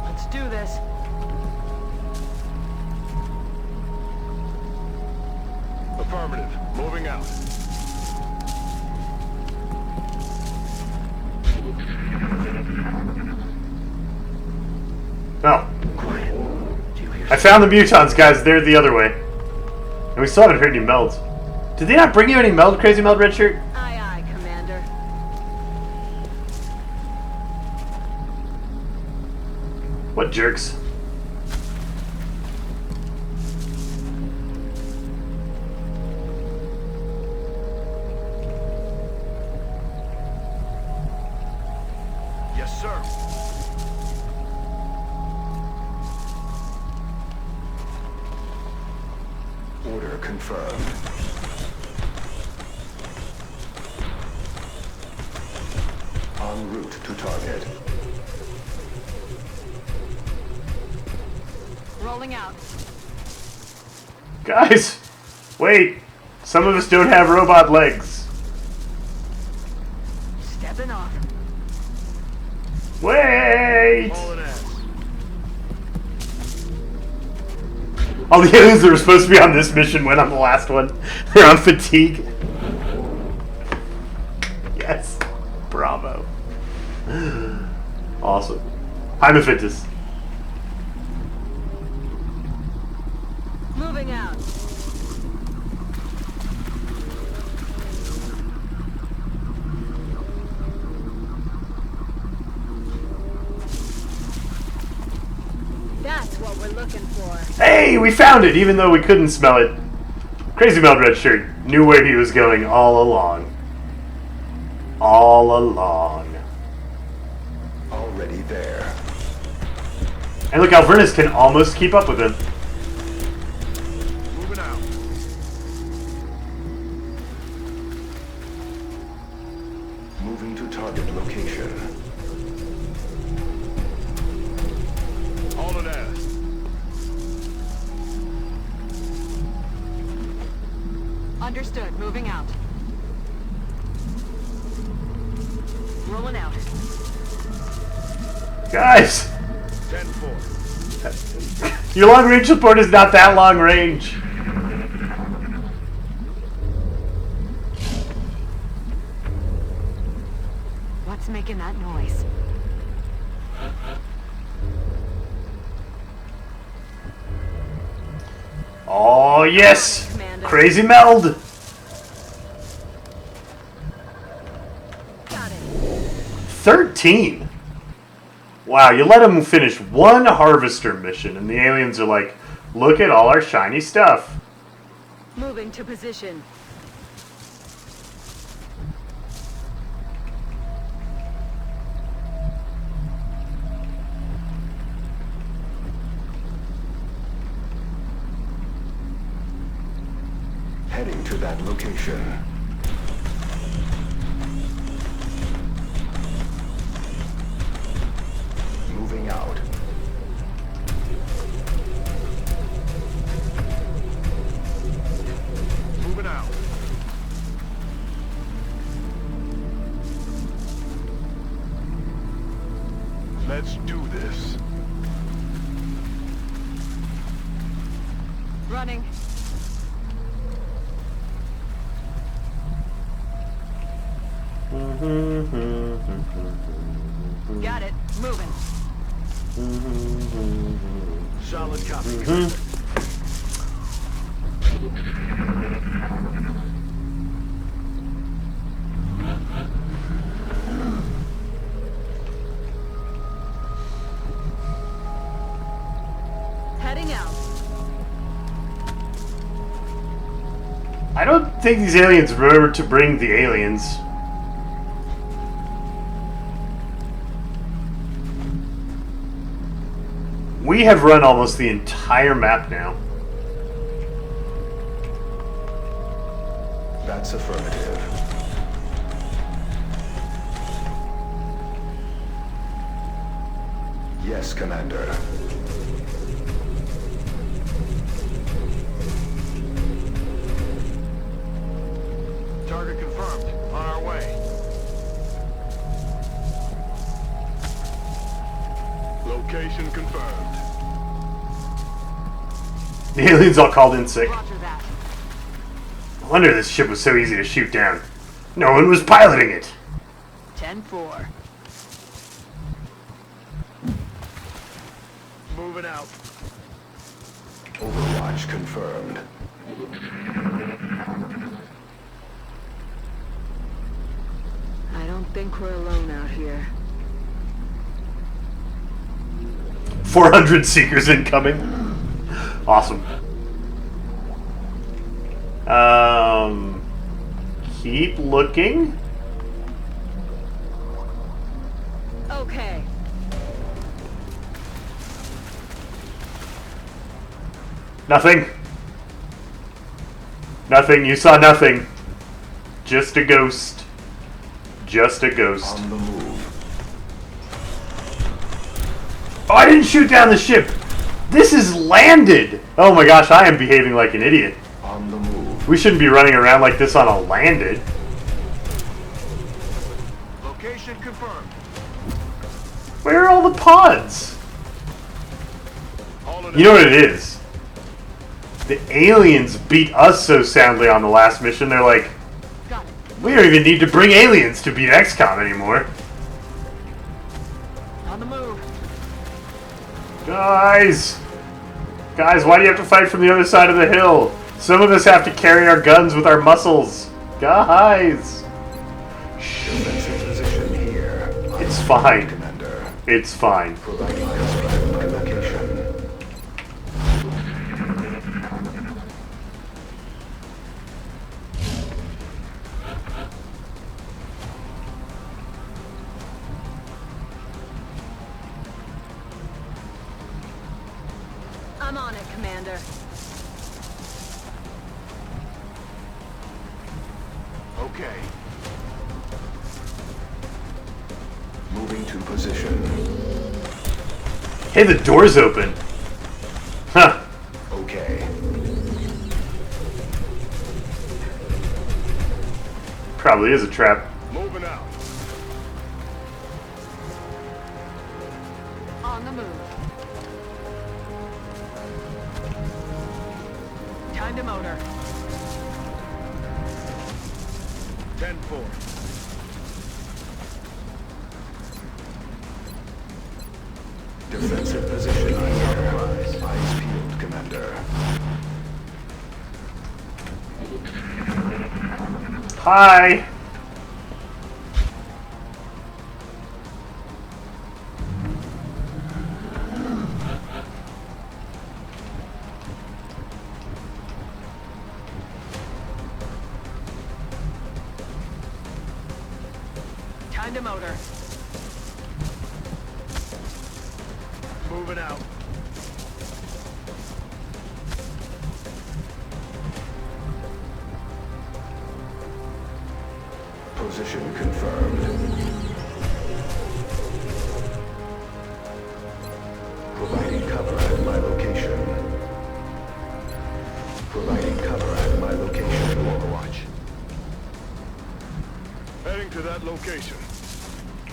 Let's do this. Affirmative. Moving out. Oh. I found the mutons, guys. They're the other way. And we still haven't heard any melds. Did they not bring you any meld, Crazy Meld Redshirt? Aye, aye, Commander. What jerks. Yes, sir. Order confirmed. En route to target. Rolling out. Guys, wait. Some of us don't have robot legs. Stepping off. Wait! All the aliens that were supposed to be on this mission went on the last one. They're on fatigue. Yes. Bravo. Awesome. Hi, Mephintus. Moving out. That's what we're looking for. Hey, we found it, even though we couldn't smell it. Crazy Meld Redshirt knew where he was going all along. All along. Already there. And look, Alvernus can almost keep up with him. Moving out. Moving to target location. All of that. Understood. Moving out. Rolling out. Guys! 10-4. Your long range support is not that long range. What's making that noise? Oh, yes! Crazy Meld! Got it. 13! Wow, you let him finish one harvester mission, and the aliens are like, look at all our shiny stuff. Moving to position. Heading to that location. Moving out. Moving out. Let's do this. Running. Got it. Moving. Solid copy. Heading out. I don't think these aliens remember to bring the aliens. We have run almost the entire map now. That's affirmative. Yes, Commander. Target confirmed. On our way. Location confirmed. The aliens all called in sick. Roger that. No wonder this ship was so easy to shoot down. No one was piloting it. 10-4. Moving out. Overwatch confirmed. I don't think we're alone out here. 400 Seekers incoming. Awesome. Keep looking. Okay. Nothing. Nothing. You saw nothing. Just a ghost. Just a ghost. On the move. Oh, I didn't shoot down the ship. This is landed. Oh my gosh, I am behaving like an idiot. On the move. We shouldn't be running around like this on a landed. Location confirmed. Where are all the pods? You know what it is? The aliens beat us so soundly on the last mission, they're like, we don't even need to bring aliens to beat XCOM anymore. On the move. Guys! Guys, why do you have to fight from the other side of the hill? Some of us have to carry our guns with our muscles. Guys! Defensive position here. It's fine. Commander. It's fine. Providing construct my location. I'm on it, Commander. Okay. Moving to position. Hey, the door's open. Huh. Okay. Probably is a trap. Moving out. On the move. Time to motor. 10-4. Defensive position here. Eyes peeled, Commander. Hi. Time to motor. Moving out. Position confirmed. Providing cover at my location. Providing cover at my location. Overwatch. Heading to that location.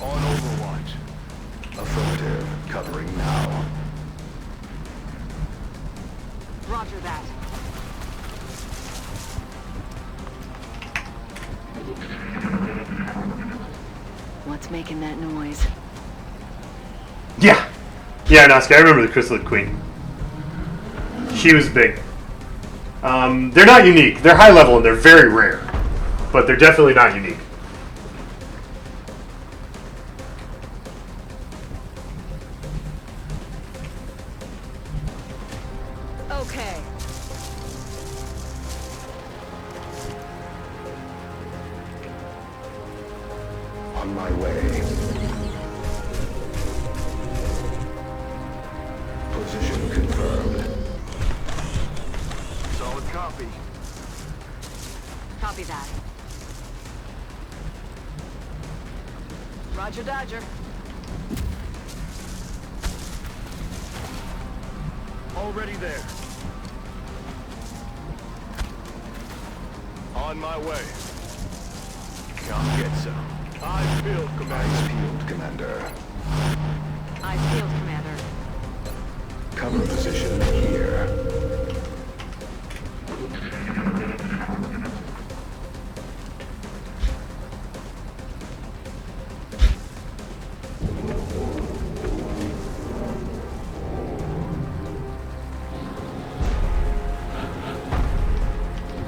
On Overwatch. Affirmative. Covering now. Roger that. What's making that noise? Yeah. Yeah, Noska, I remember the Chrysalid Queen. She was big. They're not unique. They're high level and they're very rare. But they're definitely not unique. Okay. On my way. Position confirmed. Solid copy. Copy that. Roger, Dodger. Already there. On my way. Come get some. Eyes peeled, Commander. Eyes peeled, Commander. Eyes peeled, Commander. Cover position here.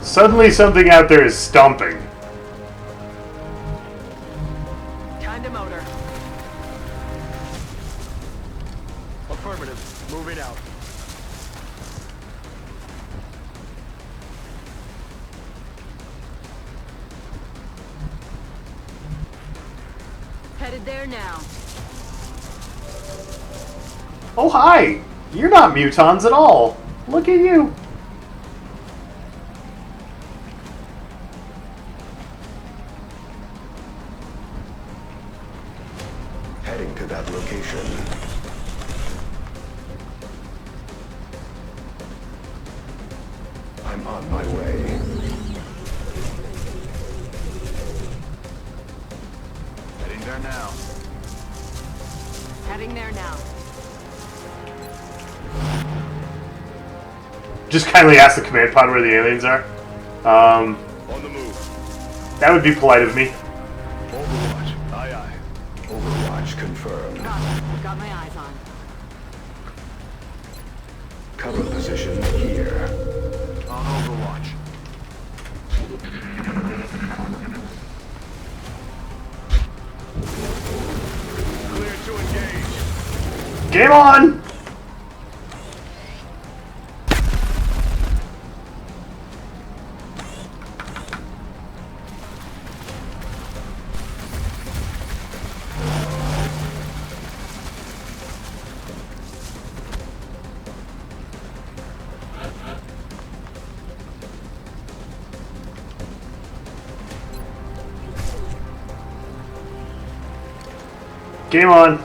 Suddenly something out there is stomping. Time to motor. Affirmative. Moving out. Headed there now. Oh, hi! You're not mutons at all. Look at you. Heading to that location. I'm on my way. Heading there now. Heading there now. Just kindly ask the command pod where the aliens are. On the move. That would be polite of me. Overwatch. Aye, aye. Overwatch confirmed. Got my eyes on. Cover position here. On Overwatch. Clear to engage. Game on! Game on.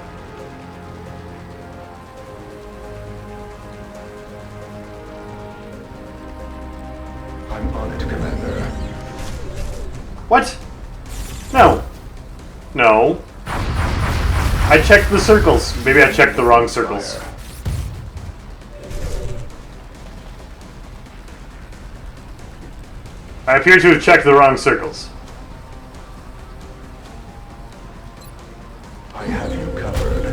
I'm on it, Commander. What? No. No. I checked the circles. Maybe I checked the wrong circles. I appear to have checked the wrong circles. I have you covered.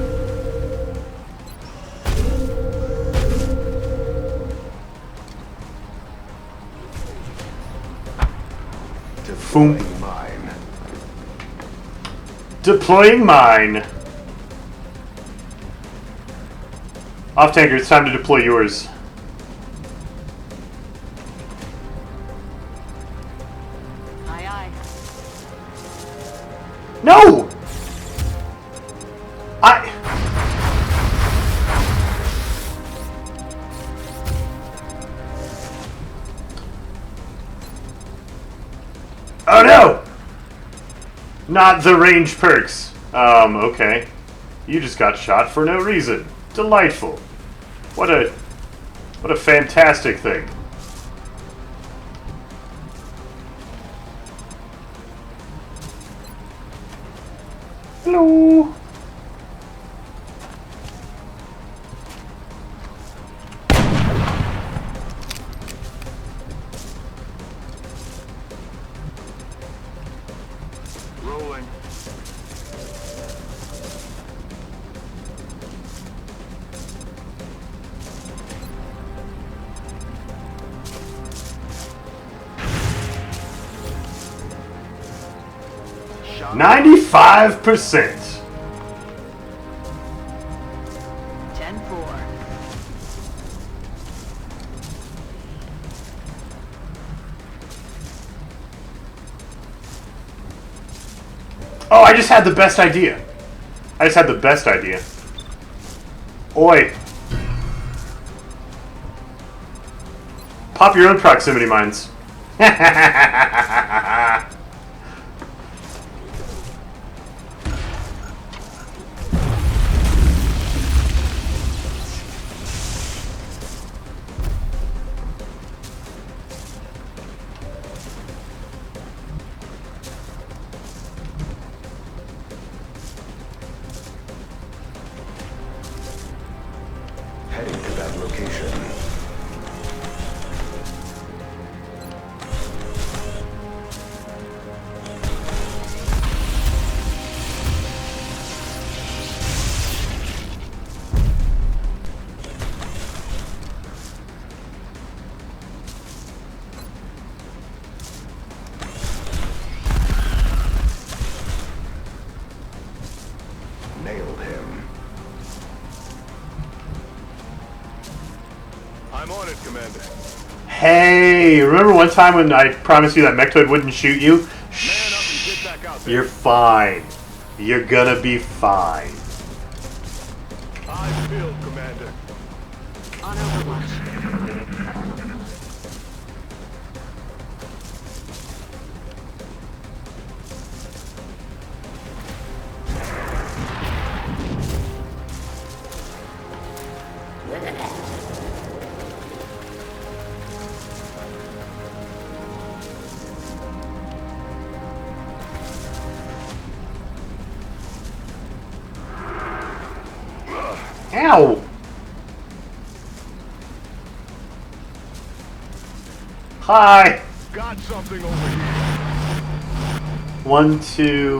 Deploying mine. Deploying mine. Off tanker, it's time to deploy yours. Aye, aye. No! Oh no! Not the range perks. Okay. You just got shot for no reason. Delightful. What a fantastic thing. Hello. Rolling. Shot. 95%. 10-4. Oh, I just had the best idea. I just had the best idea. Oi. Pop your own proximity mines. Heading to that location. Nailed him. I'm on it, Commander. Hey, remember one time when I promised you that Mechtoid wouldn't shoot you? Shh. Get back out there. You're fine. You're gonna be fine. I feel, Commander. On Overwatch. Ow! Hi! Got something over here. 1, 2...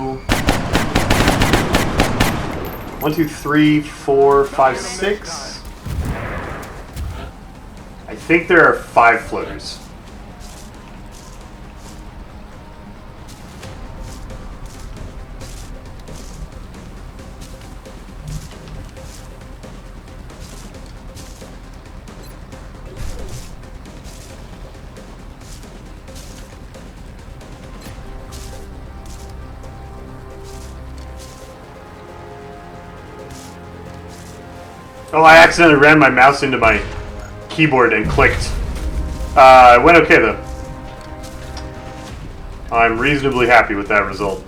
1, 2, 3, 4, 5, 6. I think there are 5 floaters. Oh, I accidentally ran my mouse into my keyboard and clicked. It went okay though. I'm reasonably happy with that result.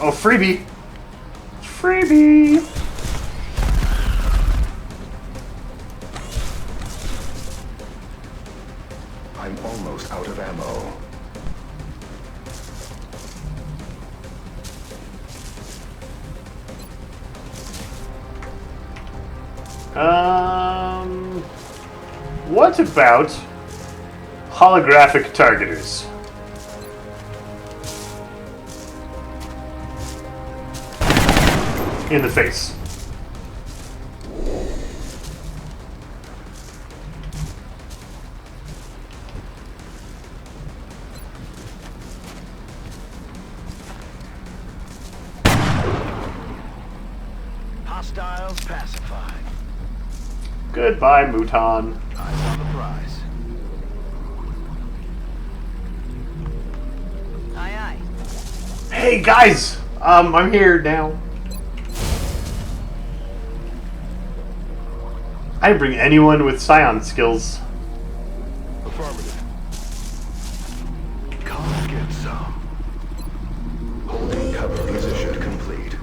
Oh, freebie! Freebie! I'm almost out of ammo. What about holographic targeters? In the face. Hostiles pacified. Goodbye, Mouton. Eyes on the prize. Aye, aye. Hey guys, I'm here now. I didn't bring anyone with Scion skills. Affirmative. Come get some. Holding cover position complete.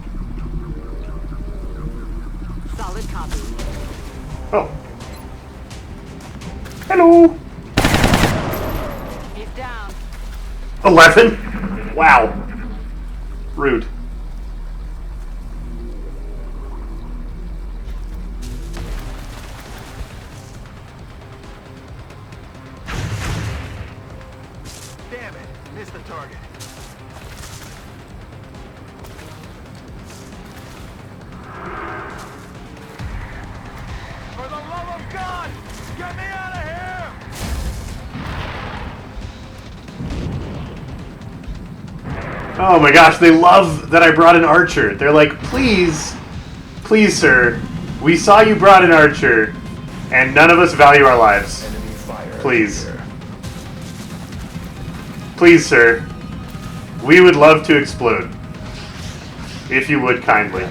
Solid copy. Oh. Hello. He's down. 11? Wow. Rude. Damn it, missed the target. For the love of God, get me out of here! Oh my gosh, they love that I brought an archer. They're like, please, please, sir, We saw you brought an archer, and none of us value our lives. Please. Please, sir. We would love to explode. If you would kindly.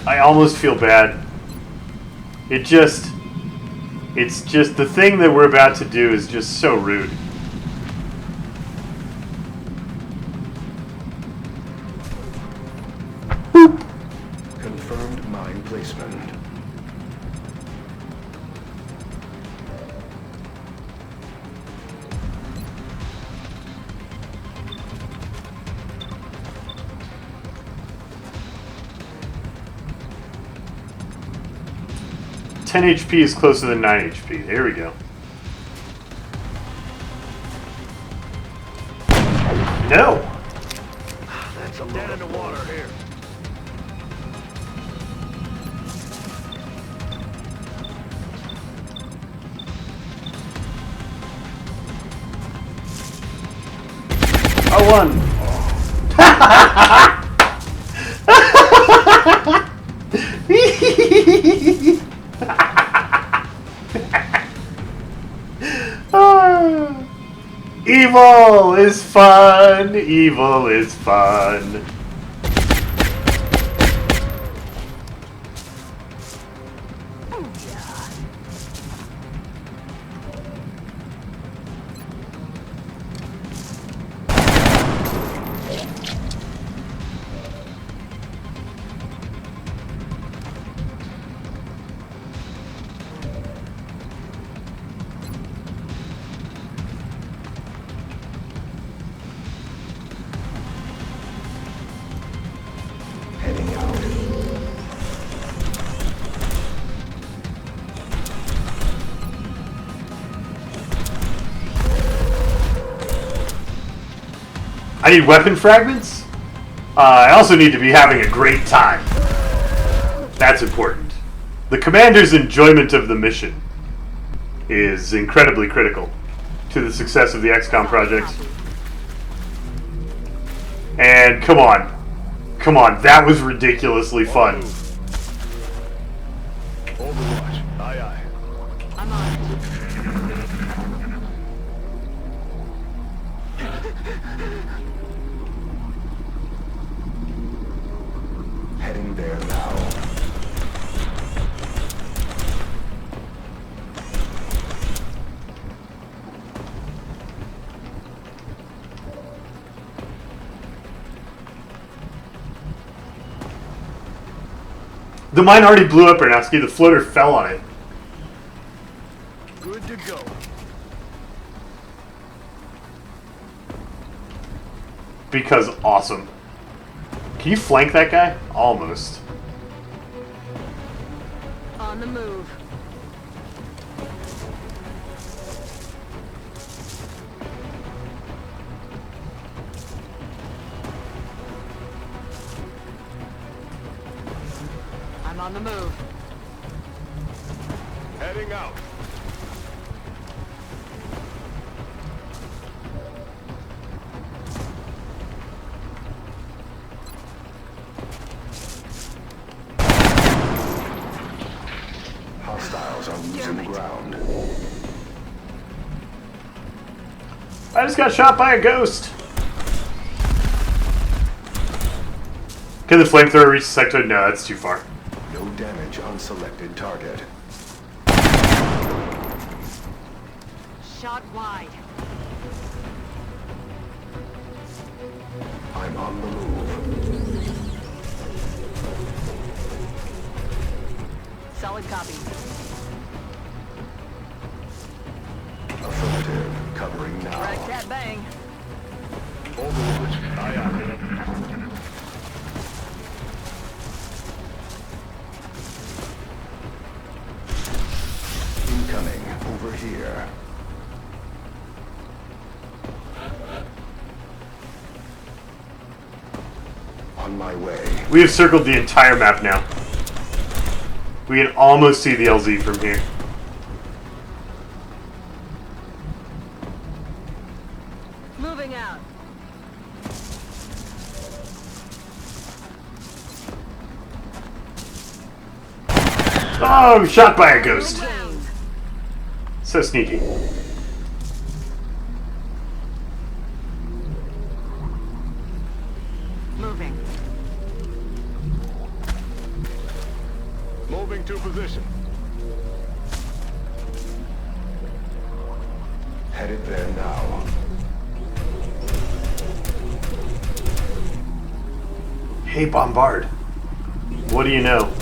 I almost feel bad. It's just the thing that we're about to do is just so rude. Confirmed mine placement. Ten HP is closer than 9 HP. There we go. No! That's a dead in the water here. I won! Evil is fun! Evil is fun! I need weapon fragments. I also need to be having a great time. That's important. The commander's enjoyment of the mission is incredibly critical to the success of the XCOM project. And come on. Come on, that was ridiculously fun. Overwatch. Aye, aye. I'm on it. Heading there now. The mine already blew up, Ernowski. The floater fell on it. Good to go. Because awesome. Can you flank that guy? Almost. On the move. I'm on the move. Heading out. Hostiles are losing ground. I just got shot by a ghost. Can the flamethrower reach the sectoid? No, that's too far. No damage on selected target. Shot wide. I'm on the move. Solid copy. Affirmative. Covering now. Rat-tat bang. Overwatch. Aye, aye. Incoming. Over here. On my way. We have circled the entire map now. We can almost see the LZ from here. Moving out. Oh, I'm shot by a ghost. So sneaky. Moving. Moving to position. Headed there now. Hey, Bombard. What do you know?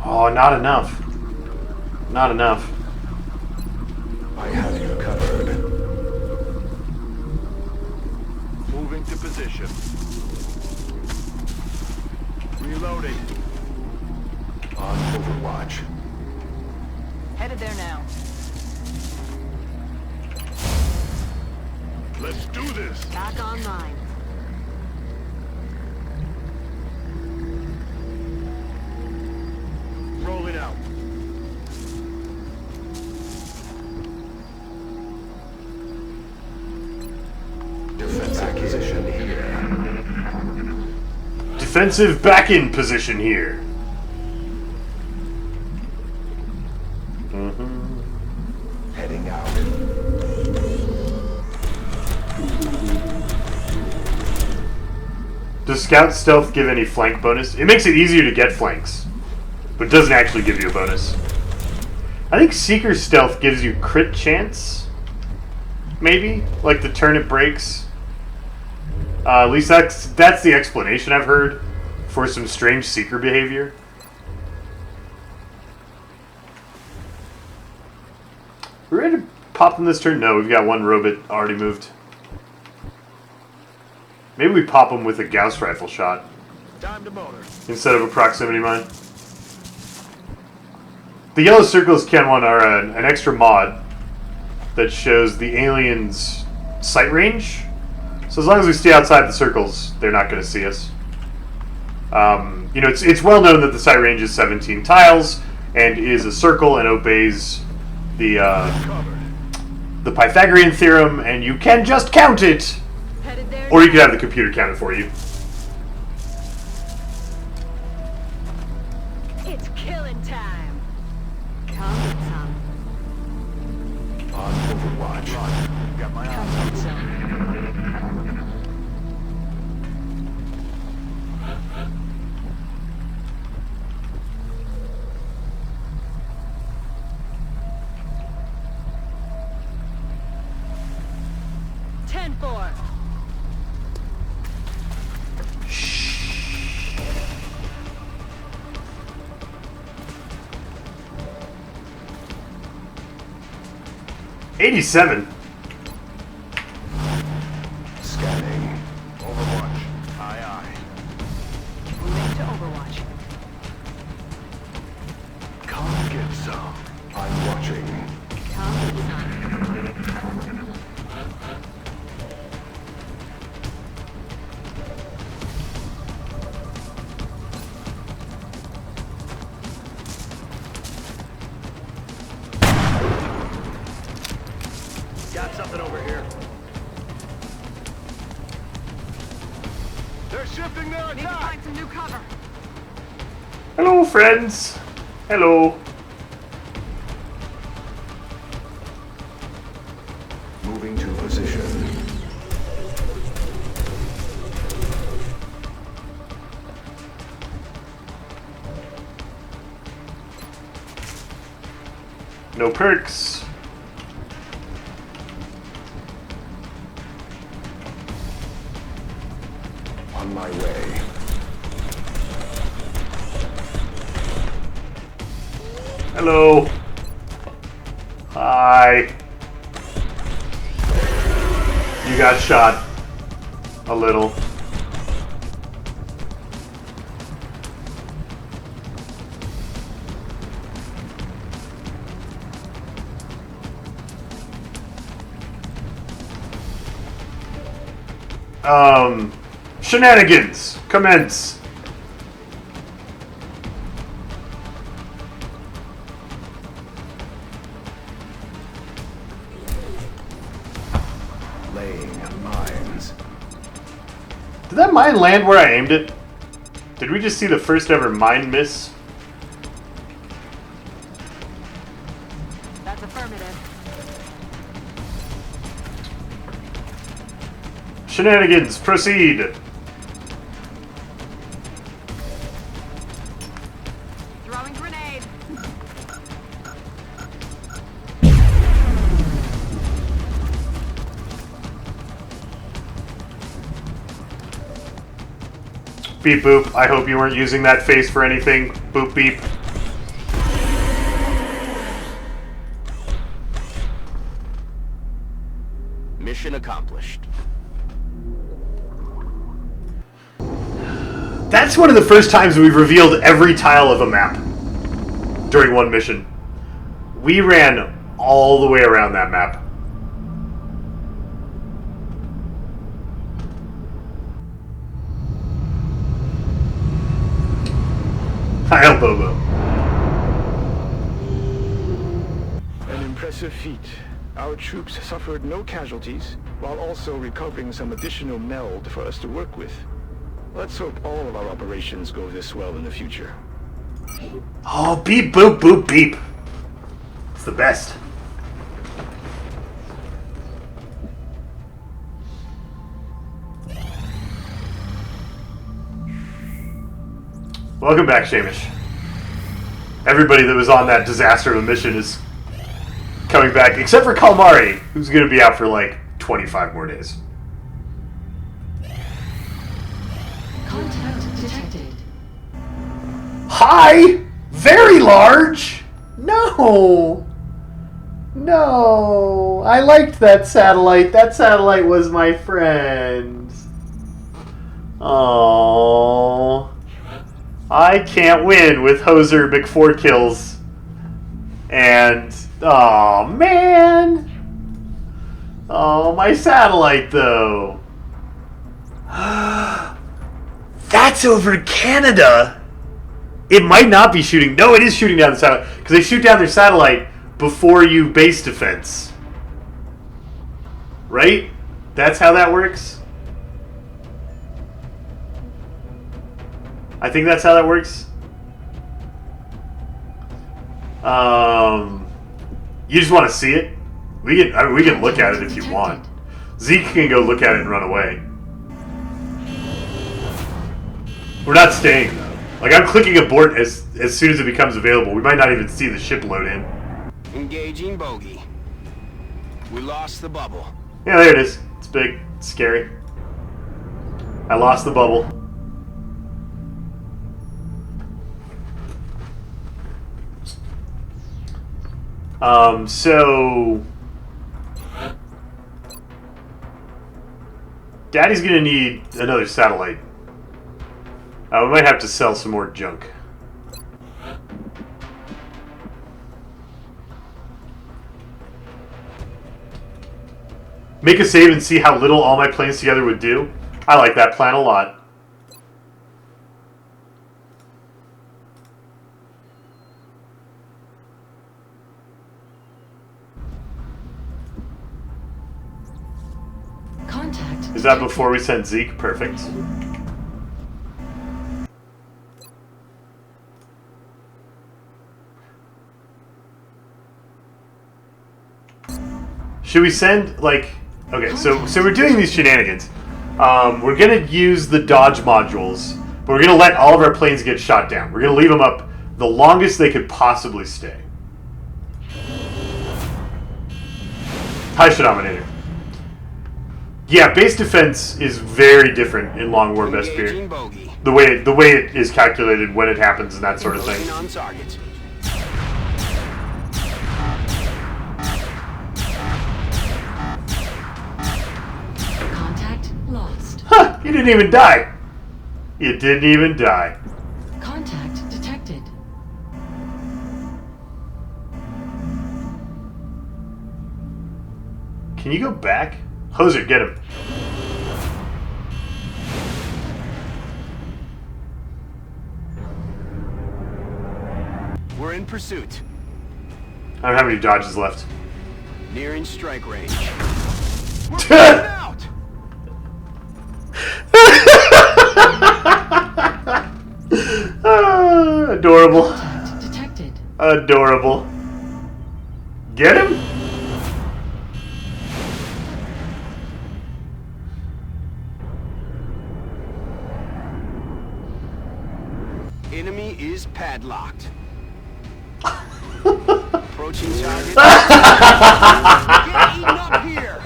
Oh, not enough. Not enough. I have you covered. Moving to position. Reloading. On Overwatch. Headed there now. Let's do this. Back online. Rolling out. Defensive position here. Defensive back-in position here. Heading out. Does Scout Stealth give any flank bonus? It makes it easier to get flanks, but doesn't actually give you a bonus. I think Seeker Stealth gives you crit chance, maybe, like the turn it breaks. At least that's the explanation I've heard for some strange Seeker behavior. We're ready to pop them this turn? No, we've got one robot already moved. Maybe we pop them with a Gauss rifle shot Time to motor. instead of a proximity mine. The yellow circles, Ken, one are an extra mod that shows the aliens' sight range. So as long as we stay outside the circles, they're not going to see us. You know, it's well known that the sight range is 17 tiles and is a circle and obeys the Pythagorean theorem, and you can just count it. Or you could have the computer count it for you. It's killing time. Come get some. On Overwatch. Got my Come eyes. get some. 10-4. '87. Scanning. Overwatch. Aye, aye. Moving to Overwatch. Come get some. I'm watching. Come get some. Got something over here. They're shifting their Need to attack. find some new cover. Hello, friends. Hello. Moving to position. No perks. On my way. Hello. Hi. You got shot. A little. Shenanigans. Commence. Did that mine land where I aimed it? Did we just see the first ever mine miss? That's affirmative. Shenanigans, proceed! Throwing grenade. Beep boop. I hope you weren't using that face for anything. Boop beep. Mission accomplished. That's one of the first times we've revealed every tile of a map during one mission. We ran all the way around that map. Hi, Bobo. An impressive feat. Our troops suffered no casualties, while also recovering some additional meld for us to work with. Let's hope all of our operations go this well in the future. Oh, beep, boop, boop, beep. It's the best. Welcome back, Shamish. Everybody that was on that disaster of a mission is coming back, except for Kalmari, who's going to be out for like 25 more days. Contact detected. Hi! Very large! No! No! I liked that satellite. That satellite was my friend. Oh. I can't win with Hoser McFour kills. And oh man. Oh, my satellite though. That's over Canada. It might not be shooting. No, it is shooting down the satellite because they shoot down their satellite before you base defense. Right? That's how that works. I think that's how that works. You just want to see it? We can look at it if you want. Zeke can go look at it and run away. We're not staying though. Like I'm clicking abort as soon as it becomes available. We might not even see the ship load in. Engaging bogey. We lost the bubble. Yeah, there it is. It's big. It's scary. I lost the bubble. So Daddy's gonna need another satellite. We might have to sell some more junk. Make a save and see how little all my planes together would do. I like that plan a lot. Contact. Is that before we send Zeke? Perfect. Should we send, like... Okay, so we're doing these shenanigans. We're going to use the dodge modules, but we're going to let all of our planes get shot down. We're going to leave them up the longest they could possibly stay. Hi, Shadowminator. Yeah, base defense is very different in Long War Best Period. The way it is calculated, when it happens, and that sort of thing. On target. Contact lost. Huh! You didn't even die. You didn't even die. Contact detected. Can you go back? Hoser, get him. We're in pursuit. I don't have any dodges left. Nearing strike range. We're out! Adorable. Get him? Enemy is padlocked. Approaching target. Get eaten up here!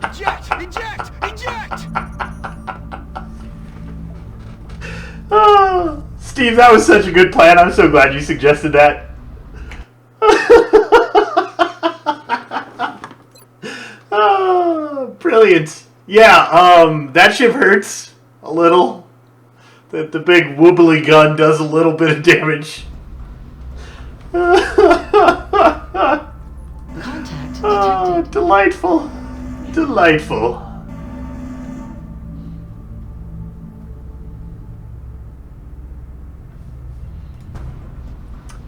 Eject! Eject! Eject! Oh, Steve, that was such a good plan. I'm so glad you suggested that. Oh, brilliant. Yeah, that ship hurts a little. The big wobbly gun does a little bit of damage. Oh, delightful. Delightful.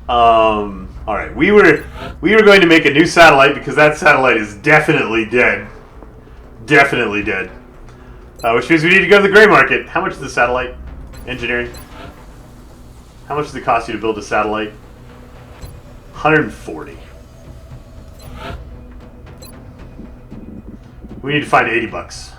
Alright, we were going to make a new satellite because that satellite is definitely dead. Definitely dead. Which means we need to go to the gray market. How much is the satellite engineering? How much does it cost you to build a satellite? 140. We need to find 80 bucks.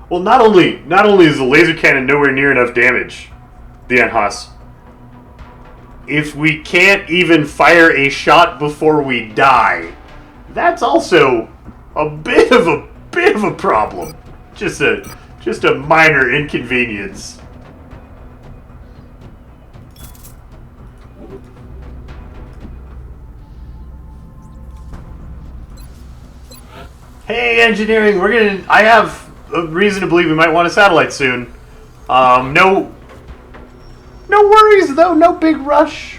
Well, not only is the laser cannon nowhere near enough damage, the Anhas. If we can't even fire a shot before we die, that's also a bit of a problem. Just a minor inconvenience. Hey, engineering, I have a reason to believe we might want a satellite soon. No worries though, no big rush.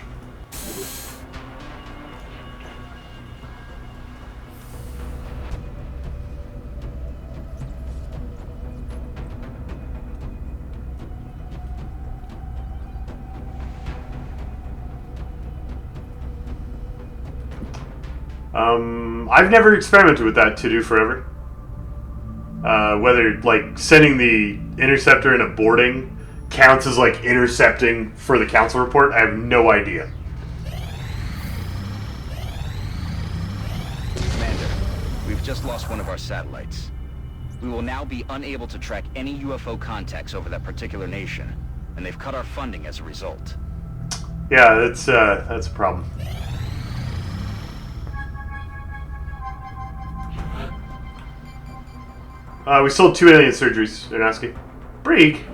I've never experimented with that to do forever. Whether, like, sending the interceptor in a boarding counts as, like, intercepting for the council report, I have no idea. Commander, we've just lost one of our satellites. We will now be unable to track any UFO contacts over that particular nation, and they've cut our funding as a result. Yeah, that's a problem. We sold 2 alien surgeries, Ernowski. Brig.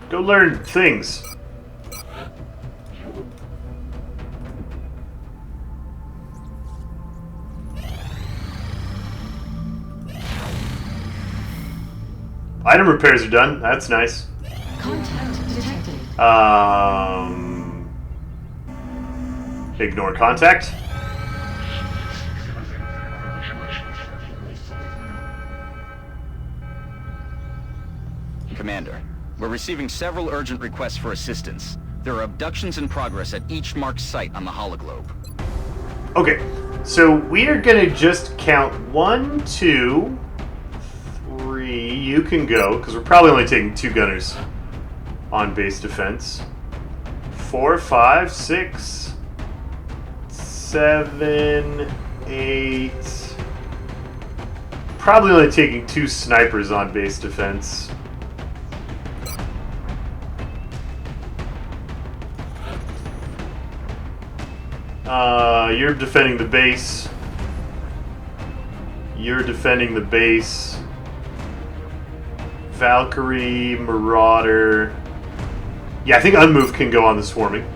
Go learn things. Item repairs are done. That's nice. Contact detected. Ignore contact. Commander, we're receiving several urgent requests for assistance. There are abductions in progress at each marked site on the hologlobe. Okay, so we are gonna just count 1, 2, 3. You can go, because we're probably only taking 2 gunners on base defense. 4, 5, 6, 7, 8. Probably only taking 2 snipers on base defense. You're defending the base. You're defending the base. Valkyrie, Marauder. Yeah, I think Unmoved can go on the swarming.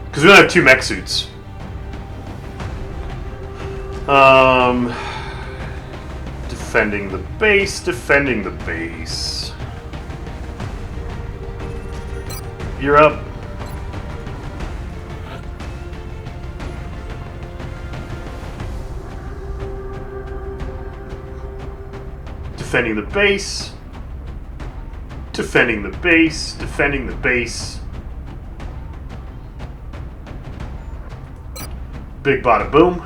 Because we don't have 2 mech suits. Defending the base, defending the base. You're up. defending the base. Defending the base. Defending the base. Big bada boom.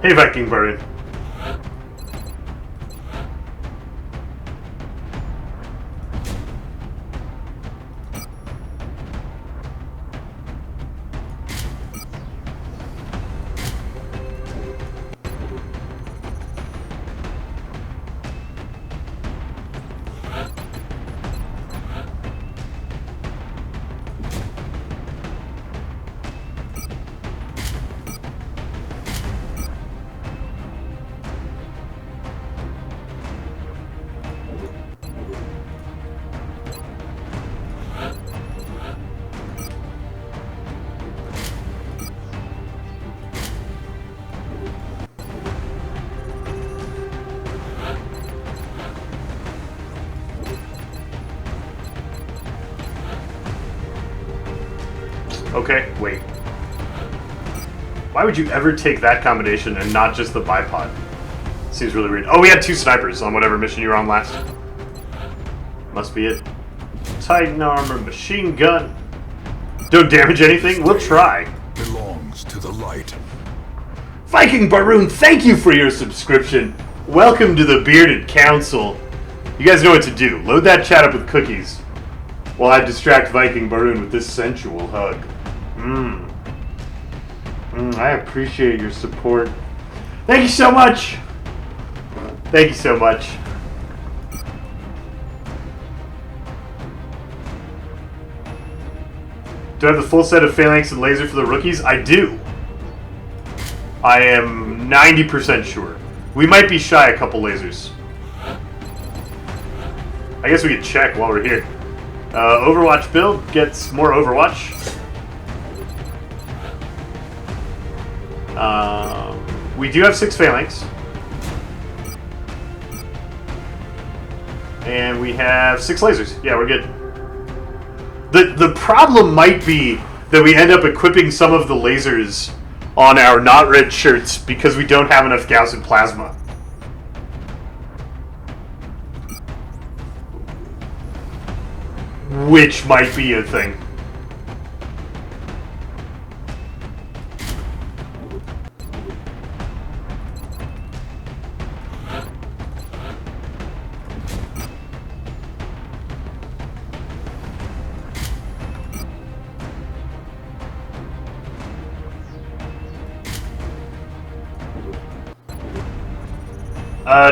Hey, Viking Baron. Okay, wait. Why would you ever take that combination and not just the bipod? Seems really weird. Oh, we had 2 snipers on whatever mission you were on last. Must be it. Titan armor, machine gun. Don't damage anything? We'll try. Belongs to the light. Viking Baroon, thank you for your subscription. Welcome to the Bearded Council. You guys know what to do. Load that chat up with cookies while I distract Viking Baroon with this sensual hug. I appreciate your support. Thank you so much. Thank you so much. Do I have the full set of phalanx and laser for the rookies? I do. I am 90% sure. We might be shy a couple lasers. I guess we could check while we're here. Overwatch build gets more Overwatch. We do have 6 phalanx. And we have 6 lasers. Yeah, we're good. The problem might be that we end up equipping some of the lasers on our not red shirts because we don't have enough Gaussian plasma. Which might be a thing.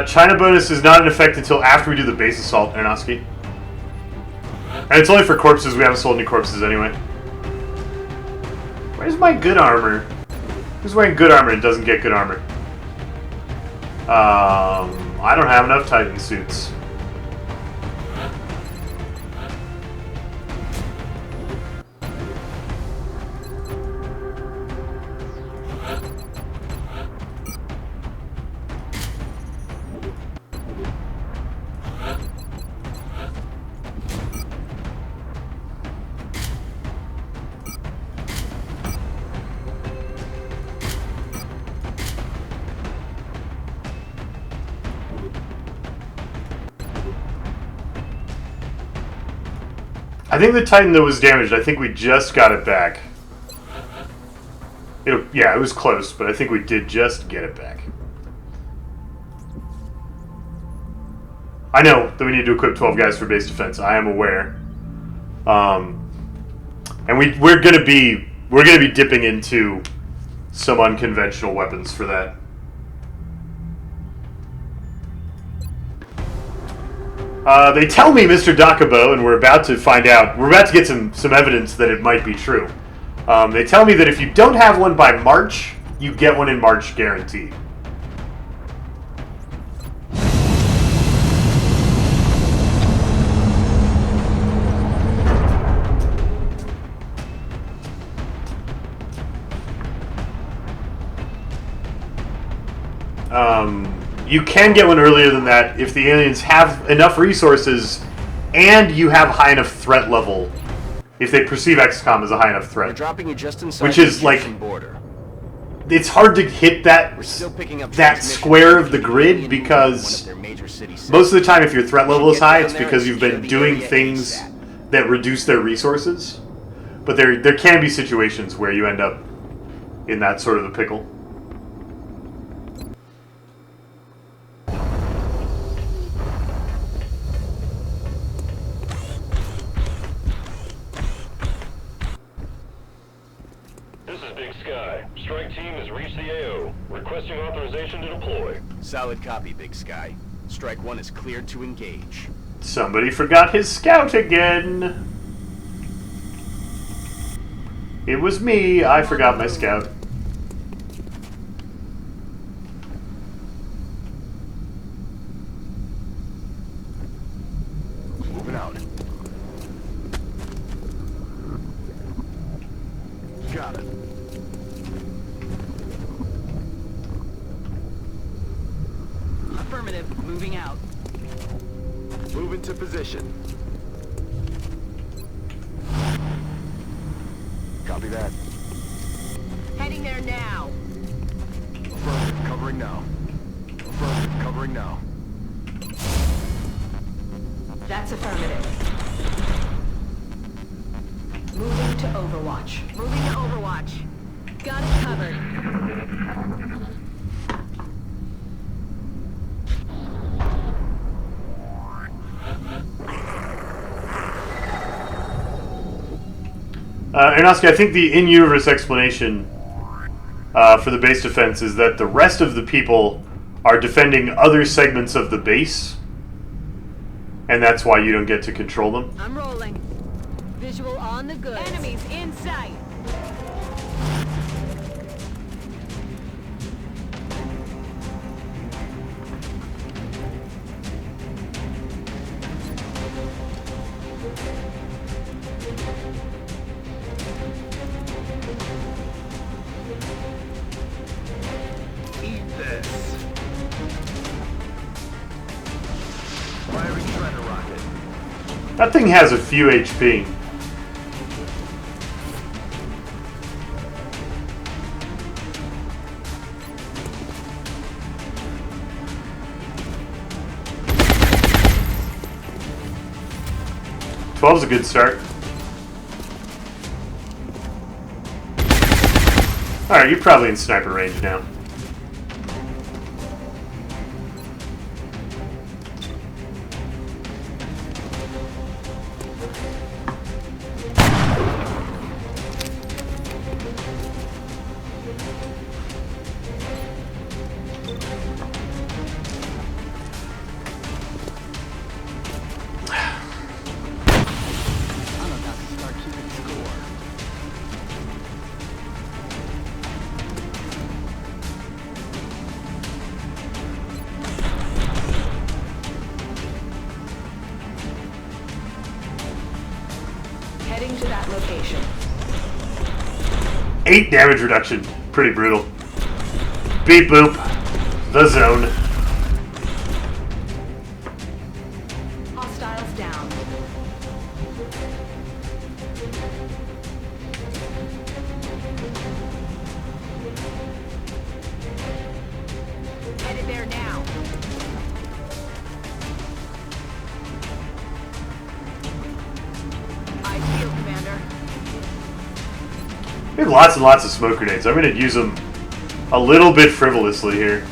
China bonus is not in effect until after we do the base assault, Aronofsky. And it's only for corpses. We haven't sold any corpses anyway. Where's my good armor? Who's wearing good armor and doesn't get good armor? I don't have enough Titan suits. I think the Titan, though, was damaged. I think we just got it back. Yeah, it was close, but I think we did just get it back. I know that we need to equip 12 guys for base defense. I am aware. And we're going to be we're going to be dipping into some unconventional weapons for that. They tell me, Mr. Dakabo, and we're about to find out, we're about to get some evidence that it might be true. They tell me that if you don't have one by March, you get one in March guaranteed. You can get one earlier than that if the aliens have enough resources and you have high enough threat level. If they perceive XCOM as a high enough threat. We're dropping you just inside which is the like border. It's hard to hit that square of the grid because most of the time if your threat level is high, it's because you've been doing things that reduce their resources. But there can be situations where you end up in that sort of a pickle. Strike team has reached the AO. Requesting authorization to deploy. Solid copy, Big Sky. Strike 1 is cleared to engage. Somebody forgot his scout again. It was me. I forgot my scout. Moving out. Got it. Affirmative. Moving out. Move into position. Copy that. Heading there now. Affirmative. Covering now. Affirmative. Covering now. That's affirmative. Moving to Overwatch. Moving to Overwatch. Got it covered. Aronofsky, I think the in-universe explanation for the base defense is that the rest of the people are defending other segments of the base, and that's why you don't get to control them. I'm rolling. Visual on the goods. Enemies in sight. Eat this. Firing shredder rocket. That thing has a few HP. Twelve's a good start. Alright, you're probably in sniper range now. Heading to that location. 8 damage reduction. Pretty brutal. Beep boop. The zone. Hostiles down. Headed there now. I feel, Commander. We have lots and lots of smoke grenades. I'm going to use them a little bit frivolously here.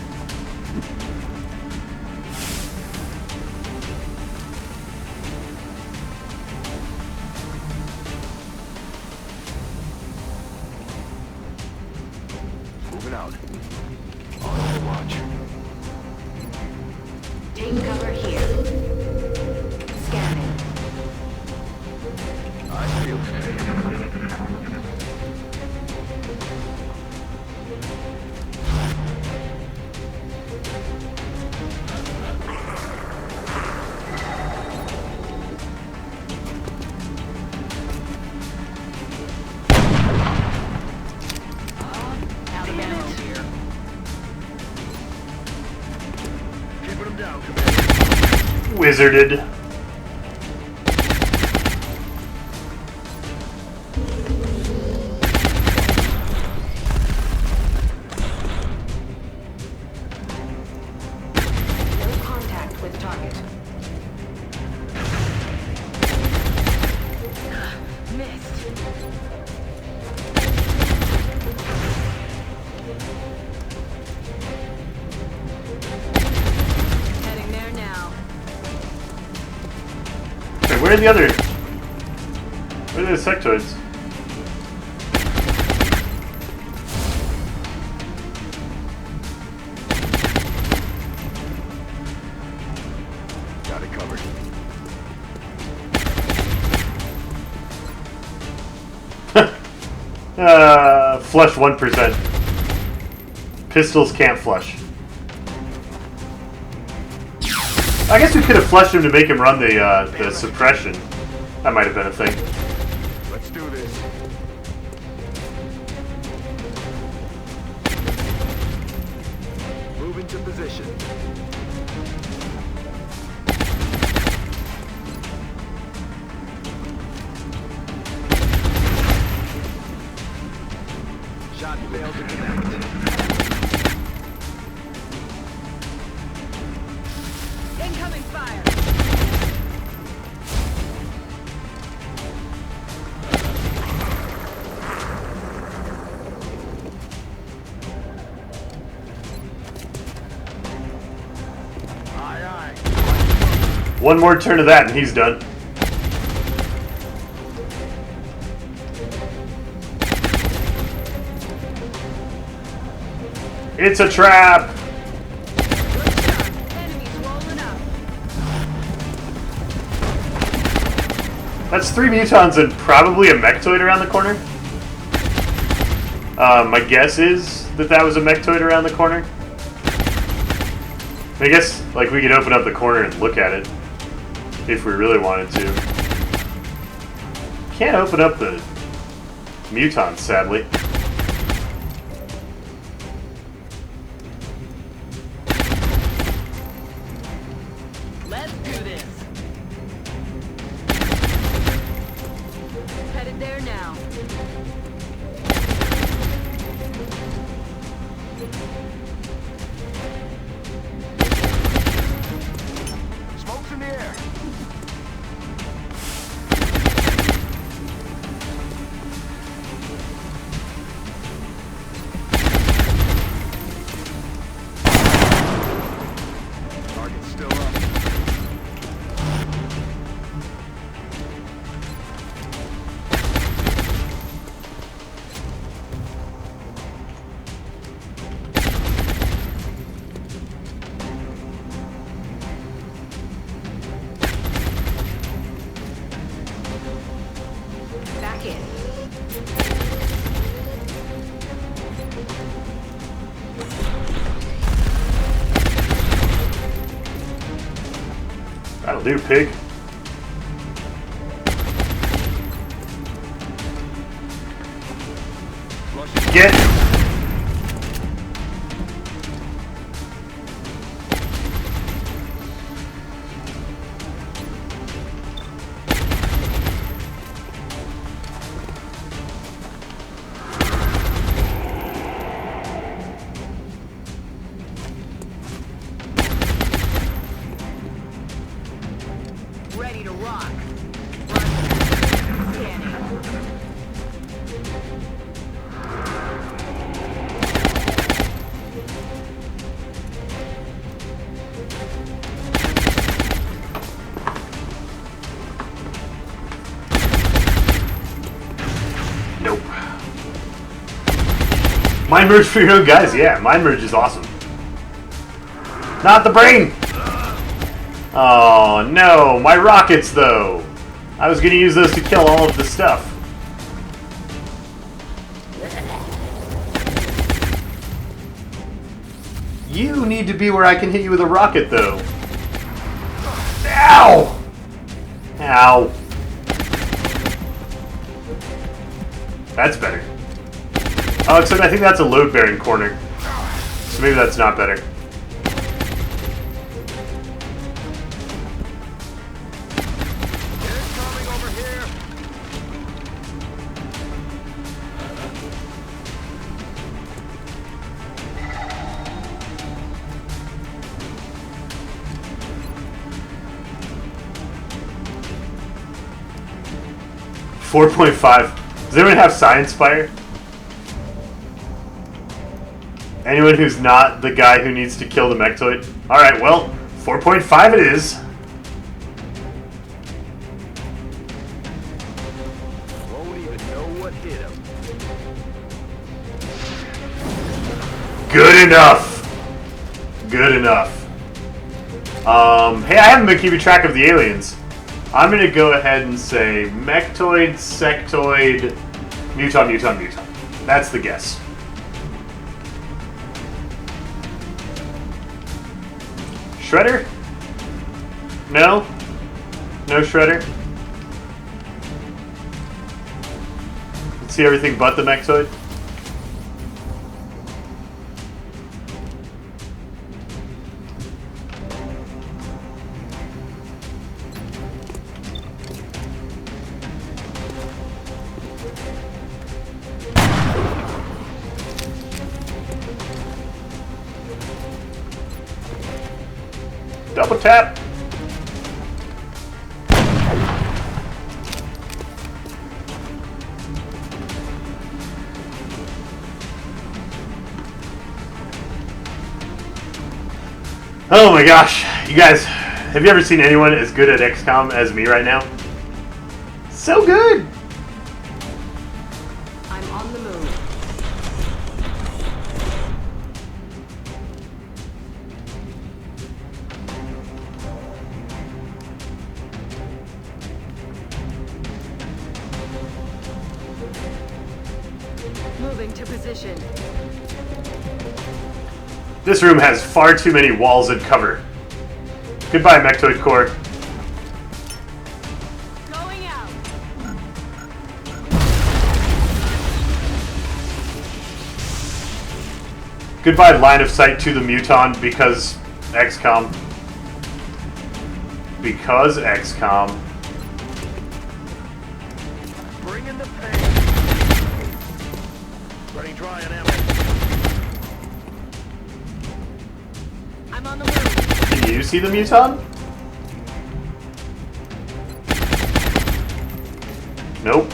out. On Overwatch. Take cover here. Scanning. Eyes peeled. Out of ammo here. Keeping them down, Commander. Wizarded. No contact with target. Missed. Heading there now. Wait, where are the other? Where are the sectoids? Got it covered. Flush 1%. Pistols can't flush. I guess we could have flushed him to make him run the suppression. That might have been a thing. Let's do this. Move into position. Shot failed to connect. Incoming fire. Aye, aye. One more turn of that and he's done. It's a trap! Enemies rolling up. That's 3 mutons and probably a mechtoid around the corner. My guess is that that was a mechtoid around the corner. I guess, like, we could open up the corner and look at it if we really wanted to. Can't open up the mutons, sadly. Let's do this. Headed there now. Smoke's in the air. Target's still up. Back in. That'll do, pig. Get! Ready to rock. Scanning. Mind merge for your own guys, yeah. Mind merge is awesome. Not the brain! Oh no, my rockets though! I was gonna use those to kill all of the stuff. You need to be where I can hit you with a rocket though. Ow! Ow. That's better. Oh, except I think that's a load-bearing corner. So maybe that's not better. Incoming over here. $4.5. Does anyone have Science Fire? Anyone who's not the guy who needs to kill the Mechtoid? Alright, well, 4.5 it is. Won't even know what hit him. Good enough. Good enough. Hey, I haven't been keeping track of the aliens. I'm gonna go ahead and say Mechtoid, Sectoid, Muton, Muton, Muton. That's the guess. Shredder? No? No Shredder? Let's see everything but the Mechtoid. Double tap. Oh my gosh. You guys, have you ever seen anyone as good at XCOM as me right now? So good. I'm on the move. Moving to position. This room has far too many walls and cover. Goodbye, Mechtoid Core. Going out. Goodbye, line of sight to the Muton because XCOM. Because XCOM. Bring in the pain. Running dry on ammo. I'm on the move. Can you see the Muton? Nope.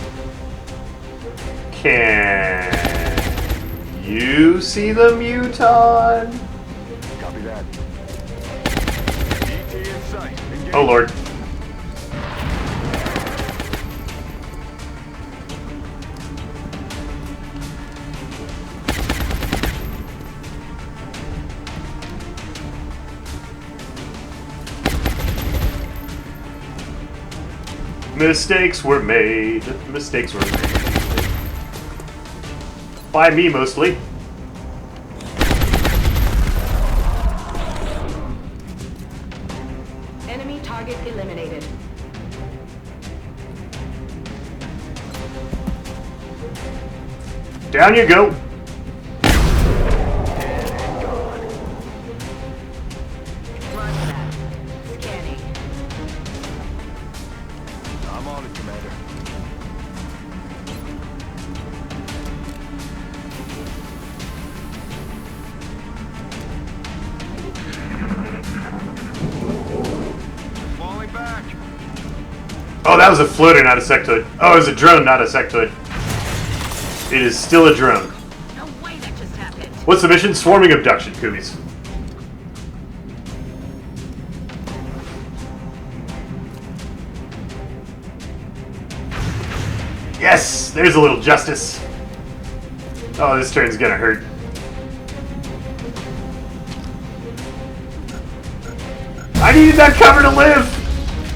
Can you see the Muton? Copy that. ET in sight. Engage. Oh lord. Mistakes were made. Mistakes were made. By me, mostly. Enemy target eliminated. Down you go. Roger that. Scanning. I'm on it, Commander. Falling back. Oh, that was a floater, not a sectoid. Oh, it was a drone, not a sectoid. It is still a drone. No way that just happened. What's the mission? Swarming abduction, Kumis. Yes! There's a little justice. Oh, this turn's gonna hurt. I needed that cover to live!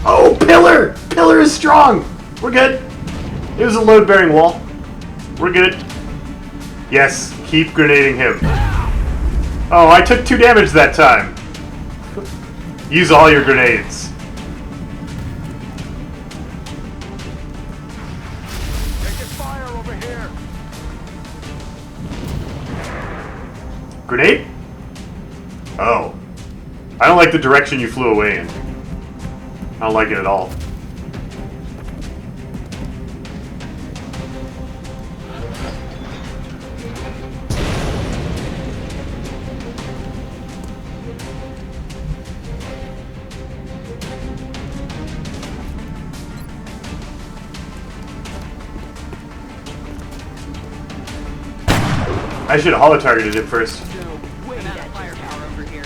Oh, pillar! Pillar is strong! We're good. It was a load-bearing wall. We're good. Yes, keep grenading him. Oh, I took 2 damage that time. Use all your grenades. Taking fire over here. Grenade? Oh. I don't like the direction you flew away in. I don't like it at all. I should have holo-targeted it first. Way out of firepower over here.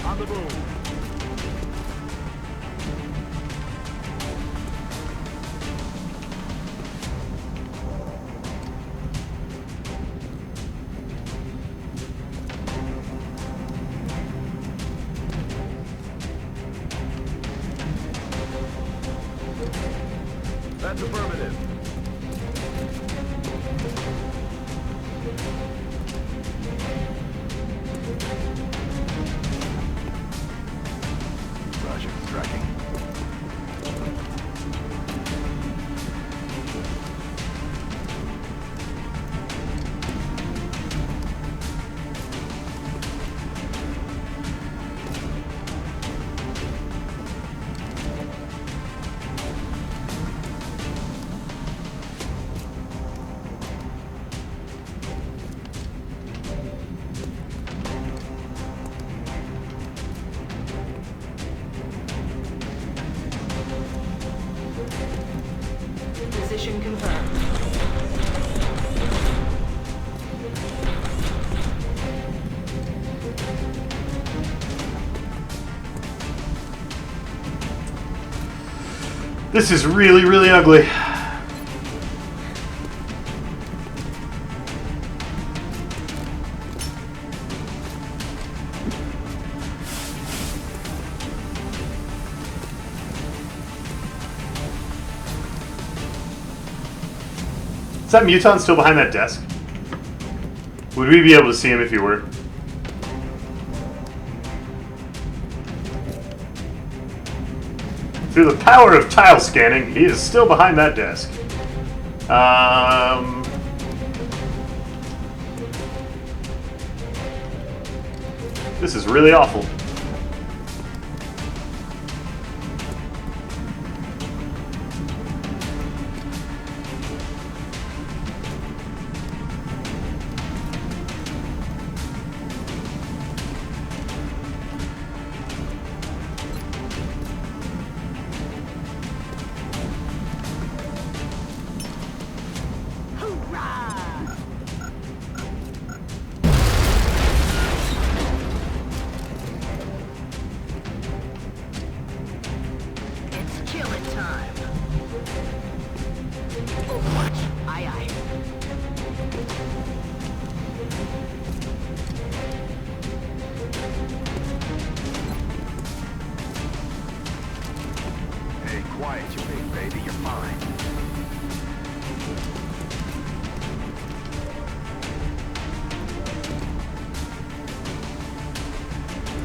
On the move. That's affirmative. Roger, tracking. Position confirmed. This is really, really ugly. Is that Muton still behind that desk? Would we be able to see him if he were? Through the power of tile scanning, he is still behind that desk. This is really awful. It's killing time. Overwatch. Aye, aye. Hey, quiet, you big baby. You're fine.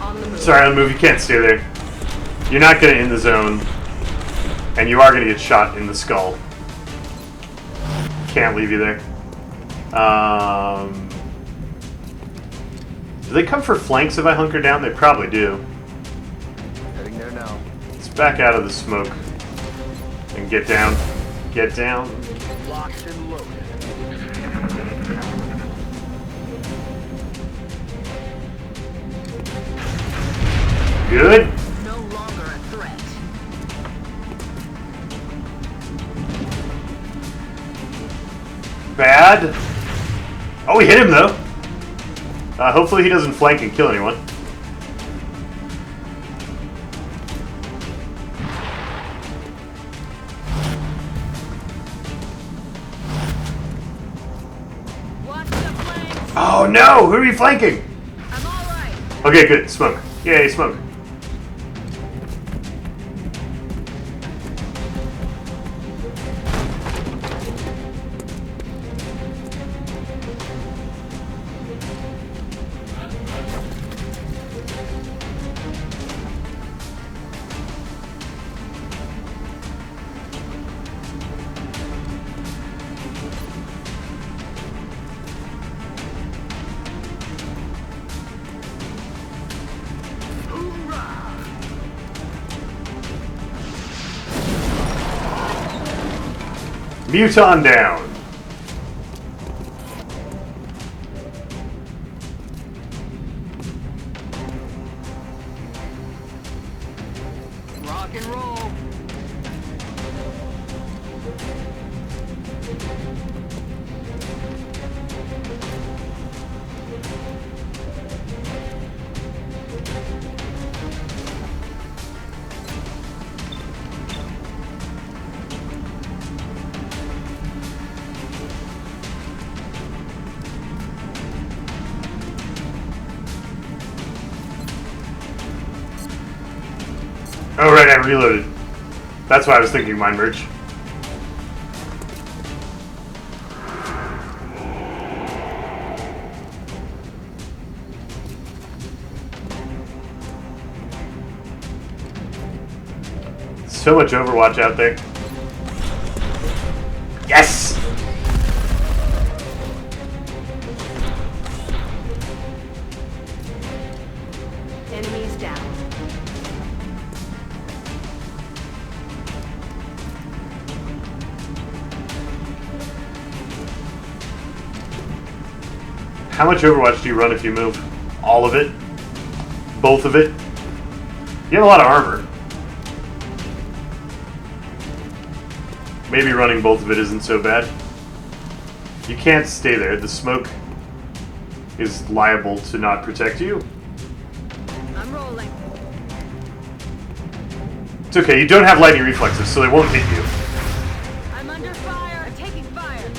On the move. Sorry, on the move, you can't stay there. You're not going to in the zone, and you are going to get shot in the skull. Can't leave you there. Do they come for flanks if I hunker down? They probably do. Heading there now. Let's back out of the smoke and get down. Get down. Locked and loaded. Good. No longer a threat. Bad. Oh, we hit him though. Hopefully he doesn't flank and kill anyone. Oh no! Who are you flanking? I'm alright. Okay, good. Smoke. Yay, smoke. Muton down. Rock and roll. Oh right, I reloaded. That's why I was thinking mine merge. So much Overwatch out there. Yes! Enemies down. How much Overwatch do you run if you move? All of it? Both of it? You have a lot of armor. Maybe running both of it isn't so bad. You can't stay there. The smoke is liable to not protect you. I'm rolling. It's okay, you don't have lightning reflexes, so they won't hit you. I'm under fire. I'm taking fire.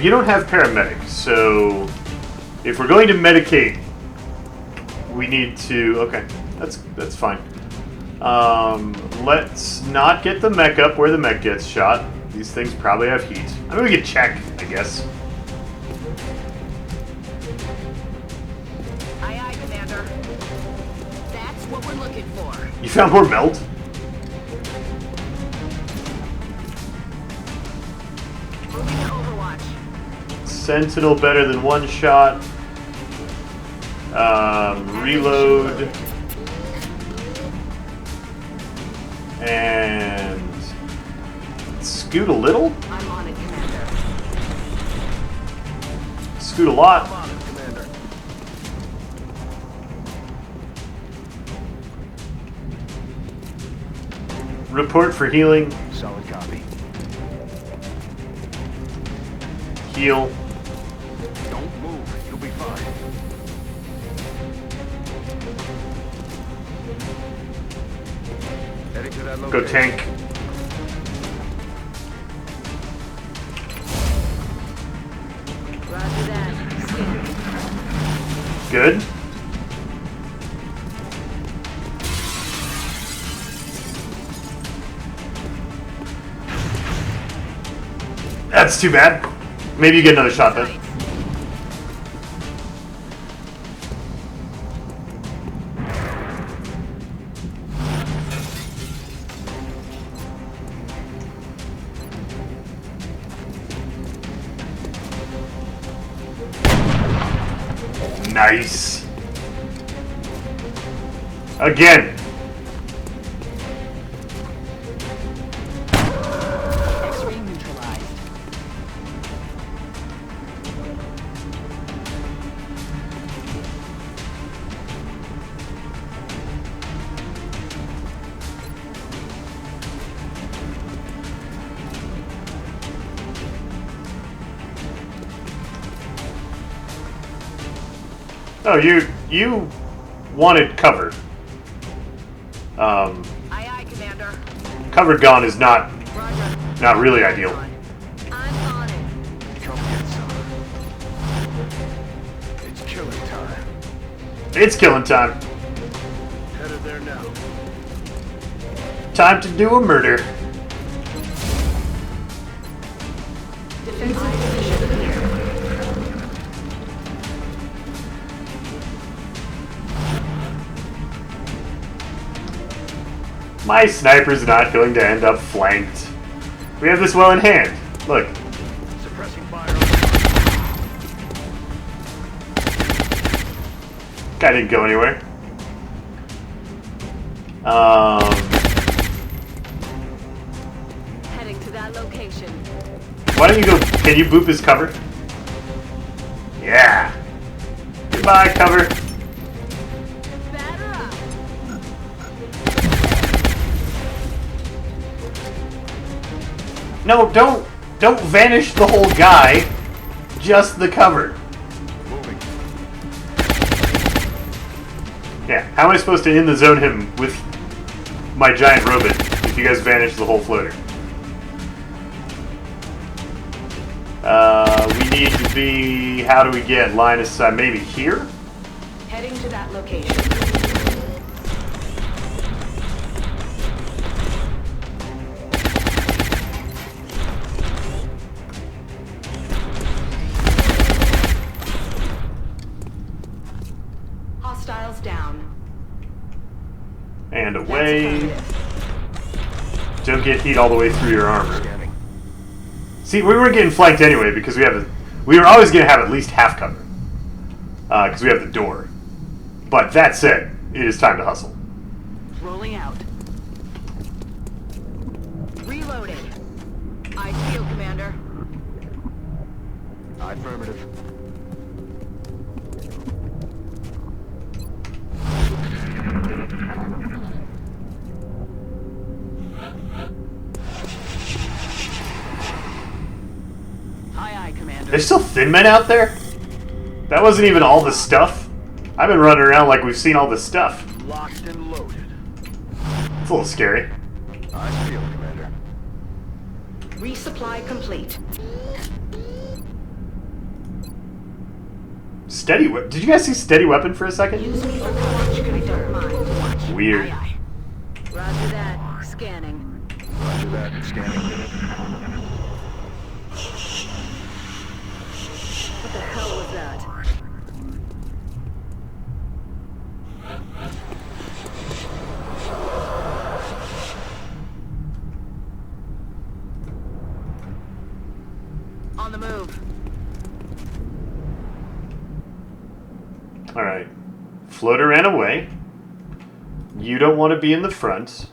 You don't have paramedic, so if we're going to medicate, we need to. Okay, that's fine. Let's not get the mech up where the mech gets shot. These things probably have heat. I mean, we could check, I guess. Aye, aye, Commander. That's what we're looking for. You found more melt? Moving to Overwatch. Sentinel better than one shot. Reload. And scoot a little? I'm on it, Commander. Scoot a lot. I'm on it, Commander. Report for healing. Solid copy. Heal. Don't move. You'll be fine. Heading to that location. Go tank. Roger that. Scanning. Good. That's too bad. Maybe you get another shot then. Nice. Again. X-ray neutralized. Oh, you wanted cover. Aye, aye, Commander. Cover gone is not really ideal. I'm on it. Come get some. It's killing time. It's killing time. Headed there now. Time to do a murder. Defensive position clear. My sniper's not going to end up flanked. We have this well in hand. Look. Suppressing fire. Guy didn't go anywhere. Heading to that location. Why don't you go? Can you boop his cover? Yeah. Goodbye, cover. Batter up. No, don't vanish the whole guy. Just the cover. Yeah, how am I supposed to in the zone him with my giant robot if you guys vanish the whole floater? We need to be... How do we get line of sight? Maybe here? Heading to that location. Hostiles down. And away. Don't get heat all the way through your armor. See, we were getting flanked anyway because we were always going to have at least half cover. Because we have the door. But that said, it is time to hustle. Rolling out. Reloading. Eyes peeled, Commander. Affirmative. Aye, aye, Commander. There's still thin men out there? That wasn't even all the stuff. I've been running around like we've seen all this stuff. Locked and loaded. It's a little scary. Eyes peeled, Commander. Resupply complete. Steady weapon. Did you guys see steady weapon for a second? Use me for watch. I don't mind. Watch. Weird. Aye, aye. Roger that. Scanning. Roger that. Scanning. What the hell was that? On the move. Alright. Floater ran away. You don't want to be in the front.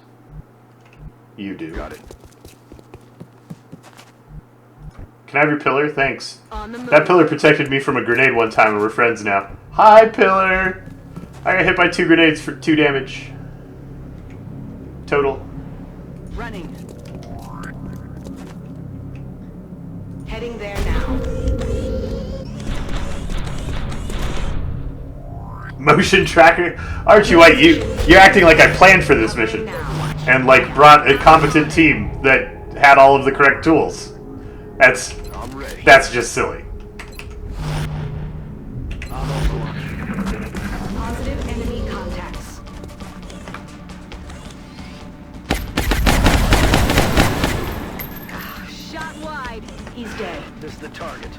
You do. Got it. Can I have your pillar? Thanks. On the move. That pillar protected me from a grenade one time and we're friends now. Hi, pillar! I got hit by 2 grenades for 2 damage. Total. Running. Heading there now. Motion tracker? Archie White, you're acting like I planned for this mission. And like brought a competent team that had all of the correct tools. That's just silly. Positive enemy contacts. Shot wide. He's dead. This is the target.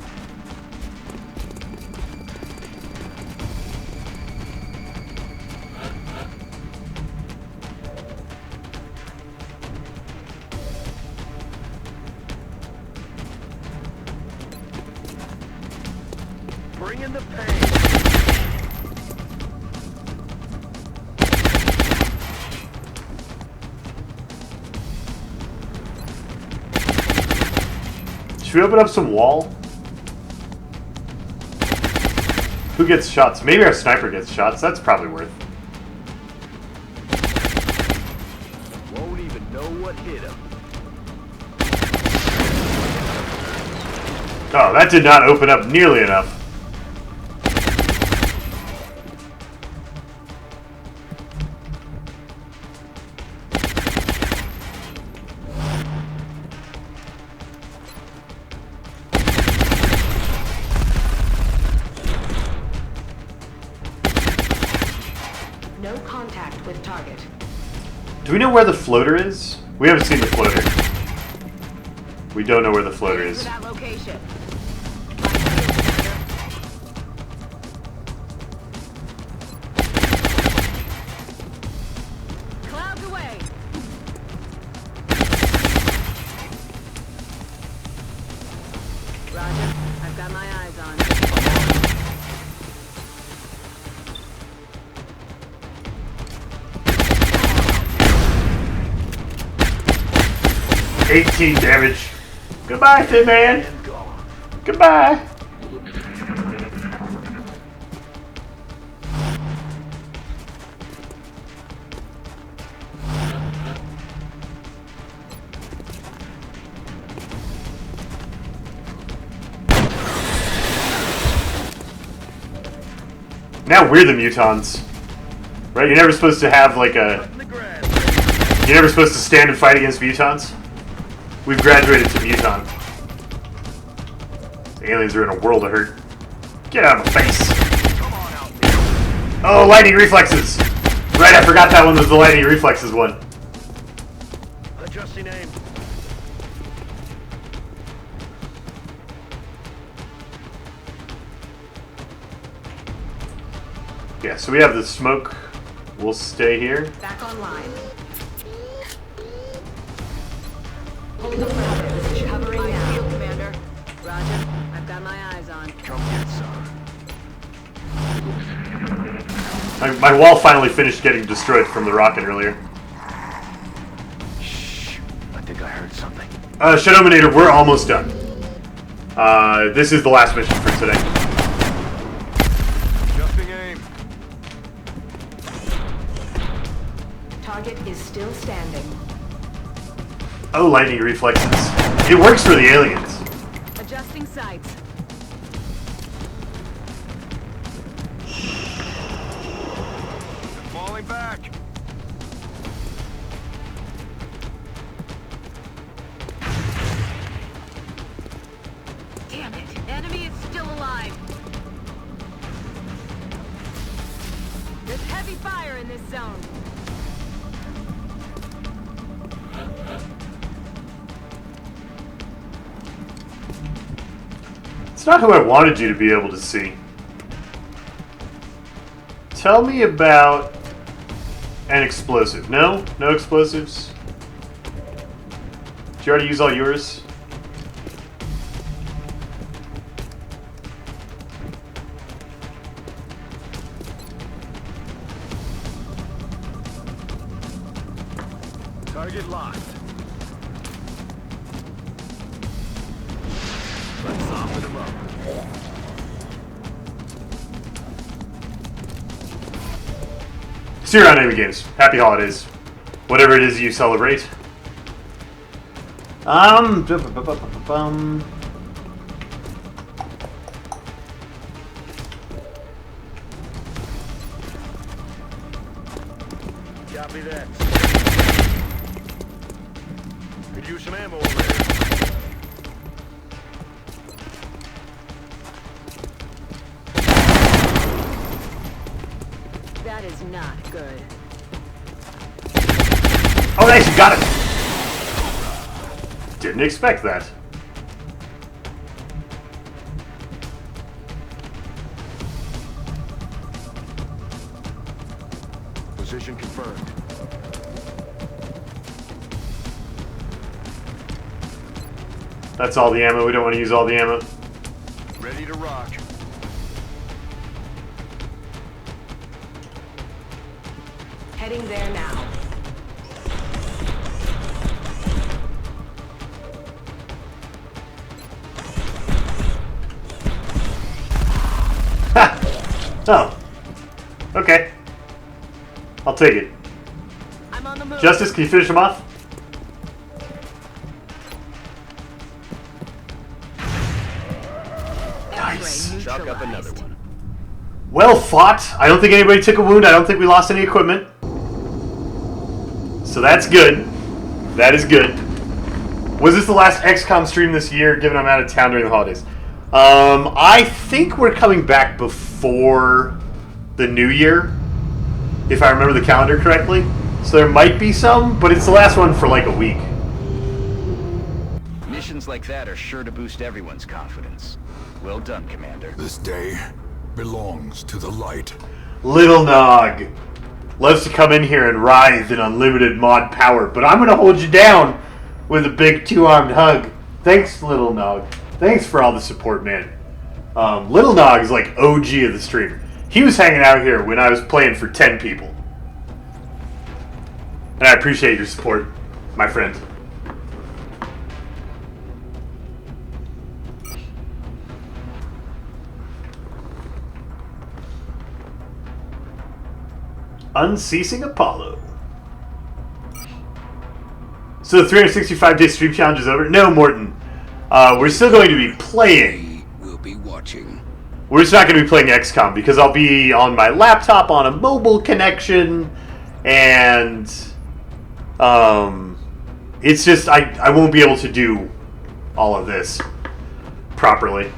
Bring in the pain. Should we open up some wall? Who gets shots? Maybe our sniper gets shots. That's probably worth. Won't even know what hit him. Oh, that did not open up nearly enough. Active target. Do we know where the floater is? We haven't seen the floater. We don't know where the floater is. That location. Clouds away. Roger. I've got my eyes on. 18 damage. Goodbye, Thin Man. Goodbye. Now we're the mutants. Right? You're never supposed to have like a... You're never supposed to stand and fight against mutants. We've graduated to mutant. The aliens are in a world of hurt. Get out of my face. Oh, lightning reflexes. Right, I forgot that one was the lightning reflexes one. Adjusting aim. Yeah, so we have the smoke. We'll stay here. Back online. Hold the ground position. Covering now. Field commander. Roger. I've got my eyes on. Come get some. My wall finally finished getting destroyed from the rocket earlier. Shh. I think I heard something. Shadowminator, we're almost done. This is the last mission for today. Adjusting aim. Target is still standing. Oh, lightning reflexes. It works for the aliens. Adjusting sights. Falling back. Damn it. Enemy is still alive. There's heavy fire in this zone. It's not who I wanted you to be able to see. Tell me about an explosive. No? No explosives? Did you already use all yours? Target locked. Let's soften them up. See you around Amy Games. Happy holidays. Whatever it is you celebrate. Copy that. Could use some ammo over here. That is not good. Oh, nice, you got it! Didn't expect that. Position confirmed. That's all the ammo. We don't want to use all the ammo. Ready to rock. Heading there now. Oh. Okay. I'll take it. I'm on the move. Justice, can you finish him off? Nice. Chalk up another one. Well fought. I don't think anybody took a wound. I don't think we lost any equipment. So that's good. That is good. Was this the last XCOM stream this year, given I'm out of town during the holidays? I think we're coming back before the new year. if I remember the calendar correctly. So there might be some, but it's the last one for like a week. Missions like that are sure to boost everyone's confidence. Well done, Commander. This day belongs to the light. Little Nog loves to come in here and writhe in unlimited mod power, but I'm going to hold you down with a big two-armed hug. Thanks, Little Nog. Thanks for all the support, man. Little Nog is like OG of the stream. He was hanging out here when I was playing for 10 people. And I appreciate your support, my friend. Unceasing Apollo. So the 365-day stream challenge is over? No, Morton. We're still going to be playing. We'll be watching. We're just not going to be playing XCOM because I'll be on my laptop on a mobile connection, and it's just I won't be able to do all of this properly.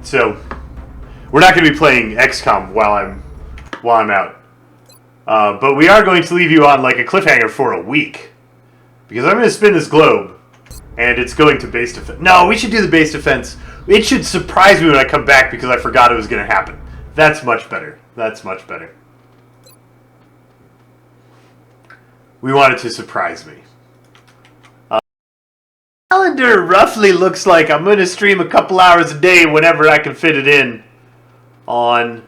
So we're not going to be playing XCOM while I'm out. But we are going to leave you on like a cliffhanger for a week. Because I'm going to spin this globe, and it's going to base defense. No, we should do the base defense. It should surprise me when I come back because I forgot it was going to happen. That's much better. That's much better. We want it to surprise me. Calendar roughly looks like I'm going to stream a couple hours a day whenever I can fit it in on...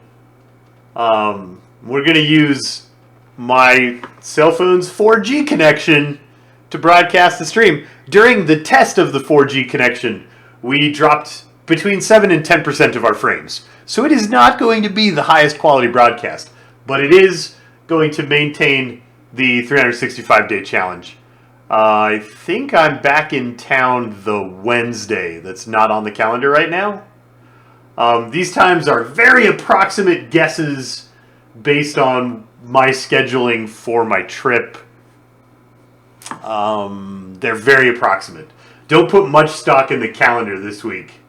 we're going to use my cell phone's 4G connection to broadcast the stream. During the test of the 4G connection, we dropped between 7 and 10% of our frames. So it is not going to be the highest quality broadcast, but it is going to maintain the 365-day challenge. I think I'm back in town the Wednesday that's not on the calendar right now. These times are very approximate guesses based on my scheduling for my trip. They're very approximate. Don't put much stock in the calendar this week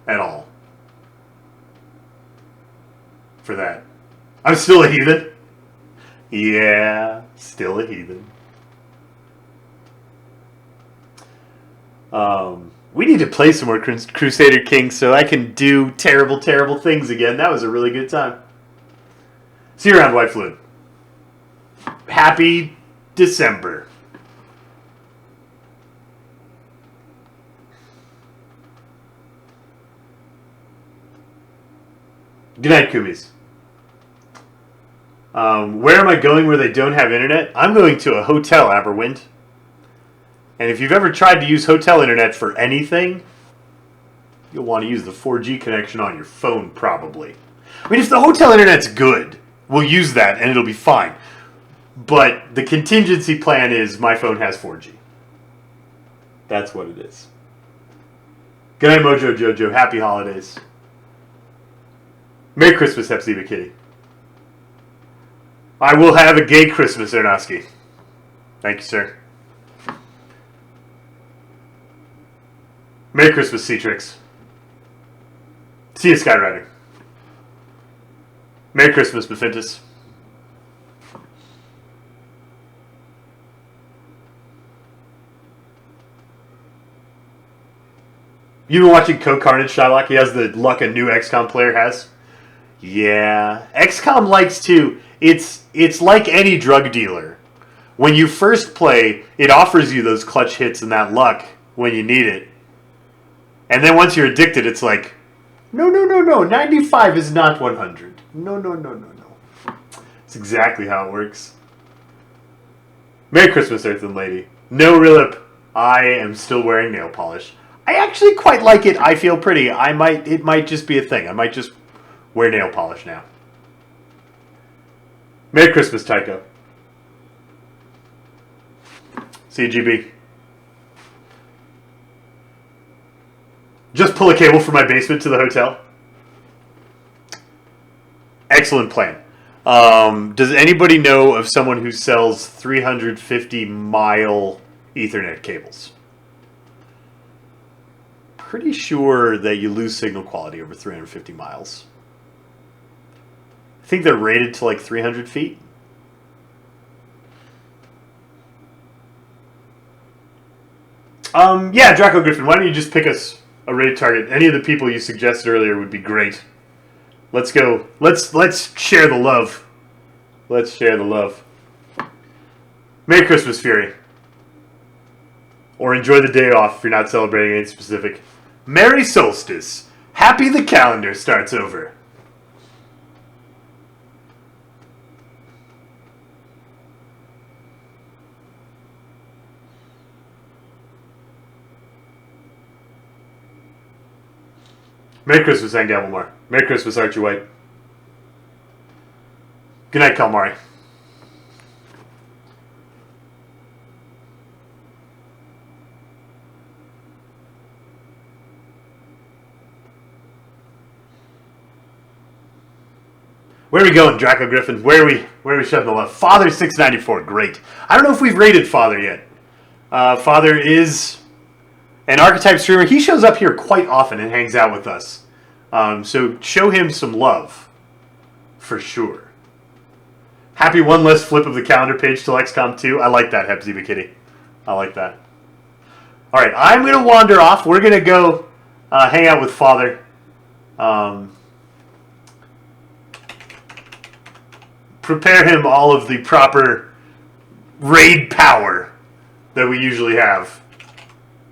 at all for that. I'm still a heathen. Yeah, still a heathen. We need to play some more Crusader Kings so I can do terrible, terrible things again. That was a really good time. See you around, White Fluid. Happy December. Good night, Kumis. Where am I going where they don't have internet? I'm going to a hotel, Aberwind. And if you've ever tried to use hotel internet for anything, you'll want to use the 4G connection on your phone, probably. I mean, if the hotel internet's good, we'll use that and it'll be fine. But the contingency plan is my phone has 4G. That's what it is. Good night, Mojo Jojo. Happy holidays. Merry Christmas, Hepzibah Kitty. I will have a gay Christmas, Ernoski. Thank you, sir. Merry Christmas, Cetrix. See you, Skyrider. Merry Christmas, Mephintus. You been watching Code Carnage, Shylock? He has the luck a new XCOM player has. Yeah. XCOM likes to... It's like any drug dealer. When you first play, it offers you those clutch hits and that luck when you need it. And then once you're addicted, it's like, no, 95 is not 100. No. It's exactly how it works. Merry Christmas, Earthen Lady. No, Rilip, I am still wearing nail polish. I actually quite like it. I feel pretty. It might just be a thing. I might just wear nail polish now. Merry Christmas, Tycho. See you, GB. Just pull a cable from my basement to the hotel. Excellent plan. Does anybody know of someone who sells 350-mile Ethernet cables? pretty sure that you lose signal quality over 350 miles. I think they're rated to like 300 feet. Yeah, Draco Griffin, why don't you just pick us a raid target? Any of the people you suggested earlier would be great. Let's go. Let's share the love. Let's share the love. Merry Christmas, Fury. Or enjoy the day off if you're not celebrating anything specific. Merry Solstice. Happy the calendar starts over. Merry Christmas, Hank Dabblemore. Merry Christmas, Archie White. Good night, Calamari. Where are we going, Draco Griffin? Where are we shoving the love? Father 694, great. I don't know if we've rated Father yet. Father is an archetype streamer. He shows up here quite often and hangs out with us. So show him some love, for sure. Happy one less flip of the calendar page till XCOM 2. I like that, Hepzibah Kitty. I like that. All right, I'm going to wander off. We're going to go hang out with Father. Prepare him all of the proper raid power that we usually have.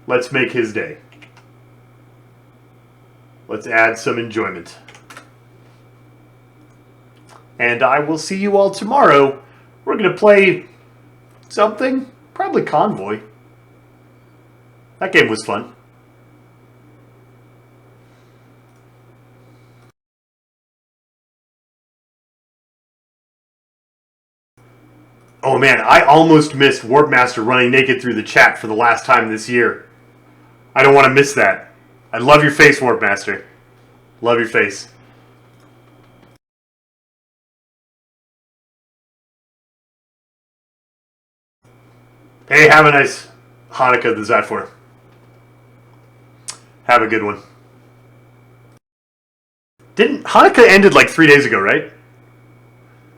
Let's make his day. Let's add some enjoyment. And I will see you all tomorrow. We're going to play something. Probably Convoy. That game was fun. Oh man, I almost missed Warpmaster running naked through the chat for the last time this year. I don't want to miss that. I love your face, Warpmaster. Love your face. Hey, have a nice Hanukkah, the Zyphor. Have a good one. Hanukkah ended like 3 days ago, right?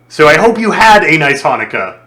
So I hope you had a nice Hanukkah.